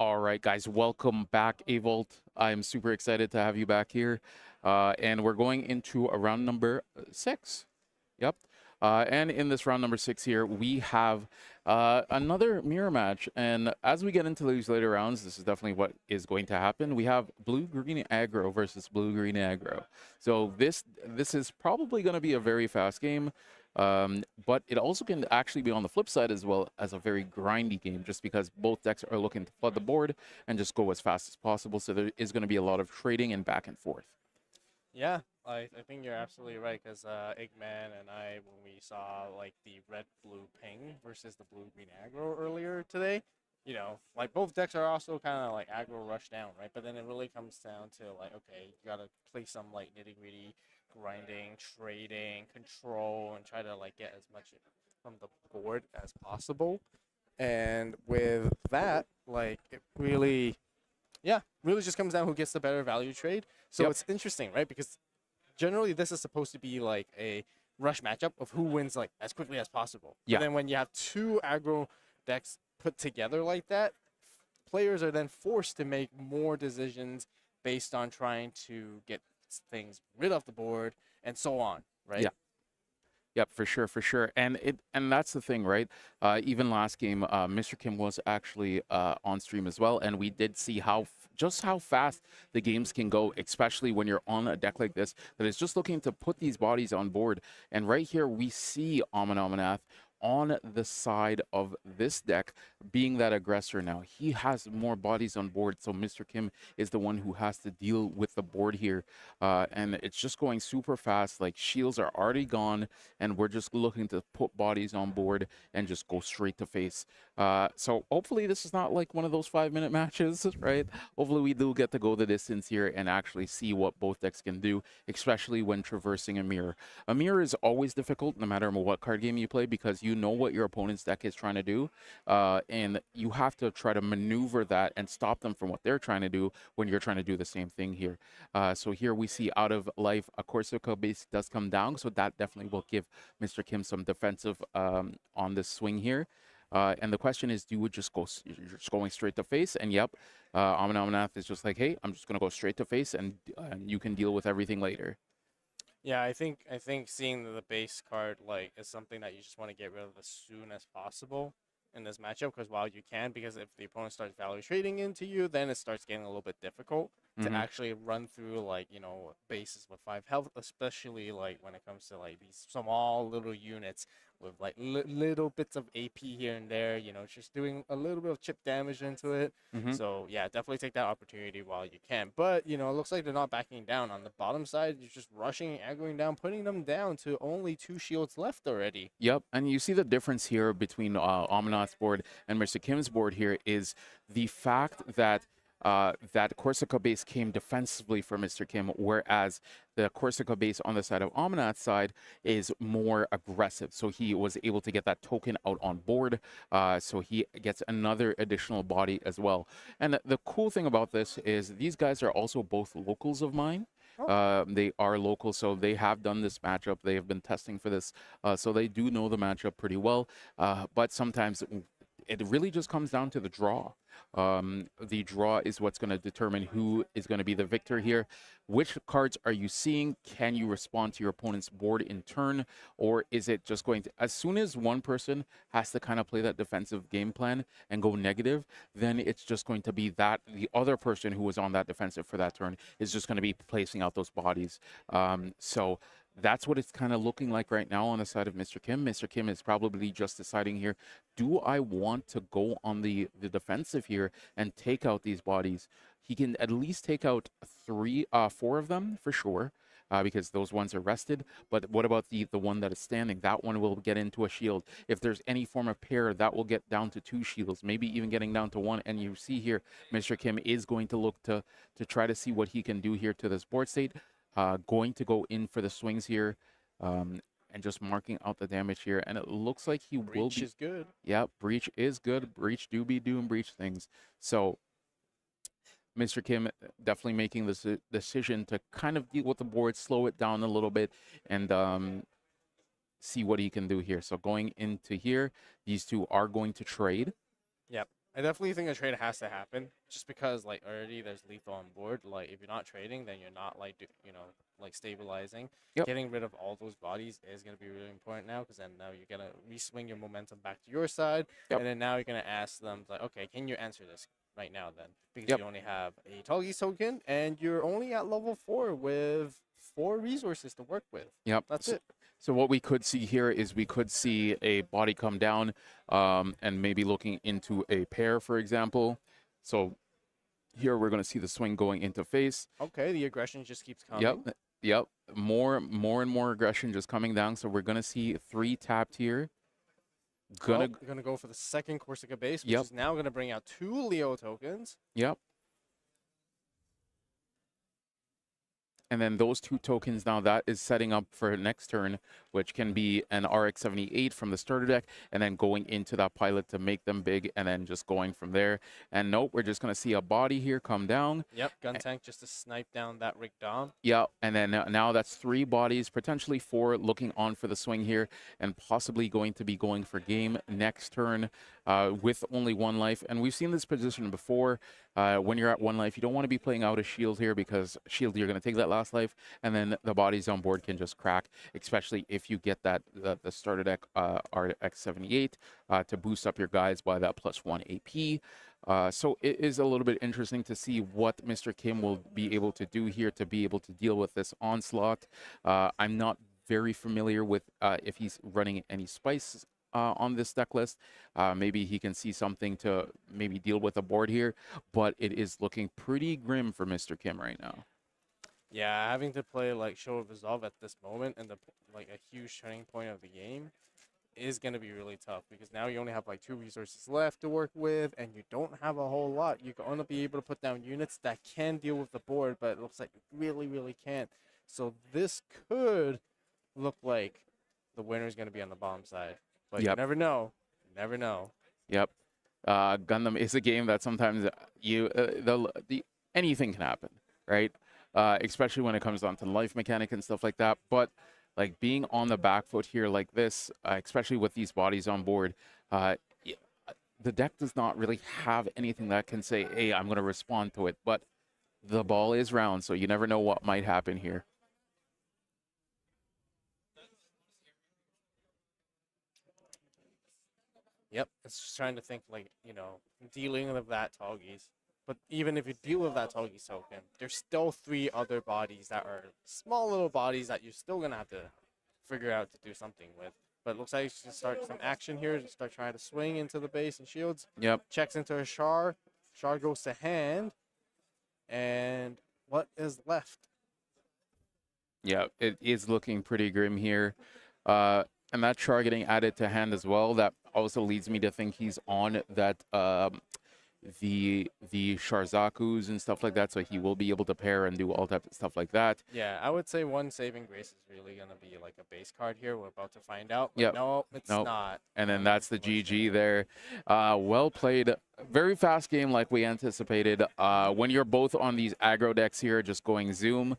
All right, guys, welcome back, Avolt. I'm super excited to have you back here. And we're going into a round number 6. Yep. And in this round number 6 here, we have another mirror match. And as we get into these later rounds, this is definitely what is going to happen. We have blue-green aggro versus blue-green aggro. So this is probably going to be a very fast game. But it also can actually be on the flip side as well as a very grindy game, just because both decks are looking to flood the board and just go as fast as possible. So there is going to be a lot of trading and back and forth. Yeah, I think you're absolutely right because Eggman and I, when we saw like the red-blue ping versus the blue-green aggro earlier today, like both decks are also kind of like aggro rush down, right? But then it really comes down to like, okay, you gotta play some like nitty-gritty grinding, trading, control, and try to like get as much from the board as possible. And with that, like it really, yeah, really just comes down who gets the better value trade. So Yep. it's interesting, right? Because generally this is supposed to be like a rush matchup of who wins like as quickly as possible. Yeah. But then when you have two aggro decks put together like that, players are then forced to make more decisions based on trying to get things rid of the board and so on, right? Yeah. Yep, for sure. And that's the thing, right? Even last game, Mr. Kim was actually on stream as well, and we did see just how fast the games can go, especially when you're on a deck like this that is just looking to put these bodies on board. And right here, we see Amanath on the side of this deck being that aggressor now. He has more bodies on board, so Mr. Kim is the one who has to deal with the board here. And it's just going super fast. Like, shields are already gone, and we're just looking to put bodies on board and just go straight to face. So hopefully this is not like one of those 5-minute matches, right? Hopefully we do get to go the distance here and actually see what both decks can do, especially when traversing a mirror. A mirror is always difficult no matter what card game you play, because you know what your opponent's deck is trying to do, and you have to try to maneuver that and stop them from what they're trying to do when you're trying to do the same thing here. So here we see out of life, a Corsica base does come down, so that definitely will give Mr. Kim some defensive on this swing here. And the question is, do you just you're just going straight to face? And yep, Amanath is just like, hey, I'm just going to go straight to face, and you can deal with everything later. Yeah, I think seeing the base card like is something that you just want to get rid of as soon as possible in this matchup, because while you can, because if the opponent starts value trading into you, then it starts getting a little bit difficult to actually run through like bases with 5 health, especially like when it comes to like these small little units with like little bits of AP here and there, just doing a little bit of chip damage into it. So yeah, definitely take that opportunity while you can. But it looks like they're not backing down. On the bottom side, you're just rushing and aggroing down, putting them down to only 2 shields left already. Yep, and you see the difference here between Amanath's board and Mr. Kim's board here is the fact that that Corsica base came defensively for Mr. Kim, whereas the Corsica base on the side of Amanath's side is more aggressive. So he was able to get that token out on board, so he gets another additional body as well. And the cool thing about this is these guys are also both locals of mine. They are local, so they have done this matchup. They have been testing for this, so they do know the matchup pretty well. But sometimes it really just comes down to the draw. The draw is what's going to determine who is going to be the victor here. Which cards are you seeing? Can you respond to your opponent's board in turn? Or is it just going to, as soon as one person has to kind of play that defensive game plan and go negative, then it's just going to be that the other person who was on that defensive for that turn is just going to be placing out those bodies. So that's what it's kind of looking like right now on the side of Mr. Kim. Mr. Kim is probably just deciding here, do I want to go on the defensive here and take out these bodies? He can at least take out 4 of them for sure, because those ones are rested. But what about the one that is standing? That one will get into a shield. If there's any form of pair, that will get down to 2 shields, maybe even getting down to 1. And you see here, Mr. Kim is going to look to try to see what he can do here to this board state. Going to go in for the swings here, and just marking out the damage here. And it looks like he will be. Breach is good. Yeah, breach is good. Breach do be doing breach things. So Mr. Kim definitely making this decision to kind of deal with the board, slow it down a little bit, and see what he can do here. So going into here, these two are going to trade. Yep. I definitely think a trade has to happen, just because like already there's lethal on board. Like if you're not trading, then you're not like like stabilizing. Yep. Getting rid of all those bodies is gonna be really important now, because then now you're gonna re-swing your momentum back to your side, Yep. and then now you're gonna ask them like, okay, can you answer this right now then? Because Yep. you only have a Toggy's token, and you're only at level 4 with 4 resources to work with. Yep. That's it. So what we could see here is we could see a body come down, and maybe looking into a pair, for example. So here we're going to see the swing going into face. Okay, the aggression just keeps coming. Yep. Yep. More and more aggression just coming down. So we're going to see 3 tapped here. Gonna go for the second Corsica base, which Yep. is now gonna bring out 2 Leo tokens. Yep. And then those 2 tokens now, that is setting up for next turn, which can be an RX-78 from the starter deck, and then going into that pilot to make them big, and then just going from there. And nope, we're just going to see a body here come down. Yep, gun tank just to snipe down that Rick Dom. Yeah, and then now that's 3 bodies, potentially 4 looking on for the swing here, and possibly going to be going for game next turn with only 1 life. And we've seen this position before. When you're at 1 life, you don't want to be playing out a shield here, because shield, you're going to take that last life, and then the bodies on board can just crack, especially if you get that the starter deck RX-78 to boost up your guys by that +1 AP. So it is a little bit interesting to see what Mr. Kim will be able to do here to be able to deal with this onslaught. I'm not very familiar with if he's running any spice on this deck list. Maybe he can see something to maybe deal with a board here, but it is looking pretty grim for Mr. Kim right now. Yeah, having to play like Show of Resolve at this moment and like a huge turning point of the game is going to be really tough, because now you only have like 2 resources left to work with, and you don't have a whole lot. You're going to be able to put down units that can deal with the board, but it looks like you really can't. So this could look like the winner is going to be on the bomb side, but you never know. You never know. Yep. Gundam is a game that sometimes anything can happen, right? Especially when it comes down to life mechanic and stuff like that. But like being on the back foot here like this, especially with these bodies on board, the deck does not really have anything that can say, hey, I'm going to respond to it. But the ball is round, so you never know what might happen here. Yep, it's just trying to think like, dealing with that Toggies. But even if you deal with that Toggies token, there's still 3 other bodies that are small little bodies that you're still going to have to figure out to do something with. But it looks like you should start some action here to start trying to swing into the base and shields. Yep. Checks into a Char. Char goes to hand. And what is left? Yeah, it is looking pretty grim here. And that Char getting added to hand as well, that also leads me to think he's on that the Sharzakus and stuff like that, so he will be able to pair and do all types of stuff like that. Yeah, I would say 1 saving grace is really going to be like a base card here. We're about to find out. Yep. No, it's not. And then that's the GG there. Well played. Very fast game like we anticipated. When you're both on these aggro decks here, just going zoom.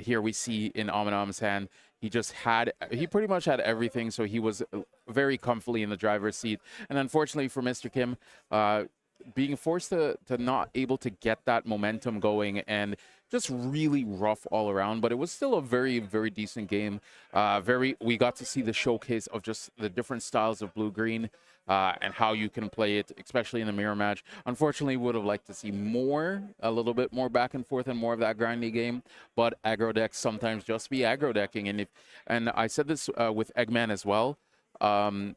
Here we see in Aminam's hand, he pretty much had everything, so he was very comfortably in the driver's seat. And unfortunately for Mr. Kim, being forced to not able to get that momentum going, and just really rough all around. But it was still a very decent game. We got to see the showcase of just the different styles of blue-green and how you can play it, especially in the mirror match. Unfortunately, would have liked to see a little bit more back and forth and more of that grindy game. But aggro decks sometimes just be aggro decking, and I said this with Eggman as well. And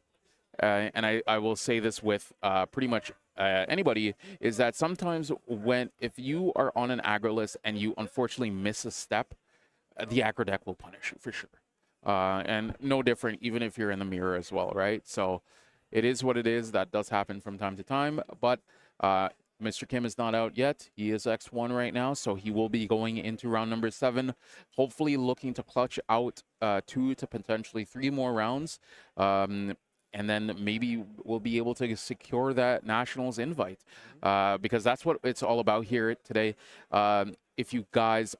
I will say this with pretty much anybody, is that sometimes if you are on an aggro list and you unfortunately miss a step, the aggro deck will punish you for sure. And no different even if you're in the mirror as well, right? So it is what it is. That does happen from time to time. But Mr. Kim is not out yet. He is X1 right now, so he will be going into round number 7, hopefully looking to clutch out 2 to potentially 3 more rounds. And then maybe we'll be able to secure that Nationals invite, because that's what it's all about here today. If you guys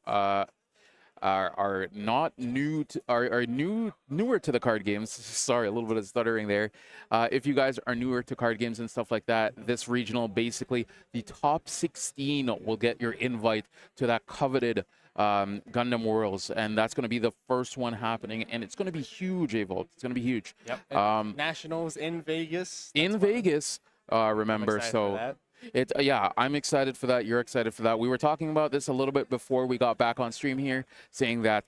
are not new to are newer to the card games. Sorry, a little bit of stuttering there. If you guys are newer to card games and stuff like that, this regional, basically the top 16 will get your invite to that coveted Gundam Worlds, and that's going to be the first one happening, and it's going to be huge, Avolt. It's going to be huge. Yep. And Nationals in Vegas. In Vegas, remember. So yeah, I'm excited for that. You're excited for that. We were talking about this a little bit before we got back on stream here, saying that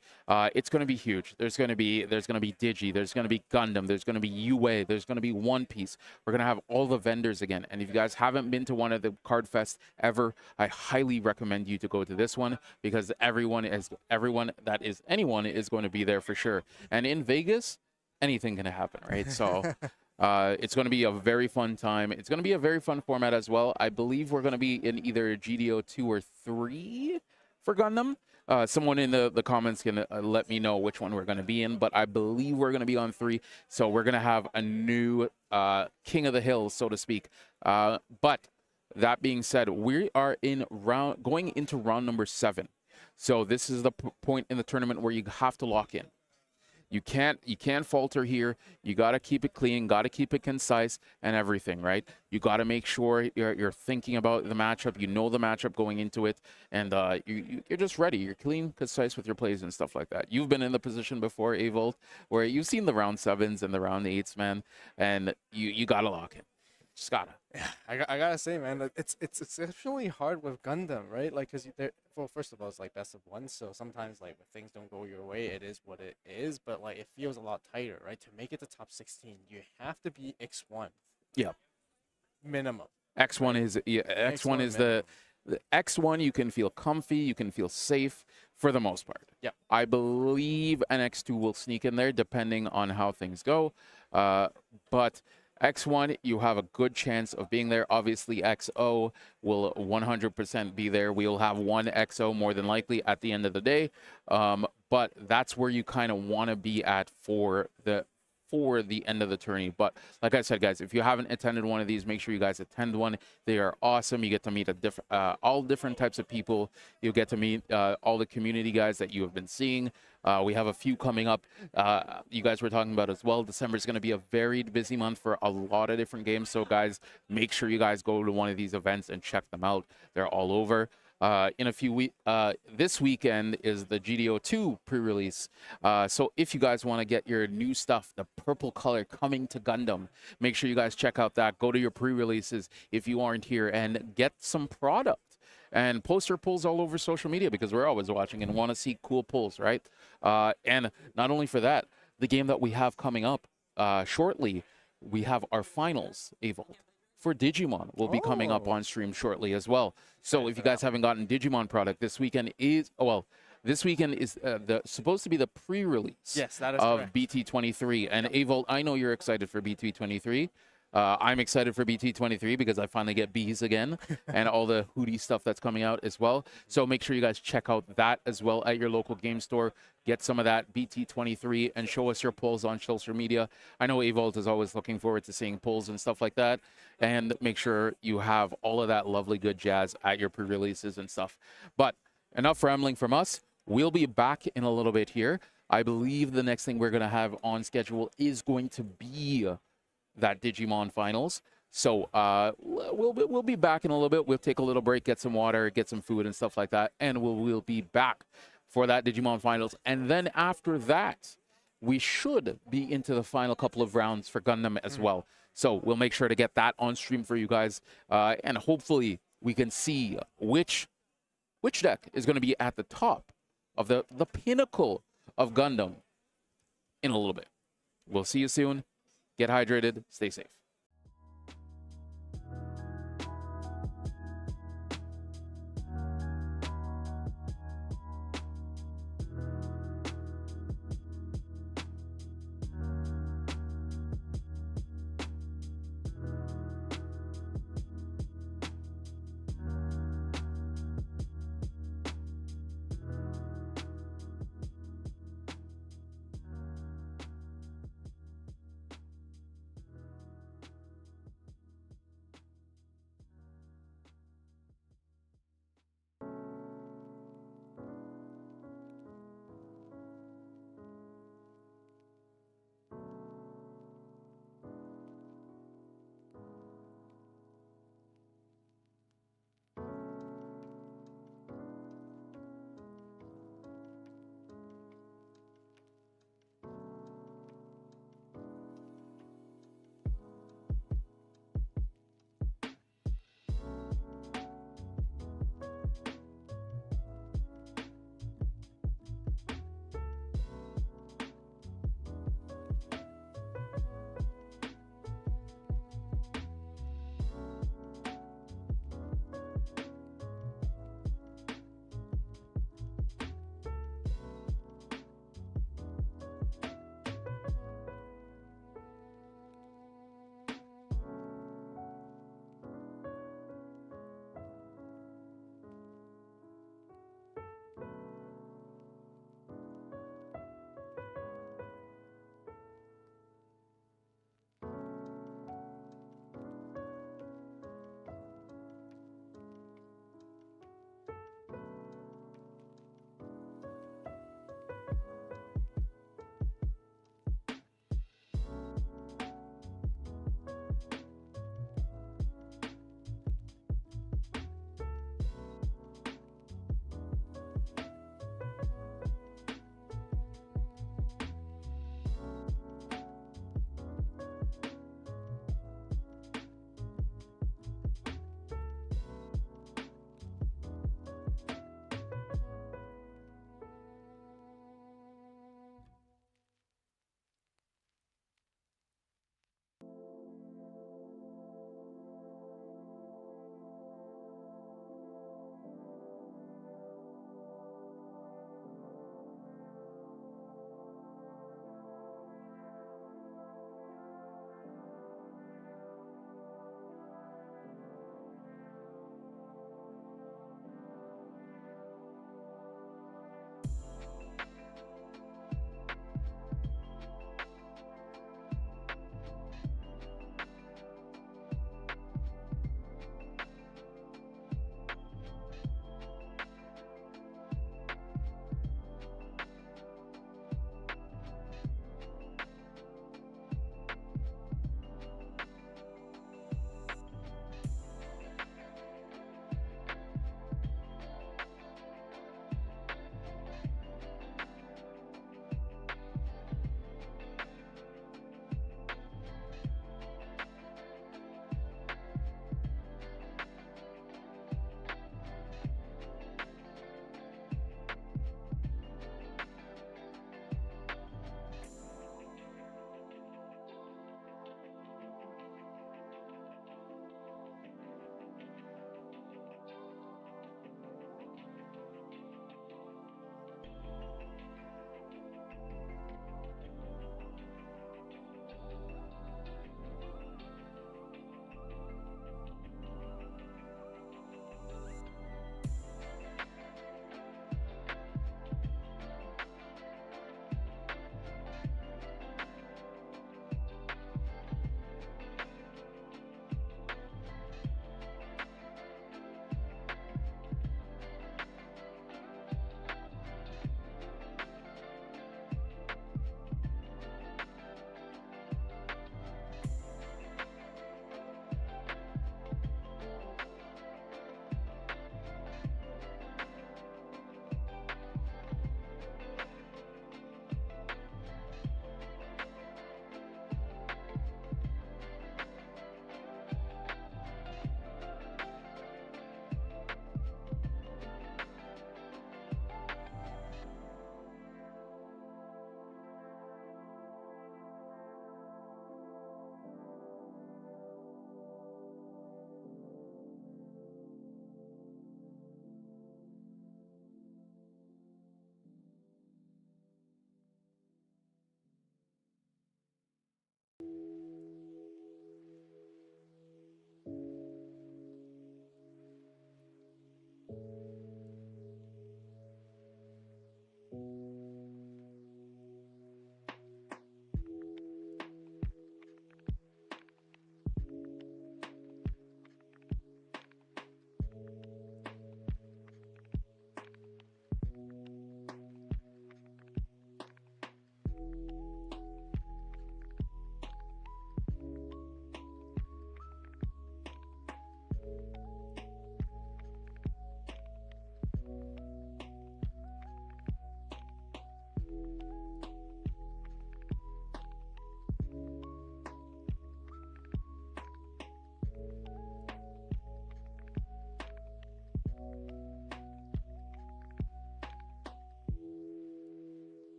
it's going to be huge. There's going to be Digi, there's going to be Gundam, there's going to be UA, there's going to be One Piece. We're going to have all the vendors again. And if you guys haven't been to one of the card fests ever, I highly recommend you to go to this one, because anyone is going to be there for sure. And in Vegas, anything can happen, right? So it's going to be a very fun time. It's going to be a very fun format as well. I believe we're going to be in either GDO 2 or 3 for Gundam. Someone in the comments can let me know which one we're going to be in, but I believe we're going to be on 3. So we're going to have a new king of the hill, so to speak. But that being said, we are going into round number 7. So this is the point in the tournament where you have to lock in. You can't falter here. You got to keep it clean, got to keep it concise and everything, right? You got to make sure you're thinking about the matchup. You know the matchup going into it, and you're just ready. You're clean, concise with your plays and stuff like that. You've been in the position before, Avolt, where you've seen the round 7s and the round 8s, man, and you got to lock in. Just gotta. Yeah, I gotta say, man, it's exceptionally hard with Gundam, right? Like, cause well, first of all, it's like best of 1, so sometimes like when things don't go your way, it is what it is. But like, it feels a lot tighter, right? To make it to top 16, you have to be X1. Yeah. Minimum. X1 is X1 is the X1. You can feel comfy, you can feel safe for the most part. Yeah. I believe an X2 will sneak in there depending on how things go, but X1, you have a good chance of being there. Obviously, XO will 100% be there. We'll have one XO more than likely at the end of the day. But that's where you kind of want to be at for the end of the tourney. But like I said, guys, if you haven't attended one of these, make sure you guys attend one. They are awesome. You get to meet all different types of people. You get to meet all the community guys that you have been seeing. We have a few coming up. You guys were talking about as well. December is going to be a very busy month for a lot of different games. So guys, make sure you guys go to one of these events and check them out. They're all over. In a few weeks, this weekend is the GDO 2 pre-release. So if you guys want to get your new stuff, the purple color coming to Gundam, make sure you guys check out that. Go to your pre-releases if you aren't here and get some product. And post your pulls all over social media, because we're always watching and want to see cool pulls, right? And not only for that, the game that we have coming up shortly, we have our finals, Avolt, for Digimon will be coming up on stream shortly as well. So if you guys haven't gotten Digimon product, this weekend is supposed to be the pre-release of correct. BT23. And Avolt, I know you're excited for BT23. I'm excited for BT23 because I finally get bees again and all the Hootie stuff that's coming out as well. So make sure you guys check out that as well at your local game store. Get some of that BT23 and show us your polls on social media. I know Avolt is always looking forward to seeing polls and stuff like that. And make sure you have all of that lovely good jazz at your pre-releases and stuff. But enough rambling from us. We'll be back in a little bit here. I believe the next thing we're going to have on schedule is going to be that Digimon finals. So we'll be back in a little bit. We'll take a little break, get some water, get some food and stuff like that, and we'll be back for that Digimon finals. And then after that, we should be into the final couple of rounds for Gundam as well. So we'll make sure to get that on stream for you guys, and hopefully we can see which deck is going to be at the top of the pinnacle of Gundam in a little bit. We'll see you soon. Get hydrated. Stay safe.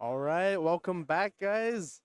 All right, welcome back, guys.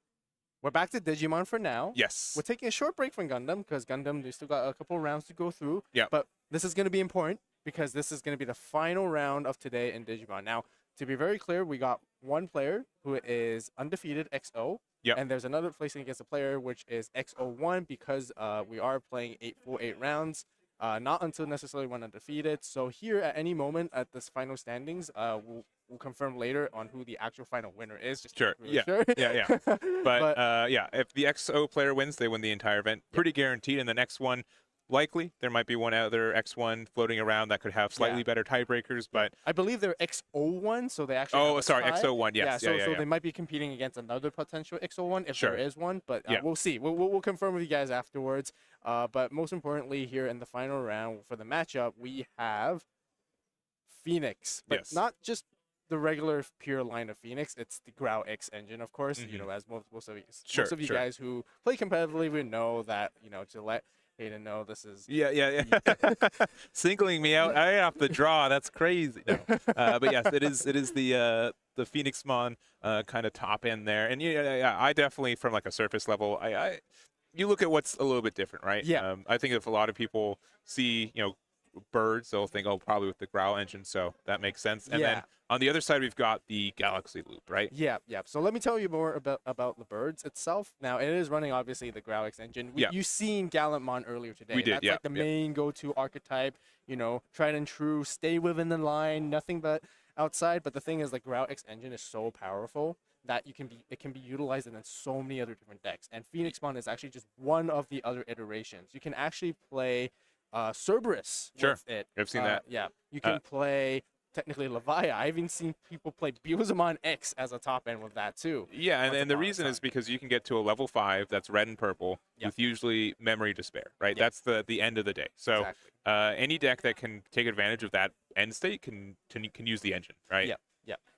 We're back to Digimon for now. Yes. We're taking a short break from Gundam because Gundam, we still got a couple rounds to go through. Yeah. But this is going to be important because this is going to be the final round of today in Digimon. Now, to be very clear, we got one player who is undefeated XO. Yep. And there's another placing against a player which is XO1 because we are playing full eight rounds. Not until necessarily one undefeated. So here at any moment at this final standings, we'll confirm later on who the actual final winner is. Just Sure. really Yeah. sure. Yeah. But yeah, if the XO player wins, they win the entire event. Pretty guaranteed. And the next one, likely there might be one other X1 floating around that could have slightly better tiebreakers. But I believe they're XO1, so they actually. oh, have a sorry, tie. XO1. Yes. So, Yeah. so they might be competing against another potential XO1 if Sure. there is one. But Yeah. we'll see. We'll confirm with you guys afterwards. But most importantly, here in the final round for the matchup, we have Phoenix, but Yes. not just the regular pure line of Phoenix. It's the Grau X engine, of course. You know, as most of you, most of you guys who play competitively would know that. You know, to let Hayden know this is. Yeah. Singling me out right off the draw. That's crazy. No. But yes, it is the Phoenixmon kind of top end there. And yeah, I definitely from like a surface level, you look at what's a little bit different, right? Yeah. I think if a lot of people see, birds, they'll think, oh, probably with the Growl engine, so that makes sense. And then on the other side, we've got the Galaxy Loop, right? Yeah. So let me tell you more about the birds itself. Now, it is running, obviously, the Grau X engine. You've seen Gallantmon earlier today. We did, That's like the main go-to archetype, tried and true, stay within the line, nothing but outside. But the thing is, the Grau X engine is so powerful that it can be utilized in so many other different decks. And Phoenixmon is actually just one of the other iterations. You can actually play Cerberus with it. I've seen that. Yeah. You can play technically Leviathan. I've even seen people play Busamon X as a top end with that too. Yeah, and the reason is because you can get to a level 5 that's red and purple with usually Memory Despair, right? That's the end of the day. So any deck that can take advantage of that end state can use the engine, right? Yeah.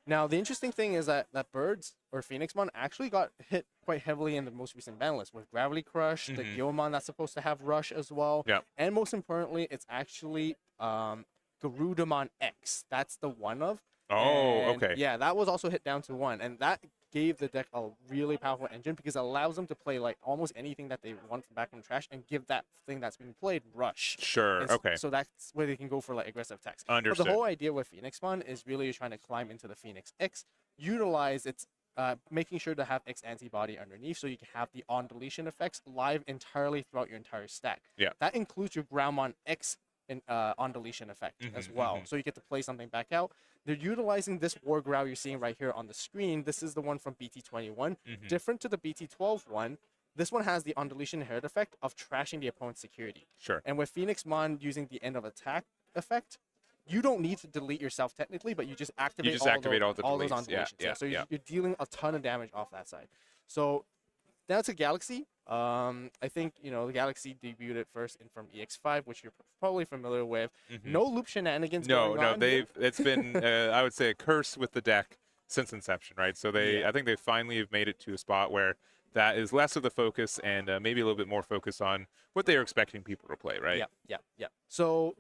Now, the interesting thing is that Birds or Phoenixmon actually got hit quite heavily in the most recent ban list with Gravity Crush, the Gilmon that's supposed to have Rush as well. Yeah. And most importantly, it's actually Garudamon X. That's the one of. Oh, okay. Yeah, that was also hit down to 1. And that gave the deck a really powerful engine because it allows them to play like almost anything that they want from back from trash and give that thing that's being played Rush. Sure, okay. So that's where they can go for like aggressive attacks. Understood. But the whole idea with Phoenixmon is really trying to climb into the Phoenix X, utilize its making sure to have X antibody underneath so you can have the on deletion effects live entirely throughout your entire stack. Yeah. That includes your Groundmon X on deletion effect as well. So you get to play something back out. They're utilizing this War Growl you're seeing right here on the screen. This is the one from BT21. Different to the BT12 one, this one has the on deletion inherit effect of trashing the opponent's security. Sure. And with Phoenixmon using the end of attack effect, you don't need to delete yourself technically, but you just activate, just activate all the those on deletes. Yeah, deletions. So yeah. you're dealing a ton of damage off that side. So now to Galaxy. I think the Galaxy debuted it first in from EX5, which you're probably familiar with. No loop shenanigans going on. It's been I would say a curse with the deck since inception, right? So I think they finally have made it to a spot where that is less of the focus and maybe a little bit more focus on what they are expecting people to play, right? Yeah. So,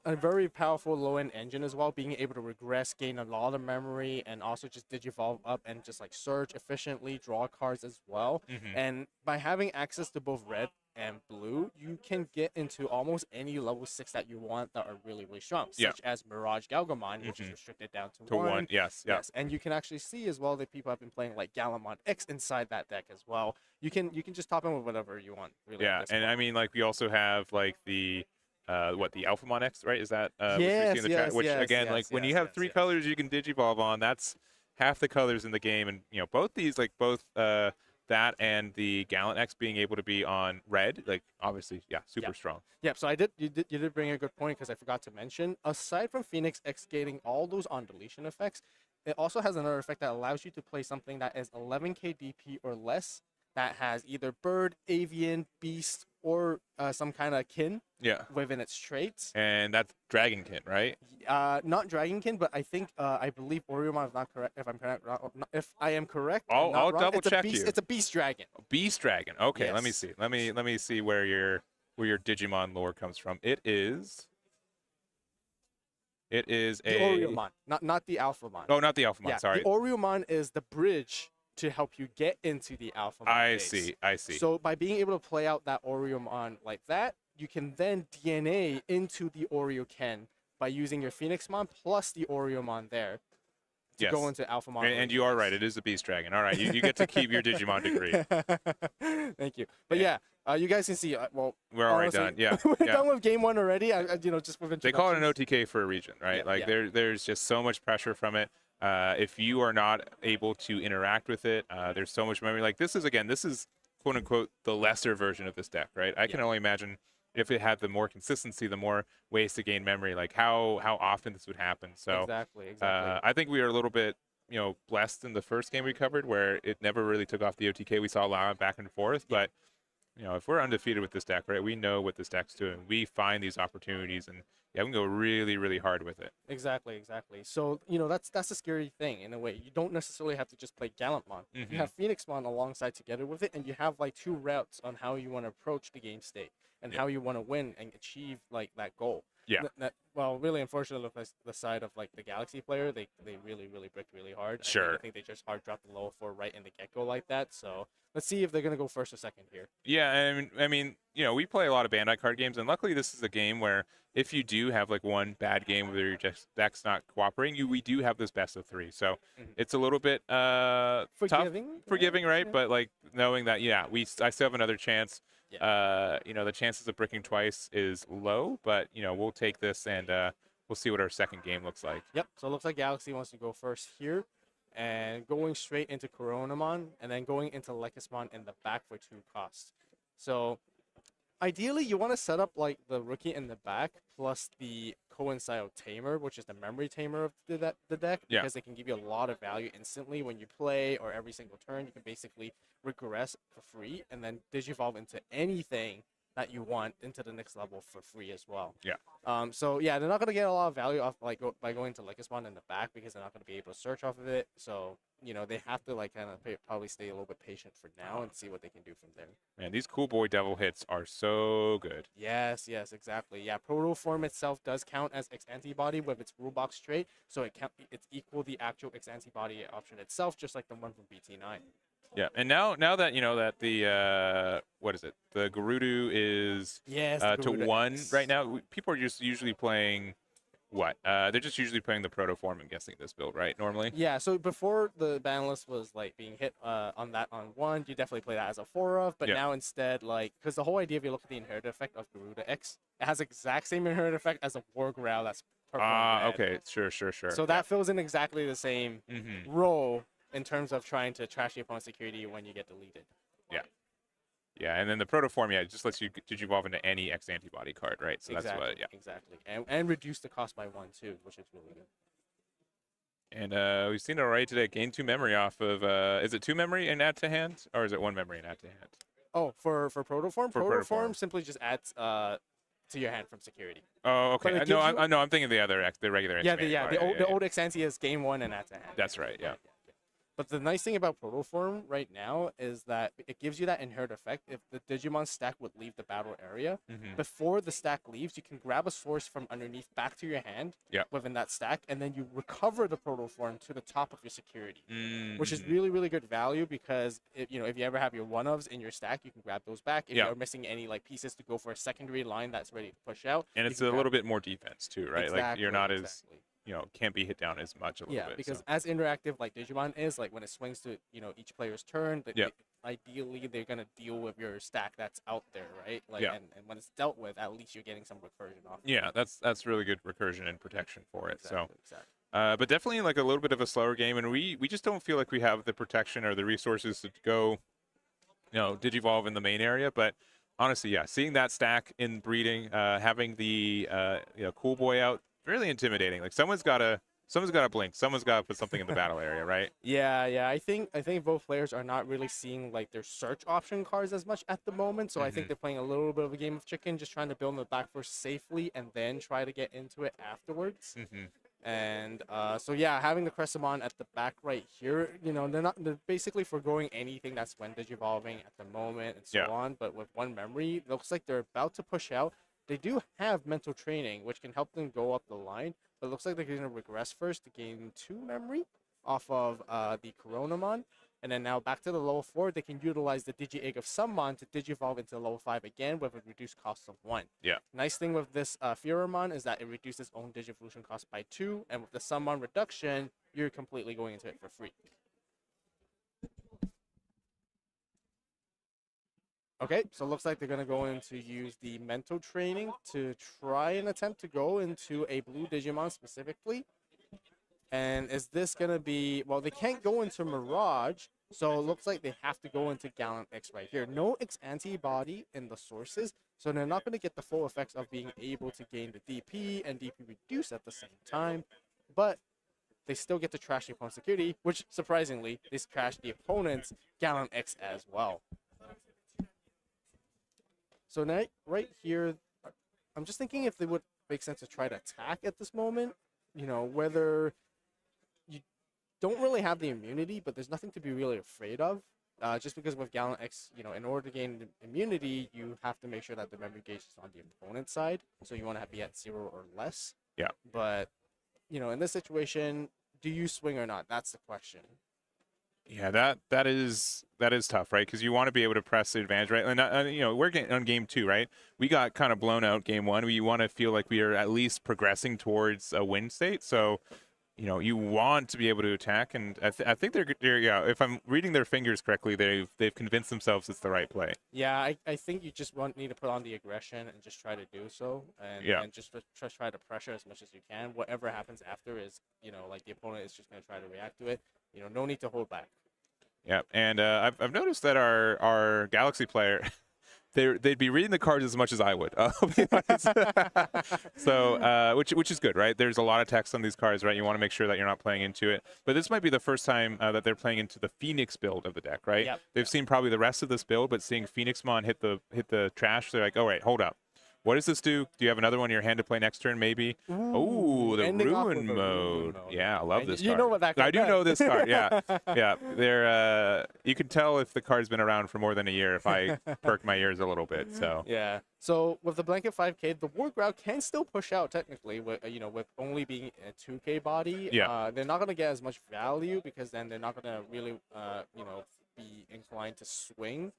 a very powerful low-end engine as well, being able to regress, gain a lot of memory, and also just digivolve up and just like search efficiently, draw cards as well. And by having access to both red and blue, you can get into almost any level 6 that you want that are really, really strong, such as Mirage Galgamon, which is restricted down to 1. Yes. And you can actually see as well that people have been playing like Galgamon X inside that deck as well. You can just top in with whatever you want, really. Yeah, and I mean, like, we also have like the the Alphamon X, right? Is that which we see in the chat? Which again, like when you have 3 colors you can digivolve on, that's half the colors in the game, and both these, like both that and the Gallant X being able to be on red, like obviously, super strong. Yeah, so you did bring a good point, because I forgot to mention, aside from Phoenix X getting all those on deletion effects, it also has another effect that allows you to play something that is 11k DP or less, that has either bird, avian, beast, or some kind of kin within its traits. And that's Dragonkin, right? Not Dragonkin, but I believe Oriomon is not correct. If I am correct, I'll double check you. It's a beast dragon. Beast dragon. Okay, Yes. let me see. Let me see where your Digimon lore comes from. It is a The Oriomon, not the Alphamon. Oh, not the Alphamon. Sorry. The Oriomon is the bridge to help you get into the Alphamon. I see. So by being able to play out that Oriomon like that, you can then DNA into the Oreo-Ken by using your Phoenixmon plus the Oriomon there to go into Alphamon. And you are right. It is a beast dragon. All right, you get to keep your Digimon degree. Thank you. But you guys can see. Well, we're already done. Yeah, we're done with game 1 already. Just with they call it an OTK for a region, right? There's just so much pressure from it. If you are not able to interact with it, there's so much memory. Like this is quote unquote the lesser version of this deck, right? I can only imagine if it had the more consistency, the more ways to gain memory, like how often this would happen. So exactly. I think we are a little bit blessed in the first game we covered, where it never really took off the OTK. We saw a lot of back and forth, but if we're undefeated with this deck, right, we know what this deck's doing. We find these opportunities, and we can go really, really hard with it. Exactly. So, that's the scary thing in a way. You don't necessarily have to just play Gallantmon. You have Phoenixmon alongside together with it, and you have like 2 routes on how you want to approach the game state and how you want to win and achieve like that goal. Well, really, unfortunately, the side of like the Galaxy player, they really, really bricked really hard. Sure. I think they just hard dropped the low 4 right in the get-go like that. So let's see if they're going to go first or second here. Yeah, I mean, we play a lot of Bandai card games, and luckily this is a game where if you do have like one bad game where your deck's not cooperating, we do have this best of 3. So it's a little bit forgiving, right? But like knowing that, I still have another chance. The chances of bricking twice is low, but we'll take this and we'll see what our second game looks like. Yep. So it looks like Galaxy wants to go first here, and going straight into Coronamon, and then going into Lekismon in the back for 2 costs. So ideally, you want to set up like the rookie in the back plus the Coincide Tamer, which is the memory tamer of the deck, because they can give you a lot of value instantly when you play, or every single turn. You can basically regress for free and then digivolve into anything that you want into the next level for free as well. So they're not going to get a lot of value off by going to Lekismon in the back, because they're not going to be able to search off of it. So they have to like kind of probably stay a little bit patient for now and see what they can do from there. Man, these cool boy devil hits are so good. Yes, exactly. Yeah, Proto Form itself does count as X antibody with its rule box trait, so it's equal the actual X antibody option itself, just like the one from BT9. Yeah, and now that that the what is it? The Gerudo is to 1 right now. People are just usually playing what? They're just usually playing the Proto Form, I'm guessing, this build, right? Normally. Yeah. So before the ban list was like being hit on 1, you definitely play that as a 4 of. But now instead, like, because the whole idea, if you look at the inherited effect of Gerudo X, it has the exact same inherited effect as a War Growl that's purple. Okay. Sure. So that fills in exactly the same role in terms of trying to trash the opponent's security when you get deleted. Yeah, and then the protoform, yeah, it just lets you digivolve into any X antibody card, right? So Exactly. that's what, yeah. Exactly. And reduce the cost by 1 too, which is really good. And we've seen it already today. Gain 2 memory off of. Is it 2 memory and add to hand, or is it 1 memory and add to hand? Oh, for protoform, For protoform. simply just adds to your hand from security. Oh, okay. But it No, gives you- I'm thinking of the other the regular. Yeah, X the old Xanthi is game 1 and add to hand. That's right. Yeah. But the nice thing about protoform right now is that it gives you that inherent effect. If the Digimon stack would leave the battle area, before the stack leaves, you can grab a source from underneath back to your hand within that stack, and then you recover the protoform to the top of your security, which is really, really good value because if you ever have your one-ofs in your stack, you can grab those back. If you're missing any like pieces to go for a secondary line that's ready to push out. And it's a little bit more defense too, right? Exactly, like you're not as can't be hit down as much a little bit. Because as interactive like Digimon is, like when it swings to each player's turn, ideally they're gonna deal with your stack that's out there, right? Like and when it's dealt with, at least you're getting some recursion off. Yeah, that's really good recursion and protection for it. Exactly. But definitely like a little bit of a slower game, and we just don't feel like we have the protection or the resources to go, digivolve in the main area. But honestly, yeah, seeing that stack in breeding, having the cool boy out. Really intimidating. Like someone's got to blink. Someone's got to put something in the battle area, right? Yeah. I think both players are not really seeing like their search option cards as much at the moment. So I think they're playing a little bit of a game of chicken, just trying to build the back first safely and then try to get into it afterwards. And so yeah, having the Crescimon at the back right here, they're basically foregoing anything that's when digivolving at the moment and so on. But with 1 memory, it looks like they're about to push out. They do have mental training, which can help them go up the line, but it looks like they're going to regress first to gain 2 memory off of the Coronamon. And then now back to the level 4, they can utilize the Digi-Egg of Summon to digivolve into level 5 again with a reduced cost of 1. Yeah. Nice thing with this Furamon is that it reduces its own Digivolution cost by 2, and with the Summon reduction, you're completely going into it for free. Okay, so it looks like they're going to go in to use the mental training to try and attempt to go into a blue Digimon specifically. And is this going to be... Well, they can't go into Mirage, so it looks like they have to go into Gallant X right here. No X antibody in the sources, so they're not going to get the full effects of being able to gain the DP and DP reduce at the same time. But they still get to trash the opponent's security, which, surprisingly, they trash the opponent's Gallant X as well. So now, right here, I'm just thinking if it would make sense to try to attack at this moment. Whether you don't really have the immunity, but there's nothing to be really afraid of. Just because with Gallant X, in order to gain immunity, you have to make sure that the memory gauge is on the opponent's side. So you want to be at 0 or less. Yeah. But, in this situation, do you swing or not? That's the question. Yeah, that is tough, right? Because you want to be able to press the advantage, right? And we're getting on game 2, right? We got kind of blown out game 1. We want to feel like we are at least progressing towards a win state. So, you want to be able to attack, and I think they're if I'm reading their fingers correctly, they've convinced themselves it's the right play. Yeah, I think you just need to put on the aggression and just try to do so, and just try to pressure as much as you can. Whatever happens after is, like the opponent is just going to try to react to it. No need to hold back. Yeah, and I've noticed that our Galaxy player, they'd be reading the cards as much as I would. I'll be honest. So, which is good, right? There's a lot of text on these cards, right? You want to make sure that you're not playing into it. But this might be the first time that they're playing into the Phoenix build of the deck, right? Yep. They've seen probably the rest of this build, but seeing Phoenixmon hit the trash, they're like, oh wait, hold up. What does this do? Do you have another one in your hand to play next turn, maybe? Oh, the Ruin mode. Yeah, I love this card. You know what that card I do know this card, yeah. Yeah, you can tell if the card's been around for more than a year if I perk my ears a little bit, so. Yeah. So with the Blanket 5K, the War Growl can still push out technically with, with only being a 2K body. Yeah. They're not going to get as much value because then they're not going to really, be inclined to swing.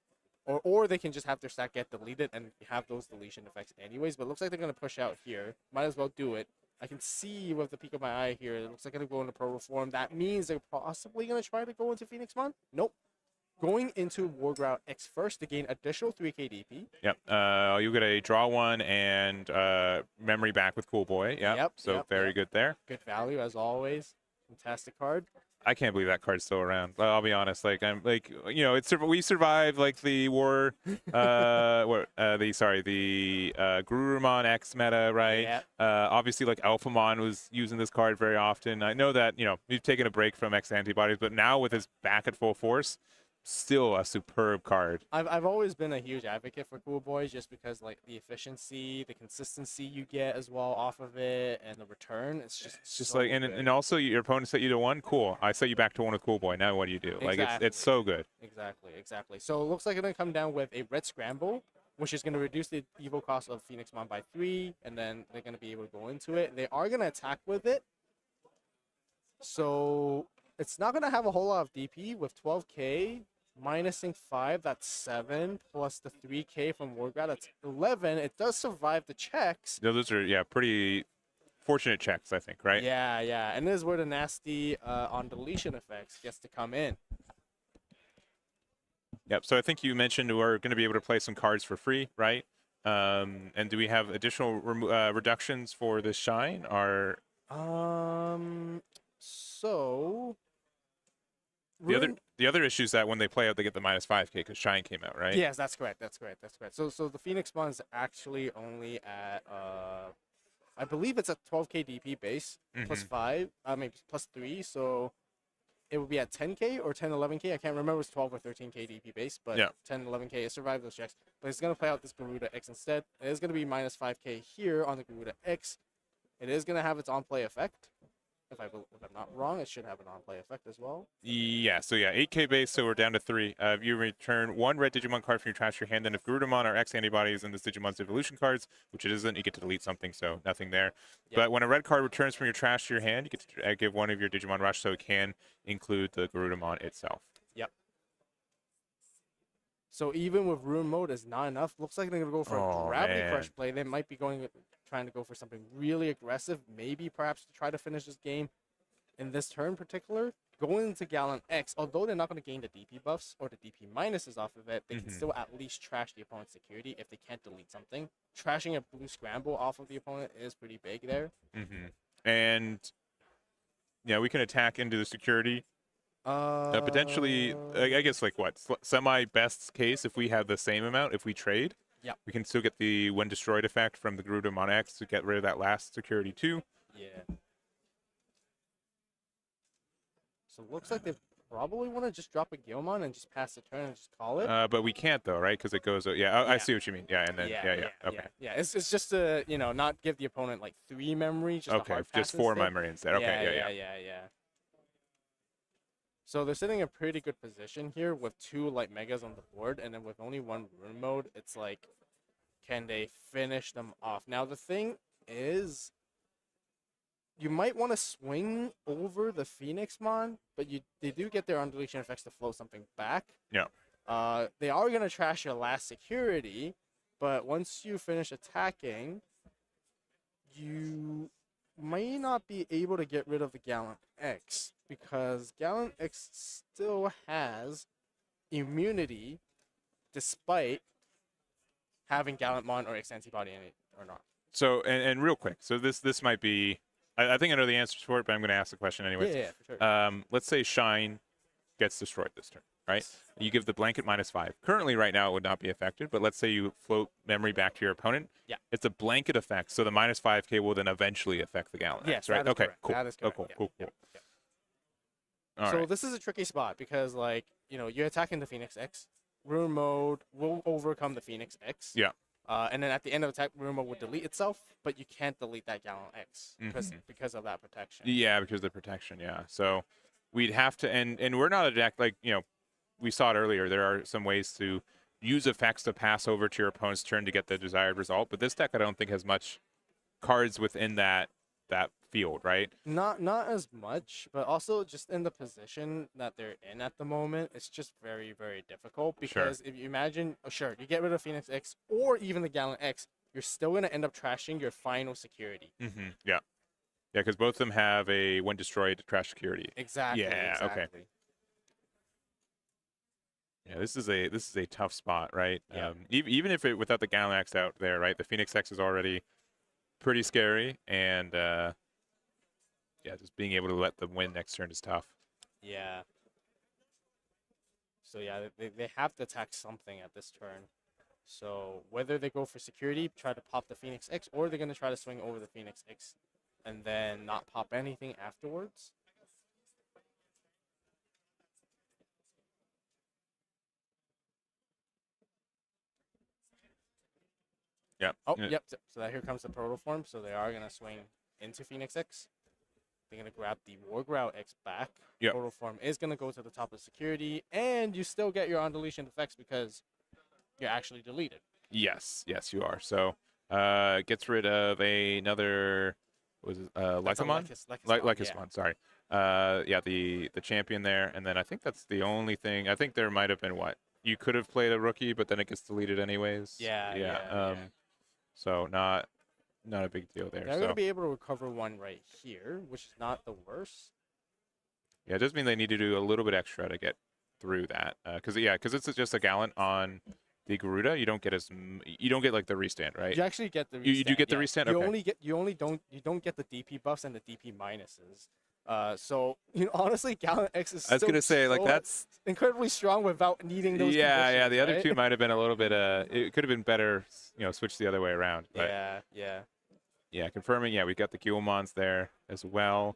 Or they can just have their stack get deleted and have those deletion effects anyways. But it looks like they're going to push out here. Might as well do it. I can see with the peek of my eye here, it looks like they're going to Pro Reform. That means they're possibly going to try to go into Phoenixmon. Nope. Going into War Growl X first to gain additional 3K DP. Yep. You get a draw 1 and memory back with Cool Boy. Yep. So very good there. Good value as always. Fantastic card. I can't believe that card's still around. I'll be honest. Like I'm like we survived like the war, Gurumon X meta, right? Yeah. Obviously like Alphamon was using this card very often. I know that we've taken a break from X antibodies, but now with his back at full force, still a superb card. I've always been a huge advocate for Cool Boys just because like the efficiency, the consistency you get as well off of it, and the return. It's just like good. and also your opponent set you to 1. Cool. I set you back to 1 with Cool Boy. Now what do you do? Exactly. Like it's so good. Exactly. So it looks like it's gonna come down with a red scramble, which is gonna reduce the evo cost of Phoenixmon by 3, and then they're gonna be able to go into it. They are gonna attack with it, so it's not gonna have a whole lot of DP with 12k. Minusing 5, that's 7, plus the 3k from Wargrad, that's 11. It does survive the checks. Those are pretty fortunate checks, I think, right? Yeah. And this is where the nasty on deletion effects gets to come in. Yep. So I think you mentioned we're going to be able to play some cards for free, right? And do we have additional reductions for this shine? Or so the other issue is that when they play out, they get the -5k because shine came out, right? Yes, that's correct. So the Phoenixmon is actually only at I believe it's a 12k DP base plus 5. Plus 3. So it would be at 10k or 10, 11k. I can't remember if it was 12 or 13k DP base, but 10, 11k. It survived those checks, but it's gonna play out this Garuda X instead. It is gonna be -5k here on the Garuda X. It is gonna have its on-play effect. If I'm not wrong, it should have an on-play effect as well. Yeah, so 8k base, so we're down to 3. You return 1 red Digimon card from your trash to your hand, and if Garudamon or X antibodies in this Digimon's evolution cards, which it isn't, you get to delete something, so nothing there. Yep. But when a red card returns from your trash to your hand, you get to give 1 of your Digimon Rush, so it can include the Garudamon itself. Yep. So even with Rune Mode is not enough, looks like they're going to go for a Gravity Crush play. They might be trying to go for something really aggressive, maybe perhaps to try to finish this game in this turn in particular. Going into Gallant X, although they're not going to gain the DP buffs or the DP minuses off of it, they can still at least trash the opponent's security if they can't delete something. Trashing a blue scramble off of the opponent is pretty big there. And we can attack into the security. Potentially, I guess like what? Semi-best case if we have the same amount, if we trade. Yeah. We can still get the when destroyed effect from the Garudamon X to get rid of that last security too. Yeah. So it looks like they probably want to just drop a Gilmon and just pass the turn and just call it. But we can't though, right? Because it goes. I see what you mean. Yeah, and then okay. Yeah, it's just to not give the opponent like 3 memory. Just okay, just 4 memory instead. Okay, yeah. So they're sitting in a pretty good position here with 2 light megas on the board, and then with only 1 rune mode, it's like, can they finish them off? Now the thing is, you might want to swing over the Phoenixmon, but they do get their undeletion effects to flow something back. Yeah. They are gonna trash your last security, but once you finish attacking, you may not be able to get rid of the Gallant X, because Gallant X still has immunity despite having Gallantmon or X antibody in it or not. So, and real quick, so this might be, I think I know the answers for it, but I'm going to ask the question anyways. Yeah, for sure. Let's say Shine gets destroyed this turn, right? You give the blanket -5. Currently, right now, it would not be affected, but let's say you float memory back to your opponent. Yeah. It's a blanket effect, so the -5k will then eventually affect the Gallant X, right? Okay, correct. Cool. That is correct. Cool. Yeah. All So right. this is a tricky spot because, like, you're attacking the Phoenix X. Rune mode will overcome the Phoenix X. Yeah. And then at the end of the attack, Rune mode will delete itself, but you can't delete that Gallant X because of that protection. Yeah, because of the protection, yeah. So we'd have to, and we're not a deck, like, we saw it earlier, there are some ways to use effects to pass over to your opponent's turn to get the desired result, but this deck I don't think has much cards within that field, right? Not as much, but also just in the position that they're in at the moment, it's just very, very difficult because if you imagine, you get rid of Phoenix X or even the Gallant X, you're still going to end up trashing your final security. Yeah, because both of them have a when destroyed trash security. Exactly. Yeah. Exactly. Okay. Yeah, this is a tough spot, right? Yeah. Even if it without the Gallant X out there, right? The Phoenix X is already pretty scary, and just being able to let them win next turn is tough. Yeah. So yeah, they have to attack something at this turn. So whether they go for security, try to pop the Phoenix X, or they're gonna try to swing over the Phoenix X, and then not pop anything afterwards. Yeah. Oh, yep. So that here comes the protoform. So they are gonna swing into Phoenix X. They're gonna grab the Wargrow X back. Yep. Protoform is gonna go to the top of security, and you still get your on deletion effects because you're actually deleted. Yes, yes, you are. So, gets rid of another. What was it Lycomon? Lycomon, sorry. Yeah, the champion there, and then I think that's the only thing. I think there might have been what you could have played a rookie, but then it gets deleted anyways. Yeah. So not a big deal there. They're So gonna be able to recover one right here, which is not the worst. yeah, it does mean they need to do a little bit extra to get through that. Because it's just a Gallant on the Garuda. You don't get like the restand, right? You actually get the restand. You do get the restand. You Okay. you don't get the DP buffs and the DP minuses. So honestly, Gallant X is. I was gonna say like so that's incredibly strong without needing those. yeah. The other right? two might have been a little bit. It could have been better. Switch the other way around. But Yeah. Confirming. Yeah, we got the Guilmons there as well.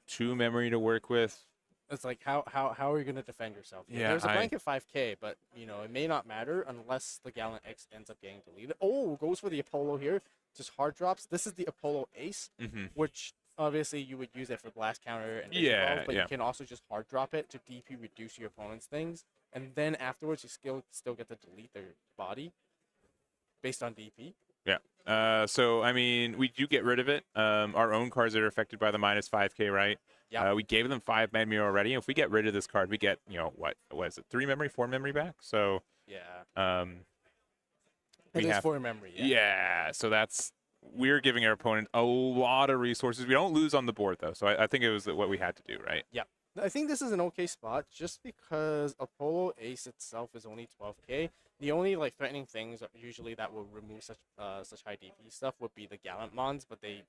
2 memory to work with. It's like how are you gonna defend yourself? Yeah, There's a blanket 5K, but it may not matter unless the Gallant X ends up getting deleted. Oh, goes for the Apollo here. Just hard drops. This is the Apollo Ace, which obviously you would use it for blast counter and but you can also just hard drop it to DP reduce your opponent's things, and then afterwards you still get to delete their body based on DP. Yeah. So I mean, we do get rid of it. Our own cards that are affected by the minus 5K, right? Yeah. We gave them 5 memory already. If we get rid of this card, we get what is it? 3 memory, 4 memory back. So yeah. We it is have 4 memory. Yeah. So we're giving our opponent a lot of resources. We don't lose on the board though. So I think it was what we had to do, right? Yeah. I think this is an okay spot just because Apollo Ace itself is only 12K. The only threatening things usually that will remove such high DP stuff would be the Gallant Mons, but they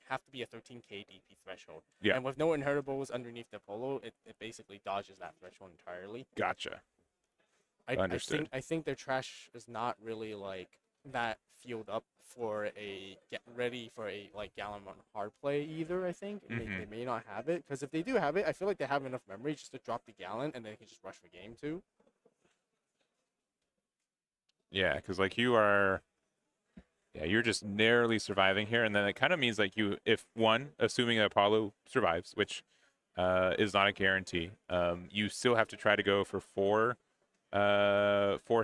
have to be a 13K DP threshold. Yeah. And with no inheritables underneath the Apollo, it basically dodges that threshold entirely. Gotcha. Understood. I think their trash is not really that fueled up for get ready for a Gallant Mon hard play either. I think they may not have it, because if they do have it, I feel like they have enough memory just to drop the Gallant and they can just rush for game 2. Yeah, because you're just narrowly surviving here, and then it kind of means assuming Apollo survives, which is not a guarantee, you still have to try to go for 4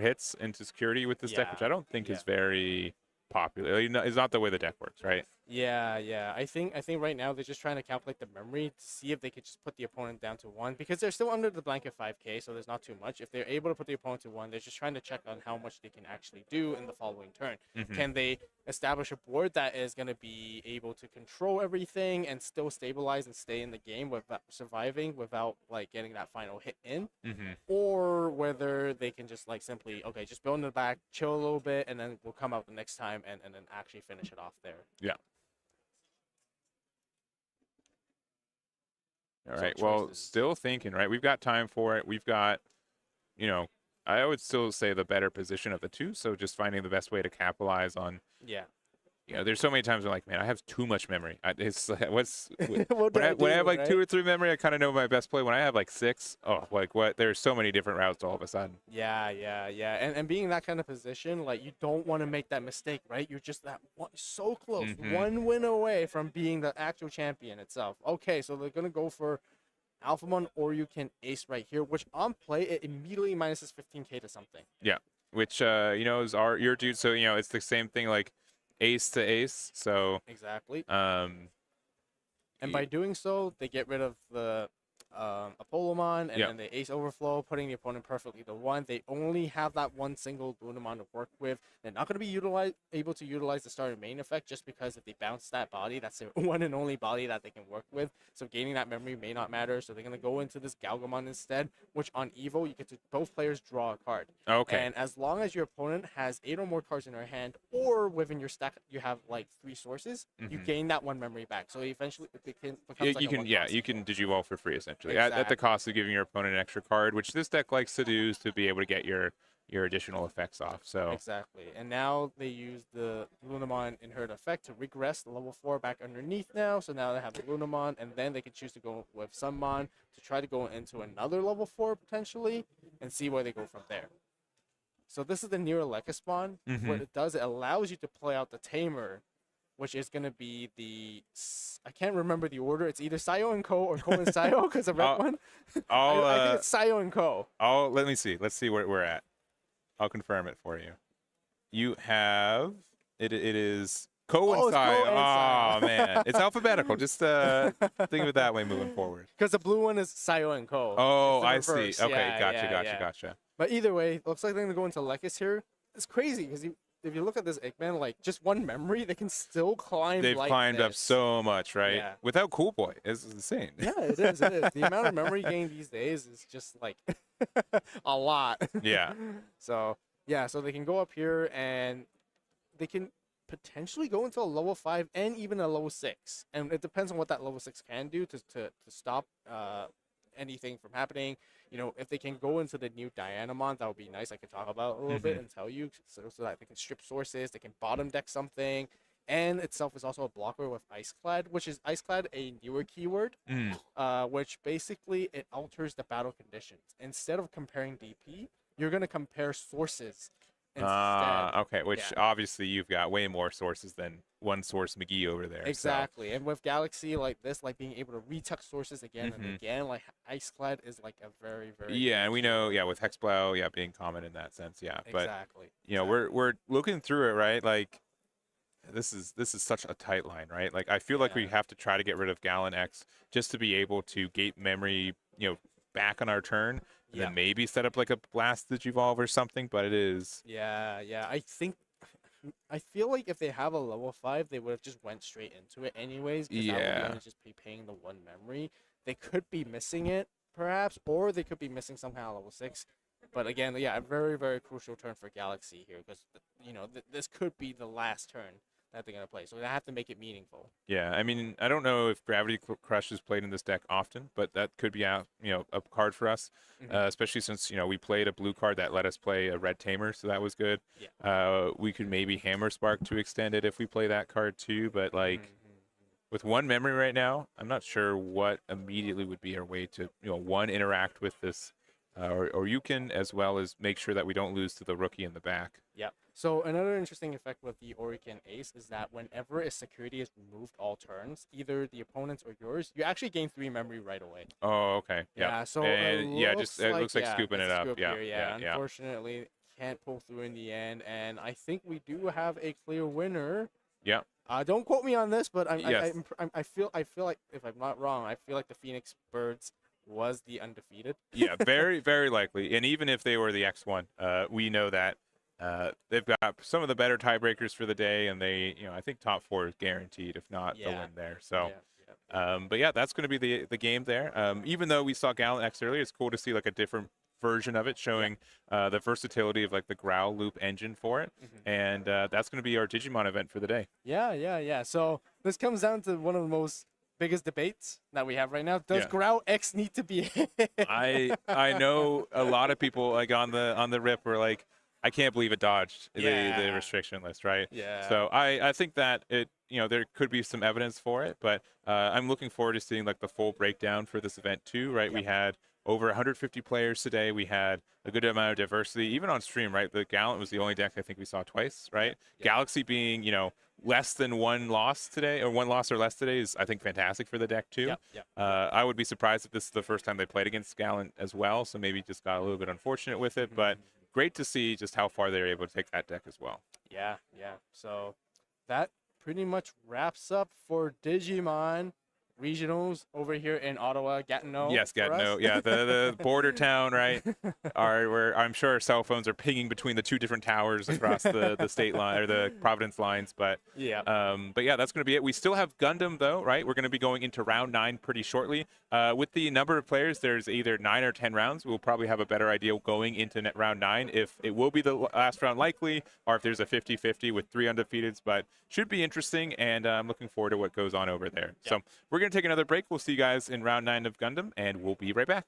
hits into security with this deck, which I don't think is very popular. It's not the way the deck works, right? Yeah. I think right now they're just trying to calculate the memory to see if they could just put the opponent down to 1, because they're still under the blanket 5K, so there's not too much. If they're able to put the opponent to 1, they're just trying to check on how much they can actually do in the following turn. Can they establish a board that is going to be able to control everything and still stabilize and stay in the game without surviving, without getting that final hit in, or whether they can just simply just build in the back, chill a little bit, and then we'll come out the next time and then actually finish it off there. Yeah. All right. Well, still thinking, right? We've got time for it. We've got, I would still say the better position of the two. So just finding the best way to capitalize on. Yeah. There's so many times I'm like, man, I have too much memory. It's when I have 2 or 3 memory, I kind of know my best play. When I have 6, what? There's so many different routes all of a sudden. Yeah. And being in that kind of position, you don't want to make that mistake, right? You're just so close, 1 win away from being the actual champion itself. Okay, so they're gonna go for Alphamon, or you can ace right here, which on play it immediately minuses 15K to something. Yeah, which is your dude. So it's the same thing ace to ace. So exactly. And by doing so, they get rid of the Apollomon, and then the Ace Overflow, putting the opponent perfectly to 1. They only have that one single Gundamon to work with. They're not going to be able to utilize the starter main effect, just because if they bounce that body, that's their one and only body that they can work with. So gaining that memory may not matter. So they're going to go into this Galgamon instead, which on Evo, you get to both players draw a card. Okay. And as long as your opponent has 8 or more cards in their hand, or within your stack you have 3 sources, you gain that 1 memory back. So eventually it becomes you can Digivol for free essentially. essentially, at the cost of giving your opponent an extra card, which this deck likes to do, is to be able to get your additional effects off. So Exactly. And now they use the Lunamon Inherit effect to regress the level 4 back underneath now. So now they have the Lunamon, and then they can choose to go with Sunmon to try to go into another level 4 potentially and see where they go from there. So this is the near Lekka spawn. What it does, it allows you to play out the Tamer, which is going to be I can't remember the order. It's either Sayo and Ko or Ko and Sayo because the red one. I think it's Sayo and Ko. Let me see. Let's see where we're at. I'll confirm it for you. You have it is Ko and Sayo. Oh man, it's alphabetical. Just think of it that way moving forward. Because the blue one is Sayo and Ko. Oh, I see. Okay, gotcha. But either way, looks like they're gonna go into Lekkas here. It's crazy because if you look at this Eggman, like just one memory, they can still climb. They've like climbed this. up so much, right? Yeah. Without Cool Boy, it's insane. Yeah, it is. It is. The amount of memory gain these days is just like a lot. Yeah. So yeah, so they can go up here and they can potentially go into a level 5 and even a level 6, and it depends on what that level 6 can do to stop anything from happening. You know, if they can go into the new Dianamon, that would be nice. I could talk about it a little bit and tell you so that they can strip sources, they can bottom deck something. And itself is also a blocker with Iceclad, which is Iceclad a newer keyword, which basically it alters the battle conditions. Instead of comparing DP, you're going to compare sources instead. Okay, which obviously you've got way more sources than one source McGee over there. Exactly. So. And with Galaxy like this, like being able to retuck sources again and again, like Iceclad is like a very, very Yeah, and we know, with Hexblow, being common in that sense, But exactly. You know, we're looking through it, right? Like this is such a tight line, right? Like I feel like we have to try to get rid of Gallon X just to be able to gate memory, back on our turn. And then maybe set up like a Blast Digivolve or something, but it is. Yeah. I feel like if they have a level 5, they would have just went straight into it anyways. Because that would just be paying the one memory. They could be missing it, perhaps, or they could be missing some kind of level 6. But again, a very, very crucial turn for Galaxy here because, this could be the last turn that they're going to play. So they have to make it meaningful. Yeah, I mean, I don't know if Gravity Crush is played in this deck often, but that could be a card for us, especially since, we played a blue card that let us play a red Tamer, so that was good. Yeah. We could maybe Hammer Spark to extend it if we play that card too, but with one memory right now, I'm not sure what immediately would be our way to, one, interact with this, or you can, as well as make sure that we don't lose to the rookie in the back. Yeah. So another interesting effect with the Orican Ace is that whenever a security is removed all turns, either the opponent's or yours, you actually gain 3 memory right away. Oh, okay. Yeah. So it looks like scooping it up. Yeah. Unfortunately, can't pull through in the end, and I think we do have a clear winner. Yeah. Don't quote me on this, but I feel like, if I'm not wrong, I feel like the Phoenix Birds was the undefeated. Yeah, very, very likely. And even if they were the X1, we know that they've got some of the better tiebreakers for the day, and they, I think top 4 is guaranteed, if not the win there. So, but that's going to be the game there. Even though we saw Gallon X earlier, it's cool to see like a different version of it, showing the versatility of like the Growl Loop engine for it, and that's going to be our Digimon event for the day. Yeah. So this comes down to one of the most biggest debates that we have right now. Does Growl X need to be I know a lot of people like on the rip were like, I can't believe it dodged the restriction list, right? Yeah. So I think that it, there could be some evidence for it, but I'm looking forward to seeing like the full breakdown for this event too, right? We had over 150 players today. We had a good amount of diversity, even on stream, right? The Gallant was the only deck I think we saw twice, right? Galaxy being, less than one loss today, or one loss or less today, is I think fantastic for the deck too. I would be surprised if this is the first time they played against Gallant as well, so maybe just got a little bit unfortunate with it, but great to see just how far they're able to take that deck as well. Yeah. So that pretty much wraps up for Digimon regionals over here in Ottawa, Gatineau. Yes, Gatineau. Yeah, the border town, right? Where I'm sure our cell phones are pinging between the 2 different towers across the state line or the Providence lines. But that's going to be it. We still have Gundam though, right? We're going to be going into round 9 pretty shortly. With the number of players, there's either 9 or 10 rounds. We'll probably have a better idea going into round 9 if it will be the last round likely, or if there's a 50-50 with 3 undefeateds. But should be interesting, and I'm looking forward to what goes on over there. Yeah. So we're going to take another break. We'll see you guys in round 9 of Gundam, and we'll be right back.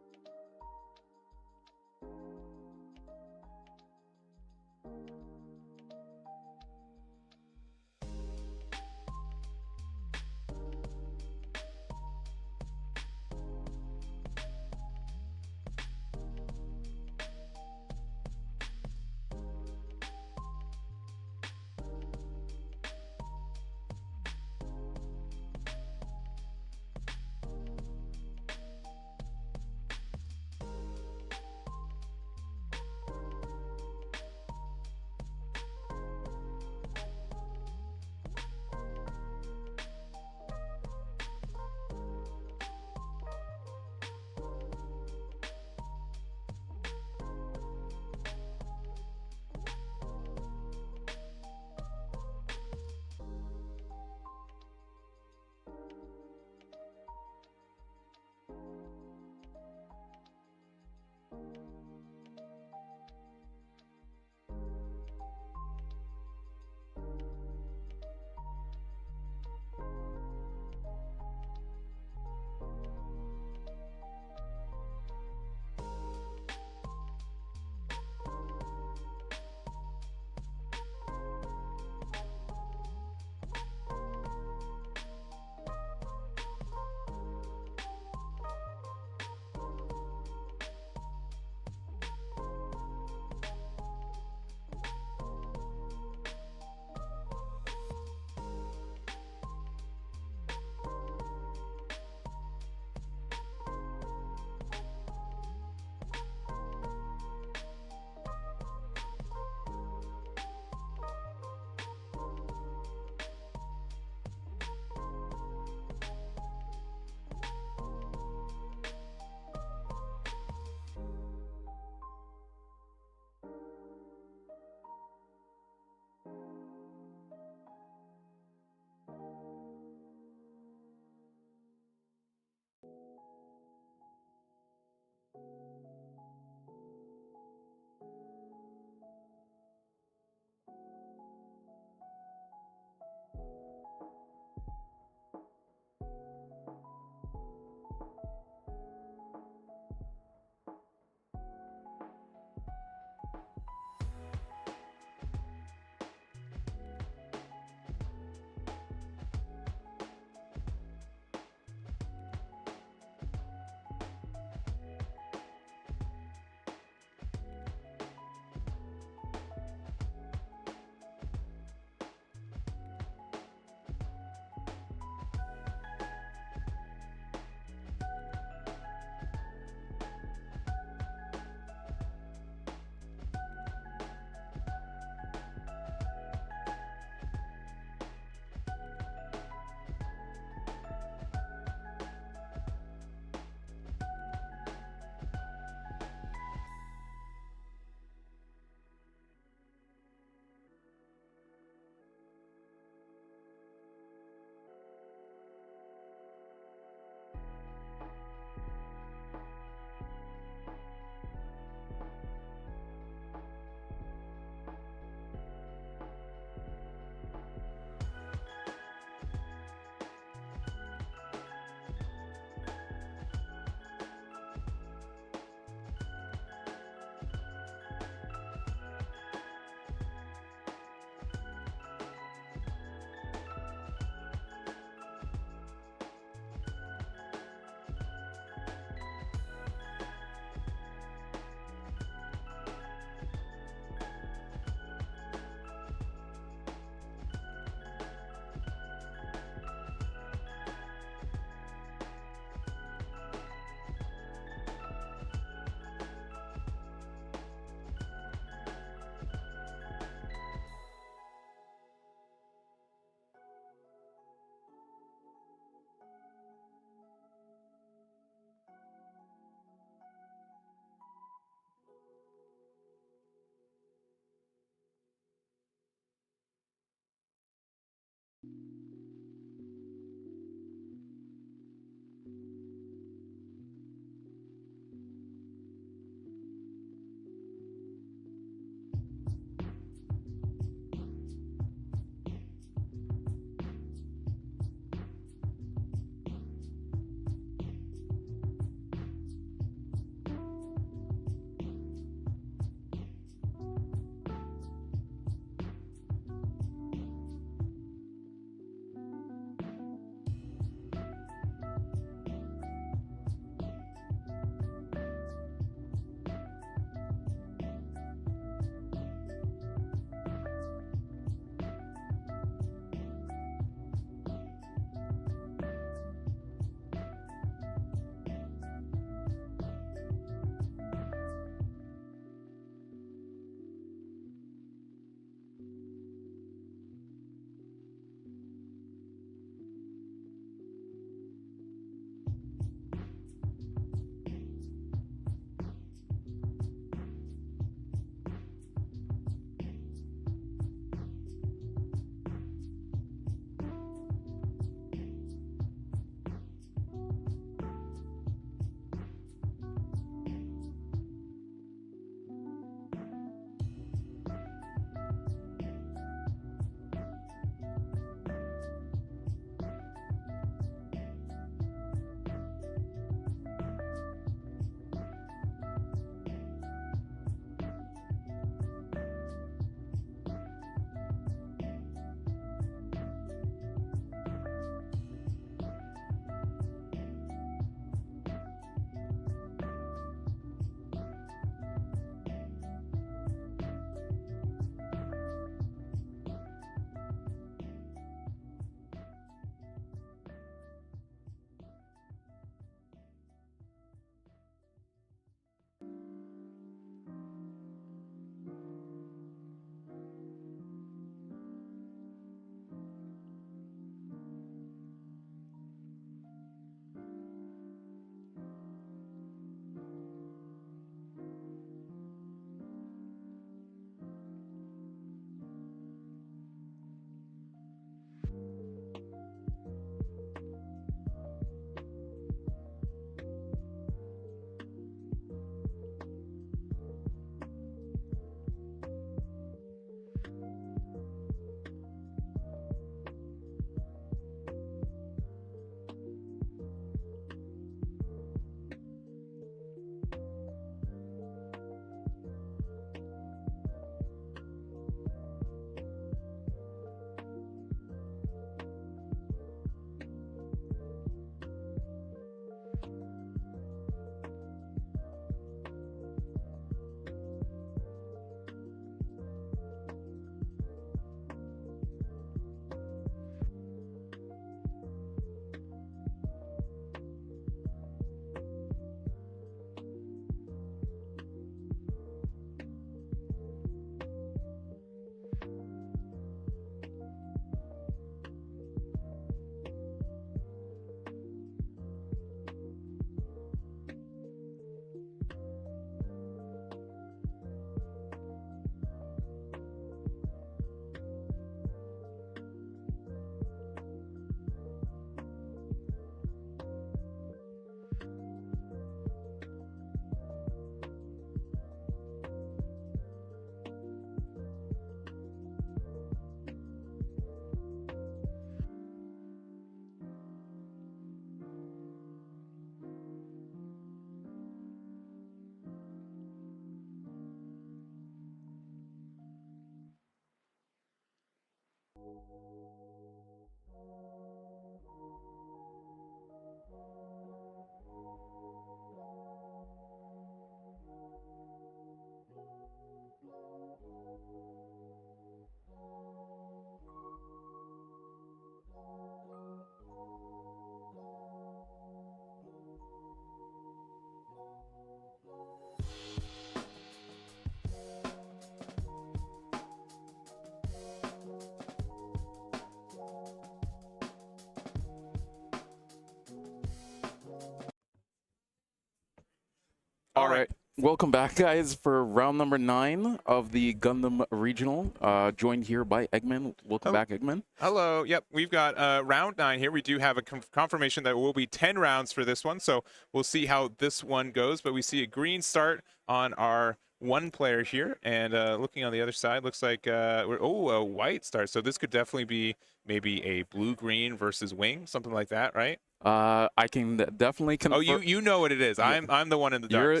All right. Welcome back, guys, for round number 9 of the Gundam Regional. Joined here by Eggman. Welcome back, Eggman. Hello. Yep, we've got round 9 here. We do have a confirmation that it will be 10 rounds for this one, so we'll see how this one goes. But we see a green start on our one player here, and looking on the other side, looks like a white start. So this could definitely be maybe a blue-green versus wing, something like that, right? I can definitely confirm. Oh, you know what it is. Yeah. I'm the one in the dark.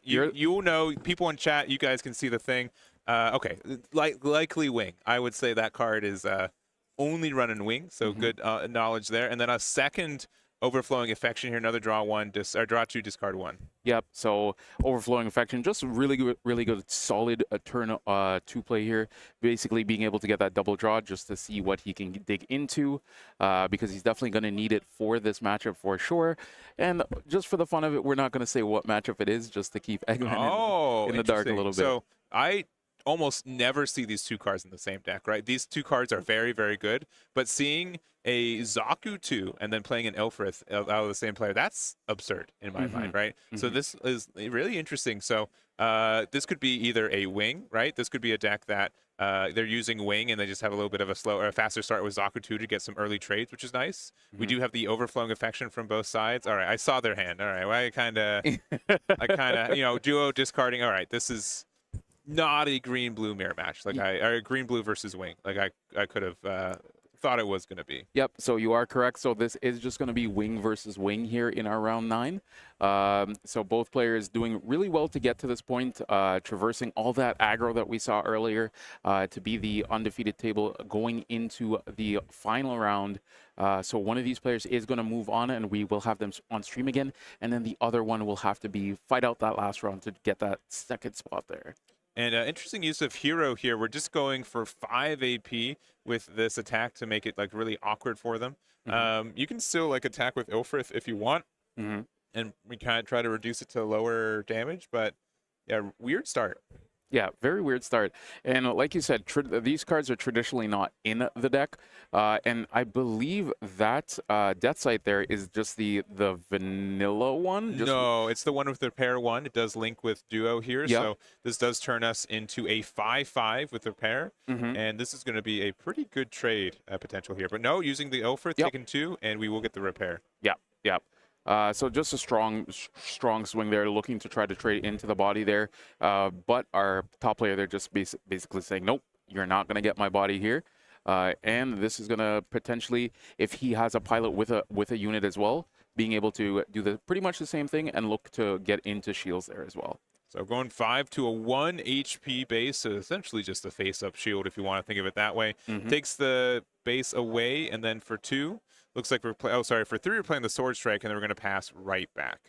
You'll know. People in chat, you guys can see the thing. Okay, likely wing. I would say that card is only running wing, so good knowledge there. And then a second overflowing affection here, another draw 1, draw 2, discard 1. Yep. So overflowing affection, just really good, solid turn 2 play here. Basically being able to get that double draw just to see what he can dig into, because he's definitely going to need it for this matchup for sure. And just for the fun of it, we're not going to say what matchup it is, just to keep Eggman in the dark a little bit. So I almost never see these two cards in the same deck, right? These two cards are very, very good, but seeing a Zaku 2 and then playing an Ilfrith out of the same player, that's absurd in my mind, right? So this is really interesting. So this could be either a wing, right? This could be a deck that they're using wing and they just have a little bit of a faster start with Zaku 2 to get some early trades, which is nice. We do have the overflowing affection from both sides. All right, I saw their hand. All right, well, I kind of, duo discarding. All right, this is not a green-blue mirror match. Like or green-blue versus wing. Like I could have thought it was going to be. Yep, so you are correct. So this is just going to be wing versus wing here in our round 9. So both players doing really well to get to this point, traversing all that aggro that we saw earlier to be the undefeated table going into the final round. So one of these players is going to move on, and we will have them on stream again. And then the other one will have to be fight out that last round to get that second spot there. And interesting use of hero here. We're just going for 5 AP with this attack to make it like really awkward for them. You can still like attack with Ilfrith if you want, and we kind of try to reduce it to lower damage. But yeah, weird start. Yeah, very weird start. And like you said, these cards are traditionally not in the deck. And I believe that Death Sight there is just the vanilla one? No, it's the one with the pair 1. It does link with duo here. Yep. So this does turn us into a 5/5 with the pair. And this is going to be a pretty good trade potential here. But no, using the Ilfrith, taking 2, and we will get the repair. Yep. So just a strong swing there, looking to try to trade into the body there. But our top player there just basically saying, nope, you're not going to get my body here. And this is going to potentially, if he has a pilot with a unit as well, being able to do pretty much the same thing and look to get into shields there as well. So going 5 to a 1 HP base, so essentially just a face-up shield if you want to think of it that way. Takes the base away, and then for 2, looks like we're for 3 we're playing the Sword Strike, and then we're going to pass right back.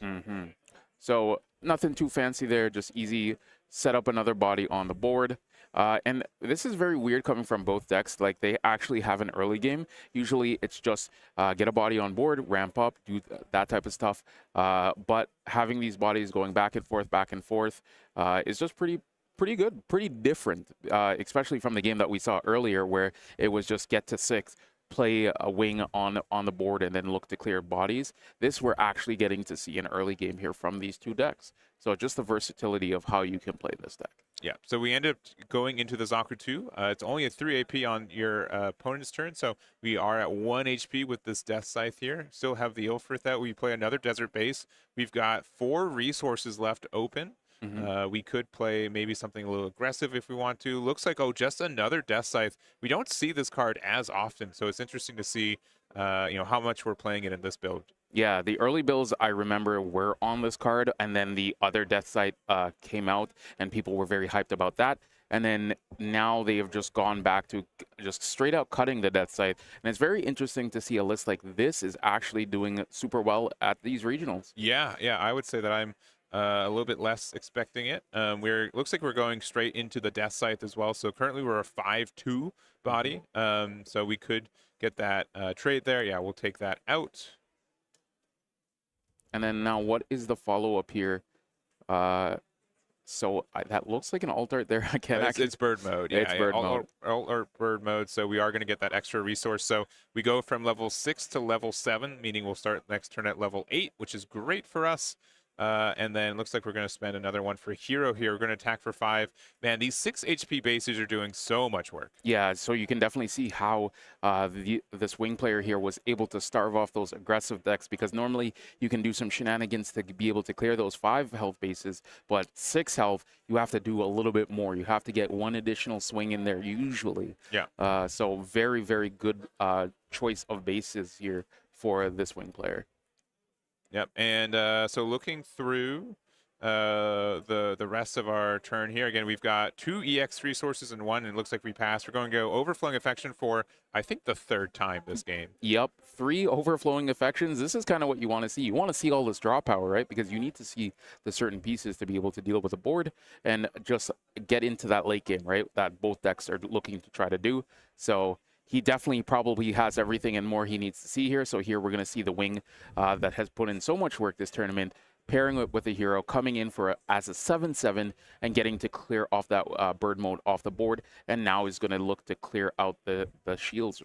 So nothing too fancy there, just easy. Set up another body on the board. And this is very weird coming from both decks. Like, they actually have an early game. Usually it's just get a body on board, ramp up, do that type of stuff. But having these bodies going back and forth is just pretty good, pretty different, especially from the game that we saw earlier where it was just get to 6, play a wing on the board, and then look to clear bodies. This we're actually getting to see an early game here from these two decks. So just the versatility of how you can play this deck. Yeah, so we end up going into the Zaku 2. It's only a 3 AP on your opponent's turn, so we are at 1 HP with this Death Scythe here. Still have the Ilfrith out. We play another Desert Base. We've got 4 resources left open. We could play maybe something a little aggressive if we want to. Looks like, just another Death Scythe. We don't see this card as often, so it's interesting to see how much we're playing it in this build. Yeah, the early builds I remember were on this card, and then the other Death Sight came out, and people were very hyped about that. And then now they have just gone back to just straight out cutting the Death Sight. And it's very interesting to see a list like this is actually doing super well at these regionals. Yeah, I would say that I'm a little bit less expecting it. Looks like we're going straight into the Death Scythe as well. So currently we're a 5/2 body. So we could get that trade there. Yeah, we'll take that out. And then now what is the follow-up here? So that looks like an alt art there. I can't actually... It's bird mode. Yeah, it's bird mode. Alt bird mode. So we are going to get that extra resource. So we go from level 6 to level 7, meaning we'll start next turn at level 8, which is great for us. And then it looks like we're going to spend another one for Hero here. We're going to attack for 5. Man, these 6 HP bases are doing so much work. Yeah, so you can definitely see how this wing player here was able to starve off those aggressive decks, because normally you can do some shenanigans to be able to clear those 5 health bases, but 6 health, you have to do a little bit more. You have to get 1 additional swing in there usually. Yeah. So very, very good choice of bases here for this wing player. Yep, and so looking through the rest of our turn here, again, we've got 2 EX resources in 1, and it looks like we passed. We're going to go Overflowing Affection for, I think, the 3rd time this game. Yep, 3 Overflowing Affections. This is kind of what you want to see. You want to see all this draw power, right? Because you need to see the certain pieces to be able to deal with the board and just get into that late game, right? That both decks are looking to try to do. So he definitely probably has everything and more he needs to see here. So here we're going to see the wing that has put in so much work this tournament, pairing it with a hero, coming in for as a 7/7 and getting to clear off that bird mode off the board. And now is going to look to clear out the shields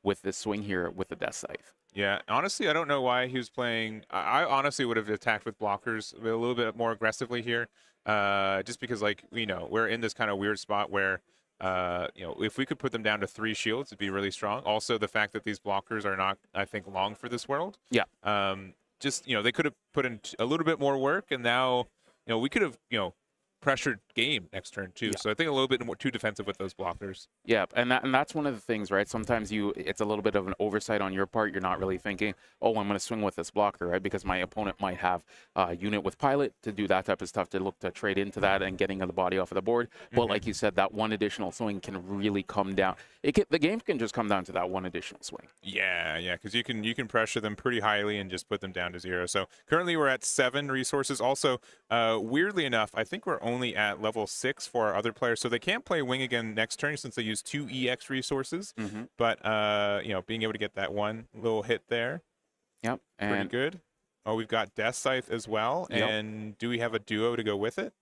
with this swing here with the Death Scythe. Yeah, honestly, I don't know why he was playing. I honestly would have attacked with blockers a little bit more aggressively here, just because, like, we're in this kind of weird spot where if we could put them down to 3 shields, it'd be really strong. Also, the fact that these blockers are not, I think, long for this world. Yeah. Just, they could have put in a little bit more work, and now, we could have, pressured game next turn too. Yeah. So I think a little bit more too defensive with those blockers. Yeah, and that's one of the things, right? Sometimes it's a little bit of an oversight on your part. You're not really thinking, oh, I'm going to swing with this blocker, right? Because my opponent might have a unit with pilot to do that type of stuff, to look to trade into that and getting the body off of the board. But like you said, that 1 additional swing can really come down. The game can just come down to that 1 additional swing. Yeah, because you can pressure them pretty highly and just put them down to 0. So currently we're at 7 resources. Also, weirdly enough, I think we're only at level 6 for our other players, so they can't play wing again next turn since they use 2 EX resources. But being able to get that 1 little hit there, yep, pretty and good. Oh, we've got Death Scythe as well. Yep. And do we have a duo to go with it?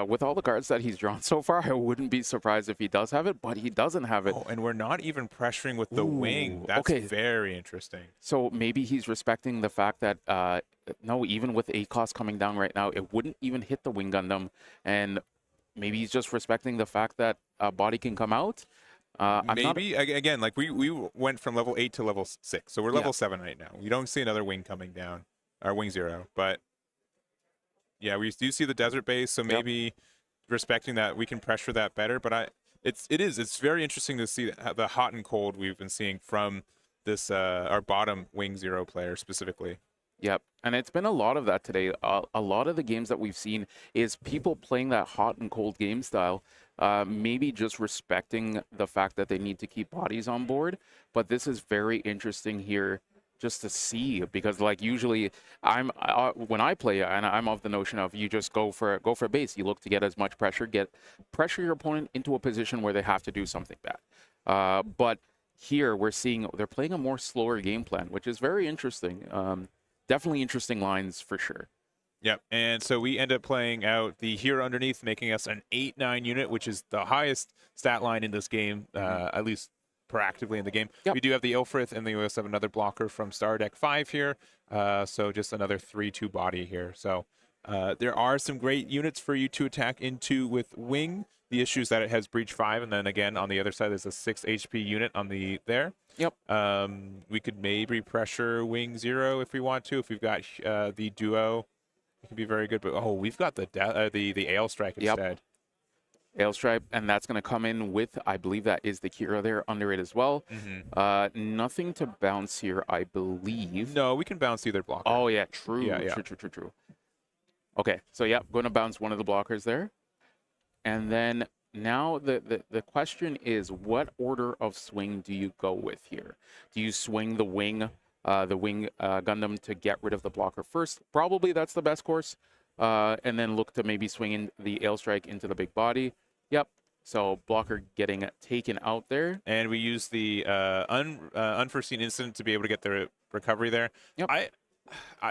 with all the cards that he's drawn so far, I wouldn't be surprised if he does have it, but he doesn't have it. Oh, and we're not even pressuring with the wing. That's okay. very interesting. So maybe he's respecting the fact that, no, even with ACOS coming down right now, it wouldn't even hit the Wing Gundam. And maybe he's just respecting the fact that a body can come out. Maybe, again, like we went from level 8 to level 6. So we're level 7 right now. We don't see another wing coming down, or wing 0. But, yeah, we do see the desert base. So maybe respecting that, we can pressure that better. But it's very interesting to see the hot and cold we've been seeing from this our bottom wing 0 player specifically. Yep, and it's been a lot of that today. A lot of the games that we've seen is people playing that hot and cold game style, maybe just respecting the fact that they need to keep bodies on board. But this is very interesting here just to see, because like usually when I play, and I'm of the notion of you just go for base. You look to get as much pressure, pressure your opponent into a position where they have to do something bad. But here we're seeing they're playing a more slower game plan, which is very interesting. Definitely interesting lines for sure. Yep, and so we end up playing out the hero underneath, making us an 8/9 unit, which is the highest stat line in this game, at least proactively in the game. Yep. We do have the Ilfrith, and then we also have another blocker from Star Deck 5 here, so just another 3/2 body here. So there are some great units for you to attack into with Wing. The issue is that it has Breach 5, and then again on the other side there's a 6 HP unit on there. Yep. We could maybe pressure Wing 0 if we want to. If we've got the duo, it could be very good. But we've got the Ale Strike instead. Ale Strike, and that's going to come in with, I believe that is the Kira there under it as well. Nothing to bounce here, I believe. No, we can bounce either blocker. Oh yeah, true. Yeah. True. Okay, so yeah, going to bounce one of the blockers there. And then now the question is, what order of swing do you go with here? Do you swing the wing Gundam to get rid of the blocker first? Probably that's the best course. And then look to maybe swing in the Ale Strike into the big body. Yep. So blocker getting taken out there. And we use the unforeseen incident to be able to get the recovery there. Yep.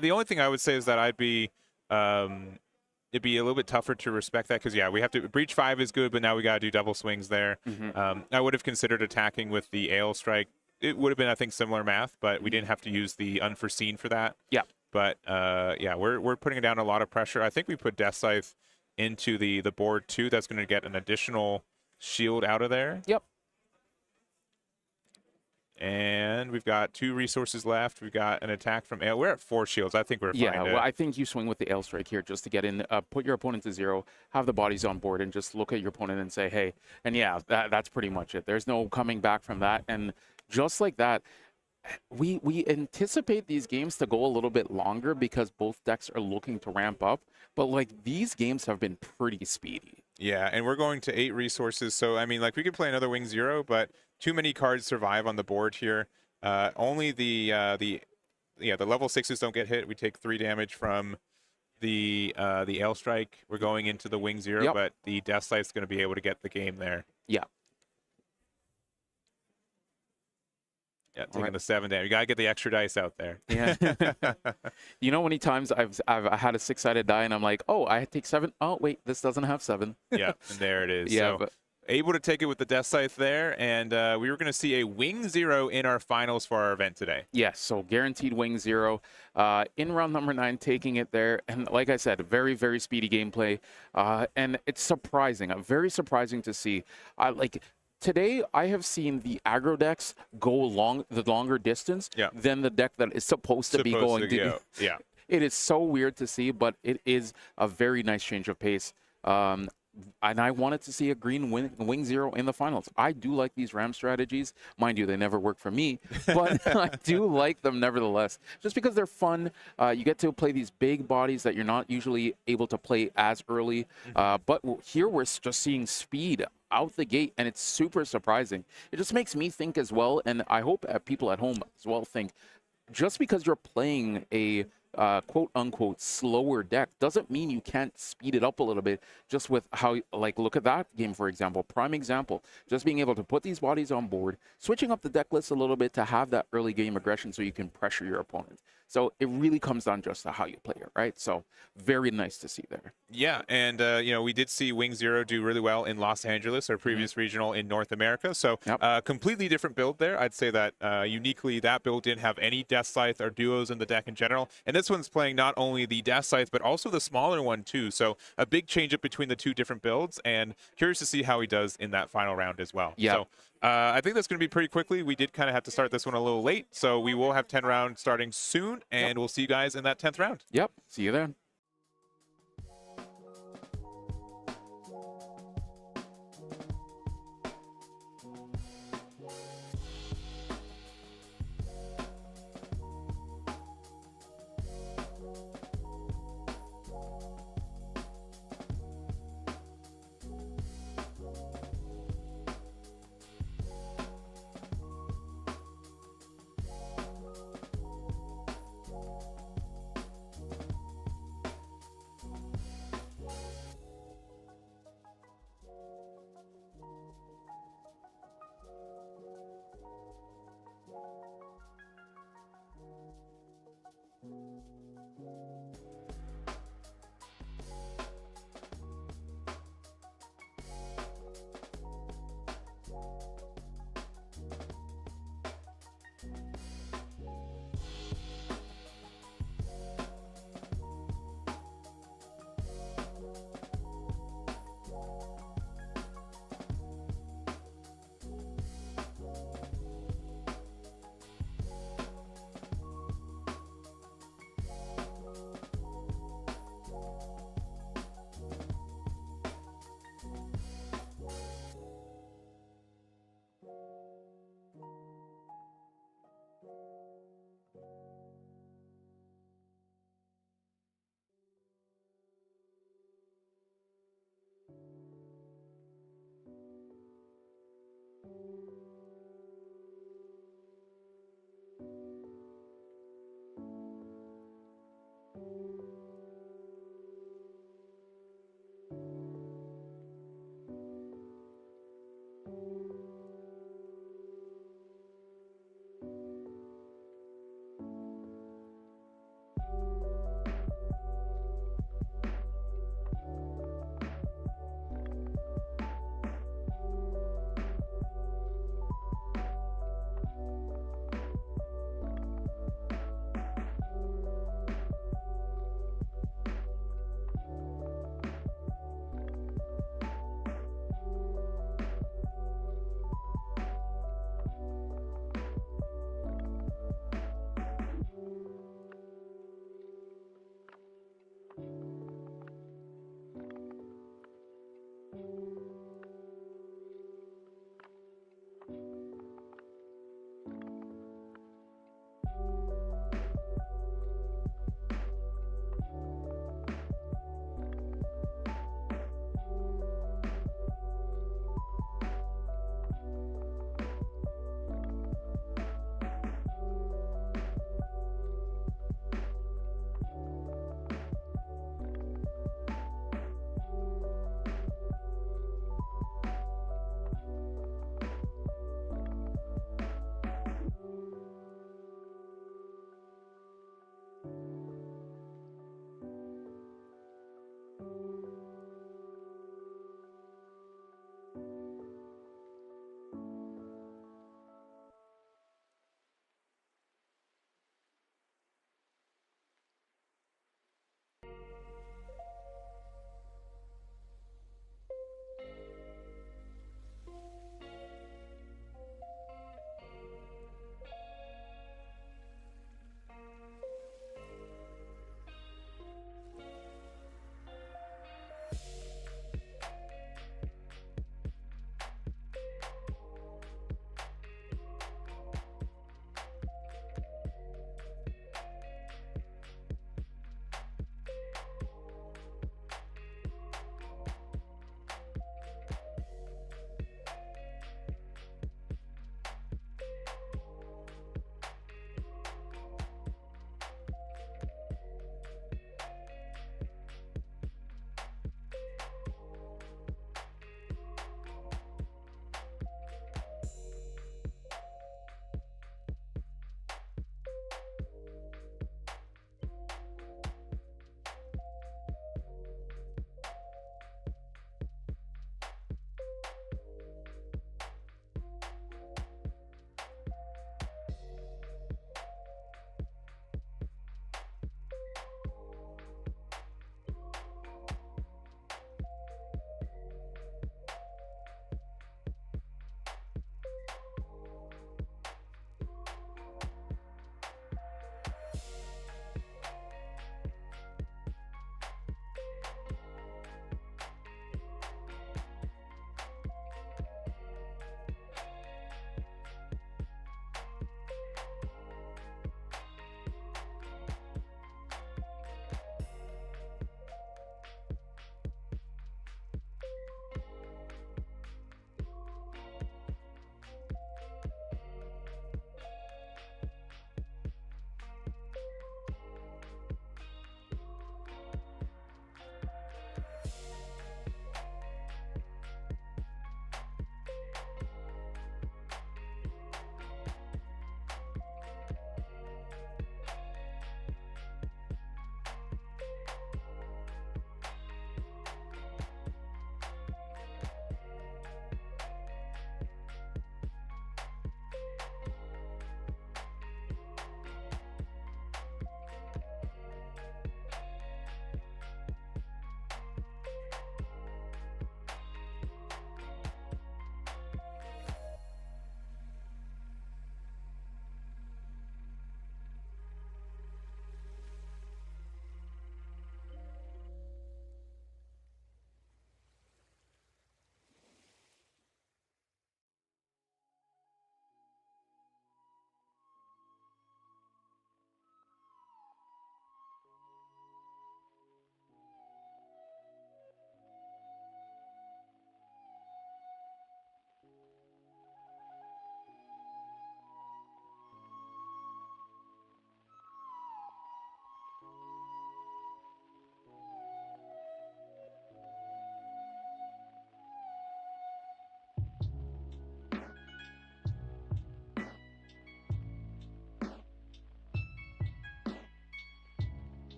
The only thing I would say is that it'd be a little bit tougher to respect that, because we have to Breach 5 is good, but now we got to do double swings there. I would have considered attacking with the Ale Strike. It would have been, I think, similar math, but we didn't have to use the unforeseen for that. Yeah. But yeah, we're putting down a lot of pressure. I think we put Death Scythe into the board too. That's going to get an additional shield out of there. Yep. And we've got 2 resources left. We've got an attack from Ale. We're at 4 shields. I think we're fine. Yeah, well, I think you swing with the Ale Strike here just to get in, put your opponent to 0, have the bodies on board, and just look at your opponent and say, hey, and yeah, that's pretty much it. There's no coming back from that. And just like that, we anticipate these games to go a little bit longer because both decks are looking to ramp up. But like these games have been pretty speedy. Yeah, and we're going to 8 resources. So, I mean, like we could play another Wing Zero, but too many cards survive on the board here. Only the level 6s don't get hit. We take 3 damage from the Ale Strike. We're going into the Wing Zero, Yep. but the Death Scythe's going to be able to get the game there. Yeah. Yeah, taking the 7 damage. You got to get the extra dice out there. Yeah. You know, many times I've had a 6-sided die and I'm like, oh, I take 7. Oh, wait, this doesn't have 7. Yeah, and there it is. Yeah, so, but able to take it with the Death Scythe there, and we were going to see a Wing Zero in our finals for our event today. yes, so guaranteed Wing 0 in round number 9, taking it there. And like I said, very, very speedy gameplay. And it's surprising, very surprising to see. Today, I have seen the aggro decks go the longer distance than the deck that is supposed to be going. Yeah. It is so weird to see, but it is a very nice change of pace. And I wanted to see a green Wing Zero in the finals. I do like these RAM strategies. Mind you, they never work for me, but I do like them nevertheless. Just because they're fun, you get to play these big bodies that you're not usually able to play as early. But here we're just seeing speed out the gate, and it's super surprising. It just makes me think as well, and I hope people at home as well think, just because you're playing a quote-unquote slower deck doesn't mean you can't speed it up a little bit just with how, like, look at that game, for example. Prime example, just being able to put these bodies on board, switching up the deck list a little bit to have that early game aggression so you can pressure your opponent. So it really comes down just to how you play it, right? So very nice to see there. Yeah, and we did see Wing Zero do really well in Los Angeles, our previous regional in North America. So completely different build there. I'd say that uniquely that build didn't have any Death Scythe or duos in the deck in general. And this one's playing not only the Death Scythe, but also the smaller one too. So a big change up between the 2 different builds, and curious to see how he does in that final round as well. Yeah. So I think that's going to be pretty quickly. We did kind of have to start this one a little late, so we will have 10 rounds starting soon, and we'll see you guys in that 10th round. Yep, see you then.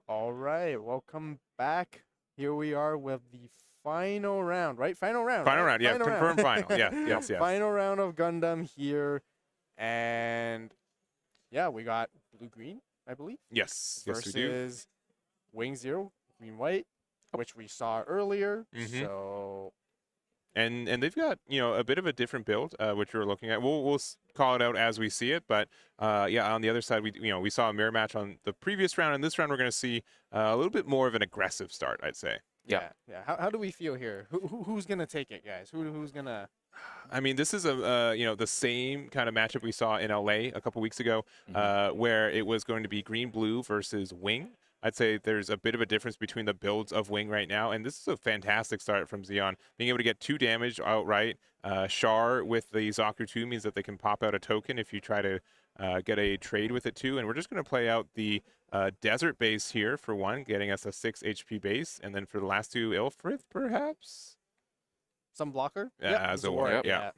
All right, welcome back. Here we are with the final round, right? Final round. Final right? round, yeah, Final confirmed round. final. Yes. Final round of Gundam here, and yeah, we got blue green, I believe, Yes, we do. versus Wing Zero, green white, which we saw earlier. Mhm. So And they've got a bit of a different build, which we're looking at. We'll call it out as we see it, but yeah, on the other side, we saw a mirror match on the previous round, and this round we're going to see a little bit more of an aggressive start, I'd say. yeah. How do we feel here? Who's gonna take it, guys? Who's gonna? I mean, this is a the same kind of matchup we saw in LA a couple weeks ago, where it was going to be green blue versus wing. I'd say there's a bit of a difference between the builds of wing right now, and this is a fantastic start from Xeon. Being able to get 2 damage outright. Char with the Zaku 2 means that they can pop out a token if you try to get a trade with it too. And we're just going to play out the desert base here for one, getting us a 6 HP base, and then for the last 2, Ilfrith perhaps. Some blocker? Yeah, as a warrior, yeah.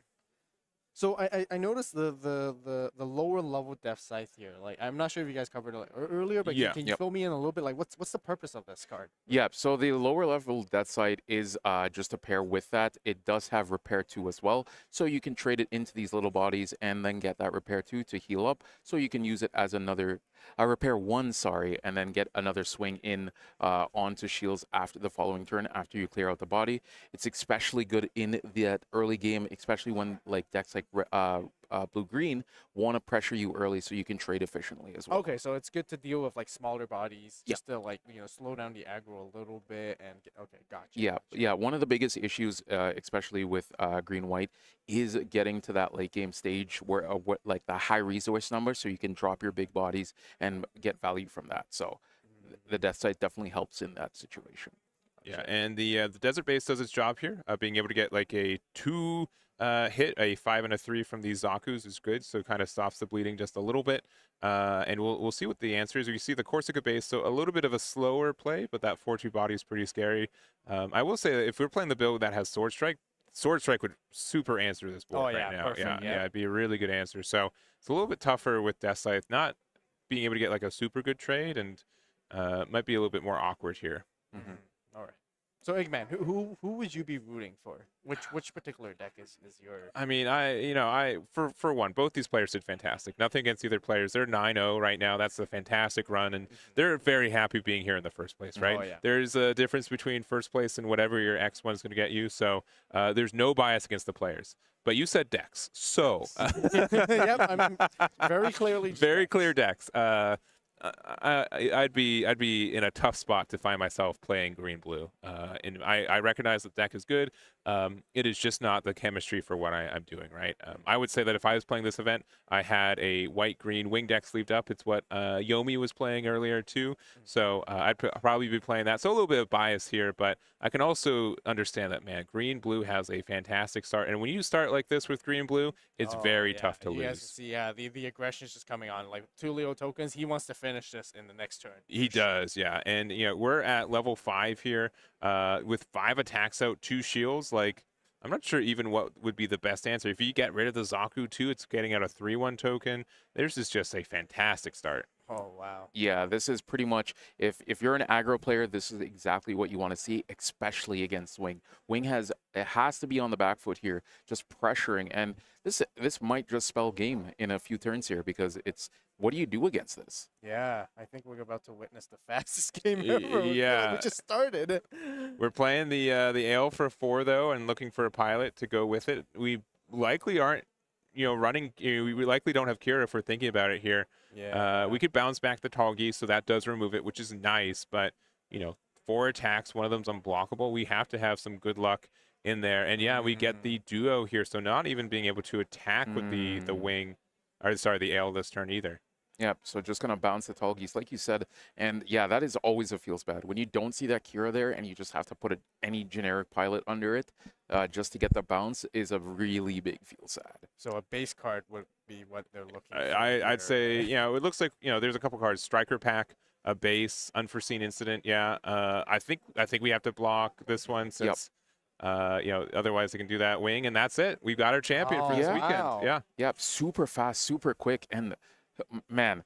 So I noticed the lower level depth scythe here. Like I'm not sure if you guys covered it earlier, but Yeah. can you fill me in a little bit? Like what's the purpose of this card? Yeah, so the lower level death side is just a pair with that. It does have repair 2 as well, so you can trade it into these little bodies and then get that repair 2 to heal up, so you can use it as another repair 1, sorry, and then get another swing in onto shields after the following turn after you clear out the body. It's especially good in that early game, especially when like decks like blue-green want to pressure you early so you can trade efficiently as well. Okay, so it's good to deal with like smaller bodies, Yeah. just to like slow down the aggro a little bit and okay, gotcha. Yeah, gotcha. yeah. One of the biggest issues, especially with green-white, is getting to that late game stage where like the high resource number, so you can drop your big bodies and get value from that. So the death side definitely helps in that situation. Yeah, and the desert base does its job here. Being able to get like a 2 hit, a 5 and a 3 from these Zakus is good, so it kind of stops the bleeding just a little bit. And we'll see what the answer is. You see the Corsica base, so a little bit of a slower play, but that 4-2 body is pretty scary. I will say that if we're playing the build that has Sword Strike would super answer this board Oh, yeah, right now. perfect, Yeah, yeah. it'd be a really good answer. So it's a little bit tougher with Death Scythe not being able to get like a super good trade, and might be a little bit more awkward here. All right. So Eggman, who would you be rooting for? Which particular deck is your? I mean, for one, both these players did fantastic. Nothing against either players. They're 9-0 right now. That's a fantastic run, and they're very happy being here in the first place, right? Oh, yeah. There's a difference between first place and whatever your X1 is going to get you, so there's no bias against the players. But you said decks, so Yep, I mean, very clearly. very clear decks. I'd be in a tough spot to find myself playing green blue. And I recognize that deck is good. It is just not the chemistry for what I'm doing, right? I would say that if I was playing this event, I had a white green wing deck sleeved up. It's what Yomi was playing earlier too. So I'd probably be playing that. So a little bit of bias here, but I can also understand that, man, green blue has a fantastic start. And when you start like this with green blue, it's very tough to You guys lose. can see, yeah, the aggression is just coming on. Like 2 Leo tokens, he wants to finish this in the next turn. He does, yeah. And we're at level 5 here, with 5 attacks out, 2 shields. Like, I'm not sure even what would be the best answer. If you get rid of the Zaku too, it's getting out a 3-1 token. Theirs is just a fantastic start. Oh wow. Yeah, this is pretty much if you're an aggro player, this is exactly what you want to see, especially against Wing. Wing has to be on the back foot here, just pressuring, and this might just spell game in a few turns here because it's what do you do against this? Yeah, I think we're about to witness the fastest game Y- ever. yeah. We just started. We're playing the Ale for 4 though, and looking for a pilot to go with it. We likely aren't, running. We likely don't have Kira if we're thinking about it here. Yeah. We could bounce back the tall geese, so that does remove it, which is nice. But 4 attacks, one of them's unblockable. We have to have some good luck in there, and yeah, we get the duo here. So not even being able to attack with the wing, or sorry, the Ale this turn either. Yep, so just going to bounce the tall geese, like you said. And yeah, that is always a feels bad. When you don't see that Kira there and you just have to put any generic pilot under it just to get the bounce is a really big feel sad. So a base card would be what they're looking for. I'd say, it looks like, there's a couple cards. Striker Pack, a base, Unforeseen Incident. Yeah, I think we have to block this one since, otherwise they can do that wing. And that's it. We've got our champion for this weekend. wow. Yeah. Yep, super fast, super quick. And man,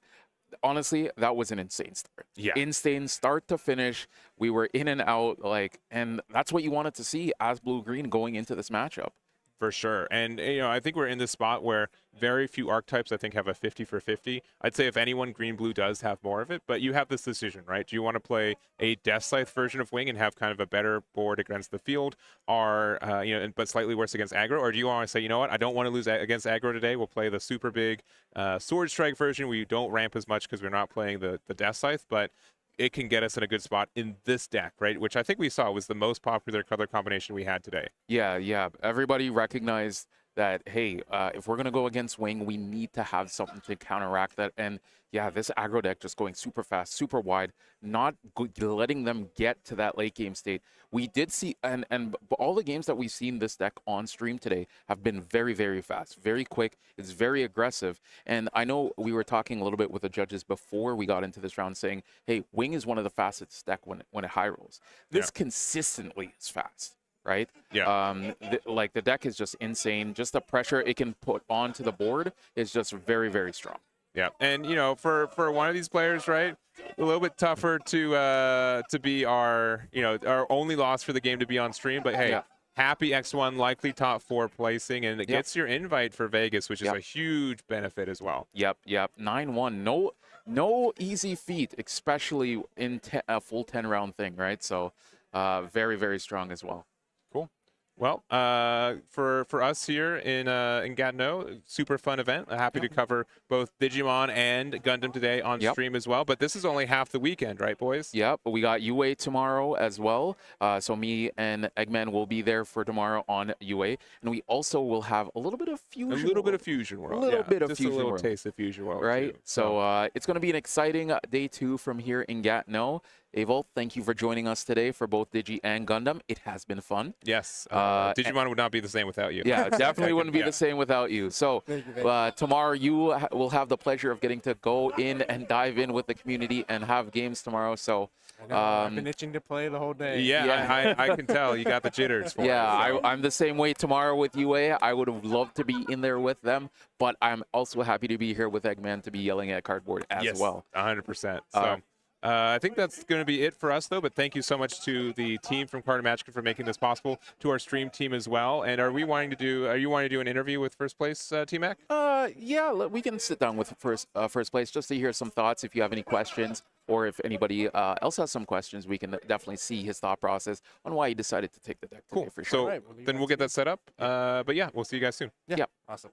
honestly, that was an insane start. Yeah. Insane start to finish. We were in and out, and that's what you wanted to see as blue-green going into this matchup. For sure. And, I think we're in this spot where very few archetypes, I think, have a 50 for 50. I'd say if anyone, green-blue does have more of it, but you have this decision, right? Do you want to play a Death Scythe version of Wing and have kind of a better board against the field, or, but slightly worse against aggro? Or do you want to say, you know what, I don't want to lose against aggro today. We'll play the super big Sword Strike version where you don't ramp as much because we're not playing the Death Scythe, but it can get us in a good spot in this deck, right? Which I think we saw was the most popular color combination we had today. Yeah. Everybody recognized that, hey, if we're going to go against Wing, we need to have something to counteract that. And yeah, this aggro deck just going super fast, super wide, not letting them get to that late game state. We did see, and all the games that we've seen this deck on stream today have been very, very fast, very quick. It's very aggressive. And I know we were talking a little bit with the judges before we got into this round saying, hey, Wing is one of the fastest deck when it high rolls. This consistently is fast. Right? Yeah. The deck is just insane. Just the pressure it can put onto the board is just very, very strong. Yeah, and for one of these players, right, a little bit tougher to be our only loss for the game to be on stream. But hey, happy X1, likely top 4 placing, and it gets your invite for Vegas, which is a huge benefit as well. Yep. 9-1. No easy feat, especially in a full 10-round thing, right? So very, very strong as well. Well, for us here in Gatineau, super fun event. Happy to cover both Digimon and Gundam today on stream as well. But this is only half the weekend, right, boys? Yep. We got UA tomorrow as well. So me and Eggman will be there for tomorrow on UA, and we also will have a little bit of Fusion. A little bit of Fusion World. A little bit of just Fusion a little World. taste of Fusion World, right? too. So it's going to be an exciting day 2 from here in Gatineau. Avol, thank you for joining us today for both Digi and Gundam. It has been fun. Yes. Digimon would not be the same without you. Yeah, definitely wouldn't be the same without you. So tomorrow you will have the pleasure of getting to go in and dive in with the community and have games tomorrow. So I've been itching to play the whole day. Yeah. I can tell. You got the jitters for it, so. I'm the same way tomorrow with UA. I would have loved to be in there with them, but I'm also happy to be here with Eggman to be yelling at cardboard as well. 100%. So I think that's going to be it for us, though. But thank you so much to the team from Card Magic for making this possible, to our stream team as well. And are you wanting to do an interview with first place, T-Mac? Yeah, we can sit down with first place just to hear some thoughts. If you have any questions, or if anybody else has some questions, we can definitely see his thought process on why he decided to take the deck today, for sure. So then we'll get that set up. But yeah, we'll see you guys soon. Yeah. Awesome.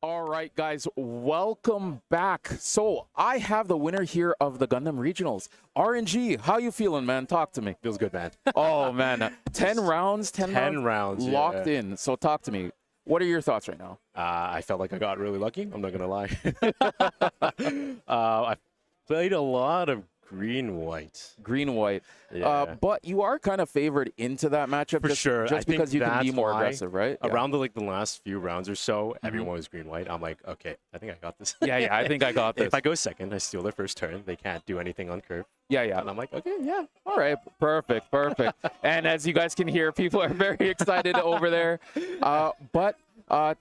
All right, guys, welcome back. So I have the winner here of the Gundam Regionals. RNG, how you feeling, man? Talk to me. Feels good, man. Oh, man. 10 rounds, 10 rounds locked in. So talk to me. What are your thoughts right now? I felt like I got really lucky. I'm not going to lie. I played a lot of green-white. Green-white. Yeah. But you are kind of favored into that matchup For sure. I just think because you can be that's more why aggressive, right? Yeah. Around the last few rounds or so, everyone was green-white. I'm like, okay, I think I got this. Yeah, I think I got this. If I go second, I steal their first turn. They can't do anything on curve. Yeah. And I'm like, okay, yeah. All right, perfect. And as you guys can hear, people are very excited over there. But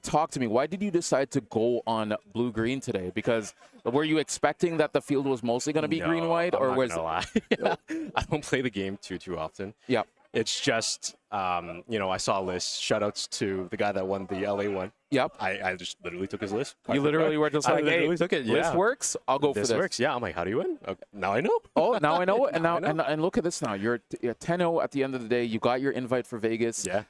talk to me. Why did you decide to go on blue-green today? Because were you expecting that the field was mostly going to be green-white, or was? I'm not gonna lie. I don't play the game too often. Yeah. It's just, I saw a list. Shoutouts to the guy that won the LA one. Yep. I just literally took his list. You literally were just I like, hey, literally took it. list works. I'll go for This this. works. Yeah. I'm like, how do you win? Okay, now I know. Oh, now I know. And now I know. and look at this now. You're 10-0 at the end of the day. You got your invite for Vegas. Yeah.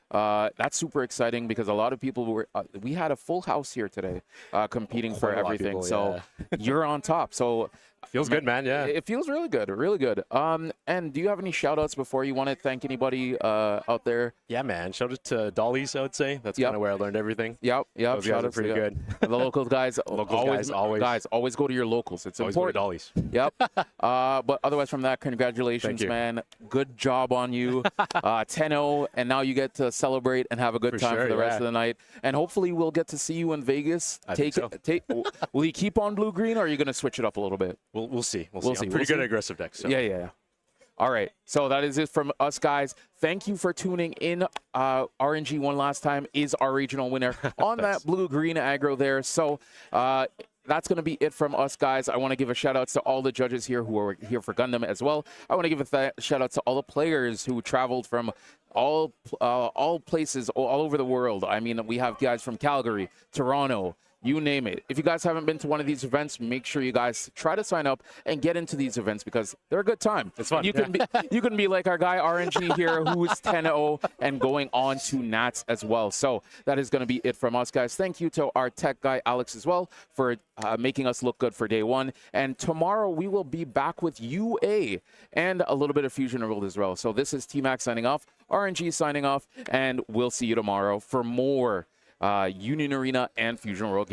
That's super exciting because a lot of people were. We had a full house here today, competing for Quite a lot of everything. people, So you're on top. So Feels good, man. Yeah. it feels really good, really good. And do you have any shout outs before you want to thank anybody out there? Yeah, man. Shout out to Dolly's, I would say. That's kind of where I learned everything. Yep. Those guys are pretty good. The locals guys, Locals guys, always go to your locals. It's always go to important. Dolly's. Yep. But otherwise from that, congratulations, Thank you. man. Good job on you. 10-0, and now you get to celebrate and have a good For time sure, for the rest yeah. of the night. And hopefully we'll get to see you in Vegas. I think so. Will you keep on blue-green, or are you going to switch it up a little bit? We'll see. We'll We'll see. see. I'm pretty We'll good see. at aggressive decks. So. Yeah. All right. So that is it from us, guys. Thank you for tuning in. RNG one last time is our regional winner on that blue-green aggro there. So that's going to be it from us, guys. I want to give a shout-out to all the judges here who are here for Gundam as well. I want to give a shout-out to all the players who traveled from all places all over the world. I mean, we have guys from Calgary, Toronto, you name it. If you guys haven't been to one of these events, make sure you guys try to sign up and get into these events because they're a good time. It's fun. You can be like our guy RNG here, who is 10-0 and going on to Nats as well. So that is going to be it from us, guys. Thank you to our tech guy Alex as well for making us look good for day one. And tomorrow we will be back with UA and a little bit of Fusion World as well. So this is T-Max signing off, RNG signing off, and we'll see you tomorrow for more Union Arena and Fusion World.